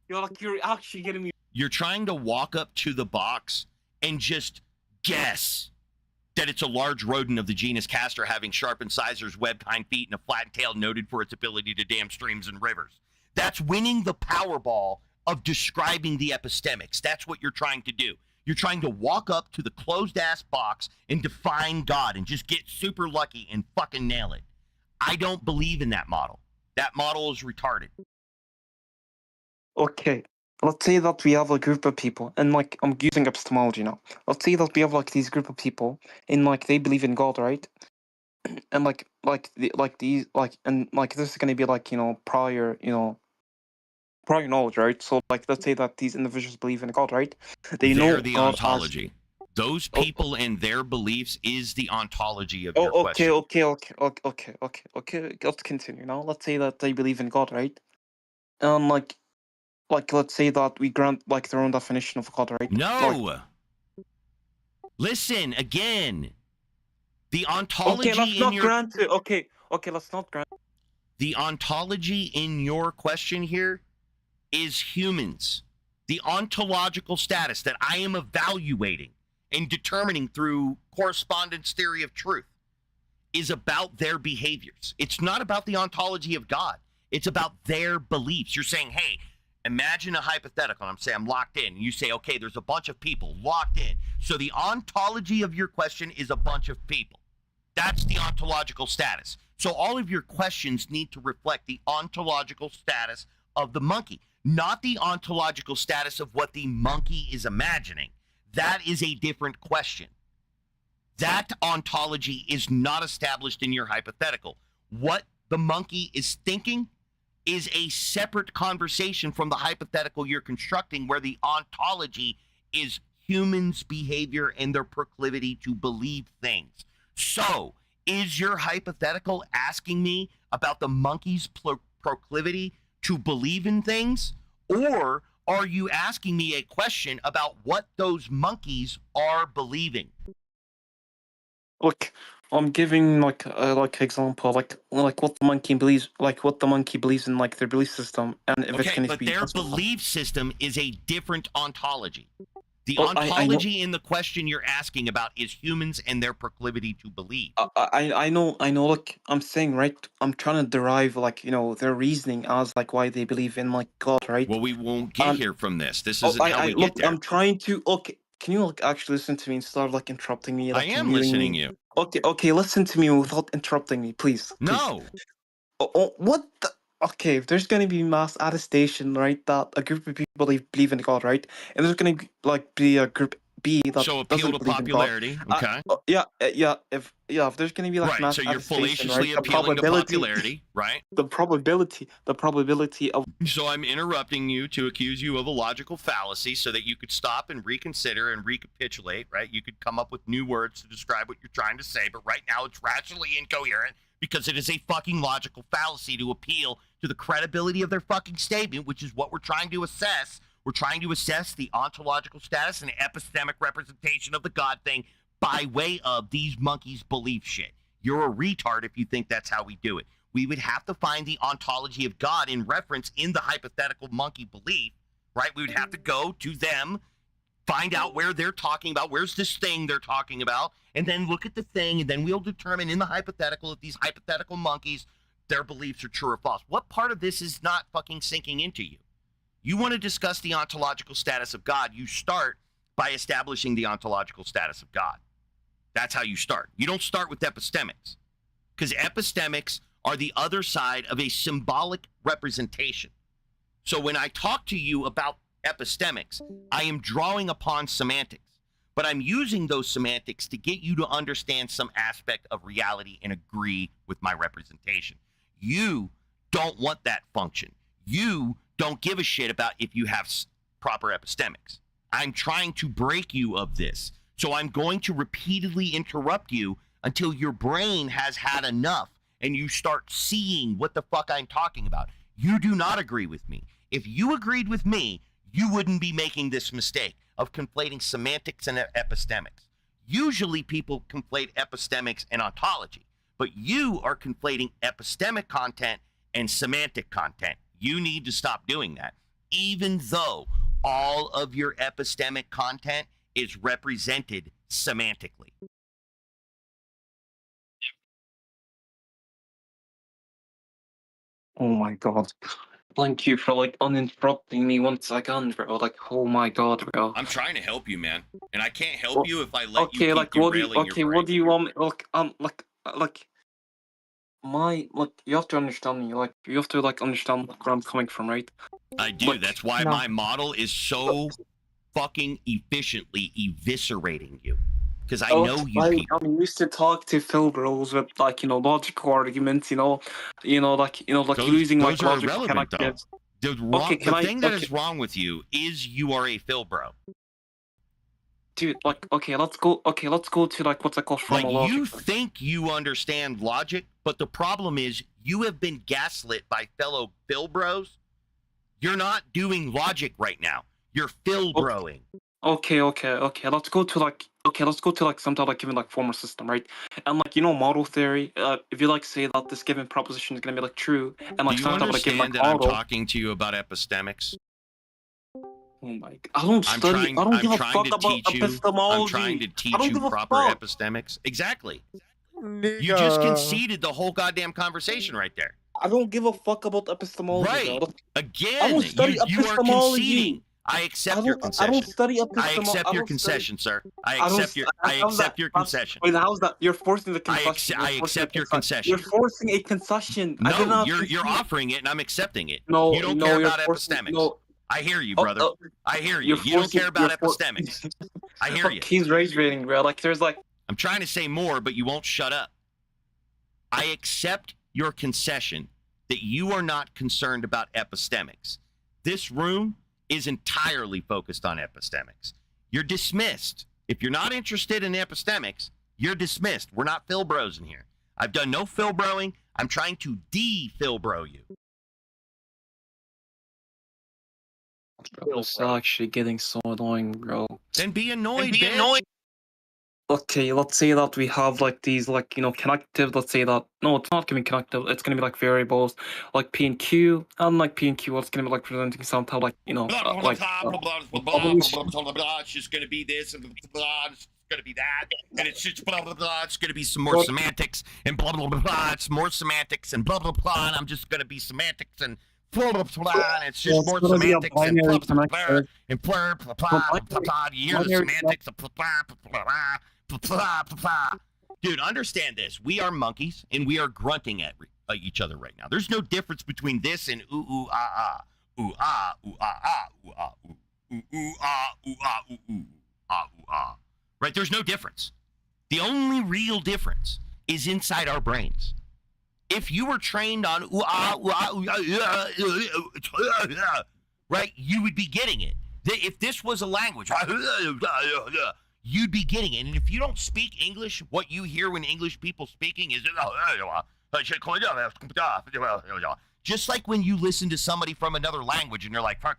You're actually getting me. You're trying to walk up to the box and just guess that it's a large rodent of the genus Castor having sharp incisors, webbed hind feet, and a flat tail noted for its ability to dam streams and rivers. That's winning the Powerball of describing the epistemics. That's what you're trying to do. You're trying to walk up to the closed-ass box and define God and just get super lucky and fucking nail it. I don't believe in that model. That model is retarded. Okay, let's say that we have a group of people, and like I'm using epistemology now. Let's say that we have like these group of people, and like they believe in God, right? And like this is gonna be like prior knowledge, right? So like let's say that these individuals believe in God, right? They're the ontology. Those people and their beliefs is the ontology of your question. Okay. Let's continue now. Let's say that they believe in God, right? And like let's say that we grant like their own definition of God, right? No. Listen again. The ontology let's in not your grant it. Okay, let's not grant. The ontology in your question here is humans. The ontological status that I am evaluating and determining through correspondence theory of truth is about their behaviors. It's not about the ontology of God. It's about their beliefs. You're saying, hey, imagine a hypothetical. I'm saying I'm locked in. You say, okay, there's a bunch of people locked in. So the ontology of your question is a bunch of people. That's the ontological status. So all of your questions need to reflect the ontological status of the monkey, not the ontological status of what the monkey is imagining. That is a different question. That ontology is not established in your hypothetical. What the monkey is thinking is a separate conversation from the hypothetical you're constructing, where the ontology is humans' behavior and their proclivity to believe things. So, is your hypothetical asking me about the monkey's proclivity to believe in things? Or are you asking me a question about what those monkeys are believing? Look, I'm giving like example, like what the monkey believes, in like their belief system, and if it's Okay, going to but be their justified. belief system is a different ontology. The Well, I know- ontology in the question you're asking about is humans and their proclivity to believe. I know. Look, I'm saying, right. I'm trying to derive their reasoning as like why they believe in like God, right? Well, we won't get here from this. This isn't how we look, get there. I'm trying to. Okay, can you actually listen to me instead of like interrupting me? Like, I am and muting listening me? you. Okay, listen to me without interrupting me, please. No. What the? Okay, if there's gonna be mass attestation, right, that a group of people believe in God, right, and there's gonna be a group B that So appeal doesn't to believe popularity, in God. okay. If there's gonna be like Right, mass so you're attestation, fallaciously right, appealing to popularity, right? the probability of. So I'm interrupting you to accuse you of a logical fallacy so that you could stop and reconsider and recapitulate, right? You could come up with new words to describe what you're trying to say, but right now it's rationally incoherent because it is a fucking logical fallacy to appeal to the credibility of their fucking statement, which is what we're trying to assess. We're trying to assess the ontological status and epistemic representation of the God thing by way of these monkeys' belief shit. You're a retard if you think that's how we do it. We would have to find the ontology of God in reference in the hypothetical monkey belief, right? We would have to go to them, find out where they're talking about, where's this thing they're talking about, and then look at the thing, and then we'll determine in the hypothetical if these hypothetical monkeys, their beliefs are true or false. What part of this is not fucking sinking into you? You want to discuss the ontological status of God, you start by establishing the ontological status of God. That's how you start. You don't start with epistemics, because epistemics are the other side of a symbolic representation. So when I talk to you about epistemics, I am drawing upon semantics, but I'm using those semantics to get you to understand some aspect of reality and agree with my representation. You don't want that function. You don't give a shit about if you have proper epistemics. I'm trying to break you of this. So I'm going to repeatedly interrupt you until your brain has had enough and you start seeing what the fuck I'm talking about. You do not agree with me. If you agreed with me, you wouldn't be making this mistake of conflating semantics and epistemics. Usually people conflate epistemics and ontology, but you are conflating epistemic content and semantic content. You need to stop doing that, even though all of your epistemic content is represented semantically. Oh my god. Thank you for like uninterrupting me once again, bro. Like, oh my god, bro. I'm trying to help you, man, and I can't help you if I let you Okay, keep like what do you, derailing your okay, brain. what do you want me like you have to understand me, like you have to like understand where I'm coming from, right? I do. That's why my model is so fucking efficiently eviscerating you, because I know you people. I'm used to talk to Phil bros with like, you know, logical arguments, like using like Those are logic. irrelevant, though. The thing that is wrong with you is you are a Phil bro. Dude, like, okay, let's go to like what's it called, formal logic. You logic. think you understand logic, but the problem is you have been gaslit by fellow Phil bros. You're not doing logic right now. You're Phil broing. Okay. Let's go to like some type like given like formal system, right? And like, you know, model theory. If you like say that this given proposition is gonna be like true, and like do you some type of like given like understand that model. I'm talking to you about epistemics? Oh my god! I don't give a fuck about epistemology. I'm trying to teach you proper epistemics. Exactly. Nigga. You just conceded the whole goddamn conversation right there. I don't give a fuck about epistemology. Right. Bro. Again, I don't study you are conceding. I accept your concession. I don't study I accept your concession, sir. I accept your concession. Wait, how's that? You're forcing the concession. I accept your concession. You're forcing a concession. No, you're offering it, and I'm accepting it. No, you don't care about epistemics. No. I hear you, brother. I hear you. You don't care about epistemics. I hear you. He's rage baiting, bro. Like, there's like. I'm trying to say more, but you won't shut up. I accept your concession that you are not concerned about epistemics. This room is entirely focused on epistemics. You're dismissed. If you're not interested in epistemics, you're dismissed. We're not Phil bros in here. I've done no Phil broing. I'm trying to de-Phil bro you. Bro, it's actually getting so annoying, bro. Then be annoyed, bitch. Okay, let's say that we have like these like, you know, connective, let's say that, no, it's not gonna be connective, it's gonna be like variables, like P and Q, and like P and Q, it's gonna be like presenting somehow like, you know, it's just gonna be this, and it's gonna be that, and it's just blah, blah, blah, it's gonna be some more semantics, and blah, blah, blah, blah, it's more semantics, and blah, blah, blah, and I'm just gonna be semantics, and blah, blah, blah, and it's just more semantics, and blah, blah, blah, and blah, blah, blah, blah, blah, you hear the semantics, blah, blah, blah, blah. Dude, understand this. We are monkeys, and we are grunting at each other right now. There's no difference between this and ooh, ooh, ah, ah. Ooh, ah, ooh, ah, ah, ooh, ah, ooh. Ooh, ooh, ah, ooh, ah, ooh, ooh, ah, ooh, ah. Right? There's no difference. The only real difference is inside our brains. If you were trained on ooh, ah, ooh, ah, ooh, ah, right, you would be getting it. If this was a language, you'd be getting it. And if you don't speak English, what you hear when English people speaking is just like when you listen to somebody from another language and they're like, and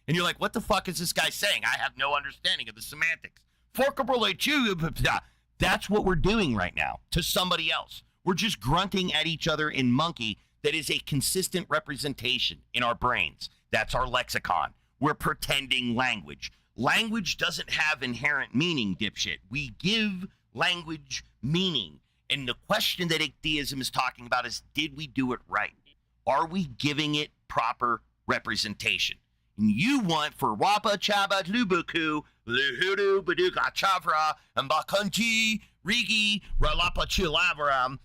you're like, what the fuck is this guy saying? I have no understanding of the semantics. That's what we're doing right now to somebody else. We're just grunting at each other in monkey that is a consistent representation in our brains. That's our lexicon. We're pretending language. Language doesn't have inherent meaning, dipshit. We give language meaning. And the question that Igtheism is talking about is, did we do it right? Are we giving it proper representation? And you want for Wapa Chaba Lubuku, Luhudu, Baduka Chavra, and Bakunji, Rigi, Ralapa Chilavram,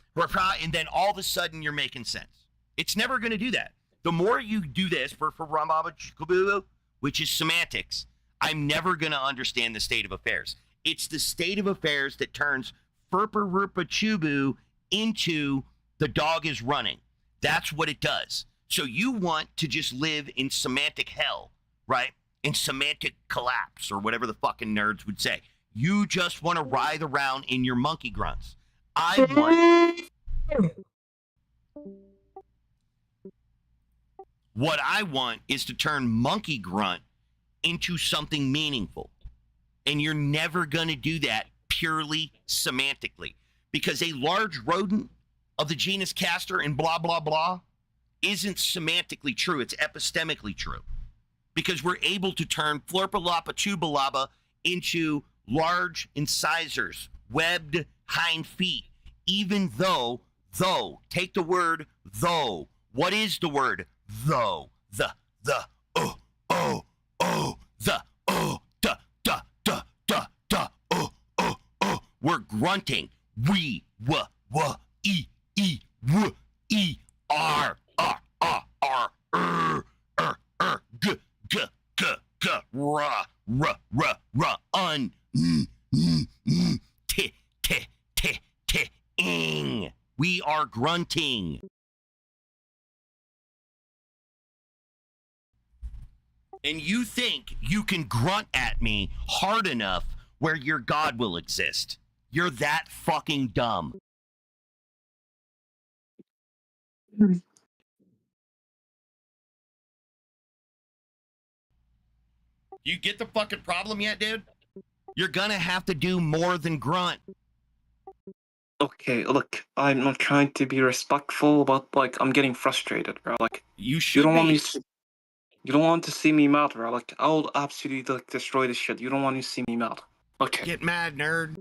and then all of a sudden you're making sense. It's never going to do that. The more you do this for Ramaba Chikubu, which is semantics, I'm never going to understand the state of affairs. It's the state of affairs that turns Furpa Rupa Chubu into the dog is running. That's what it does. So you want to just live in semantic hell, right? In semantic collapse or whatever the fucking nerds would say. You just want to writhe around in your monkey grunts. What I want is to turn monkey grunt into something meaningful. And you're never going to do that purely semantically. Because a large rodent of the genus Castor and blah, blah, blah isn't semantically true. It's epistemically true. Because we're able to turn Florpalapa Chubalaba into large incisors, webbed hind feet. Even though, take the word though. What is the word though? The, we're grunting. We, ing. We are grunting. And you think you can grunt at me hard enough where your God will exist. You're that fucking dumb. You get the fucking problem yet, dude? You're gonna have to do more than grunt. Okay, look, I'm not trying to be respectful, but like I'm getting frustrated, bro. Like you don't want me to, you don't want to see me mad, bro. Like I'll absolutely like destroy this shit. You don't want to see me mad. Okay. Get mad, nerd.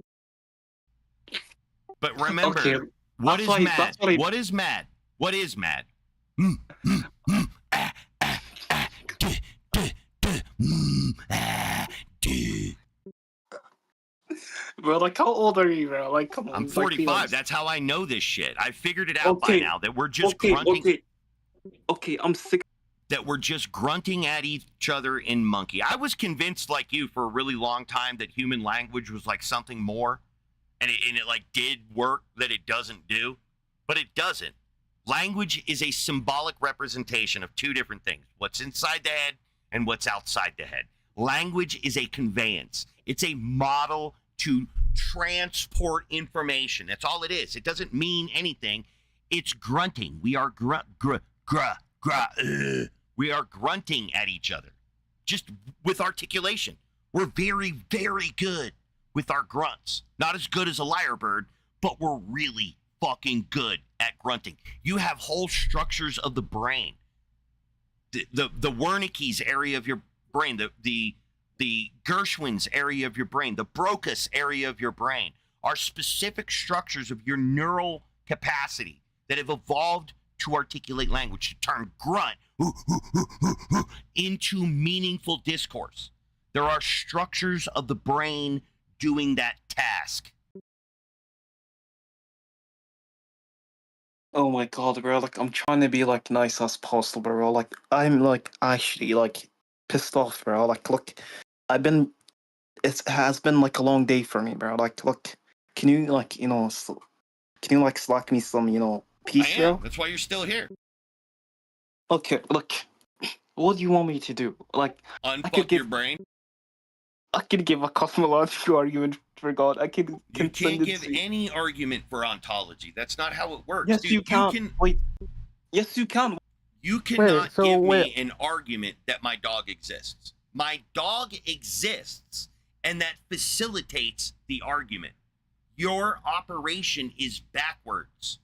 But remember, okay, what is mad? What is mad? What is mad? Bro, like how old are you, bro? Like come on. I'm 45. That's how I know this shit. I figured it out by now that we're just grunting. Okay, I'm sick. That we're just grunting at each other in monkey. I was convinced, like you, for a really long time that human language was like something more, and it like did work that it doesn't do, but it doesn't. Language is a symbolic representation of two different things: what's inside the head and what's outside the head. Language is a conveyance. It's a model to transport information. That's all it is. It doesn't mean anything. It's grunting. We are we are grunting at each other, just with articulation. We're very, very good with our grunts. Not as good as a lyrebird, but we're really fucking good at grunting. You have whole structures of the brain. The Wernicke's area of your brain, the Gershwin's area of your brain, the Broca's area of your brain are specific structures of your neural capacity that have evolved to articulate language, to turn grunt into meaningful discourse. There are structures of the brain doing that task. Oh my god, bro, like I'm trying to be like nice as possible, bro. Like I'm like actually like pissed off, bro. Like look, it has been like a long day for me, bro. Like look, can you like, can you like slack me some, peace, bro? That's why you're still here. Okay, look, what do you want me to do? Like, unfuck your brain? I could give a cosmological argument for God. I could. You can't give any argument for ontology. That's not how it works. Yes, dude. you can. Wait. Yes, you can. You cannot give me an argument that my dog exists. My dog exists, and that facilitates the argument. Your operation is backwards.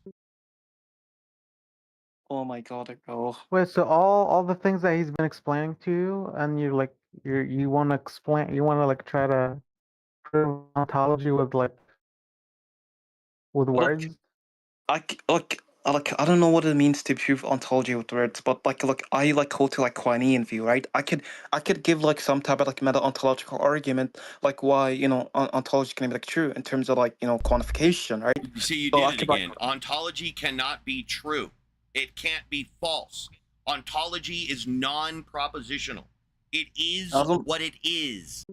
Oh my god, bro. Wait, so all the things that he's been explaining to you, and you want to explain, you want to like try to prove ontology with words? Look, like I don't know what it means to prove ontology with words, but like I like hold to like Quinian view, right? I could give like some type of like meta ontological argument, like why ontology can be like true in terms of like quantification, right? You see, you So I did it could, like, again. Ontology cannot be true. It can't be false. Ontology is non-propositional. It is what it is.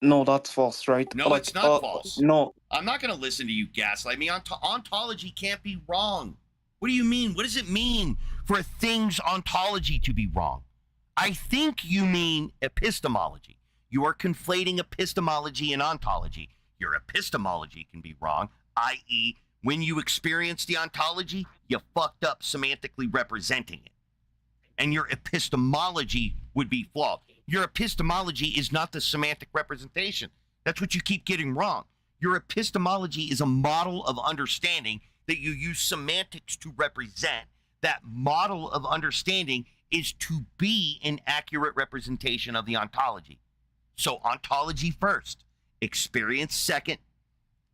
No, that's false, right? No, Like, it's not false. No, I'm not going to listen to you gaslight me. Ontology can't be wrong. What do you mean? What does it mean for a thing's ontology to be wrong? I think you mean epistemology. You are conflating epistemology and ontology. Your epistemology can be wrong, i.e., when you experience the ontology, you fucked up semantically representing it. And your epistemology would be flawed. Your epistemology is not the semantic representation. That's what you keep getting wrong. Your epistemology is a model of understanding that you use semantics to represent. That model of understanding is to be an accurate representation of the ontology. So ontology first, experience second,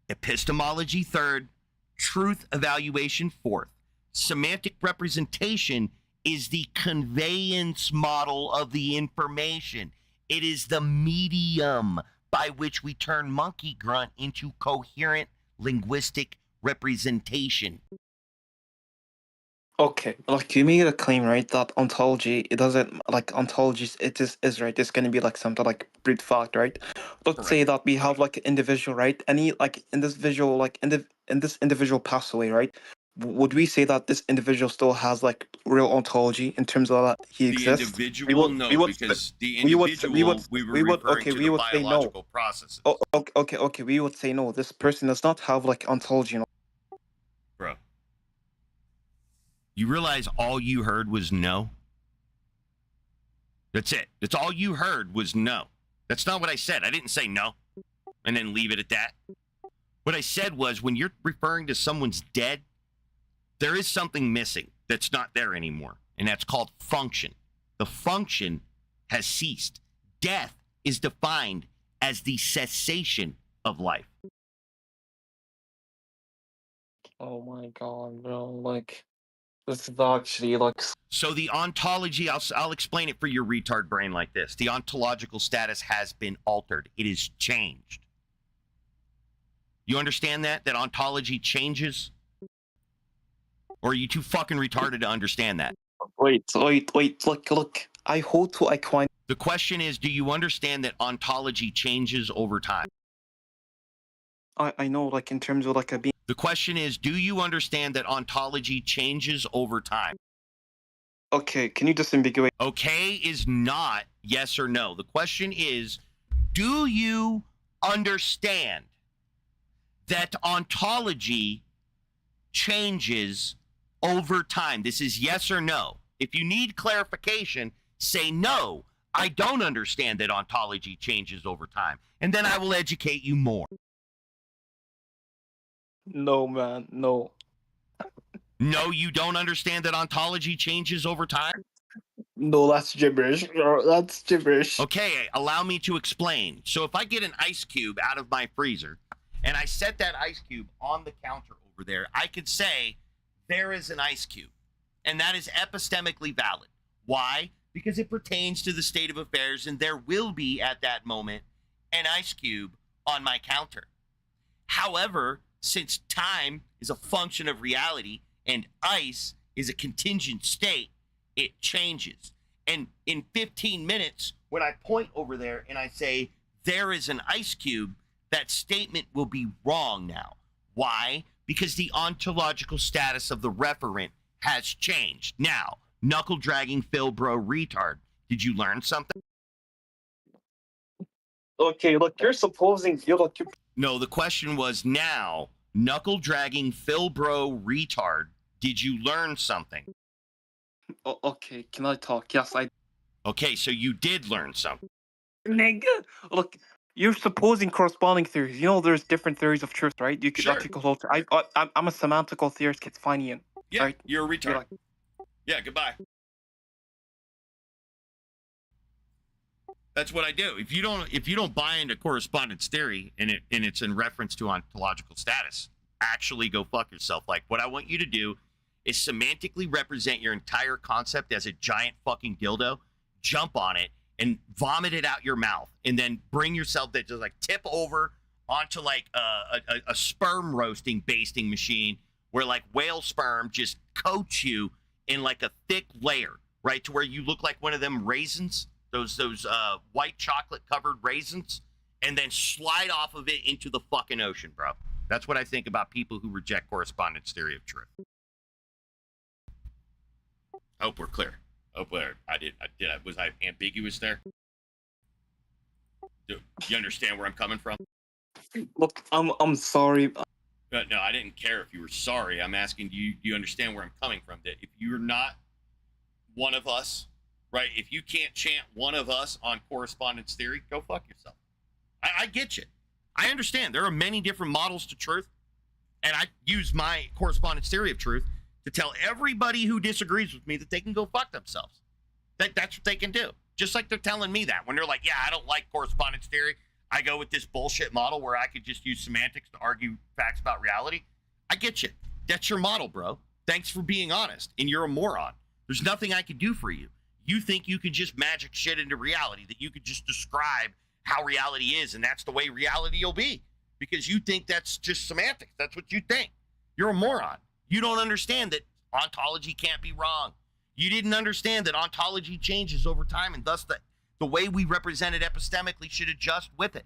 epistemology third, truth evaluation fourth. Semantic representation is the conveyance model of the information. It is the medium by which we turn monkey grunt into coherent linguistic representation. okay, like you made a claim, right, that ontology, it doesn't, like ontologies, it is right, it's gonna be like something like brute fact, right? Let's say that we have like an individual, right? Any like in this visual, like in this individual passed away, right? Would we say that this individual still has like real ontology in terms of that he exists? Individual, no, because the individual we were referring to the biological processes. Okay, we would say no, this person does not have like ontology. Bro, you realize all you heard was no? That's it. That's all you heard was no. That's not what I said. I didn't say no and then leave it at that. What I said was when you're referring to someone's dead, there is something missing that's not there anymore, and that's called function. The function has ceased. Death is defined as the cessation of life. Oh my god, bro, like, this is actually like... So the ontology, I'll explain it for your retard brain like this. The ontological status has been altered. It is changed. You understand that? That ontology changes? Or are you too fucking retarded to understand that? Wait, look, I hold to equine. The question is, do you understand that ontology changes over time? I know, like, in terms of, like, a being. The question is, do you understand that ontology changes over time? Okay, can you disambiguate? Okay is not yes or no. The question is, do you understand that ontology changes over time? This is yes or no. If you need clarification, say no. I don't understand that ontology changes over time. And then I will educate you more. No, man, no. No, you don't understand that ontology changes over time? No, that's gibberish. That's gibberish. Okay, allow me to explain. So if I get an ice cube out of my freezer and I set that ice cube on the counter over there, I could say there is an ice cube. And that is epistemically valid. Why? Because it pertains to the state of affairs, and there will be at that moment an ice cube on my counter. However, since time is a function of reality and ice is a contingent state, it changes. And in 15 minutes, when I point over there and I say, there is an ice cube, that statement will be wrong now. Why? Because the ontological status of the referent has changed. Now, knuckle dragging Phil bro retard, did you learn something? Okay, look, you're supposing No, the question was now, knuckle dragging Phil bro retard, did you learn something? Okay, can I talk? Yes, I... Okay, so you did learn something. Nigga, look, you're supposing corresponding theories. You know there's different theories of truth, right? You could article... I'm a semantical theorist, Kitzfeinian. Yeah, right? You're a retard. Yeah, goodbye. That's what I do. If you don't buy into correspondence theory and it's in reference to ontological status, actually go fuck yourself. Like, what I want you to do is semantically represent your entire concept as a giant fucking dildo, jump on it, and vomit it out your mouth, and then bring yourself that just like tip over onto like a sperm roasting basting machine where like whale sperm just coats you in like a thick layer, right, to where you look like one of them raisins, those white chocolate covered raisins, and then slide off of it into the fucking ocean, bro. That's what I think about people who reject correspondence theory of truth. Hope we're clear. Hope we're, was I ambiguous there? Do you understand where I'm coming from? Look, I'm sorry. No, I didn't care if you were sorry. I'm asking, do you understand where I'm coming from? That if you're not one of us, right? If you can't chant one of us on correspondence theory, go fuck yourself. I get you. I understand. There are many different models to truth, and I use my correspondence theory of truth to tell everybody who disagrees with me that they can go fuck themselves. That's what they can do. Just like they're telling me that when they're like, yeah, I don't like correspondence theory. I go with this bullshit model where I could just use semantics to argue facts about reality. I get you. That's your model, bro. Thanks for being honest. And you're a moron. There's nothing I can do for you. You think you can just magic shit into reality, that you could just describe how reality is, and that's the way reality will be. Because you think that's just semantics. That's what you think. You're a moron. You don't understand that ontology can't be wrong. You didn't understand that ontology changes over time, and thus the way we represent it epistemically should adjust with it.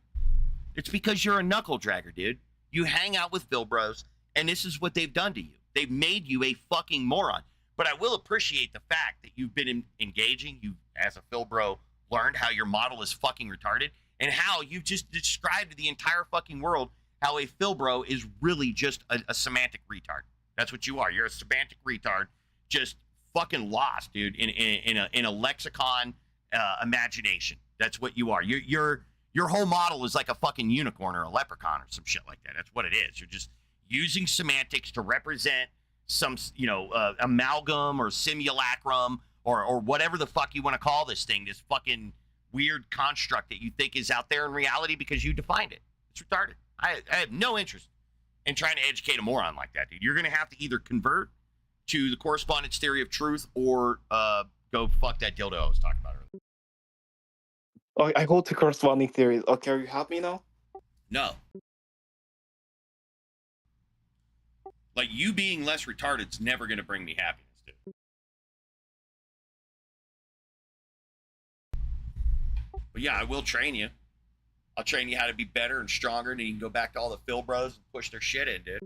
It's because you're a knuckle dragger, dude. You hang out with Phil Bros, and this is what they've done to you. They've made you a fucking moron. But I will appreciate the fact that you've been engaging. You, as a Phil Bro, learned how your model is fucking retarded, and how you've just described to the entire fucking world how a Phil Bro is really just a semantic retard. That's what you are. You're a semantic retard, just fucking lost, dude, in a lexicon imagination. That's what you are. Your whole model is like a fucking unicorn or a leprechaun or some shit like that. That's what it is. You're just using semantics to represent some, amalgam or simulacrum or whatever the fuck you want to call this thing, this fucking weird construct that you think is out there in reality because you defined it. It's retarded. I have no interest in trying to educate a moron like that, dude. You're going to have to either convert to the correspondence theory of truth or go fuck that dildo I was talking about earlier. Oh, I hold to corresponding theories. Okay, are you happy now? No. Like, you being less retarded is never going to bring me happiness, dude. But yeah, I will train you. I'll train you how to be better and stronger, and you can go back to all the Phil Bros and push their shit in, dude.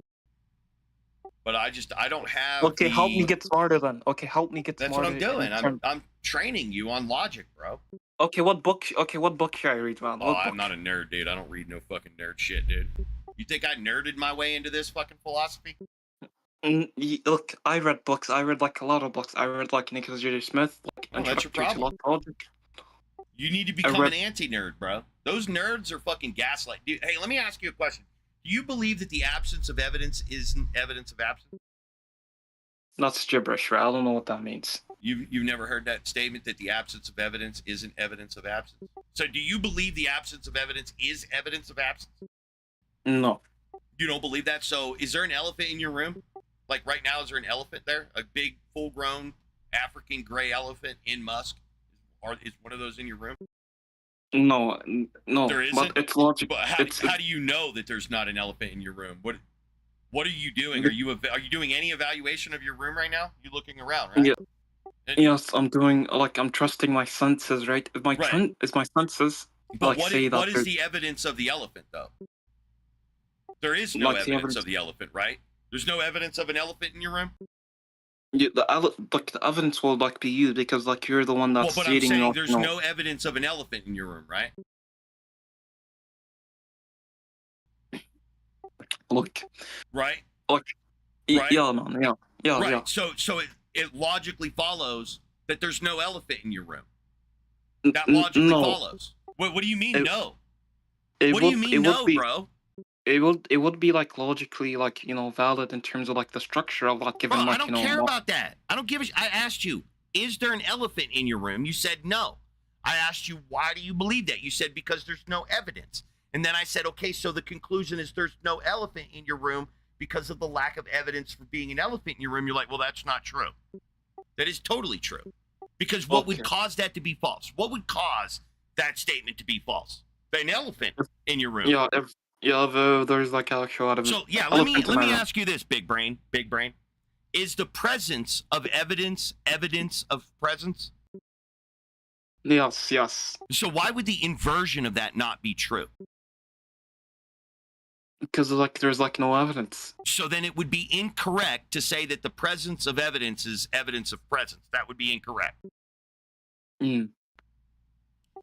But I don't have. Okay, help me get smarter then. Okay, help me get That's smarter. That's what I'm doing. I'm training you on logic, bro. Okay, what book should I read, man? Oh, I'm not a nerd, dude. I don't read no fucking nerd shit, dude. You think I nerded my way into this fucking philosophy? Look, I read books. I read like a lot of books. I read like Nicholas J. Smith. Like, that's your problem. You need to become an anti-nerd, bro. Those nerds are fucking gaslight. Dude, hey, let me ask you a question. Do you believe that the absence of evidence isn't evidence of absence? That's gibberish, right? I don't know what that means. You've never heard that statement that the absence of evidence isn't evidence of absence? So do you believe the absence of evidence is evidence of absence? No. You don't believe that? So is there an elephant in your room? Like right now, is there an elephant there? A big, full-grown African gray elephant in musk? Or is one of those in your room? No. There isn't? But it's logical. But how do you know that there's not an elephant in your room? What are you doing? Are you doing any evaluation of your room right now? You're looking around, right? Yeah. Yes, I'm doing, I'm trusting my senses, right? If my senses, but say that. What is the evidence of the elephant, though? There is no evidence of the elephant, right? There's no evidence of an elephant in your room? Yeah, the evidence will be you because you're the one that's but I'm saying there's no evidence of an elephant in your room, right? Look. Right? Look. Right? Yeah, man. Yeah. Right. Yeah. So it logically follows that there's no elephant in your room. That logically follows. What do you mean no? What do you mean no, bro? It would be logically valid in terms of the structure of given I don't care about that. I don't give a I asked you, is there an elephant in your room? You said no. I asked you, why do you believe that? You said because there's no evidence. And then I said, okay, so the conclusion is there's no elephant in your room because of the lack of evidence for being an elephant in your room, you're like, well, that's not true. That is totally true. Because what would cause that to be false? What would cause that statement to be false? An elephant in your room. Yeah, there's like actual evidence. So yeah, let me ask you this, big brain. Is the presence of evidence of presence? Yes. So why would the inversion of that not be true? Because there's no evidence. So then it would be incorrect to say that the presence of evidence is evidence of presence. That would be incorrect.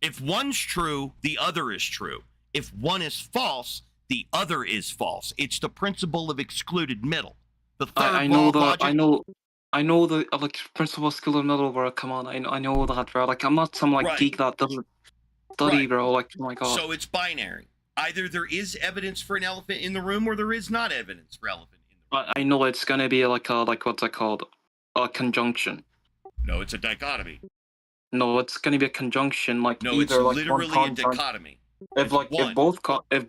If one's true, the other is true. If one is false, the other is false. It's the principle of excluded middle. The third I know the principle of excluded middle, bro. Come on, I know that, bro. I'm not some geek that doesn't study, bro. Oh my god. So it's binary. Either there is evidence for an elephant in the room, or there is not evidence for elephant in the room. I know it's gonna be what's that called? A conjunction. No, it's a dichotomy. No, it's gonna be a conjunction. No, either it's literally a dichotomy. If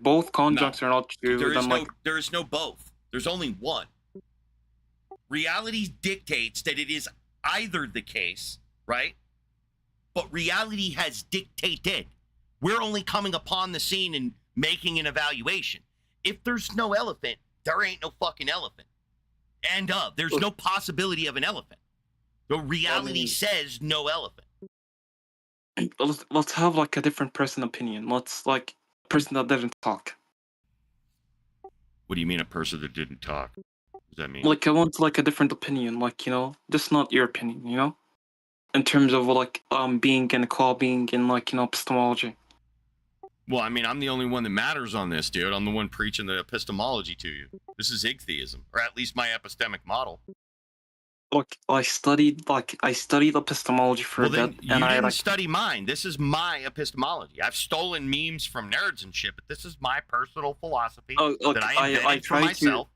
both conjuncts are not true, there is no both. There's only one. Reality dictates that it is either the case, right? But reality has dictated. We're only coming upon the scene and making an evaluation. If there's no elephant, there ain't no fucking elephant. There's no possibility of an elephant. The reality says no elephant. Let's have a different person opinion. Let's person that didn't talk. What do you mean a person that didn't talk? What does that mean? I want a different opinion, just not your opinion, in terms of being and qual-being in epistemology. Well, I mean, I'm the only one that matters on this, dude. I'm the one preaching the epistemology to you. This is Igtheism, or at least my epistemic model. Look, I studied epistemology for a bit, and I didn't study mine. This is my epistemology. I've stolen memes from nerds and shit, but this is my personal philosophy that I invented for myself.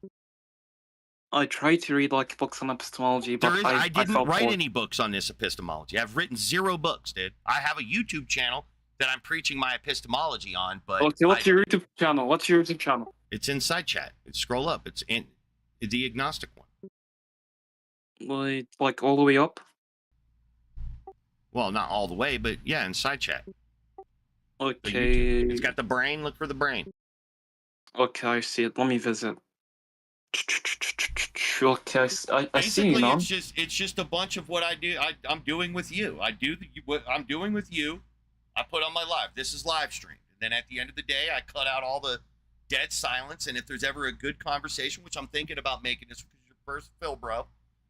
I tried to read books on epistemology, but I didn't write any books on this epistemology. I've written 0 books, dude. I have a YouTube channel that I'm preaching my epistemology on, but what's your YouTube channel? It's Inside Chat. Scroll up. It's in the agnostic one. All the way up? Well, not all the way, but yeah, Inside Chat. Okay. It's got the brain. Look for the brain. Okay, I see it. Let me visit. Okay, I see you now. It's just a bunch of what I do. I'm doing with you. What I'm doing with you. I put on my live. This is live streamed. And then at the end of the day, I cut out all the dead silence. And if there's ever a good conversation, which I'm thinking about making this because you're first Phil, bro,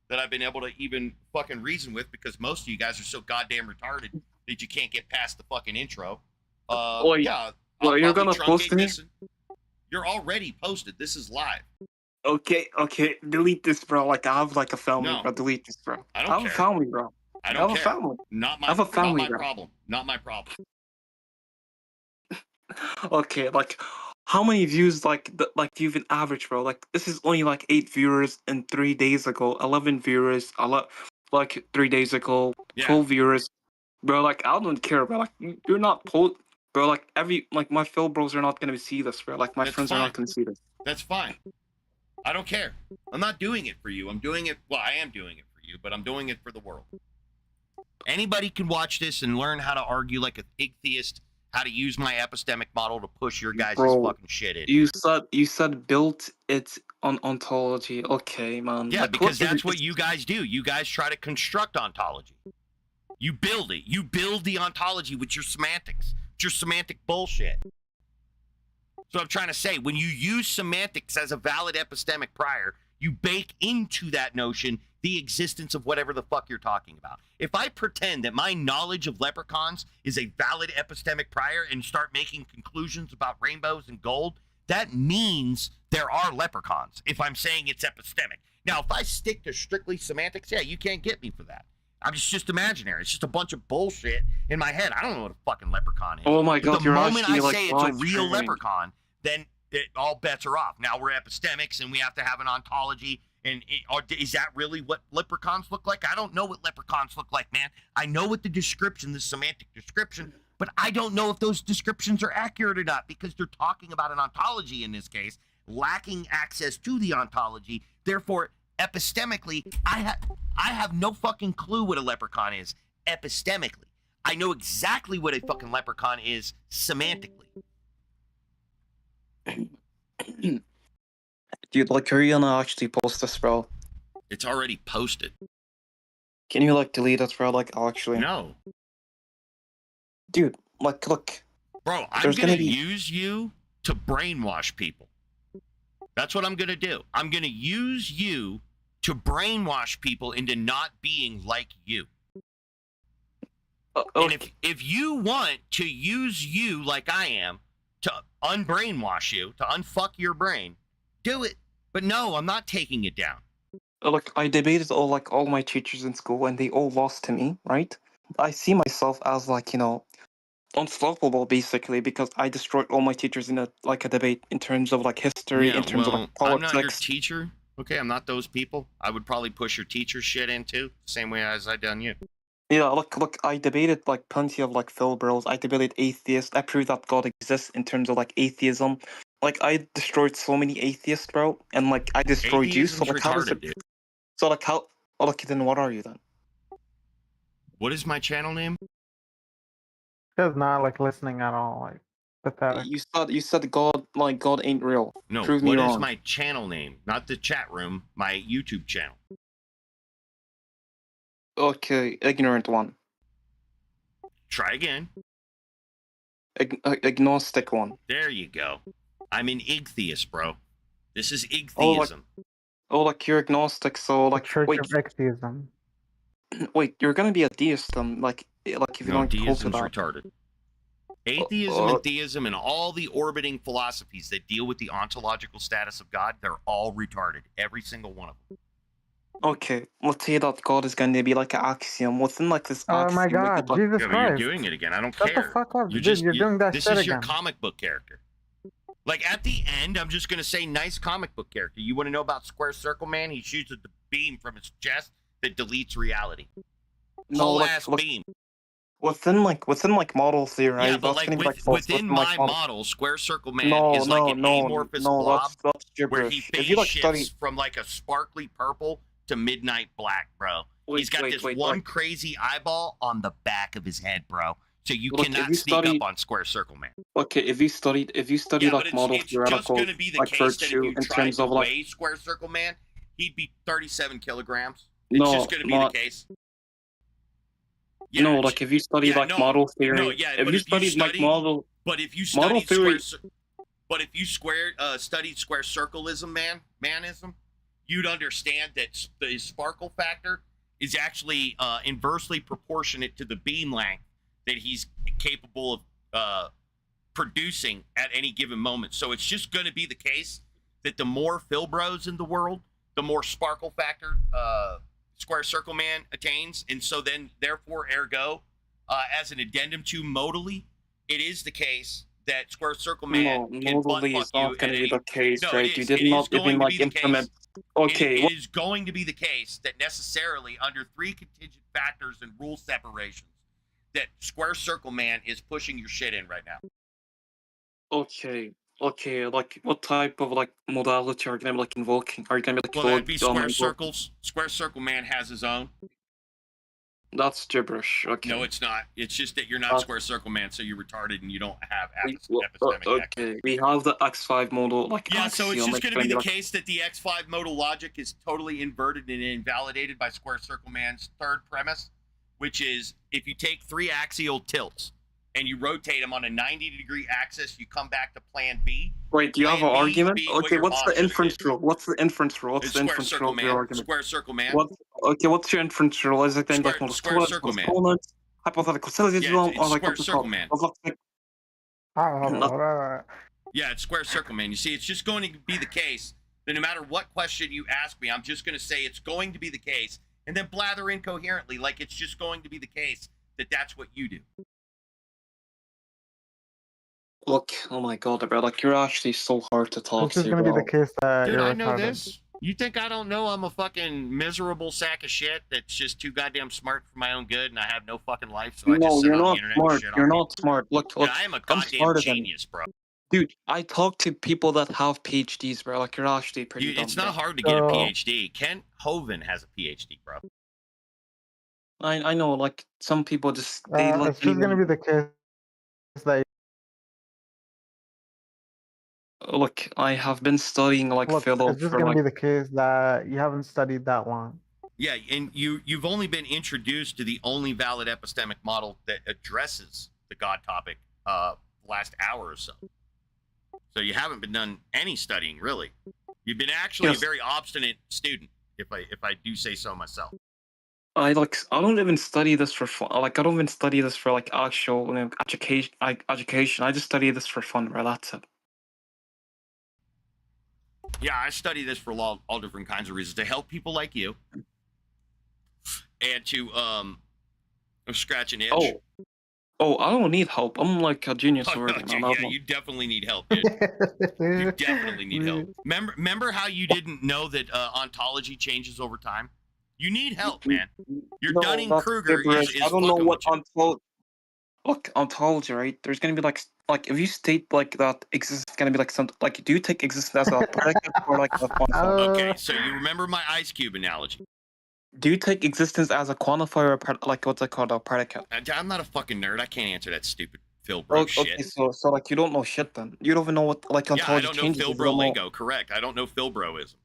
that I've been able to even fucking reason with, because most of you guys are so goddamn retarded that you can't get past the fucking intro. Yeah. You're gonna post me? You're already posted. This is live. Okay. Delete this, bro. I have a family, bro. Delete this, bro. I have a family, bro. I don't care. A family. Not my problem. Not my problem. Okay, how many views do you've been average, bro? This is only 8 viewers in 3 days ago, 11 viewers 3 days ago, 12 viewers. Bro, I don't care, bro. You're not bro, my Phil bros are not gonna see this, bro. My friends are not gonna see this. That's fine. I don't care. I'm not doing it for you. I am doing it for you, but I'm doing it for the world. Anybody can watch this and learn how to argue like an atheist, how to use my epistemic model to push your guys' fucking shit in. You said built it on ontology. Okay, man. Yeah, because that's what you guys do. You guys try to construct ontology. You build it. You build the ontology with your semantics. It's your semantic bullshit. So I'm trying to say, when you use semantics as a valid epistemic prior, you bake into that notion the existence of whatever the fuck you're talking about. If I pretend that my knowledge of leprechauns is a valid epistemic prior and start making conclusions about rainbows and gold, that means there are leprechauns, if I'm saying it's epistemic. Now, if I stick to strictly semantics, yeah, you can't get me for that. It's just imaginary. It's just a bunch of bullshit in my head. I don't know what a fucking leprechaun is. Oh my god, the moment I say it's a real leprechaun, then all bets are off. Now we're epistemics and we have to have an ontology. And is that really what leprechauns look like? I don't know what leprechauns look like, man. I know what the description, the semantic description, but I don't know if those descriptions are accurate or not, because they're talking about an ontology in this case. lacking access to the ontology. Therefore, epistemically, I have no fucking clue what a leprechaun is epistemically. I know exactly what a fucking leprechaun is semantically. Dude, like, are you gonna actually post this, bro? It's already posted. Can you, like, delete it, bro? Like, actually. No. Dude, like, look. Bro, I'm gonna use you to brainwash people. That's what I'm gonna do. I'm gonna use you to brainwash people into not being like you. And if you want to use you like I am to unbrainwash you, to unfuck your brain, do it. But no, I'm not taking it down. Look, I debated all my teachers in school, and they all lost to me, right? I see myself as, like, you know, unstoppable, basically, because I destroyed all my teachers in a debate in terms of, like, history, in terms of, like, politics. I'm not your teacher. Okay, I'm not those people. I would probably push your teacher shit into same way as I done you. Yeah, look, I debated, like, plenty of, like, Phil bros. I debated atheists. I proved that God exists in terms of, like, atheism. Like, I destroyed so many atheists, bro, and, like, I destroyed you. So, like, how does it? So, like, how? Oh, look, then what are you then? What is my channel name? Just not like listening at all. Like pathetic. You said God, like, God ain't real. No, Prove me what wrong. is my channel name? Not the chat room, my YouTube channel. Okay, ignorant one. Try again. Agnostic one. There you go. I'm an Igtheist, bro. This is Igtheism. Like you're agnostic, so like Church of Igtheism. Wait, you're gonna be a deist then, like if you don't deism's retarded. Atheism and theism and all the orbiting philosophies that deal with the ontological status of God, they're all retarded. Every single one of them. Okay, let's say that God is going to be like an axiom within like this axiom. Oh my God, like, Jesus Christ! You're doing it again. I don't Shut care. the fuck up, You're doing that this shit is your again. comic book character. Like at the end, I'm just gonna say nice comic book character. You want to know about Square Circle Man? He shoots at the beam from his chest that deletes reality. Whole ass beam. Within model theory, yeah, but like within my model, Square Circle Man is like an amorphous blob that's where he phase shifts from like a sparkly purple to midnight black, bro. He's got this one crazy eyeball on the back of his head, bro. So you cannot sneak up on Square Circle Man. Okay, if you study like model theoretical like virtue in terms of like Square Circle Man, he'd be 37 kilograms. It's just going to be the case. Yeah, no, like if you study model theory, if you studied model theory, but if you studied Square Circleism, manism, you'd understand that the sparkle factor is actually inversely proportionate to the beam length that he's capable of producing at any given moment. So it's just going to be the case that the more Philbros in the world, the more sparkle factor Square Circle Man attains. And so then, therefore, ergo, as an addendum to modally, it is the case that Square Circle Man can modally is not going to be the case, right? You did it not is even like implement. Okay, it is going to be the case that necessarily under three contingent factors and rule separations, that Square Circle Man is pushing your shit in right now. Okay, like what type of like modality are you gonna be like invoking? Are you gonna be like that'd be Square Circles. Square Circle Man has his own. That's gibberish. Okay. No, it's not. It's just that you're not Square Circle Man, so you're retarded and you don't have epistemic. Okay, we have the X5 modal like so it's just going to be the case that the X5 modal logic is totally inverted and invalidated by Square Circle Man's third premise, which is if you take three axial tilts and you rotate them on a 90-degree axis, you come back to plan B. Wait, do you have an argument? Okay, what's the inference rule? What's the inference rule? What's the inference rule of your argument? Square Circle Man. What's your inference rule? Is it then like Square Circle Man. Hypothetical syllogism, or like Square Circle Man. Yeah, it's Square Circle Man. You see, it's just going to be the case that no matter what question you ask me, I'm just going to say it's going to be the case, and then blather incoherently like it's just going to be the case that that's what you do. Look, oh my God, bro! Like you're actually so hard to talk to. This is gonna be the case that dude, you're I know retarded. this. You think I don't know I'm a fucking miserable sack of shit that's just too goddamn smart for my own good and I have no fucking life, so I just sit on the internet and shit on You're not smart. Look, I am a goddamn genius, bro. Dude, I talk to people that have PhDs, bro. Like, you're actually pretty dumb. It's not bro. hard to get a PhD. Kent Hovind has a PhD, bro. I know, like, some people just, they like It's just gonna be the case that Look, I have been studying, like, philo it's just for, gonna like, be the case that you haven't studied that long. Yeah, and you've only been introduced to the only valid epistemic model that addresses the God topic last hour or so. So you haven't been done any studying, really. You've been actually a very obstinate student, if I do say so myself. I don't even study this for fun. Like, I don't even study this for, like, actual, you know, education. I just study this for fun, bro. That's it. Yeah, I study this for all different kinds of reasons, to help people like you, and to scratch an itch. Oh, I don't need help. I'm like a genius already, Dude, man. yeah, you definitely need help, dude. You definitely need help. Remember how you didn't know that ontology changes over time? You need help, man. Your Dunning-Kruger is I don't know fucking what with you. ontology, right? There's gonna be like if you state like that existence is gonna be like something like, do you take existence as a predicate or like a quantifier? Okay, so you remember my ice cube analogy? Do you take existence as a quantifier or like what's it called, a predicate? I'm not a fucking nerd. I can't answer that stupid Phil Bro shit. Okay, so like you don't know shit then. You don't even know what like ontology Yeah, I don't know changes. Phil Bro lingo. Correct. I don't know Phil Broism.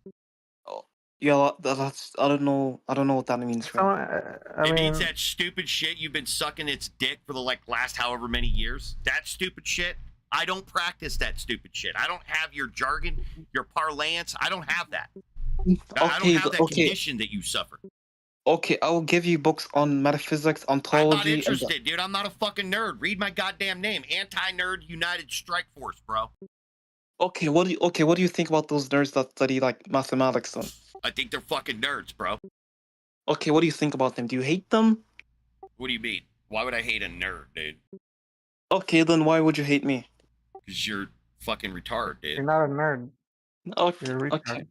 Yeah, that's I don't know what that means. It means that stupid shit you've been sucking its dick for the last however many years. That stupid shit. I don't practice that stupid shit. I don't have your jargon, your parlance. I don't have that. I don't have that condition that you suffer. Okay, I will give you books on metaphysics, ontology. I'm not interested, dude. I'm not a fucking nerd. Read my goddamn name. Anti-Nerd United Strike Force, bro. Okay, what do you think about those nerds that study like mathematics then? I think they're fucking nerds, bro. Okay, what do you think about them? Do you hate them? What do you mean? Why would I hate a nerd, dude? Okay, then why would you hate me? Because you're fucking retarded, dude. You're not a nerd. Okay, You're a retard. okay.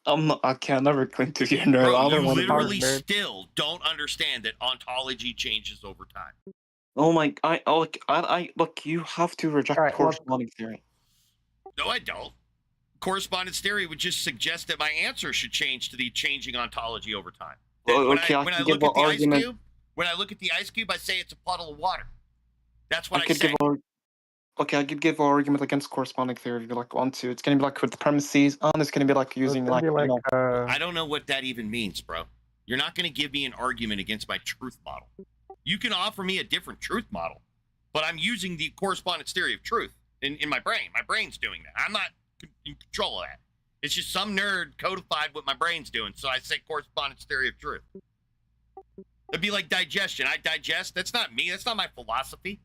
I'm not. I can't never claim to be a nerd. Bro, I you don't want to literally be a nerd. still don't understand that ontology changes over time. Oh my! Look. You have to reject corresponding theory. No, I don't. Correspondence theory would just suggest that my answer should change to the changing ontology over time. When I look at the ice cube, I say it's a puddle of water. That's what I say. Okay, I could give an argument against corresponding theory if you like want to. It's gonna be like with the premises, and it's gonna be like using like, I don't know what that even means, bro. You're not gonna give me an argument against my truth model. You can offer me a different truth model, but I'm using the correspondence theory of truth in my brain. My brain's doing that. I'm not in control of that. It's just some nerd codified what my brain's doing, so I say correspondence theory of truth. It'd be like digestion. I digest. That's not me. That's not my philosophy.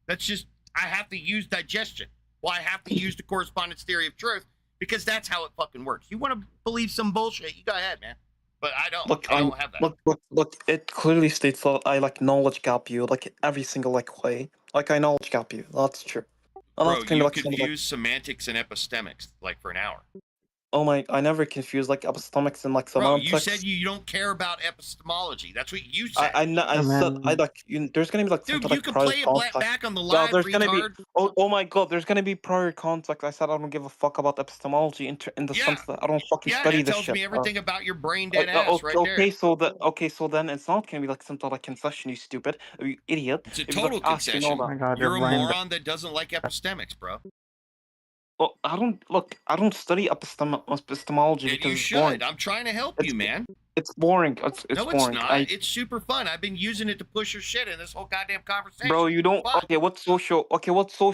That's just I have to use digestion. Well, I have to use the correspondence theory of truth because that's how it fucking works. You want to believe some bullshit, you go ahead, man. But I don't. I don't have that. Look. It clearly states that I like knowledge gap you like every single like way. Like I knowledge gap you. That's true. Bro, you confuse semantics and epistemics like for an hour. Oh my! I never confuse like epistemics and like Bro, semantics. you said you don't care about epistemology. That's what you said. There's gonna be like dude, something, you like, can prior play it context. back on the live, there's retard. Gonna be oh my god, there's gonna be prior context. I said I don't give a fuck about epistemology in the sense that I don't fucking study this shit. Yeah, it tells me everything about your brain dead ass right there. So then it's not gonna be like some sort of concession, you stupid, you idiot. It's a total concession. You're a moron that doesn't like epistemics, bro. Well, I don't study epistemology because you should. Boring. I'm trying to help you, man. It's boring. It's no, boring. It's not. It's super fun. I've been using it to push your shit in this whole goddamn conversation. Bro, you don't. Okay, what's social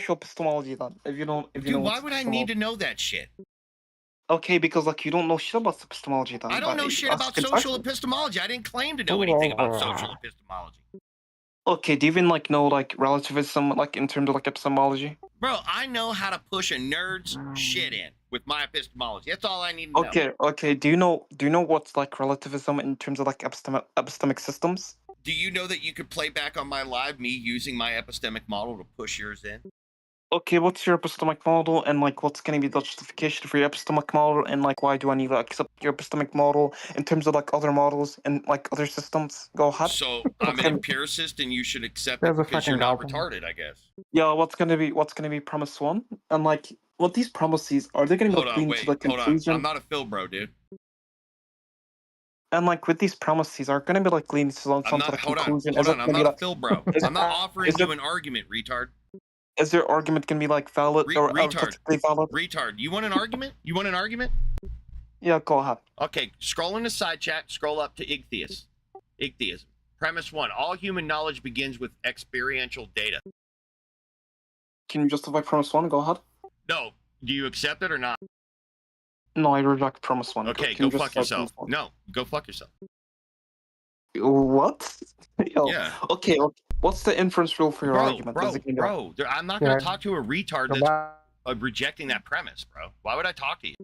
epistemology then? If you don't, Dude, why would I need to know that shit? Okay, because like you don't know shit about epistemology then. I don't know shit about social epistemology. I didn't claim to know anything about social epistemology. Okay, do you even like know like relativism like in terms of like epistemology? Bro, I know how to push a nerd's shit in with my epistemology. That's all I need to know. Okay. Do you know what's like relativism in terms of like epistemic systems? Do you know that you could play back on my live me using my epistemic model to push yours in? Okay, what's your epistemic model, and like what's gonna be the justification for your epistemic model, and like why do I need to accept your epistemic model in terms of like other models and like other systems? Go ahead. So I'm an empiricist, and you should accept it because you're not retarded, I guess. Yeah, what's gonna be premise one, and like With these premises, are they going to Hold like on, lead wait, to the hold on. conclusion? I'm not a Phil bro, dude. And like with these premises, are going to be like leading to some I'm sort not. of Hold on, conclusion? hold Is it on. I'm going to be not a like? Phil bro. Is, I'm not offering is you there an argument, retard. is their argument going to be like valid or Retard. technically valid? Retard. You want an argument? You want an argument? Yeah, go ahead. Okay, scroll in the side chat. Scroll up to Igtheism. Premise 1. All human knowledge begins with experiential data. Can you justify premise 1? Go ahead. No. Do you accept it or not? No, I reject premise 1. Okay, Can go you fuck justify yourself. premise 1? No, go fuck yourself. What? Yo, Yeah. okay, what's the inference rule for your argument? Is it gonna be like- I'm not going to Yeah. talk to a retard Go that's back. rejecting that premise, bro. Why would I talk to you?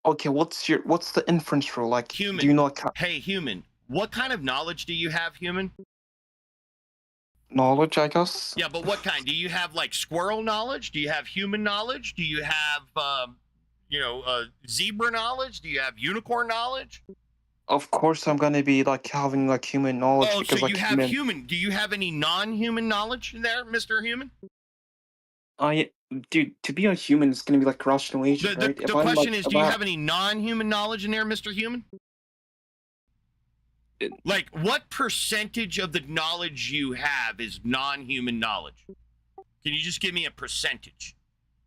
Okay, what's the inference rule? Like, Human. do you know like Hey, human. What kind of knowledge do you have, human? knowledge, I guess? Yeah, but what kind? Do you have like squirrel knowledge? Do you have human knowledge? Do you have, zebra knowledge? Do you have unicorn knowledge? Of course I'm gonna be like having like human knowledge Oh, because so like you have human. Do you have any non-human knowledge there, Mr. Human? Dude, to be a human is gonna be like rational agent, The right? the question is, do you have any non-human knowledge in there, Mr. Human? Like, what percentage of the knowledge you have is non-human knowledge? Can you just give me a percentage?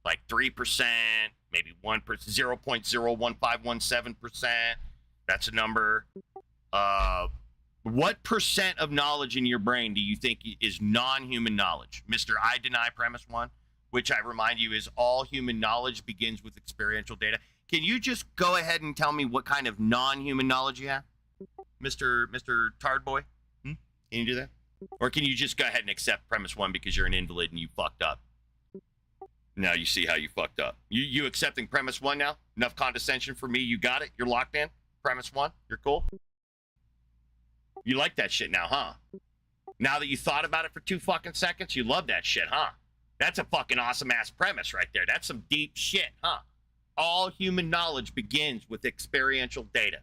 Like 3%, maybe 1%, 0.01517%. That's a number. What percent of knowledge in your brain do you think is non-human knowledge? Mr. I deny premise 1, which I remind you is all human knowledge begins with experiential data. Can you just go ahead and tell me what kind of non-human knowledge you have? Mr. Tard Boy? Can you do that? Or can you just go ahead and accept premise 1 because you're an invalid and you fucked up? Now you see how you fucked up. You accepting premise 1 now? Enough condescension for me. You got it? You're locked in? Premise 1? You're cool? You like that shit now, huh? Now that you thought about it for 2 fucking seconds, you love that shit, huh? That's a fucking awesome ass premise right there. That's some deep shit, huh? All human knowledge begins with experiential data.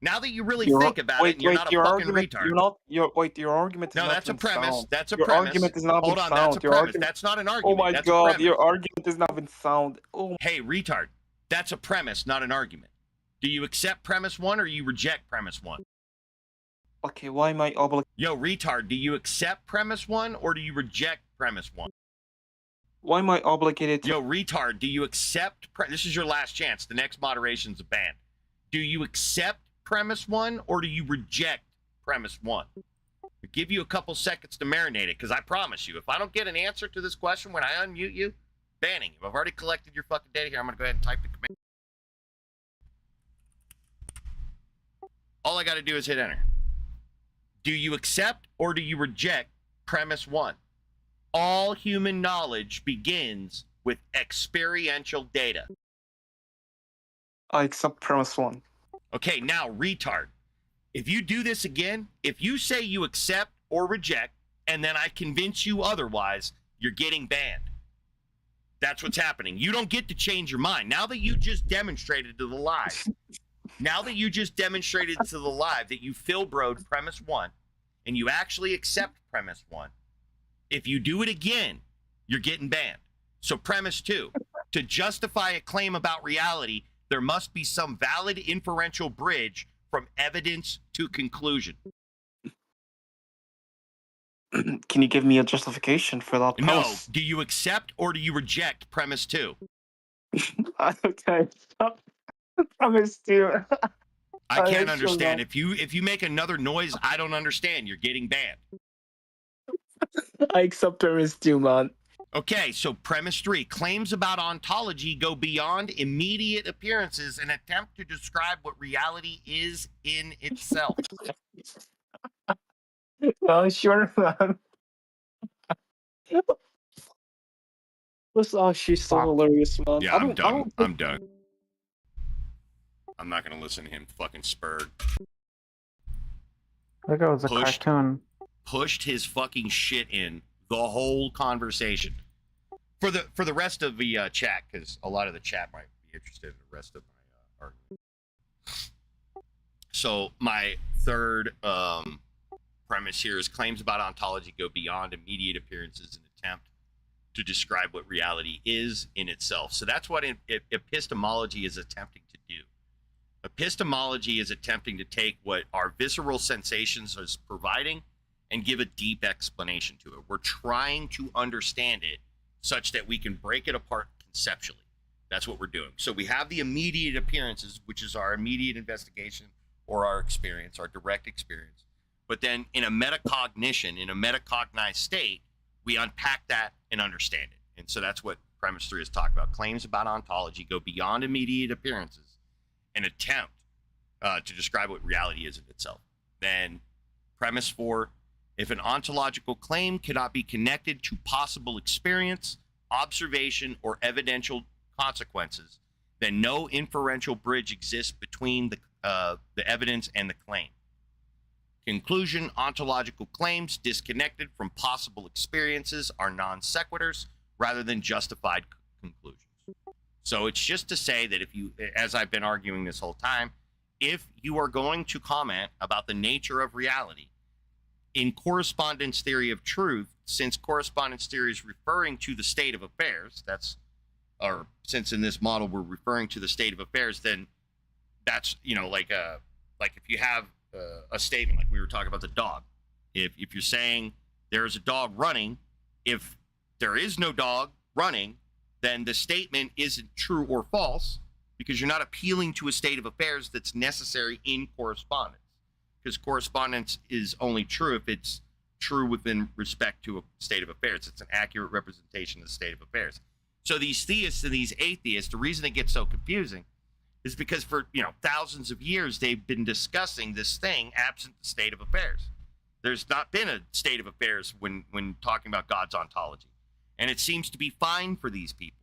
Now that you really think about it, and you're not a fucking retard. Your argument is No, not that's a been premise. sound. That's a your premise. argument is not Hold been on, sound. that's a Your premise. argument- That's not an Oh argument. my That's a god, premise. your argument is not been sound. Oh. Hey, retard. That's a premise, not an argument. Do you accept premise 1 or you reject premise 1? Okay, why am I obligated? Yo, retard, do you accept premise 1 or do you reject premise 1? Why am I obligated to? Yo, retard, do you accept? This is your last chance. The next moderation's a ban. Do you accept premise 1 or do you reject premise 1? I'll give you a couple seconds to marinate it, because I promise you, if I don't get an answer to this question when I unmute you, banning you. I've already collected your fucking data here. I'm going to go ahead and type the command. All I got to do is hit enter. Do you accept or do you reject premise 1? All human knowledge begins with experiential data. I accept premise 1. Okay, now, retard. If you do this again, if you say you accept or reject, and then I convince you otherwise, you're getting banned. That's what's happening. You don't get to change your mind. Now that you just demonstrated to the live, that you Philbroed premise 1, and you actually accept premise 1, if you do it again, you're getting banned. So premise 2, to justify a claim about reality, there must be some valid inferential bridge from evidence to conclusion. Can you give me a justification for that premise? No. Do you accept or do you reject premise 2? Okay. Premise 2. I can't understand. If you make another noise, I don't understand. You're getting banned. I accept premise 2, man. Okay, so premise 3. Claims about ontology go beyond immediate appearances and attempt to describe what reality is in itself. Oh, sure, man. This actually so hilarious, man. Yeah, I'm done. I'm done. I'm not going to listen to him fucking spurred. I think it was a cartoon. Pushed his fucking shit in the whole conversation. For the rest of the chat, because a lot of the chat might be interested in the rest of my argument. So my third premise here is claims about ontology go beyond immediate appearances and attempt to describe what reality is in itself. So that's what epistemology is attempting to do. Epistemology is attempting to take what our visceral sensations is providing and give a deep explanation to it. We're trying to understand it such that we can break it apart conceptually. That's what we're doing. So we have the immediate appearances, which is our immediate investigation or our experience, our direct experience. But then in a metacognition, in a metacognized state, we unpack that and understand it. And so that's what premise 3 is talking about. Claims about ontology go beyond immediate appearances and attempt to describe what reality is in itself. Then premise 4, if an ontological claim cannot be connected to possible experience, observation, or evidential consequences, then no inferential bridge exists between the evidence and the claim. Conclusion, ontological claims disconnected from possible experiences are non sequiturs rather than justified conclusions. So it's just to say that if you, as I've been arguing this whole time, if you are going to comment about the nature of reality in correspondence theory of truth, since correspondence theory is referring to the state of affairs, or since in this model we're referring to the state of affairs, then that's, like if you have a statement, like we were talking about the dog. If you're saying there's a dog running, if there is no dog running, then the statement isn't true or false because you're not appealing to a state of affairs that's necessary in correspondence. Because correspondence is only true if it's true within respect to a state of affairs. It's an accurate representation of the state of affairs. So these theists and these atheists, the reason it gets so confusing is because for thousands of years they've been discussing this thing absent the state of affairs. There's not been a state of affairs when talking about God's ontology. And it seems to be fine for these people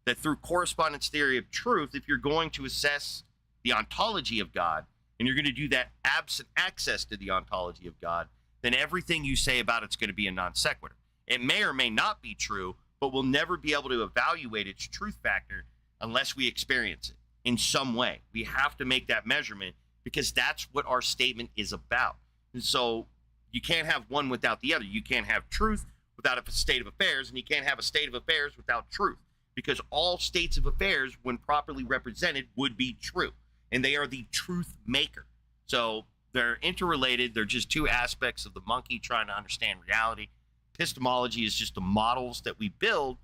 that through correspondence theory of truth, if you're going to assess the ontology of God, and you're going to do that absent access to the ontology of God, then everything you say about it's going to be a non sequitur. It may or may not be true, but we'll never be able to evaluate its truth factor unless we experience it in some way. We have to make that measurement because that's what our statement is about. And so you can't have one without the other. You can't have truth without a state of affairs, and you can't have a state of affairs without truth, because all states of affairs, when properly represented, would be true, and they are the truth maker. So they're interrelated. They're just two aspects of the monkey trying to understand reality. Epistemology is just the models that we build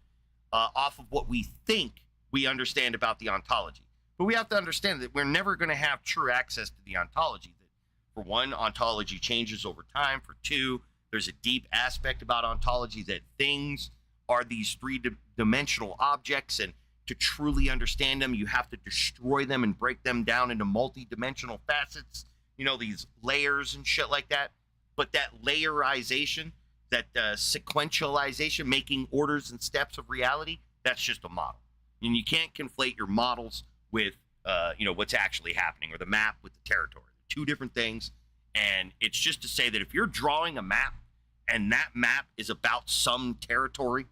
off of what we think we understand about the ontology. But we have to understand that we're never going to have true access to the ontology. That, for one, ontology changes over time. For two, there's a deep aspect about ontology that things are these three-dimensional objects, and to truly understand them, you have to destroy them and break them down into multi-dimensional facets, these layers and shit like that. But that layerization, that sequentialization, making orders and steps of reality, that's just a model. And you can't conflate your models with, what's actually happening, or the map with the territory. They're two different things. And it's just to say that if you're drawing a map and that map is about some territory,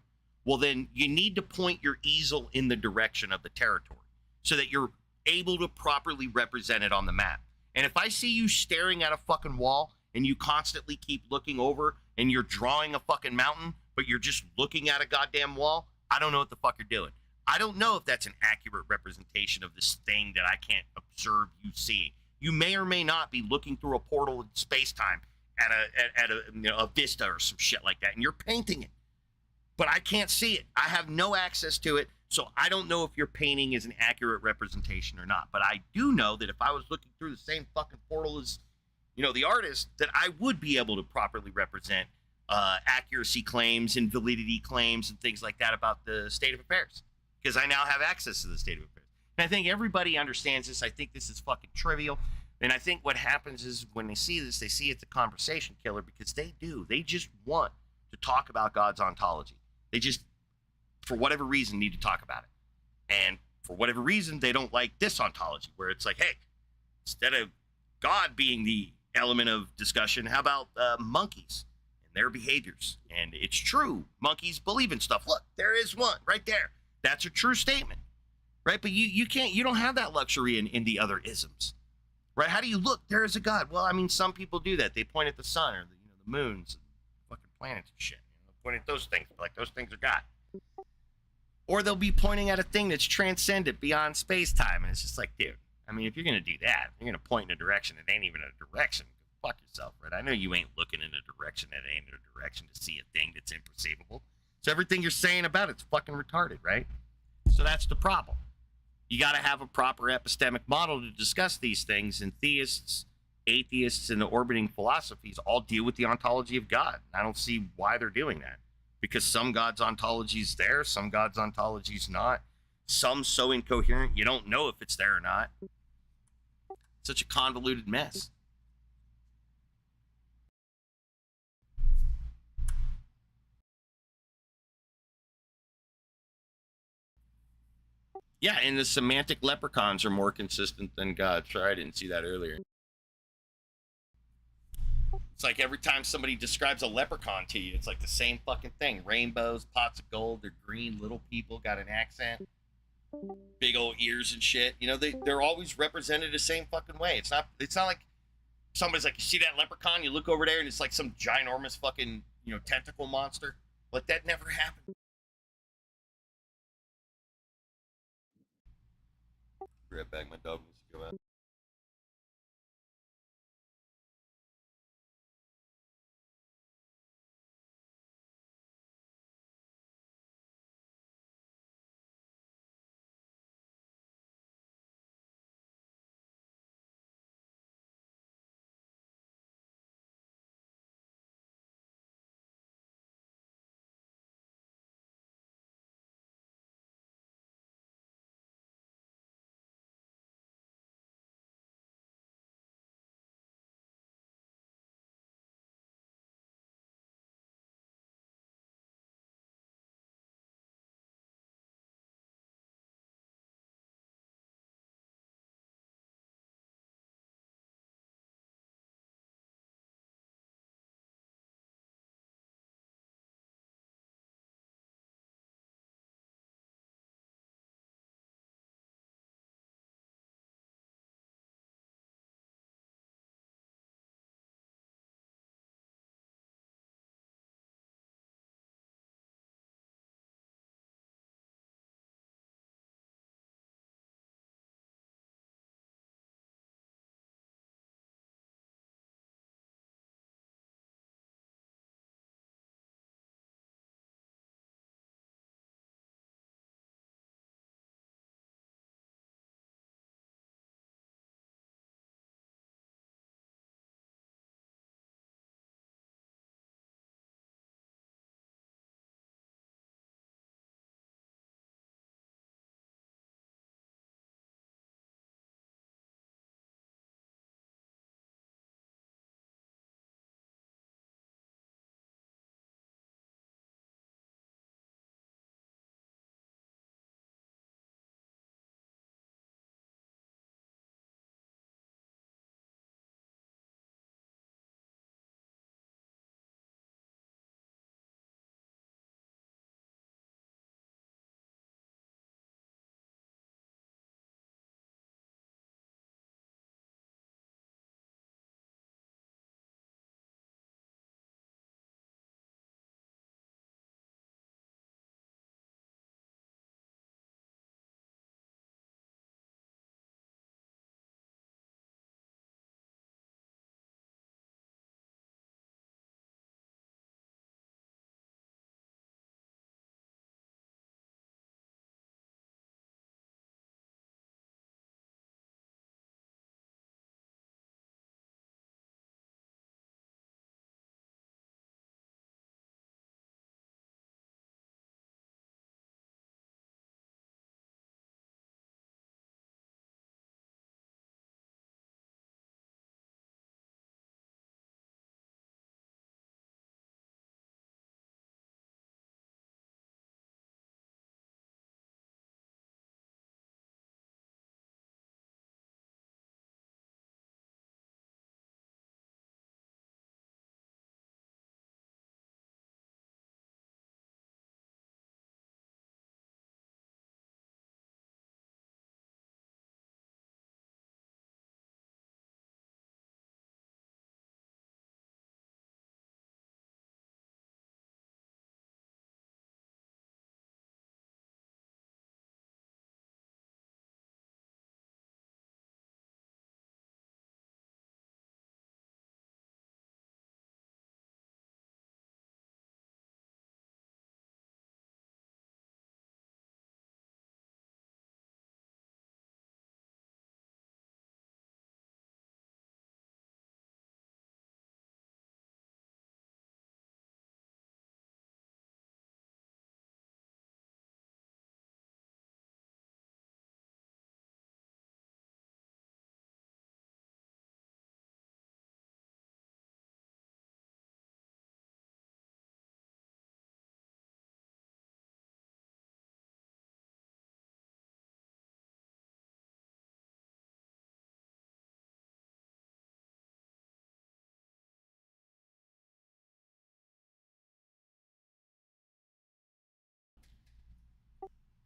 well, then you need to point your easel in the direction of the territory so that you're able to properly represent it on the map. And if I see you staring at a fucking wall and you constantly keep looking over and you're drawing a fucking mountain, but you're just looking at a goddamn wall, I don't know what the fuck you're doing. I don't know if that's an accurate representation of this thing that I can't observe you seeing. You may or may not be looking through a portal in space-time at a vista or some shit like that, and you're painting it. But I can't see it. I have no access to it, so I don't know if your painting is an accurate representation or not. But I do know that if I was looking through the same fucking portal as, the artist, that I would be able to properly represent accuracy claims and validity claims and things like that about the state of affairs, because I now have access to the state of affairs. And I think everybody understands this. I think this is fucking trivial. And I think what happens is when they see this, they see it's a conversation killer, because they do. They just want to talk about God's ontology. They just, for whatever reason, need to talk about it. And for whatever reason, they don't like this ontology, where it's like, hey, instead of God being the element of discussion, how about monkeys and their behaviors? And it's true. Monkeys believe in stuff. Look, there is one right there. That's a true statement, right? But you don't have that luxury in the other isms, right? How do you look? There is a God. Well, I mean, some people do that. They point at the sun or the moons and fucking planets and shit. Point at those things, like those things are God. Or they'll be pointing at a thing that's transcendent beyond space-time. And it's just like, dude, I mean, if you're going to do that, you're going to point in a direction that ain't even a direction. Fuck yourself, right? I know you ain't looking in a direction that ain't a direction to see a thing that's imperceivable. So everything you're saying about it's fucking retarded, right? So that's the problem. You got to have a proper epistemic model to discuss these things, and theists, atheists, and the orbiting philosophies all deal with the ontology of God. I don't see why they're doing that. Because some God's ontology is there, some God's ontology is not. Some so incoherent, you don't know if it's there or not. Such a convoluted mess. Yeah, and the semantic leprechauns are more consistent than God. Sorry, I didn't see that earlier. It's like every time somebody describes a leprechaun to you, it's like the same fucking thing. Rainbows, pots of gold, they're green, little people, got an accent, big old ears and shit. You know, they're always represented the same fucking way. It's not like somebody's like, you see that leprechaun, you look over there and it's like some ginormous fucking, tentacle monster. But that never happened. Be right back, my dog needs to go out.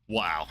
Wow.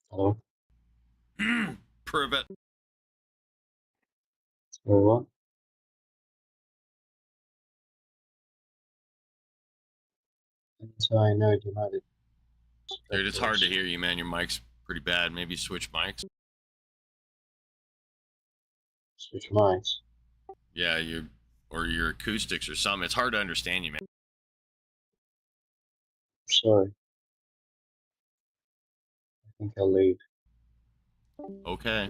Hello? Prove it. Or what? So I know divided. Dude, it's hard to hear you, man. Your mic's pretty bad. Maybe switch mics. Switch mics. Yeah, or your acoustics or something. It's hard to understand you, man. Sorry. I think I'll leave. Okay.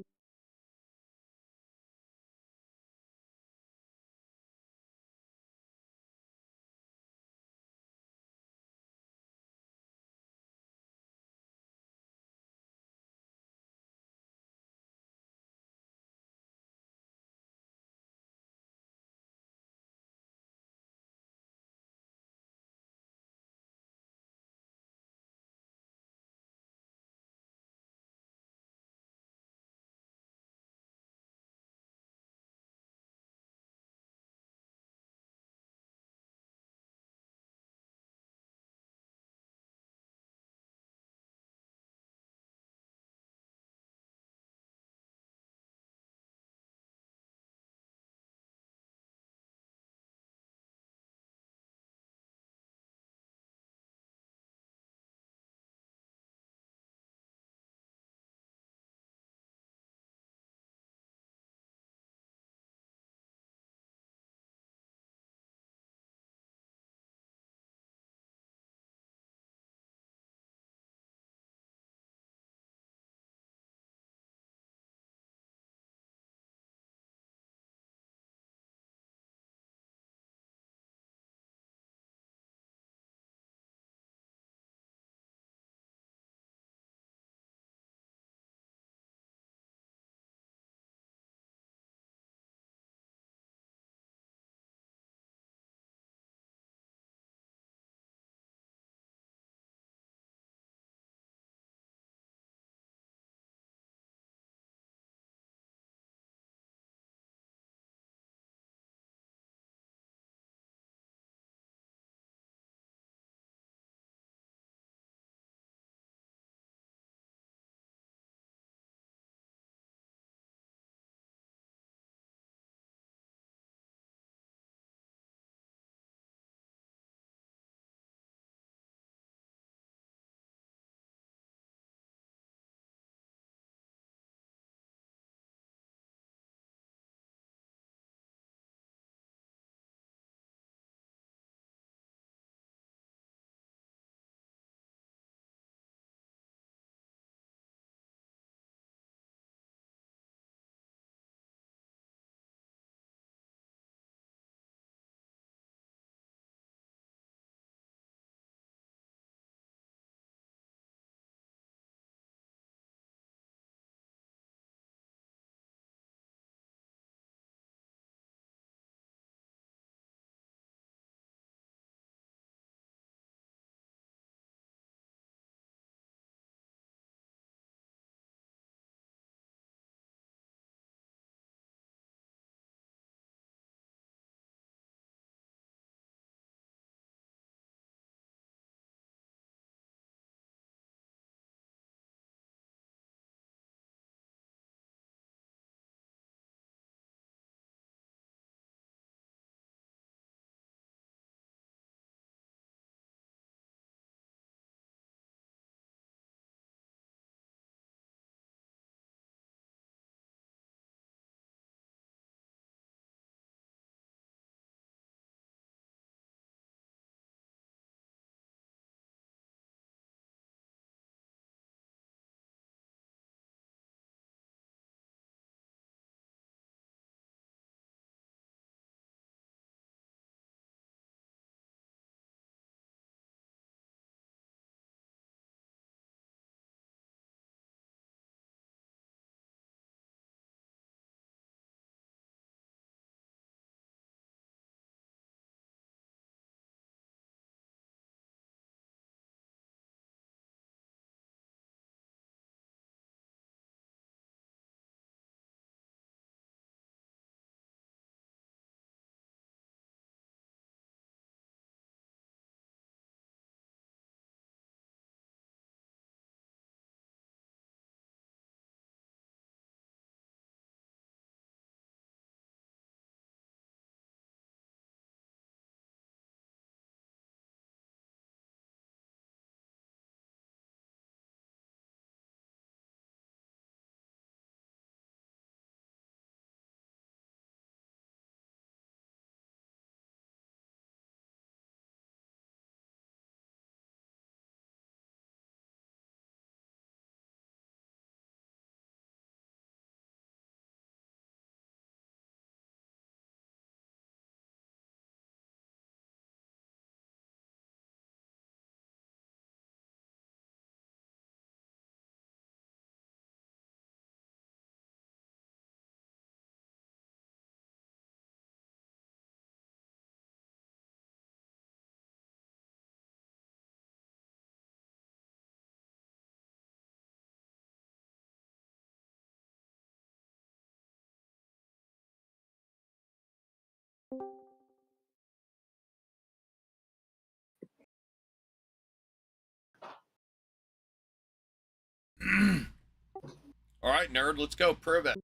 All right, nerd, let's go. Prove it.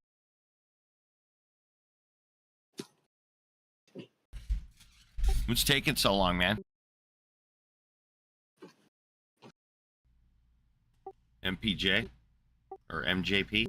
What's taking so long, man? MPJ or MJP?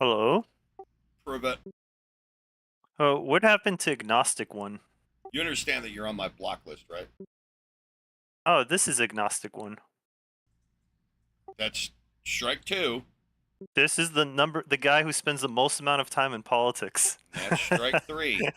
Hello? Prove it. Oh, what happened to Agnostic One? You understand that you're on my block list, right? Oh, this is Agnostic One. That's strike 2. This is the guy who spends the most amount of time in politics. That's strike 3.